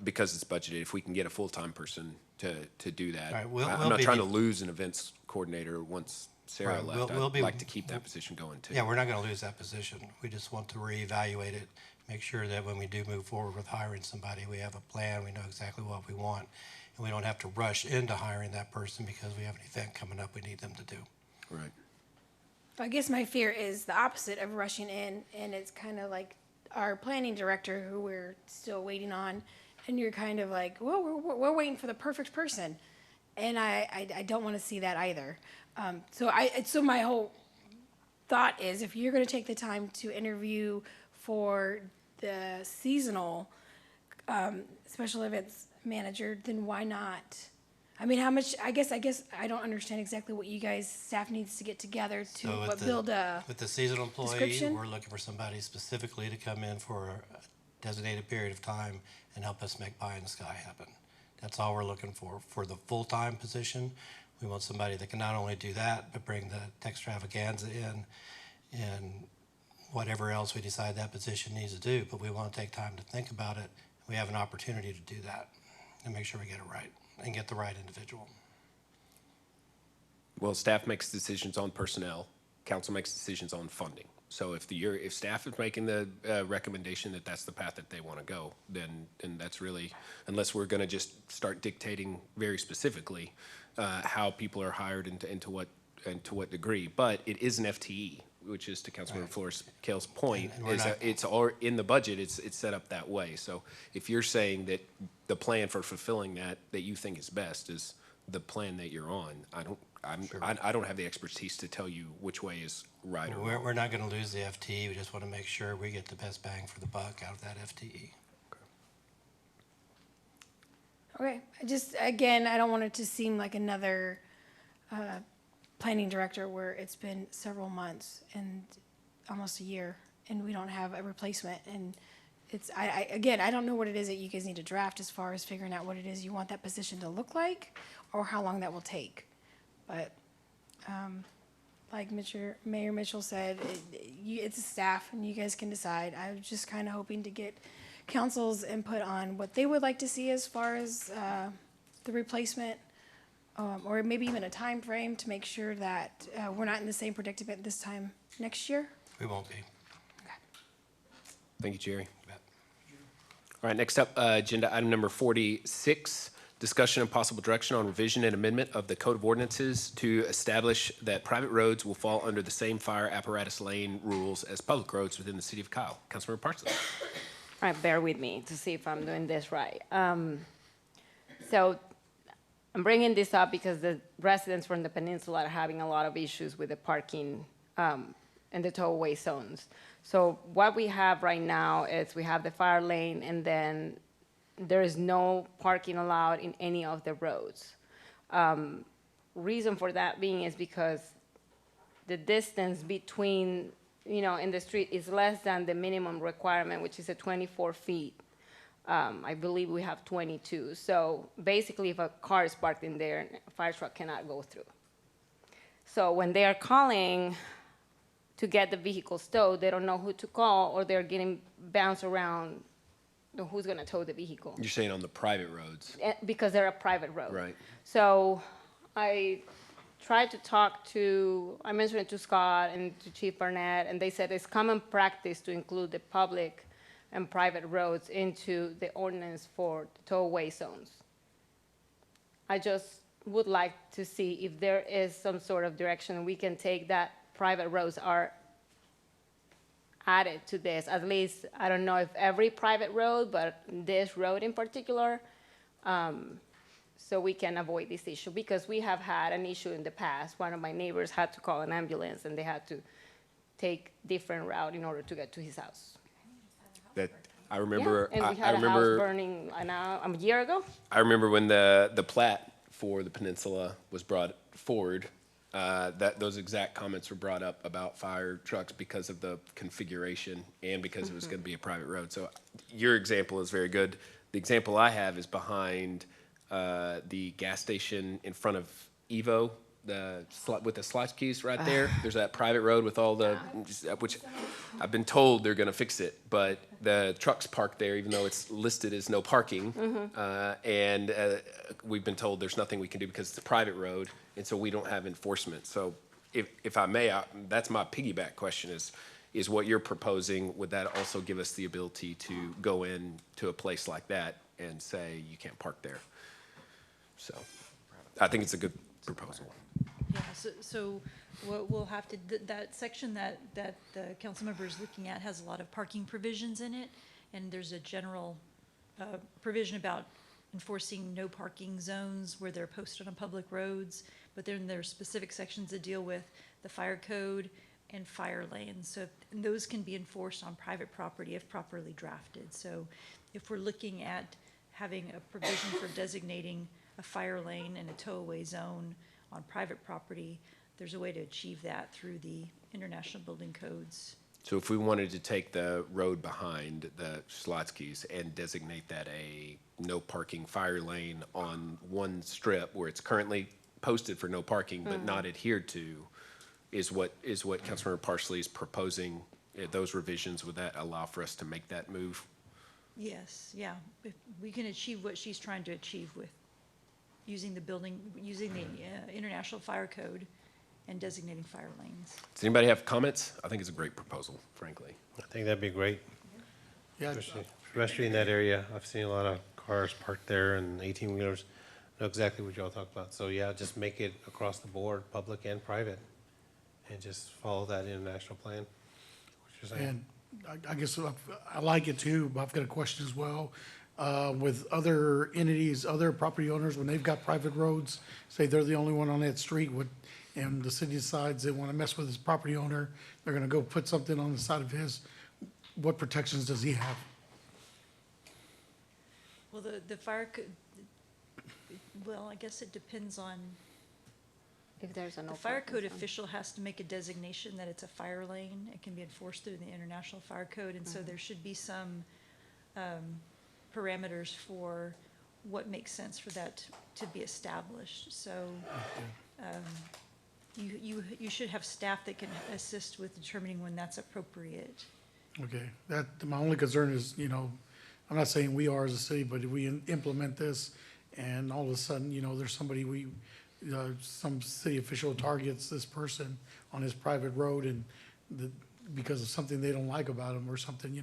because it's budgeted, if we can get a full-time person to do that. Right, I'm not trying to lose an events coordinator once Sarah left. I'd like to keep that position going too. Yeah, we're not going to lose that position. We just want to reevaluate it, make sure that when we do move forward with hiring somebody, we have a plan, we know exactly what we want, and we don't have to rush into hiring that person because we have an event coming up we need them to do. Right. I guess my fear is the opposite of rushing in, and it's kind of like our planning director, who we're still waiting on, and you're kind of like, well, we're waiting for the perfect person, and I don't want to see that either. So my whole thought is, if you're going to take the time to interview for the seasonal special events manager, then why not? I mean, how much? I guess I don't understand exactly what you guys staff needs to get together to build a with the seasonal employee. description? We're looking for somebody specifically to come in for a designated period of time and help us make Pie in the Sky happen. That's all we're looking for. For the full-time position, we want somebody that can not only do that, but bring the extravaganza in and whatever else we decide that position needs to do. But we want to take time to think about it. We have an opportunity to do that and make sure we get it right and get the right individual. Well, staff makes decisions on personnel. Council makes decisions on funding. So if staff is making the recommendation that that's the path that they want to go, then that's really, unless we're going to just start dictating very specifically how people are hired and to what degree. But it is an FTE, which is to Councilmember Flores Kale's point, it's all in the budget. It's set up that way. So if you're saying that the plan for fulfilling that you think is best is the plan that you're on, I don't have the expertise to tell you which way is right or wrong. We're not going to lose the FTE. We just want to make sure we get the best bang for the buck out of that FTE. Okay, again, I don't want it to seem like another planning director where it's been several months and almost a year and we don't have a replacement. And I don't know what it is that you guys need to draft as far as figuring out what it is you want that position to look like or how long that will take. But like Mayor Mitchell said, it's a staff and you guys can decide. I was just kind of hoping to get council's input on what they would like to see as far as the replacement, or maybe even a time frame to make sure that we're not in the same predicament this time next year. We won't be. Thank you, Jerry. All right, next up, agenda item number 46, discussion and possible direction on revision and amendment of the Code of Ordinances to establish that private roads will fall under the same fire apparatus lane rules as public roads within the city of Kyle. Councilmember Parsley. All right, bear with me to see if I'm doing this right. So I'm bringing this up because the residents from the peninsula are having a lot of issues with the parking in the tollway zones. So what we have right now is we have the fire lane, and then there is no parking allowed in any of the roads. Reason for that being is because the distance between, in the street is less than the minimum requirement, which is 24 feet. I believe we have 22. So basically, if a car is parked in there, a fire truck cannot go through. So when they are calling to get the vehicle towed, they don't know who to call, or they're getting bounced around who's going to tow the vehicle. You're saying on the private roads? Because they're a private road. Right. So I tried to I mentioned it to Scott and to Chief Barnett, and they said it's common practice to include the public and private roads into the ordinance for the towaway zones. I just would like to see if there is some sort of direction we can take that private roads are added to this. At least, I don't know if every private road, but this road in particular, so we can avoid this issue, because we have had an issue in the past. One of my neighbors had to call an ambulance, and they had to take different route in order to get to his house. That I remember. Yeah, and we had a house burning a year ago. I remember when the plat for the peninsula was brought forward. That those exact comments were brought up about fire trucks because of the configuration and because it was going to be a private road. So your example is very good. The example I have is behind the gas station in front of Evo, with the slice keys right there. There's that private road with all the, which I've been told they're going to fix it, but the trucks parked there even though it's listed as no parking. And we've been told there's nothing we can do because it's a private road, and so we don't have enforcement. So if I may, that's my piggyback question is what you're proposing, would that also give us the ability to go in to a place like that and say you can't park there? So I think it's a good proposal. Yeah, so what we'll have to, that section that the council member is looking at has a lot of parking provisions in it, and there's a general provision about enforcing no parking zones where they're posted on public roads, but then there's specific sections that deal with the fire code and fire lanes. So those can be enforced on private property if properly drafted. So if we're looking at having a provision for designating a fire lane and a tow-away zone on private property, there's a way to achieve that through the international building codes. So if we wanted to take the road behind the Schlotzky's and designate that a no parking fire lane on one strip where it's currently posted for no parking but not adhered to, is what Councilmember Parsley is proposing, those revisions, would that allow for us to make that move? Yes, yeah, if we can achieve what she's trying to achieve with using the International Fire Code and designating fire lanes. Does anybody have comments? I think it's a great proposal, frankly. I think that'd be great. Yeah. Especially in that area. I've seen a lot of cars parked there and 18-wheelers. Know exactly what y'all talk about. So yeah, just make it across the board, public and private, and just follow that international plan. And I guess I like it too, but I've got a question as well. With other entities, other property owners, when they've got private roads, say they're the only one on that street, and the city decides they want to mess with his property owner, they're going to go put something on the side of his, what protections does he have? Well, the fire code, well, I guess it depends on, if there's a no the fire parking code zone. official has to make a designation that it's a fire lane. It can be enforced through the International Fire Code, and so there should be some parameters for what makes sense for that to be established. So you should have staff that can assist with determining when that's appropriate. Okay, my only concern is, I'm not saying we are as a city, but if we implement this and all of a sudden, there's somebody some city official targets this person on his private road and because of something they don't like about him or something,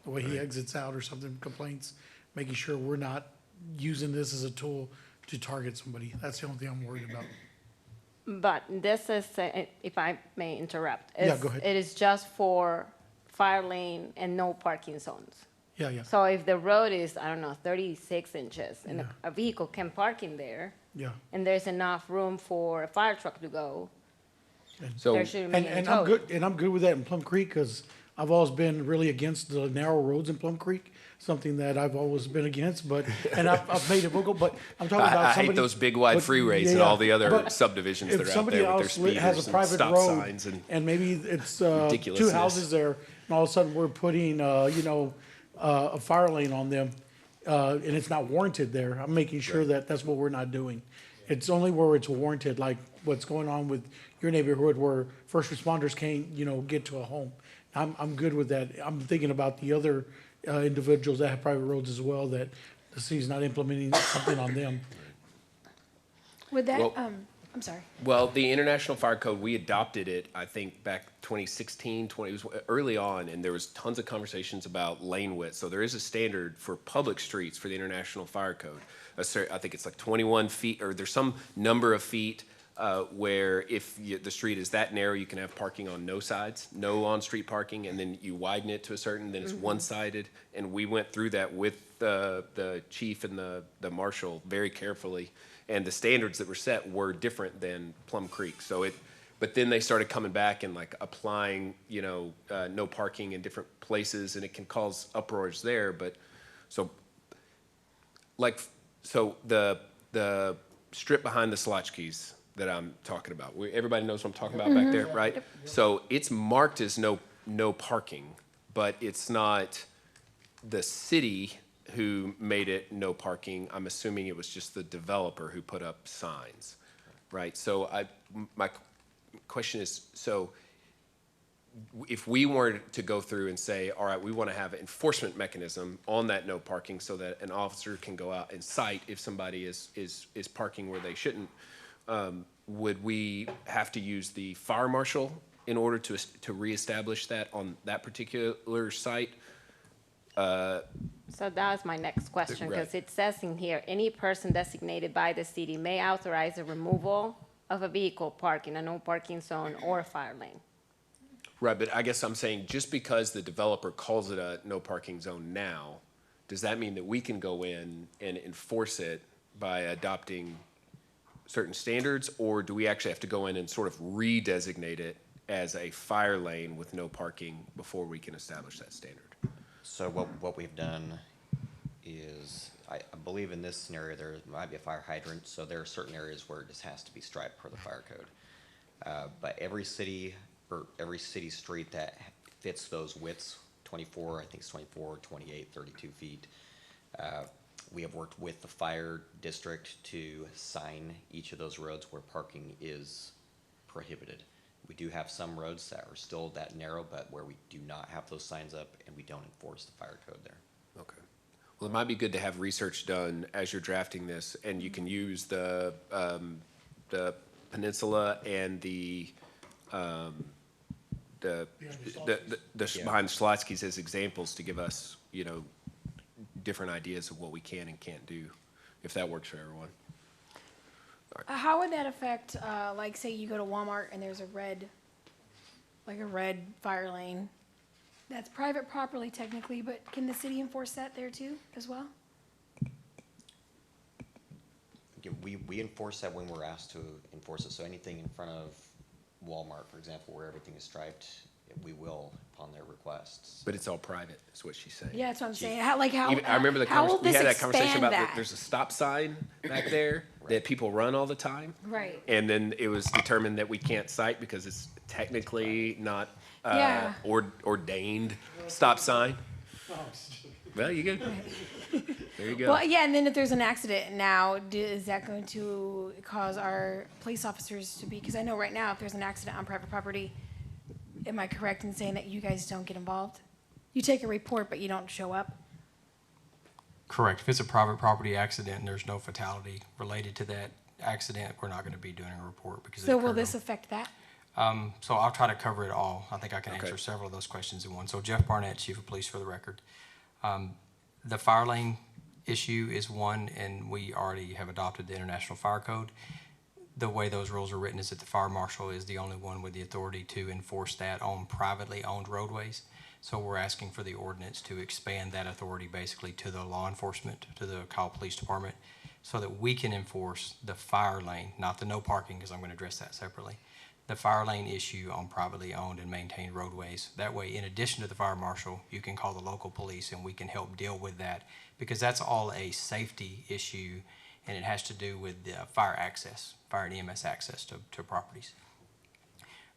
the way he exits out or something, complaints, making sure we're not using this as a tool to target somebody. That's the only thing I'm worried about. But this is, if I may interrupt. Yeah, go ahead. It is just for fire lane and no parking zones. Yeah. So if the road is, 36 inches, and a vehicle can park in there, Yeah. and there's enough room for a fire truck to go, So there shouldn't be any And tow. I'm good with that in Plum Creek because I've always been really against the narrow roads in Plum Creek, something that I've always been against, and I've made it vocal, but I'm talking about I somebody. hate those big wide freeways and all the other subdivisions that are out there with their If somebody else speeders has a and private stop road, signs and and maybe it's two ridiculousness. houses there, and all of a sudden we're putting, a fire lane on them, and it's not warranted there, I'm making sure that that's what we're not doing. It's only where it's warranted, like what's going on with your neighborhood where first responders can't, get to a home. I'm good with that. I'm thinking about the other individuals that have private roads as well, that the city's not implementing something on them. Would that, Well- I'm sorry. Well, the International Fire Code, we adopted it, I think, back 2016, it was early on, and there was tons of conversations about lane width. So there is a standard for public streets for the International Fire Code. I think it's like 21 feet, or there's some number of feet where if the street is that narrow, you can have parking on no sides, no on-street parking, and then you widen it to a certain, then it's one-sided. And we went through that with the chief and the marshal very carefully. And the standards that were set were different than Plum Creek. But then they started coming back and like applying, no parking in different places, and it can cause uproars there. But so the strip behind the Slotchkeys that I'm talking about, everybody knows what I'm talking about back there, right? So it's marked as no parking, but it's not the city who made it no parking. I'm assuming it was just the developer who put up signs, right? So my question is, so if we were to go through and say, all right, we want to have an enforcement mechanism on that no parking so that an officer can go out and cite if somebody is parking where they shouldn't, would we have to use the fire marshal in order to reestablish that on that particular site? So that was my next question, because Right. it says in here, any person designated by the city may authorize the removal of a vehicle parked in a no parking zone or a fire lane. Right, but I guess I'm saying just because the developer calls it a no parking zone now, does that mean that we can go in and enforce it by adopting certain standards? Or do we actually have to go in and sort of redesignate it as a fire lane with no parking before we can establish that standard? So what we've done is, I believe in this scenario, there might be a fire hydrant, so there are certain areas where it just has to be striped per the fire code. But every city street that fits those widths, 24, I think it's 24, 28, 32 feet, we have worked with the fire district to sign each of those roads where parking is prohibited. We do have some roads that are still that narrow, but where we do not have those signs up and we don't enforce the fire code there. Okay. Well, it might be good to have research done as you're drafting this, and you can use the peninsula and the behind the Slotskys as examples to give us, different ideas of what we can and can't do, if that works for everyone. How would that affect, like, say you go to Walmart and there's a red fire lane? That's private property technically, but can the city enforce that there too, as well? Again, we enforce that when we're asked to enforce it. So anything in front of Walmart, for example, where everything is striped, we will upon their requests. But it's all private, is what she's saying. Yeah, that's what I'm saying. I remember how will we this had that conversation expand about that? there's a stop sign back there that people run all the time. Right. And then it was determined that we can't cite because it's technically not Yeah. ordained stop sign. Well, you go. There you go. Well, yeah, and then if there's an accident now, is that going to cause our police officers to be, because I know right now if there's an accident on private property, am I correct in saying that you guys don't get involved? You take a report, but you don't show up? Correct. If it's a private property accident and there's no fatality related to that accident, we're not going to be doing a report because So will this affect that? So I'll try to cover it all. I think I can answer several of those questions in one. So Jeff Barnett, Chief of Police for the record. The fire lane issue is one, and we already have adopted the International Fire Code. The way those rules are written is that the fire marshal is the only one with the authority to enforce that on privately owned roadways. So we're asking for the ordinance to expand that authority basically to the law enforcement, to the Kyle Police Department, so that we can enforce the fire lane, not the no parking, because I'm going to address that separately, the fire lane issue on privately owned and maintained roadways. That way, in addition to the fire marshal, you can call the local police and we can help deal with that, because that's all a safety issue, and it has to do with the fire access, fire and EMS access to properties.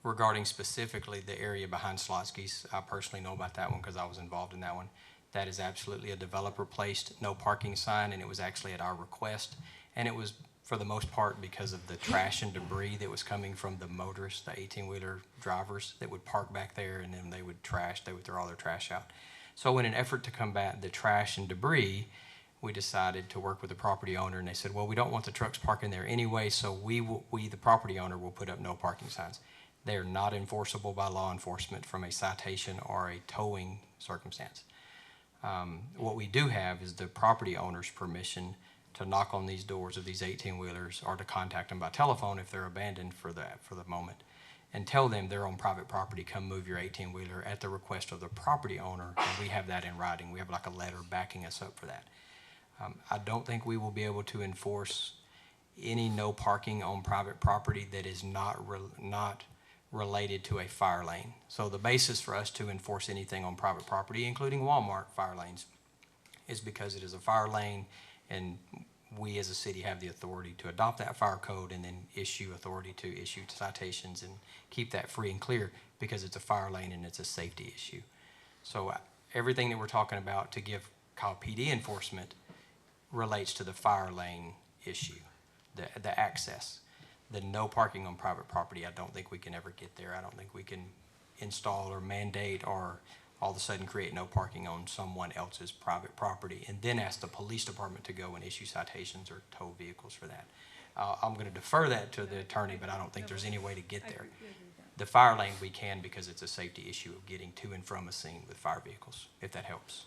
Regarding specifically the area behind Slotsky's, I personally know about that one because I was involved in that one. That is absolutely a developer-placed no parking sign, and it was actually at our request. And it was, for the most part, because of the trash and debris that was coming from the motorists, the 18-wheeler drivers that would park back there, and then they would throw all their trash out. So in an effort to combat the trash and debris, we decided to work with the property owner, and they said, well, we don't want the trucks parking there anyway, so we, the property owner, will put up no parking signs. They are not enforceable by law enforcement from a citation or a towing circumstance. What we do have is the property owner's permission to knock on these doors of these 18-wheelers or to contact them by telephone if they're abandoned for the moment, and tell them they're on private property, come move your 18-wheeler at the request of the property owner, and we have that in writing. We have like a letter backing us up for that. I don't think we will be able to enforce any no parking on private property that is not related to a fire lane. So the basis for us to enforce anything on private property, including Walmart fire lanes, is because it is a fire lane, and we as a city have the authority to adopt that fire code and then authority to issue citations and keep that free and clear because it's a fire lane and it's a safety issue. So everything that we're talking about to give Kyle PD enforcement relates to the fire lane issue, the access. The no parking on private property, I don't think we can ever get there. I don't think we can install or mandate or all of a sudden create no parking on someone else's private property and then ask the police department to go and issue citations or tow vehicles for that. I'm going to defer that to the attorney, but I don't think there's any way to get there. The fire lane we can because it's a safety issue of getting to and from a scene with fire vehicles, if that helps.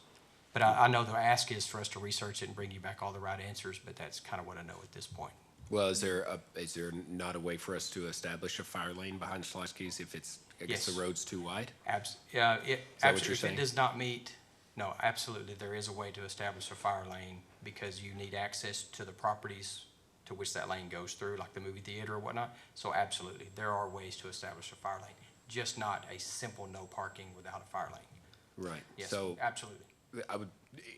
But I know the ask is for us to research it and bring you back all the right answers, but that's kind of what I know at this point. Well, is there not a way for us to establish a fire lane behind Schlotzky's if it's, I guess the road's too wide? Absolutely. If saying? it does not meet, no, absolutely, there is a way to establish a fire lane because you need access to the properties to which that lane goes through, like the movie theater or whatnot. So absolutely, there are ways to establish a fire lane, just not a simple no parking without a fire lane. Right. Yes, So absolutely.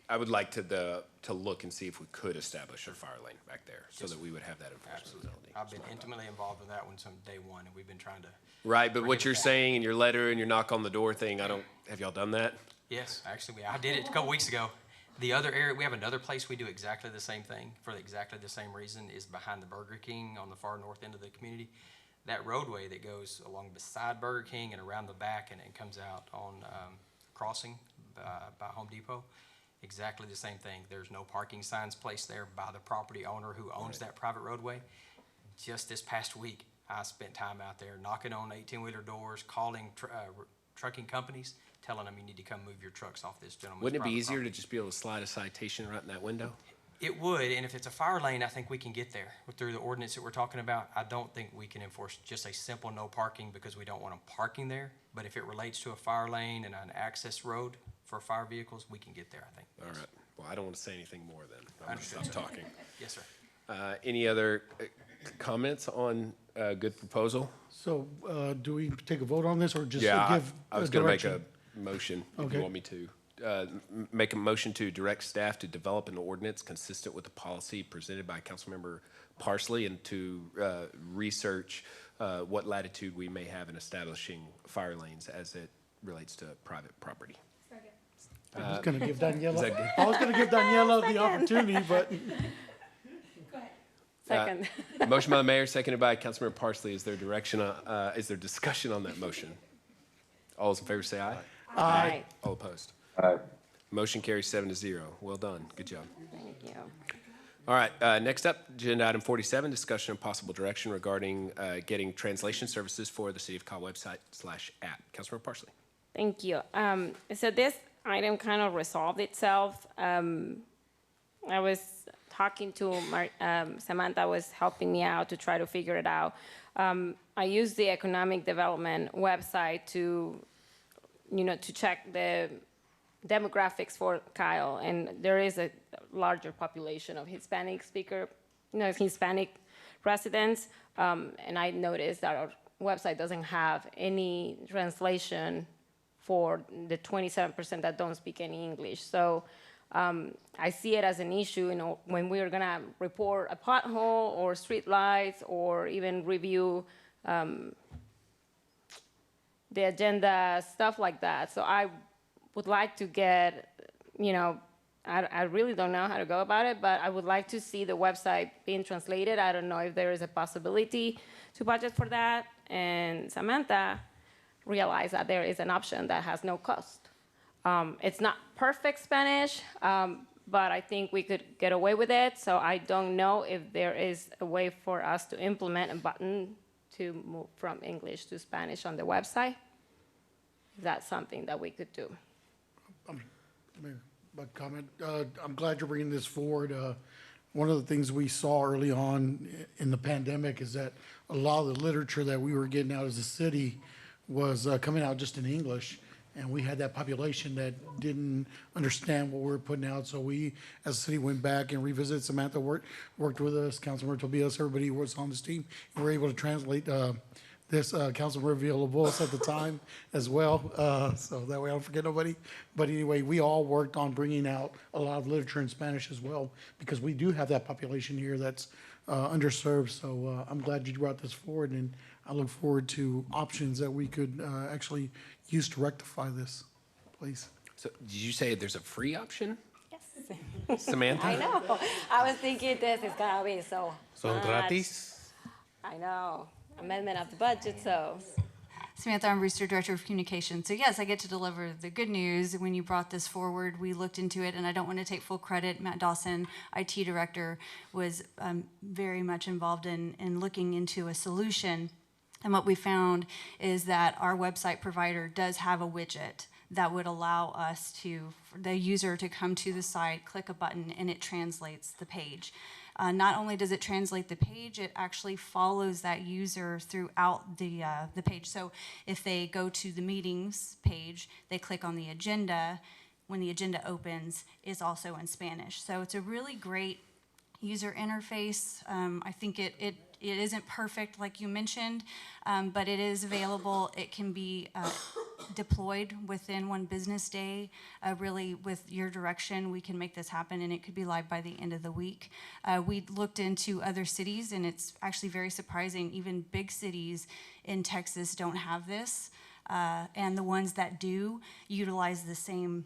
I would like to look and see if we could establish a fire lane back there so that we would have that enforcement ability. I've been intimately involved with that one since day one, and we've been trying to. Right, but what you're saying in your letter and your knock on the door thing, have y'all done that? Yes, actually, I did it a couple weeks ago. The other area, we have another place we do exactly the same thing for exactly the same reason is behind the Burger King on the far north end of the community. That roadway that goes along beside Burger King and around the back and it comes out on crossing by Home Depot. Exactly the same thing. There's no parking signs placed there by the property owner who owns that private roadway. Just this past week, I spent time out there knocking on 18-wheeler doors, calling trucking companies, telling them you need to come move your trucks off this gentleman's Wouldn't it be private easier property. to just be able to slide a citation right in that window? It would, and if it's a fire lane, I think we can get there. Through the ordinance that we're talking about, I don't think we can enforce just a simple no parking because we don't want them parking there. But if it relates to a fire lane and an access road for fire vehicles, we can get there, I think. All right. Well, I don't want to say anything more then. I'm going to stop talking. Yes, sir. Any other comments on good proposal? So, do we take a vote on this or just Yeah, give I was a going to make direction? a motion if Okay. you want me to. Make a motion to direct staff to develop an ordinance consistent with the policy presented by Councilmember Parsley and to research what latitude we may have in establishing fire lanes as it relates to private property. I was gonna give Daniela, is that good? I was gonna give Daniela the opportunity, but Second. Motion by the mayor, seconded by Councilmember Parsley. Is there is there discussion on that motion? All those in favor say aye. Aye. All opposed? Aye. Motion carries 7-0. Well done. Good job. Thank you. All right, next up, agenda item 47, discussion and possible direction regarding getting translation services for the City of Kyle website/app. Councilmember Parsley. Thank you. So this item kind of resolved itself. I was talking to Samantha was helping me out to try to figure it out. I used the economic development website to check the demographics for Kyle, and there is a larger population of Hispanic Hispanic residents, and I noticed that our website doesn't have any translation for the 27% that don't speak any English. So I see it as an issue, when we're gonna report a pothole or street lights or even review the agenda, stuff like that. So I would like to get, I really don't know how to go about it, but I would like to see the website being translated. I don't know if there is a possibility to budget for that. And Samantha realized that there is an option that has no cost. It's not perfect Spanish, but I think we could get away with it. So I don't know if there is a way for us to implement a button to move from English to Spanish on the website. That's something that we could do. Mayor, a comment. I'm glad you're bringing this forward. One of the things we saw early on in the pandemic is that a lot of the literature that we were getting out as a city was coming out just in English, and we had that population that didn't understand what we were putting out. So we, as a city, went back and revisited. Samantha worked with us, Councilmember Tobias, everybody who was on this team, and we were able to translate this Councilmember Villalobos at the time as well, so that way I don't forget nobody. But anyway, we all worked on bringing out a lot of literature in Spanish as well, because we do have that population here that's underserved. So I'm glad you brought this forward, and I look forward to options that we could actually use to rectify this, please. So did you say there's a free option? Yes. Samantha? I know. I was thinking this is gonna be so much. gratis? I know. Amendment of the budget, so. Samantha, I'm Rooster, Director of Communications. So yes, I get to deliver the good news. When you brought this forward, we looked into it, and I don't want to take full credit. Matt Dawson, IT Director, was very much involved in looking into a solution. And what we found is that our website provider does have a widget that would allow us the user to come to the site, click a button, and it translates the page. Not only does it translate the page, it actually follows that user throughout the page. So if they go to the meetings page, they click on the agenda. When the agenda opens, it's also in Spanish. So it's a really great user interface. I think it isn't perfect like you mentioned, but it is available. It can be deployed within one business day. Really, with your direction, we can make this happen, and it could be live by the end of the week. We looked into other cities, and it's actually very surprising. Even big cities in Texas don't have this, and the ones that do utilize the same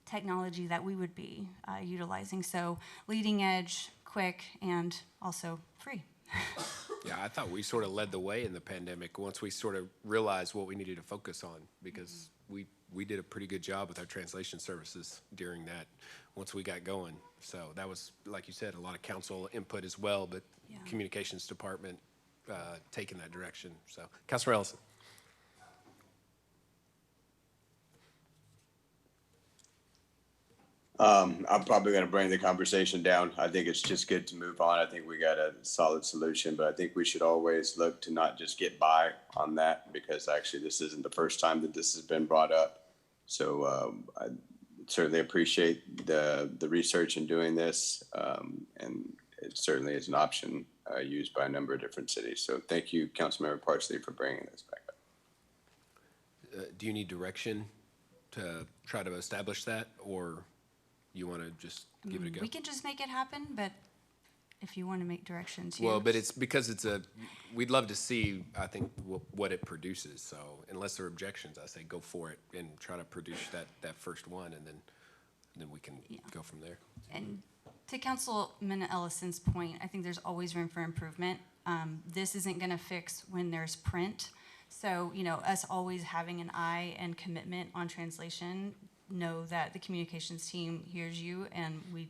technology that we would be utilizing. So leading edge, quick, and also free. Yeah, I thought we sort of led the way in the pandemic once we sort of realized what we needed to focus on, because we did a pretty good job with our translation services during that once we got going. So that was, like you said, a lot of council input as well, but communications department taking that direction. So, Councilor Ellison. I'm probably going to bring the conversation down. I think it's just good to move on. I think we got a solid solution, but I think we should always look to not just get by on that, because actually this isn't the first time that this has been brought up. So I certainly appreciate the research in doing this, and it certainly is an option used by a number of different cities. So thank you, Councilmember Parsley, for bringing this back up. Do you need direction to try to establish that, or you want to just give it a go? We can just make it happen, but if you want to make directions, well, but it's because we'd love to see, I think, what it produces. So unless there are objections, I say go for it and try to produce that first one, and then we can go from there. And to Councilman Ellison's point, I think there's always room for improvement. This isn't going to fix when there's print. So, us always having an eye and commitment on translation, know that the communications team hears you, and we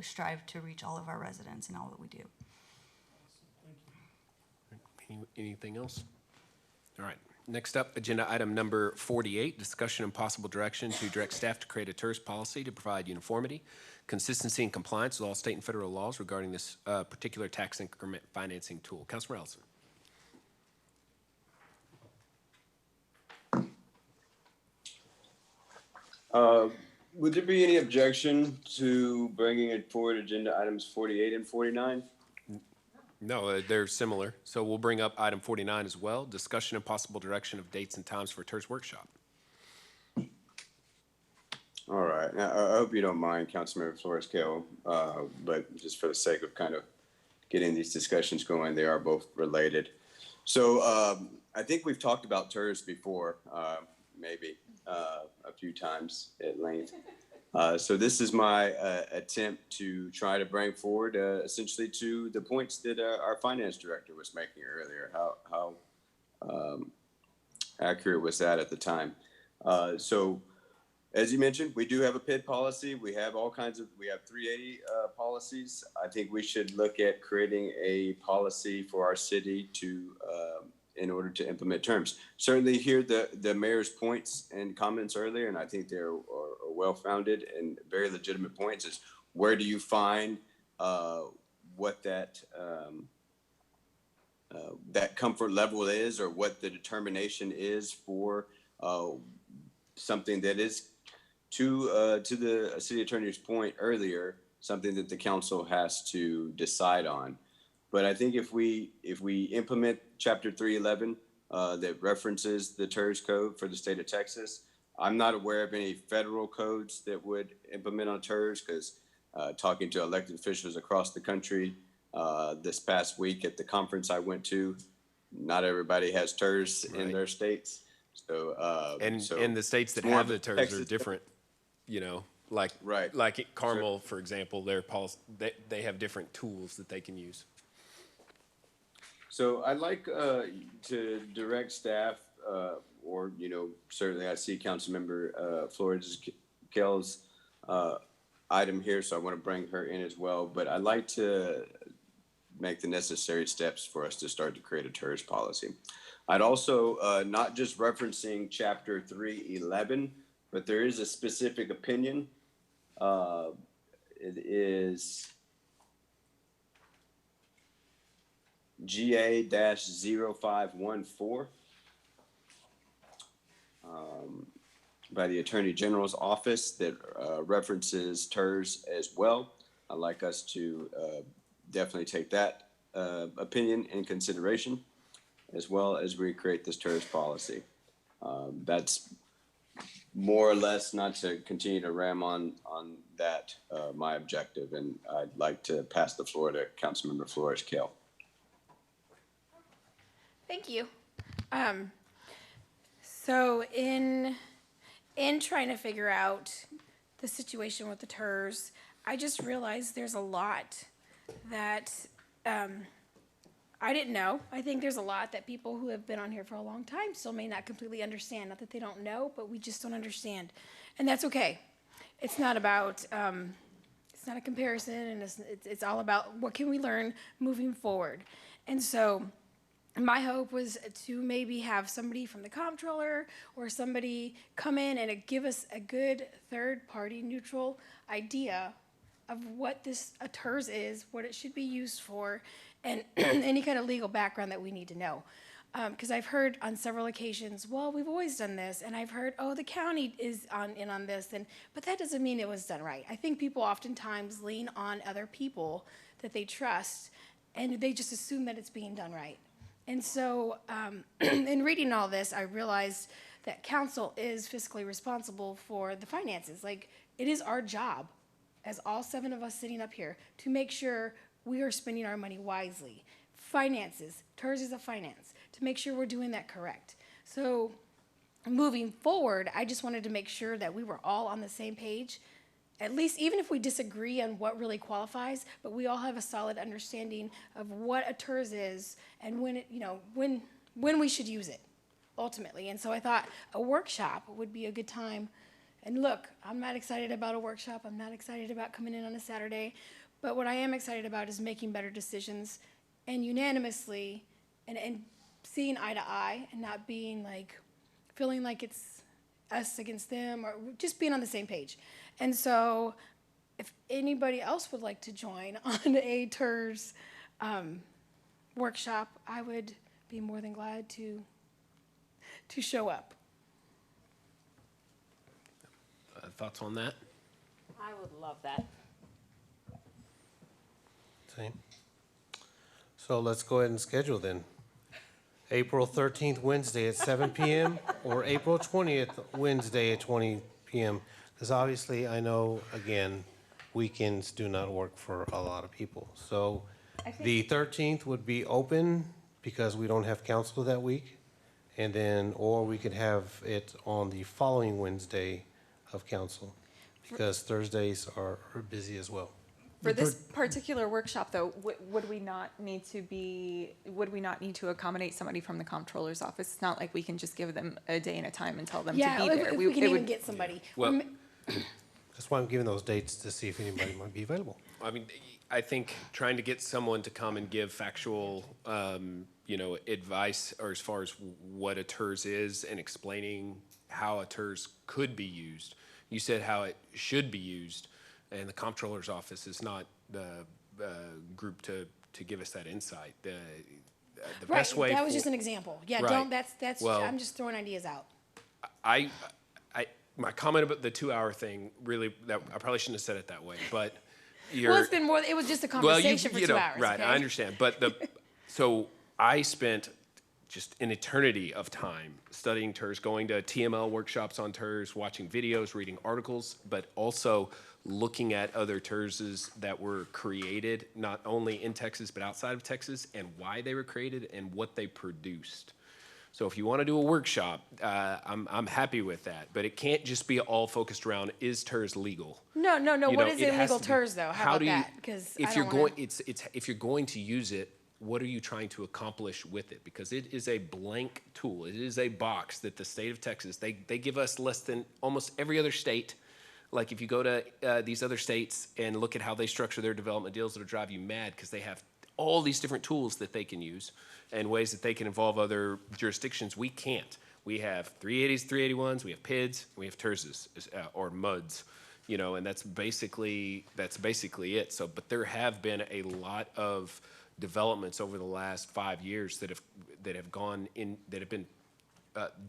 strive to reach all of our residents in all that we do. Anything else? All right. Next up, agenda item number 48, discussion and possible direction to direct staff to create a tourist policy to provide uniformity, consistency, and compliance with all state and federal laws regarding this particular tax increment financing tool. Councilor Ellison. Would there be any objection to bringing it forward agenda items 48 and 49? No, they're similar. So we'll bring up item 49 as well, discussion and possible direction of dates and times for TERS workshop. All right. Now, I hope you don't mind, Councilmember Flores-Kell, but just for the sake of kind of getting these discussions going, they are both related. So I think we've talked about TERS before, maybe a few times at length. So this is my attempt to try to bring forward essentially to the points that our finance director was making earlier. How accurate was that at the time? So as you mentioned, we do have a PID policy. We have all kinds of, we have 380 policies. I think we should look at creating a policy for our city to, in order to implement terms. Certainly hear the mayor's points and comments earlier, and I think they're well-founded and very legitimate points, is where do you find what that that comfort level is, or what the determination is for something that is, to the city attorney's point earlier, something that the council has to decide on. But I think if we implement Chapter 311 that references the TERS code for the state of Texas, I'm not aware of any federal codes that would implement on TERS, because talking to elected officials across the country this past week at the conference I went to, not everybody has TERS in their states. So and the states that have the TERS are different, you know, like Carmel, for example, their policy, they have different tools that they can use. So I'd like to direct staff, or, you know, certainly I see Councilmember Flores-Kell's item here, so I want to bring her in as well. But I'd like to make the necessary steps for us to start to create a TERS policy. I'd also, not just referencing Chapter 311, but there is a specific opinion. It is GA-0514 by the Attorney General's office that references TERS as well. I'd like us to definitely take that opinion in consideration, as well as we create this TERS policy. That's more or less, not to continue to ram on that, my objective, and I'd like to pass the floor to Councilmember Flores-Kell. Thank you. So in trying to figure out the situation with the TERS, I just realized there's a lot that I didn't know. I think there's a lot that people who have been on here for a long time still may not completely understand. Not that they don't know, but we just don't understand. And that's okay. It's not about, it's not a comparison, and it's all about what can we learn moving forward. And so my hope was to maybe have somebody from the comptroller or somebody come in and give us a good third-party neutral idea of what this TERS is, what it should be used for, and any kind of legal background that we need to know. Because I've heard on several occasions, well, we've always done this, and I've heard, oh, the county is in on this, but that doesn't mean it was done right. I think people oftentimes lean on other people that they trust, and they just assume that it's being done right. And so in reading all this, I realized that council is fiscally responsible for the finances. Like, it is our job, as all 7 of us sitting up here, to make sure we are spending our money wisely. Finances, TERS is a finance, to make sure we're doing that correct. So moving forward, I just wanted to make sure that we were all on the same page, at least even if we disagree on what really qualifies, but we all have a solid understanding of what a TERS is and when it, you know, when we should use it, ultimately. And so I thought a workshop would be a good time. And look, I'm not excited about a workshop. I'm not excited about coming in on a Saturday. But what I am excited about is making better decisions and unanimously and seeing eye to eye and not being like, feeling like it's us against them, or just being on the same page. And so if anybody else would like to join on a TERS workshop, I would be more than glad to show up. Thoughts on that? I would love that. Same. So let's go ahead and schedule then. April 13th, Wednesday at 7 p.m. or April 20th, Wednesday at 20 p.m. Because obviously, I know, again, weekends do not work for a lot of people. So the 13th would be open because we don't have council that week. And then, or we could have it on the following Wednesday of council because Thursdays are busy as well. For this particular workshop, though, would we not need to accommodate somebody from the comptroller's office? It's not like we can just give them a day and a time and tell them to be there. If we can even get somebody. Well, that's why I'm giving those dates to see if anybody might be available. I mean, I think trying to get someone to come and give factual, advice, or as far as what a TERS is and explaining how a TERS could be used. You said how it should be used, and the comptroller's office is not the group to give us that insight. The best way. That was just an example. Yeah, right. That's. Well, I'm just throwing ideas out. My comment about the 2-hour thing, really, that I probably shouldn't have said it that way, but it's been more. It was just a conversation for 2 hours. Right, okay? I understand. But so I spent just an eternity of time studying TERS, going to TML workshops on TERS, watching videos, reading articles, but also looking at other TERSs that were created, not only in Texas, but outside of Texas, and why they were created and what they produced. So if you want to do a workshop, I'm happy with that, but it can't just be all focused around, is TERS legal? No. What is illegal TERS though? How about that? Because if you're going to use it, what are you trying to accomplish with it? Because it is a blank tool. It is a box that the state of Texas, they give us less than almost every other state. Like if you go to these other states and look at how they structure their development deals, it'll drive you mad because they have all these different tools that they can use and ways that they can involve other jurisdictions. We can't. We have 380s, 381s, we have PIDs, we have TERSs, or MUDs, and that's basically it. So, but there have been a lot of developments over the last 5 years that have gone in, that have been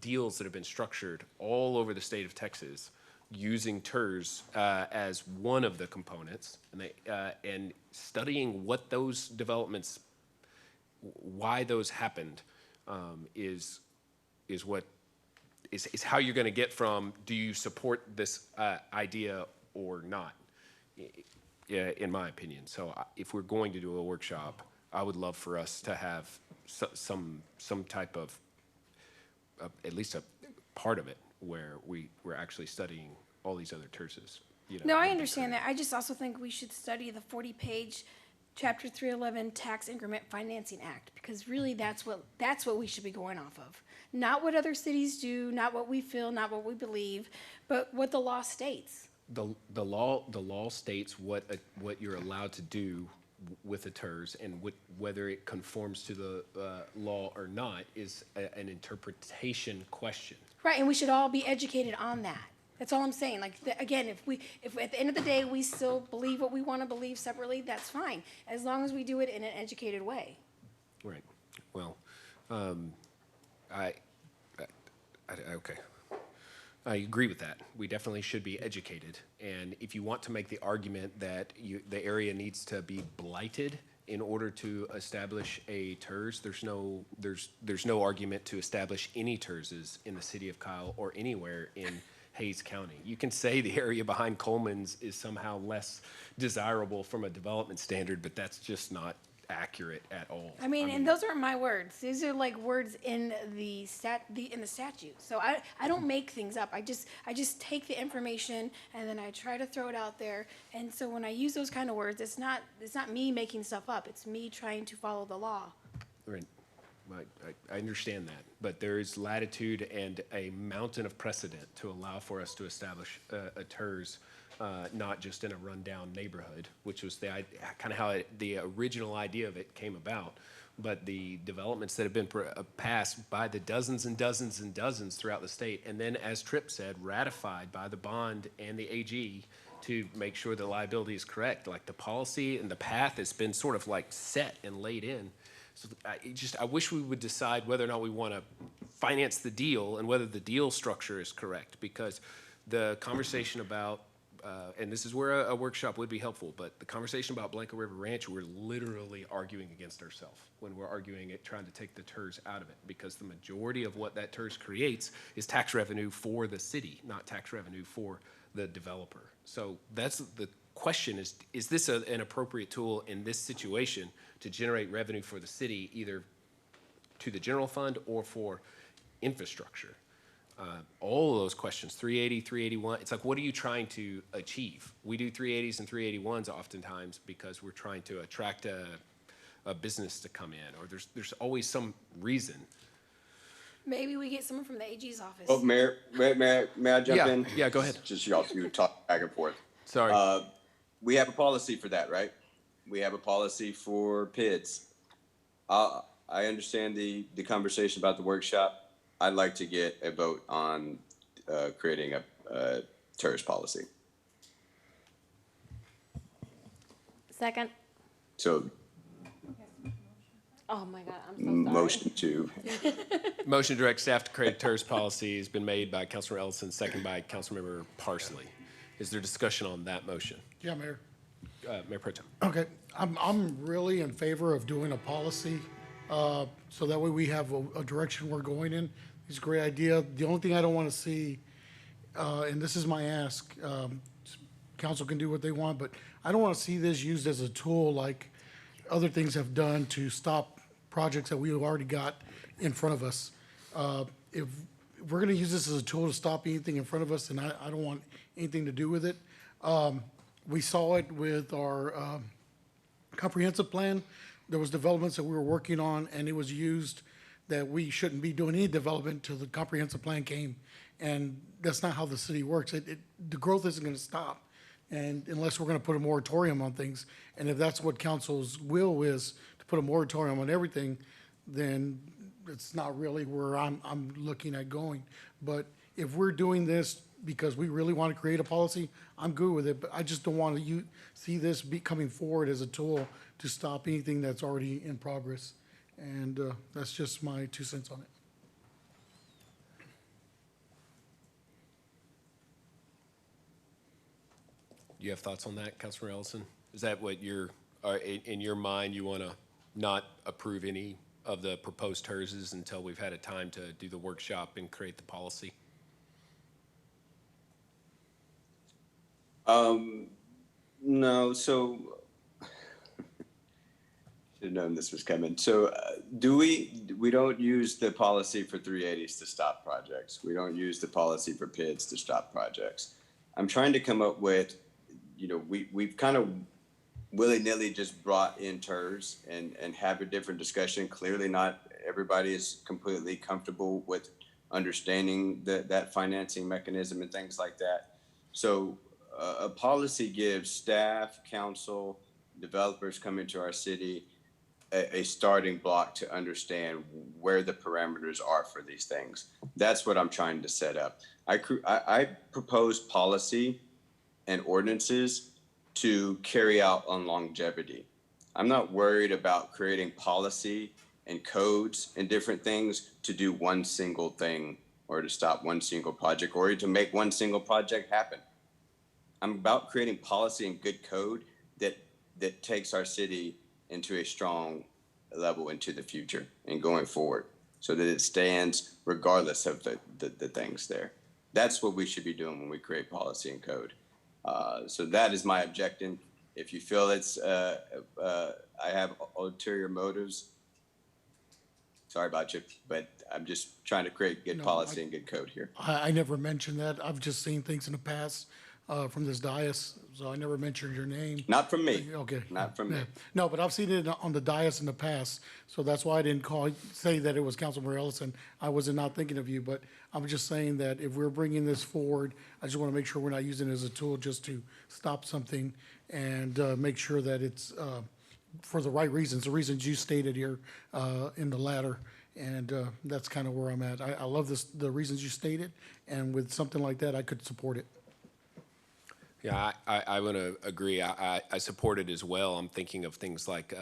deals that have been structured all over the state of Texas using TERS as one of the components, and studying what those developments, why those happened, is how you're going to get from do you support this idea or not, in my opinion. So if we're going to do a workshop, I would love for us to have some type of at least a part of it where we're actually studying all these other TERSs. No, I understand that. I just also think we should study the 40-page Chapter 311 Tax Increment Financing Act, because really that's what we should be going off of. Not what other cities do, not what we feel, not what we believe, but what the law states. The law states what you're allowed to do with a TERS, and whether it conforms to the law or not is an interpretation question. Right, and we should all be educated on that. That's all I'm saying. Like, again, if at the end of the day we still believe what we want to believe separately, that's fine, as long as we do it in an educated way. Right. Well, okay. I agree with that. We definitely should be educated. And if you want to make the argument that the area needs to be blighted in order to establish a TERS, there's no argument to establish any TERSs in the city of Kyle or anywhere in Hays County. You can say the area behind Coleman's is somehow less desirable from a development standard, but that's just not accurate at all. I mean, and those aren't my words. These are like words in the statute. So I don't make things up. I just take the information and then I try to throw it out there. And so when I use those kind of words, it's not me making stuff up. It's me trying to follow the law. Right. I understand that, but there is latitude and a mountain of precedent to allow for us to establish a TERS, not just in a rundown neighborhood, which was kind of how the original idea of it came about. But the developments that have been passed by the dozens and dozens and dozens throughout the state, and then, as Tripp said, ratified by the bond and the AG to make sure the liability is correct. Like the policy and the path has been sort of like set and laid in. So I wish we would decide whether or not we want to finance the deal and whether the deal structure is correct, because the conversation about, and this is where a workshop would be helpful, but the conversation about Blanco River Ranch, we're literally arguing against ourselves when we're arguing it, trying to take the TERS out of it, because the majority of what that TERS creates is tax revenue for the city, not tax revenue for the developer. So that's the question is this an appropriate tool in this situation to generate revenue for the city, either to the general fund or for infrastructure? All of those questions, 380, 381, it's like, what are you trying to achieve? We do 380s and 381s oftentimes because we're trying to attract a business to come in, or there's always some reason. Maybe we get someone from the AG's office. Oh, Mayor, may I jump in? Yeah, go ahead. Just y'all two talk back and forth. Sorry. We have a policy for that, right? We have a policy for PIDs. I understand the conversation about the workshop. I'd like to get a vote on creating a TERS policy. Second. So Oh my God, I'm so sorry. motion to. Motion to direct staff to create a TERS policy has been made by Councilmember Ellison, second by Councilmember Parsley. Is there discussion on that motion? Yeah, Mayor. Mayor Pro Tem. Okay, I'm really in favor of doing a policy, so that way we have a direction we're going in. It's a great idea. The only thing I don't want to see, and this is my ask, council can do what they want, but I don't want to see this used as a tool like other things have done to stop projects that we've already got in front of us. If we're gonna use this as a tool to stop anything in front of us, then I don't want anything to do with it. We saw it with our comprehensive plan. There was developments that we were working on, and it was used that we shouldn't be doing any development till the comprehensive plan came. And that's not how the city works. The growth isn't gonna stop, and unless we're gonna put a moratorium on things. And if that's what council's will is, to put a moratorium on everything, then it's not really where I'm looking at going. But if we're doing this because we really want to create a policy, I'm good with it, but I just don't want to see this be coming forward as a tool to stop anything that's already in progress. And that's just my 2 cents on it. You have thoughts on that, Councilor Ellison? Is that what in your mind, you want to not approve any of the proposed TERSs until we've had a time to do the workshop and create the policy? No, so should have known this was coming. So we don't use the policy for 380s to stop projects. We don't use the policy for PIDs to stop projects. I'm trying to come up with, we've kind of willy-nilly just brought in TERS and have a different discussion. Clearly not everybody is completely comfortable with understanding that financing mechanism and things like that. So a policy gives staff, council, developers coming to our city a starting block to understand where the parameters are for these things. That's what I'm trying to set up. I propose policy and ordinances to carry out on longevity. I'm not worried about creating policy and codes and different things to do one single thing or to stop one single project or to make one single project happen. I'm about creating policy and good code that takes our city into a strong level into the future and going forward so that it stands regardless of the things there. That's what we should be doing when we create policy and code. So that is my objective. If you feel it's, I have ulterior motives, sorry about you, but I'm just trying to create good policy and good code here. I never mentioned that. I've just seen things in the past from this dais, so I never mentioned your name. Not from me. Okay. Not from me. No, but I've seen it on the dais in the past, so that's why I didn't say that it was Councilmember Ellison. I was not thinking of you, but I'm just saying that if we're bringing this forward, I just want to make sure we're not using it as a tool just to stop something and make sure that it's for the right reasons, the reasons you stated here in the latter. And that's kind of where I'm at. I love the reasons you stated, and with something like that, I could support it. Yeah, I want to agree. I support it as well. I'm thinking of things like,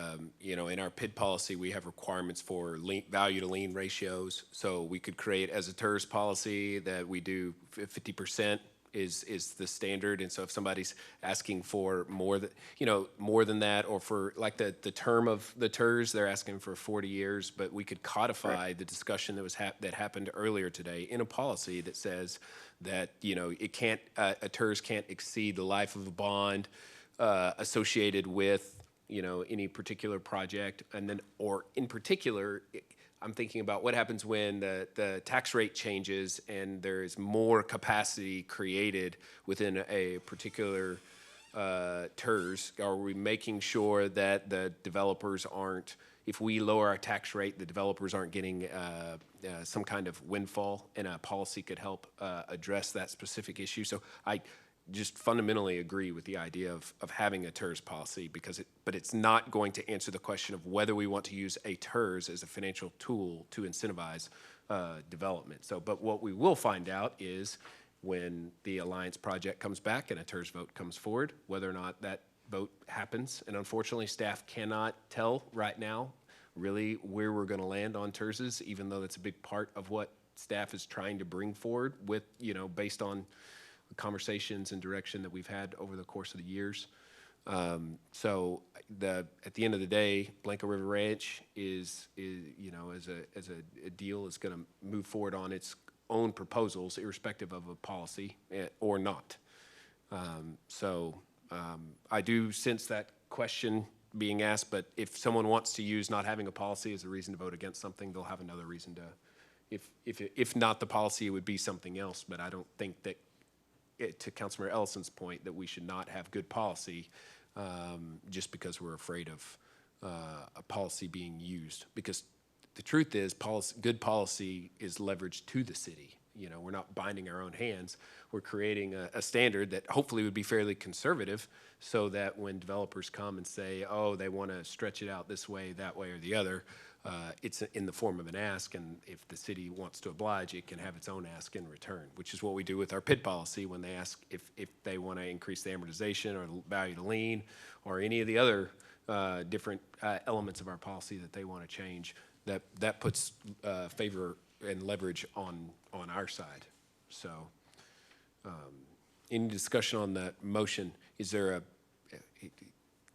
in our PID policy, we have requirements for value to lien ratios. So we could create as a TERS policy that we do 50% is the standard. And so if somebody's asking for more than that, or for like the term of the TERS, they're asking for 40 years, but we could codify the discussion that happened earlier today in a policy that says that, it can't, a TERS can't exceed the life of a bond associated with, any particular project. And then, or in particular, I'm thinking about what happens when the tax rate changes and there's more capacity created within a particular TERS. Are we making sure that the developers aren't, if we lower our tax rate, the developers aren't getting some kind of windfall, and a policy could help address that specific issue? So I just fundamentally agree with the idea of having a TERS policy, but it's not going to answer the question of whether we want to use a TERS as a financial tool to incentivize development. But what we will find out is when the Alliance project comes back and a TERS vote comes forward, whether or not that vote happens. And unfortunately, staff cannot tell right now really where we're going to land on TERSs, even though that's a big part of what staff is trying to bring forward with, based on conversations and direction that we've had over the course of the years. So at the end of the day, Blanco River Ranch is as a deal is going to move forward on its own proposals, irrespective of a policy or not. I do sense that question being asked, but if someone wants to use not having a policy as a reason to vote against something, they'll have another reason to. If not the policy, it would be something else. But I don't think that, to Councilmember Ellison's point, that we should not have good policy just because we're afraid of a policy being used. Because the truth is, good policy is leveraged to the city. We're not binding our own hands. We're creating a standard that hopefully would be fairly conservative, so that when developers come and say, oh, they want to stretch it out this way, that way, or the other, it's in the form of an ask, and if the city wants to oblige, it can have its own ask in return, which is what we do with our PID policy when they ask if they want to increase the amortization or the value to lien or any of the other different elements of our policy that they want to change. That puts favor and leverage on our side. So any discussion on that motion? Is there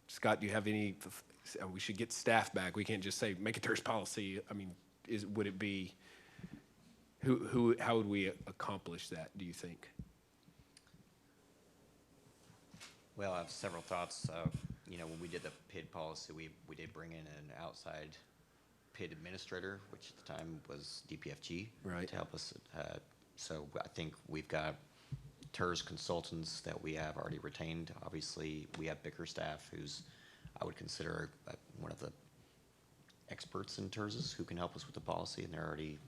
Scott, do you have any? We should get staff back. We can't just say make a TERS policy. I mean, would it be, how would we accomplish that, do you think? Well, I have several thoughts. When we did the PID policy, we did bring in an outside PID administrator, which at the time was DPFG, right, to help us. So I think we've got TERS consultants that we have already retained. Obviously, we have Bickerstaff, who's, I would consider one of the experts in TERSs who can help us with the policy, and they're already,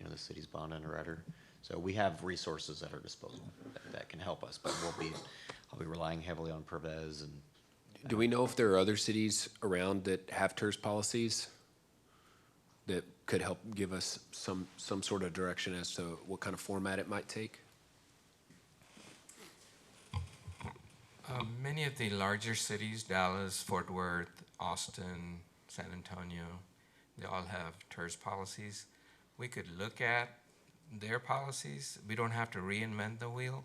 the city's bond underwriter. So we have resources at our disposal that can help us, but I'll be relying heavily on Pervez. And do we know if there are other cities around that have TERS policies that could help give us some sort of direction as to what kind of format it might take? Many of the larger cities, Dallas, Fort Worth, Austin, San Antonio, they all have TERS policies. We could look at their policies. We don't have to reinvent the wheel.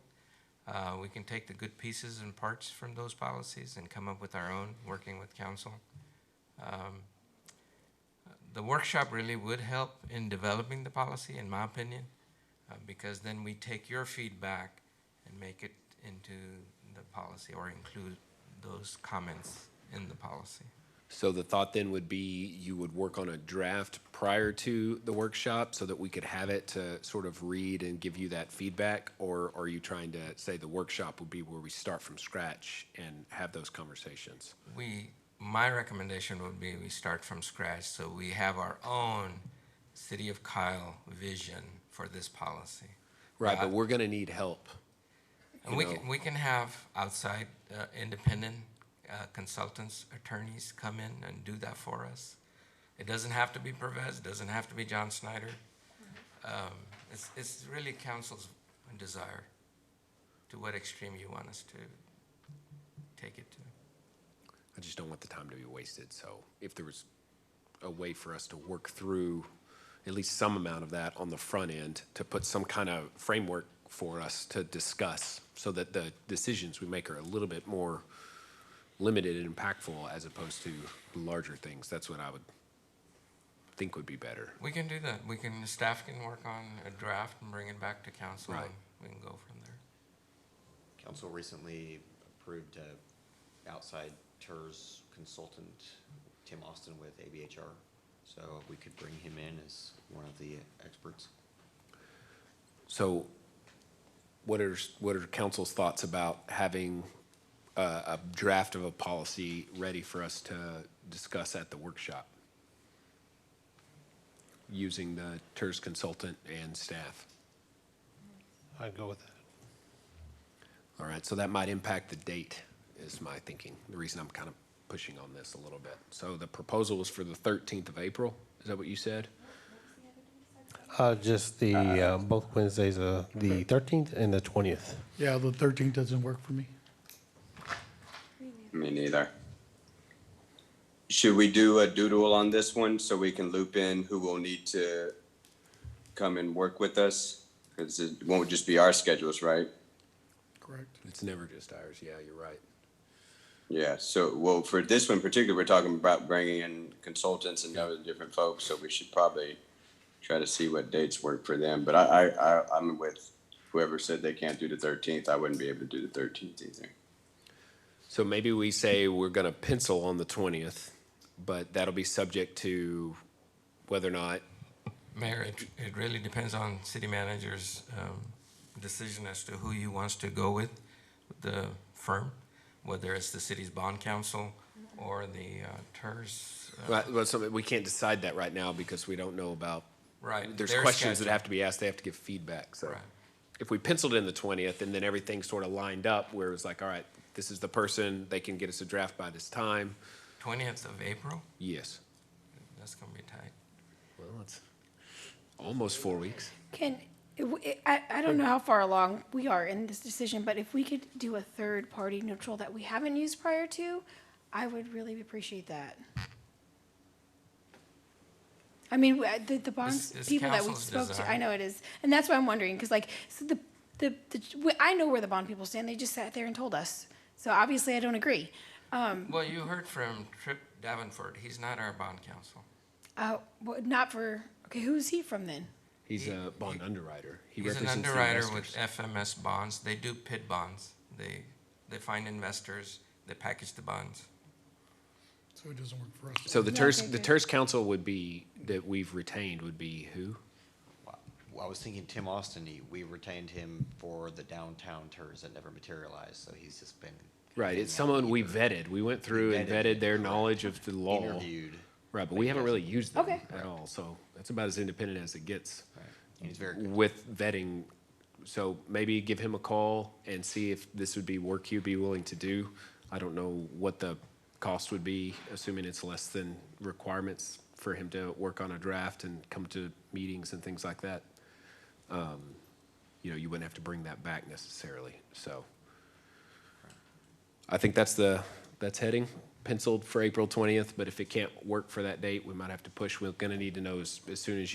We can take the good pieces and parts from those policies and come up with our own, working with council. The workshop really would help in developing the policy, in my opinion, because then we take your feedback and make it into the policy or include those comments in the policy. So the thought then would be you would work on a draft prior to the workshop so that we could have it to sort of read and give you that feedback? Or are you trying to say the workshop would be where we start from scratch and have those conversations? My recommendation would be we start from scratch so we have our own City of Kyle vision for this policy. Right, but we're going to need help. And we can have outside independent consultants, attorneys come in and do that for us. It doesn't have to be Pervez, it doesn't have to be John Snyder. It's really council's desire to what extreme you want us to take it to. I just don't want the time to be wasted. So if there was a way for us to work through at least some amount of that on the front end to put some kind of framework for us to discuss so that the decisions we make are a little bit more limited and impactful as opposed to larger things. That's what I would think would be better. We can do that. Staff can work on a draft and bring it back to council. Right. And we can go from there. Council recently approved outside TERS consultant, Tim Austin with ABHR. So we could bring him in as one of the experts. So what are council's thoughts about having a draft of a policy ready for us to discuss at the workshop? Using the TERS consultant and staff. I'd go with that. All right, so that might impact the date, is my thinking. The reason I'm kind of pushing on this a little bit. So the proposal was for the 13th of April. Is that what you said? Just the, both Wednesdays, the 13th and the 20th. Yeah, the 13th doesn't work for me. Me neither. Should we do a doodle on this one so we can loop in who will need to come and work with us? Because it won't just be our schedules, right? Correct. It's never just ours. Yeah, you're right. Yeah, so, well, for this one in particular, we're talking about bringing in consultants and other different folks, so we should probably try to see what dates work for them. But I'm with whoever said they can't do the 13th. I wouldn't be able to do the 13th either. So maybe we say we're going to pencil on the 20th, but that'll be subject to whether or not. Mayor, it really depends on city manager's decision as to who he wants to go with the firm, whether it's the city's bond counsel or the TERS. Well, so we can't decide that right now because we don't know about. Right. There's their questions that schedule. have to be asked. They have to give feedback. So Right. if we penciled in the 20th and then everything sort of lined up where it was like, all right, this is the person, they can get us a draft by this time. 20th of April? Yes. That's going to be tight. Well, it's almost 4 weeks. I don't know how far along we are in this decision, but if we could do a third-party neutral that we haven't used prior to, I would really appreciate that. I mean, the bonds This people that we council's spoke to, design. I know it is, and that's why I'm wondering, because like, so I know where the bond people stand, they just sat there and told us, so obviously I don't agree. Well, you heard from Tripp Davenport. He's not our bond counsel. Well, not for, okay, who's he from then? He's a bond underwriter. He He's an represents the underwriter with investors. FMS bonds. They do PID bonds. They find investors. They package the bonds. So it doesn't work for us. So the Yeah, TERS, okay, the good. TERS council would be, that we've retained would be who? Well, I was thinking Tim Austin, we retained him for the downtown TERS that never materialized, so he's just been. Right, it's someone we vetted. We went through and vetted their knowledge of the law. Interviewed. Right, but we haven't really used them Okay. at all, so that's about as independent as it gets. Right. And he's very good. With vetting, so maybe give him a call and see if this would be work he'd be willing to do. I don't know what the cost would be, assuming it's less than requirements for him to work on a draft and come to meetings and things like that. You know, you wouldn't have to bring that back necessarily, so. I think that's heading, penciled for April 20th, but if it can't work for that date, we might have to push. We're gonna need to know as soon as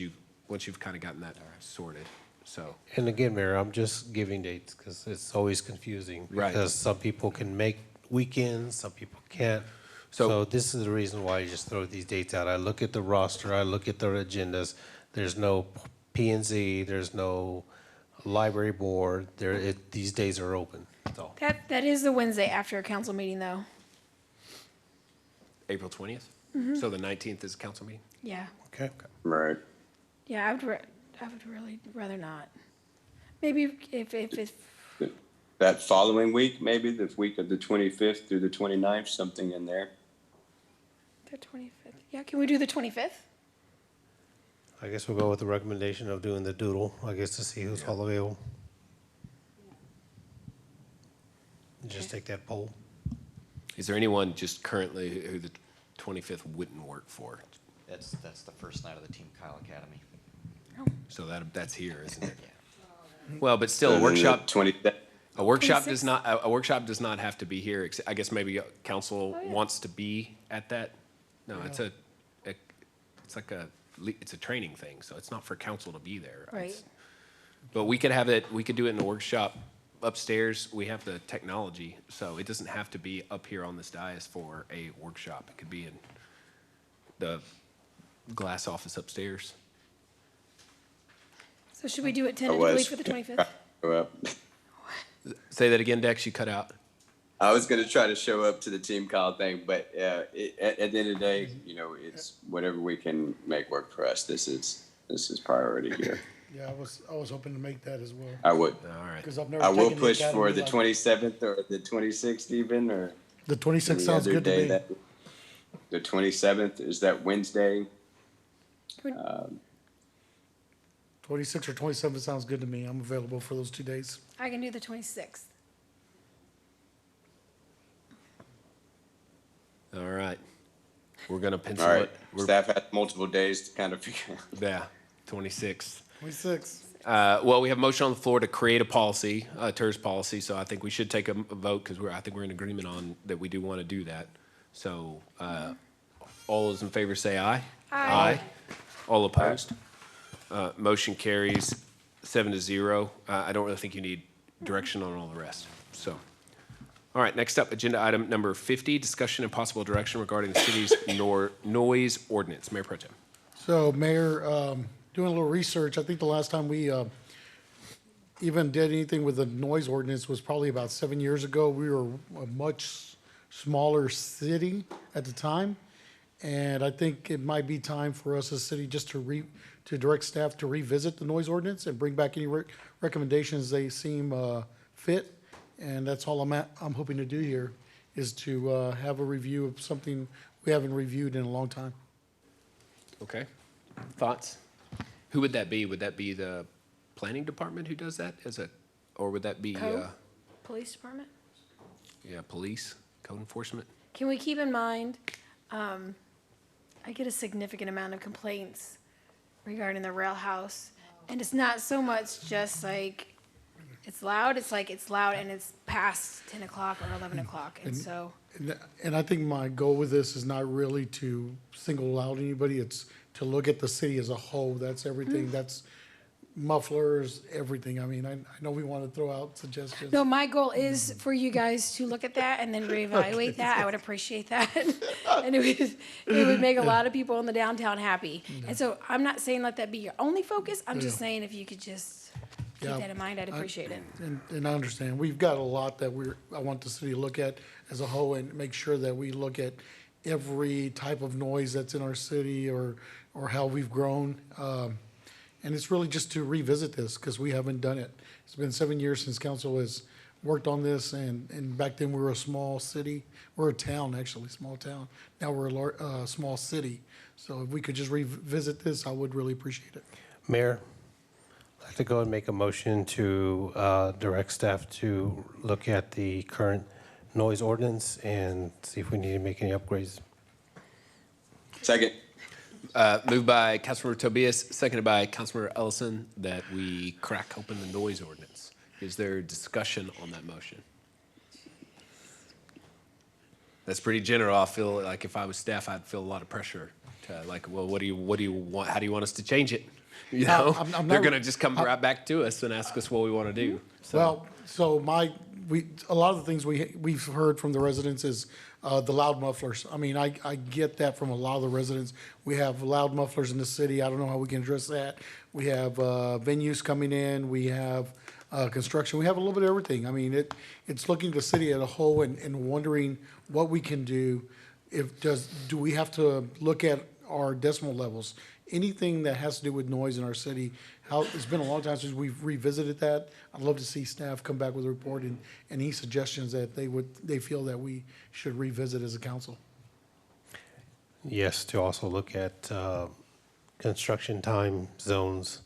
once you've kind of gotten that sorted, so. And again, Mayor, I'm just giving dates because it's always confusing. Right. Because some people can make weekends, some people can't. So this is the reason why I just throw these dates out. I look at the roster, I look at the agendas. There's no P and Z, there's no library board. These days are open, that's all. That is the Wednesday after a council meeting, though. April 20th? Mhm. So the 19th is a council meeting? Yeah, Okay. Right. yeah, I would really rather not. Maybe if it's, That following week, maybe the week of the 25th through the 29th, something in there. the 25th. Yeah, can we do the 25th? I guess we'll go with the recommendation of doing the doodle, I guess, to see who's all available. Just take that poll. Is there anyone just currently who the 25th wouldn't work for? That's the first night of the Team Kyle Academy. So that's here, isn't it? Well, but still, So a then the workshop, 20th. a workshop does not, a workshop does not have to be here. I guess maybe council wants to be at that. No, it's like it's a training thing, so it's not for council to be there. Right. But we could have it, we could do it in the workshop upstairs. We have the technology, so it doesn't have to be up here on this dais for a workshop. It could be in the glass office upstairs. So should we do it tentatively for the 25th? Say that again, Dex, you cut out. I was going to try to show up to the team call thing, but at the end of the day, you know, it's whatever we can make work for us. This is priority here. Yeah, I was hoping to make that as well. I would. All right. Because I've never I will taken the push for academy the like- 27th or the 26th even, or The 26th any sounds other good to day me. that- The 27th, is that Wednesday? 26 or 27 sounds good to me. I'm available for those 2 days. I can do the 26th. All right. We're going to All pencil right, it. We're- staff has multiple days to kind of figure out. Yeah, 26th. 26. Well, we have a motion on the floor to create a policy, a TERS policy, so I think we should take a vote because I think we're in agreement on that we do want to do that. So all those in favor say aye. Aye. All opposed? Motion carries 7-0. I don't really think you need direction on all the rest, so. All right, next up, agenda item number 50, discussion and possible direction regarding the city's noise ordinance. Mayor Pro Tem. So, Mayor, doing a little research, I think the last time we even did anything with the noise ordinance was probably about 7 years ago. We were a much smaller city at the time, and I think it might be time for us as a city just to direct staff to revisit the noise ordinance and bring back any recommendations they seem fit. And that's all I'm hoping to do here, is to have a review of something we haven't reviewed in a long time. Okay. Thoughts? Who would that be? Would that be the planning department who does that? Or would that be, Code? Police department? police, code enforcement? Can we keep in mind, I get a significant amount of complaints regarding the rail house. And it's not so much just like, it's loud, it's like it's loud and it's past 10 o'clock or 11 o'clock. And so, And I think my goal with this is not really to single out anybody, it's to look at the city as a whole. That's everything, that's mufflers, everything. I mean, I know we want to throw out suggestions. no, my goal is for you guys to look at that and then reevaluate that. I would appreciate that. And it would make a lot of people in the downtown happy. And so I'm not saying let that be your only focus. I'm just saying if you could just keep Yeah, that in mind, I'd appreciate it. And I understand, we've got a lot that I want the city to look at as a whole and make sure that we look at every type of noise that's in our city or how we've grown. And it's really just to revisit this because we haven't done it. It's been 7 years since council has worked on this, and back then we were a small city. We're a town, actually, small town. Now we're a small city. So if we could just revisit this, I would really appreciate it. Mayor, I'd like to go and make a motion to direct staff to look at the current noise ordinance and see if we need to make any upgrades. Second. Moved by Councilmember Tobias, seconded by Councilmember Ellison, that we crack open the noise ordinance. Is there discussion on that motion? That's pretty general. I feel like if I was staff, I'd feel a lot of pressure to like, well, what do you want? How do you want us to change it? You know, I'm they're not- going to just come right back to us and ask us what we want to do. So. Well, so a lot of the things we've heard from the residents is the loud mufflers. I mean, I get that from a lot of the residents. We have loud mufflers in the city. I don't know how we can address that. We have venues coming in. We have construction. We have a little bit of everything. I mean, it's looking at the city as a whole and wondering what we can do. Do we have to look at our decimal levels? Anything that has to do with noise in our city, it's been a long time since we've revisited that. I'd love to see staff come back with a report and any suggestions that they feel that we should revisit as a council. Yes, to also look at construction time zones,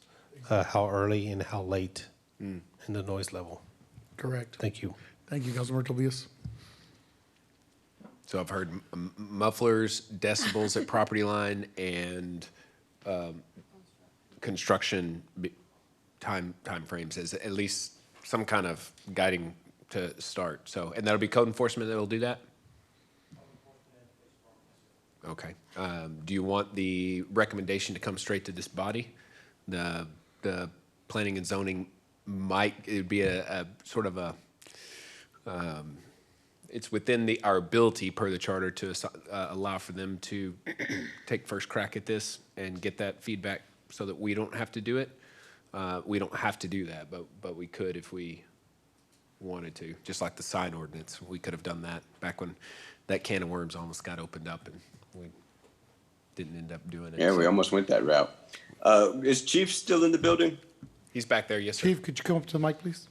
how early and how late in the noise level. Correct. Thank you. Thank you, Councilmember Tobias. So I've heard mufflers, decibels at property line, and construction time frames as at least some kind of guiding to start. So, and that'll be code enforcement that will do that? Okay. Do you want the recommendation to come straight to this body? The planning and zoning it'd be a sort of a, it's within our ability per the charter to allow for them to take first crack at this and get that feedback so that we don't have to do it. We don't have to do that, but we could if we wanted to, just like the sign ordinance. We could have done that back when that can of worms almost got opened up and we didn't end up doing it. Yeah, we almost went that route. Is Chief still in the building? He's back there, yes, sir. Chief, could you come up to the mic, please?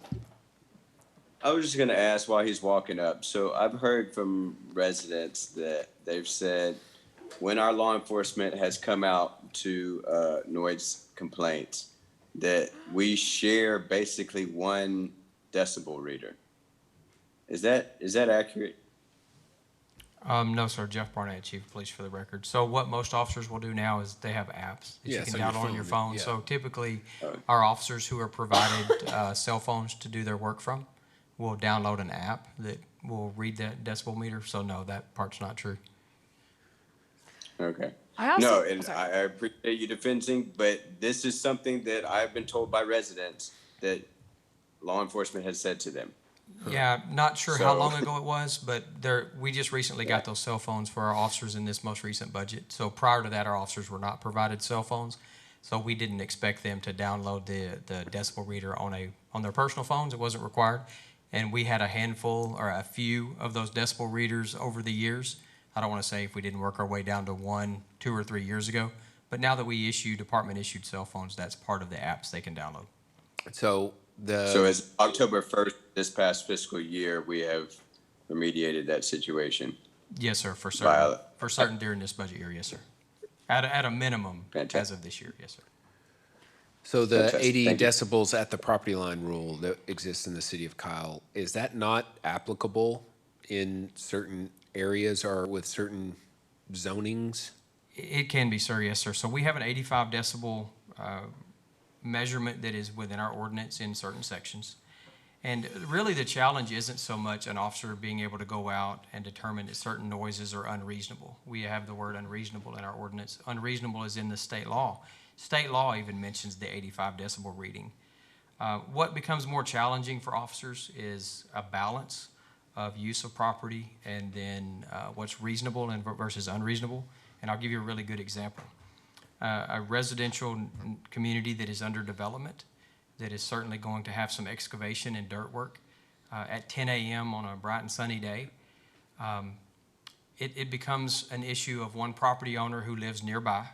I was just gonna ask while he's walking up. So I've heard from residents that they've said when our law enforcement has come out to noise complaints, that we share basically 1 decibel reader. Is that accurate? No, sir. Jeff Barnett, Chief of Police for the record. So what most officers will do now is they have apps that you can download on your phone. Yeah. So typically, our officers who are provided cell phones to do their work from will download an app that will read that decibel meter. So no, that part's not true. Okay. I appreciate you defending, but this is something that I've been told by residents that law enforcement has said to them. Yeah, not sure how long ago it was, but we just recently got those cell phones for our officers in this most recent budget. So prior to that, our officers were not provided cell phones, so we didn't expect them to download the decibel reader on their personal phones. It wasn't required, and we had a handful or a few of those decibel readers over the years. I don't want to say if we didn't work our way down to 1, 2, or 3 years ago, but now that we issue department-issued cell phones, that's part of the apps they can download. So as October 1st, this past fiscal year, we have remediated that situation. Yes, sir, for certain during this budget year, yes, sir. At a minimum, as of this year, yes, sir. So the Fantastic. 80 Thank you. decibels at the property line rule that exists in the city of Kyle, is that not applicable in certain areas or with certain zonings? It can be, sir, yes, sir. So we have an 85 decibel measurement that is within our ordinance in certain sections. And really the challenge isn't so much an officer being able to go out and determine that certain noises are unreasonable. We have the word unreasonable in our ordinance. Unreasonable is in the state law. State law even mentions the 85 decibel reading. What becomes more challenging for officers is a balance of use of property and then what's reasonable and versus unreasonable. And I'll give you a really good example. A residential community that is under development, that is certainly going to have some excavation and dirt work at 10 a.m. on a bright and sunny day, it becomes an issue of one property owner who lives nearby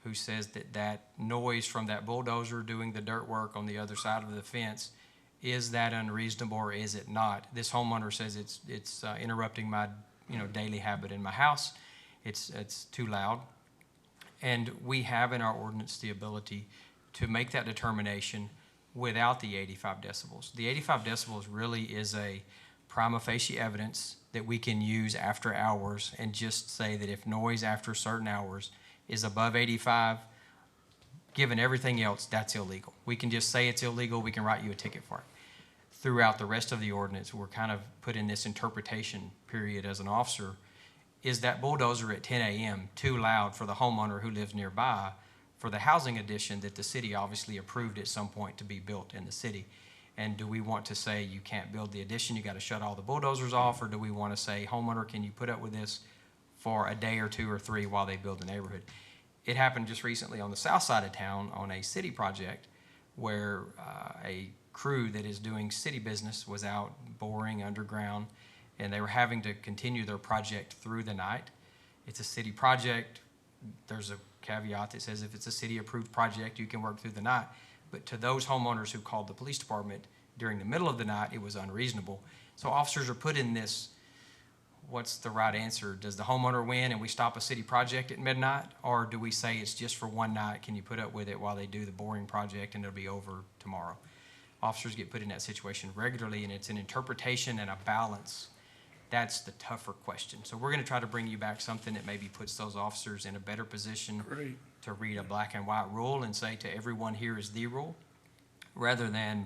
who says that noise from that bulldozer doing the dirt work on the other side of the fence, is that unreasonable or is it not? This homeowner says it's interrupting my daily habit in my house. It's too loud. And we have in our ordinance the ability to make that determination without the 85 decibels. The 85 decibels really is a prima facie evidence that we can use after hours and just say that if noise after certain hours is above 85, given everything else, that's illegal. We can just say it's illegal, we can write you a ticket for it. Throughout the rest of the ordinance, we're kind of put in this interpretation period as an officer. Is that bulldozer at 10 a.m. too loud for the homeowner who lives nearby for the housing addition that the city obviously approved at some point to be built in the city? And do we want to say you can't build the addition, you got to shut all the bulldozers off, or do we want to say, homeowner, can you put up with this for a day or 2 or 3 while they build the neighborhood? It happened just recently on the south side of town on a city project where a crew that is doing city business was out boring underground, and they were having to continue their project through the night. It's a city project. There's a caveat that says if it's a city-approved project, you can work through the night. But to those homeowners who called the police department during the middle of the night, it was unreasonable. So officers are put in this, what's the right answer? Does the homeowner win and we stop a city project at midnight? Or do we say it's just for one night, can you put up with it while they do the boring project and it'll be over tomorrow? Officers get put in that situation regularly, and it's an interpretation and a balance. That's the tougher question. So we're going to try to bring you back something that maybe puts those officers in a better position to read a black and white rule and say to everyone here is the rule, rather than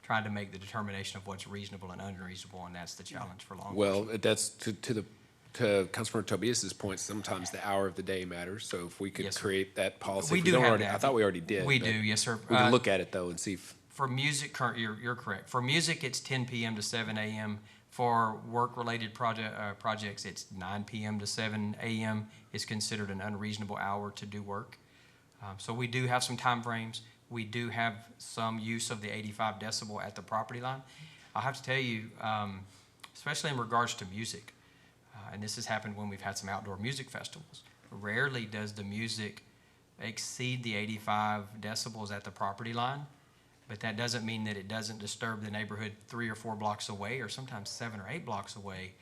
trying to make the determination of what's reasonable and unreasonable, and that's the challenge for law enforcement. Well, that's to the to Councilmember Tobias's point, sometimes the hour of the day matters. So if we could Yes, sir. create that policy. We if do don't have already- that. I thought we already did. We but do, yes, sir. We can look at it though and see if, For music, you're correct. For music, it's 10 p.m. to 7 a.m. For work-related projects, it's 9 p.m. to 7 a.m. is considered an unreasonable hour to do work. So we do have some timeframes. We do have some use of the 85 decibel at the property line. I'll have to tell you, especially in regards to music, and this has happened when we've had some outdoor music festivals, rarely does the music exceed the 85 decibels at the property line. But that doesn't mean that it doesn't disturb the neighborhood 3 or 4 blocks away, or sometimes 7 or 8 blocks away,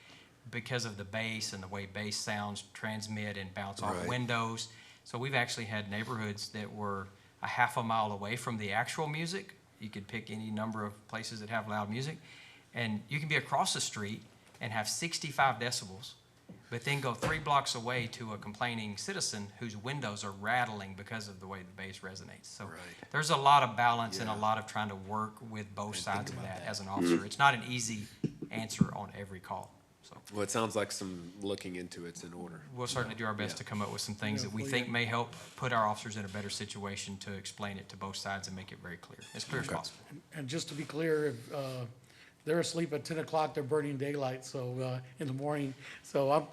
because of the bass and the way bass sounds transmit and bounce off Right. windows. So we've actually had neighborhoods that were a half a mile away from the actual music. You could pick any number of places that have loud music, and you can be across the street and have 65 decibels, but then go 3 blocks away to a complaining citizen whose windows are rattling because of the way the bass resonates. So there's a lot of balance and a lot of trying to work with both sides of that as an officer. It's not an easy answer on every call. So well, it sounds like some looking into it's in order. we'll certainly do our best to come up with some things that we think may help put our officers in a better situation to explain it to both sides and make it very clear, as clear as possible. And just to be clear, if they're asleep at 10 o'clock, they're burning daylight, so, in the morning. So I'm,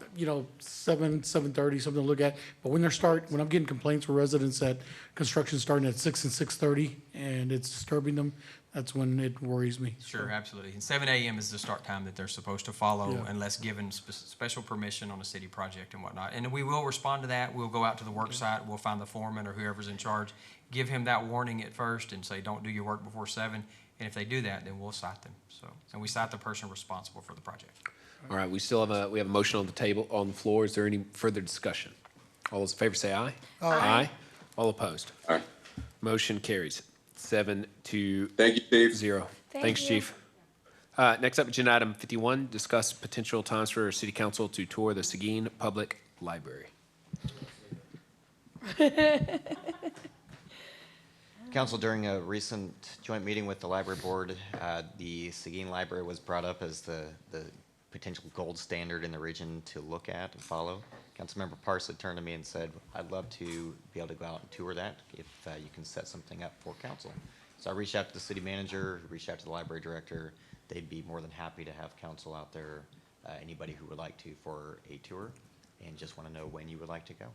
7:30, something to look at. But when I'm getting complaints from residents that construction's starting at 6 and 6:30 and it's disturbing them, that's when it worries me. Sure, absolutely. And 7 a.m. is the start time that they're supposed to follow Yeah. unless given special permission on a city project and whatnot. And we will respond to that. We'll go out to the work site. We'll find the foreman or whoever's in charge, give him that warning at first and say, don't do your work before 7. And if they do that, then we'll cite them. So, and we cite the person responsible for the project. All right, we still have we have a motion on the table, on the floor. Is there any further discussion? All those in favor say aye. Aye. All opposed? Aye. Motion carries 7-0. Thank you, Chief. Thanks, you. Chief. Next up, agenda item 51, discuss potential times for city council to tour the Seguin Public Library. Council, during a recent joint meeting with the library board, the Seguin Library was brought up as the potential gold standard in the region to look at and follow. Councilmember Parsley turned to me and said, I'd love to be able to go out and tour that if you can set something up for council. So I reached out to the city manager, reached out to the library director. They'd be more than happy to have council out there, anybody who would like to, for a tour, and just want to know when you would like to go.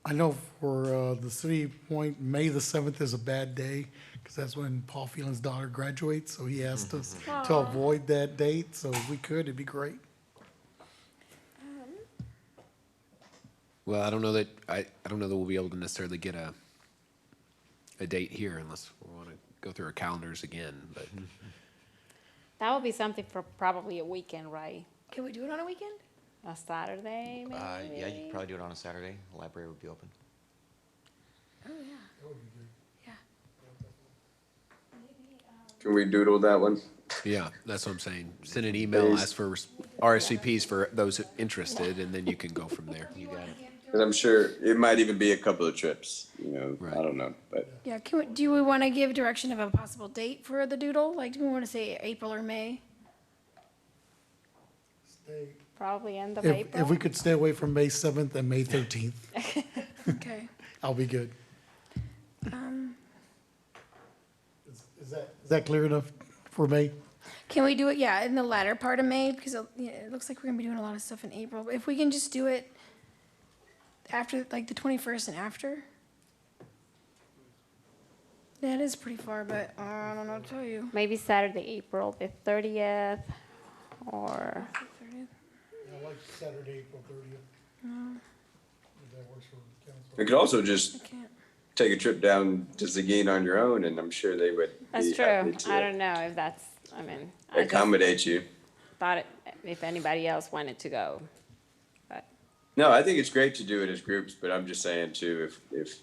I know for the city point, May the 7th is a bad day, because that's when Paul Phelan's daughter graduates, so he asked us to avoid that date, so if we could, it'd be great. Well, I don't know that we'll be able to necessarily get a date here unless we want to go through our calendars again, but. That would be something for probably a weekend, right? Can we do it on a weekend? A Saturday, maybe? Yeah, you could probably do it on a Saturday. The library would be open. Oh, yeah. Can we doodle that one? Yeah, that's what I'm saying. Send an email, ask for RSVPs for those interested, and then you can go from there. You got it. Because I'm sure it might even be a couple of trips, I don't know, but. Yeah, do we want to give direction of a possible date for the doodle? Like, do we want to say April or May? Probably end of If April. we could stay away from May 7th and May 13th, Okay. I'll be good. Is that clear enough for May? Can we do it, in the latter part of May? Because it looks like we're going to be doing a lot of stuff in April. But if we can just do it after, like, the 21st and after? That is pretty far, but I don't know what to tell you. Maybe Saturday, April the 30th, or, I like Saturday, April 30th. No, If that works for council. We could also I just can't. take a trip down to Seguin on your own, and I'm sure they would that's be true. happy I to don't know if that's, I just accommodate you. thought if anybody else wanted to go. But No, I think it's great to do it as groups, but I'm just saying too, if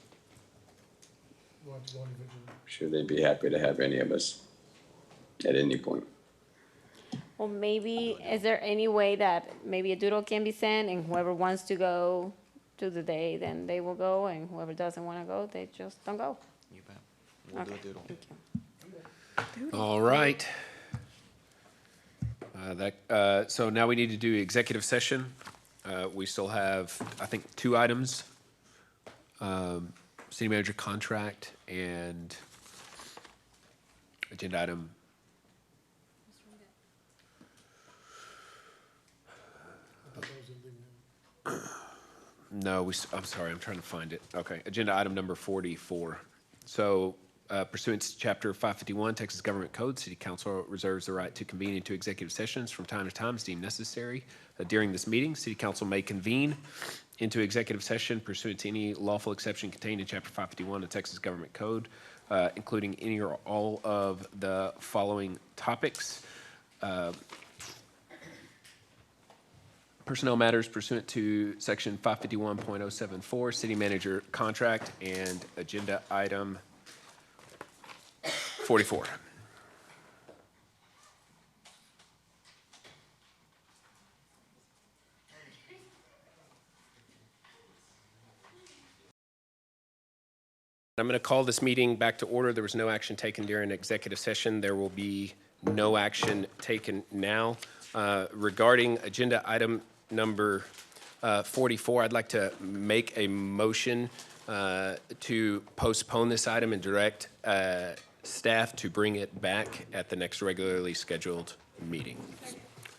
We'll have to go individually. I'm sure they'd be happy to have any of us at any point. Well, maybe, is there any way that maybe a doodle can be sent, and whoever wants to go to the day, then they will go, and whoever doesn't want to go, they just don't go? You bet. We'll do a Okay, doodle. thank you. All right. So now we need to do executive session. We still have, I think, 2 items. City manager contract and agenda item. No, I'm sorry, I'm trying to find it. Okay, agenda item number 44. So pursuant to Chapter 551, Texas Government Code, City Council reserves the right to convene into executive sessions from time to time as deemed necessary. During this meeting, City Council may convene into executive session pursuant to any lawful exception contained in Chapter 551 of Texas Government Code, including any or all of the following topics. Personnel matters pursuant to Section 551.074, City Manager Contract, and agenda item 44. I'm going to call this meeting back to order. There was no action taken during executive session. There will be no action taken now. Regarding agenda item number 44, I'd like to make a motion to postpone this item and direct staff to bring it back at the next regularly scheduled meeting.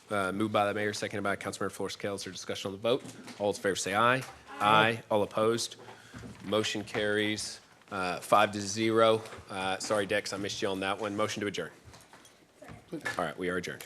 Moved by the mayor, seconded by Councilmember Flores Kells. Or discussion on the vote. All in favor say aye. Aye. All opposed? Motion carries 5-0. Sorry, Dex, I missed you on that one. Motion to adjourn. All right, we are adjourned.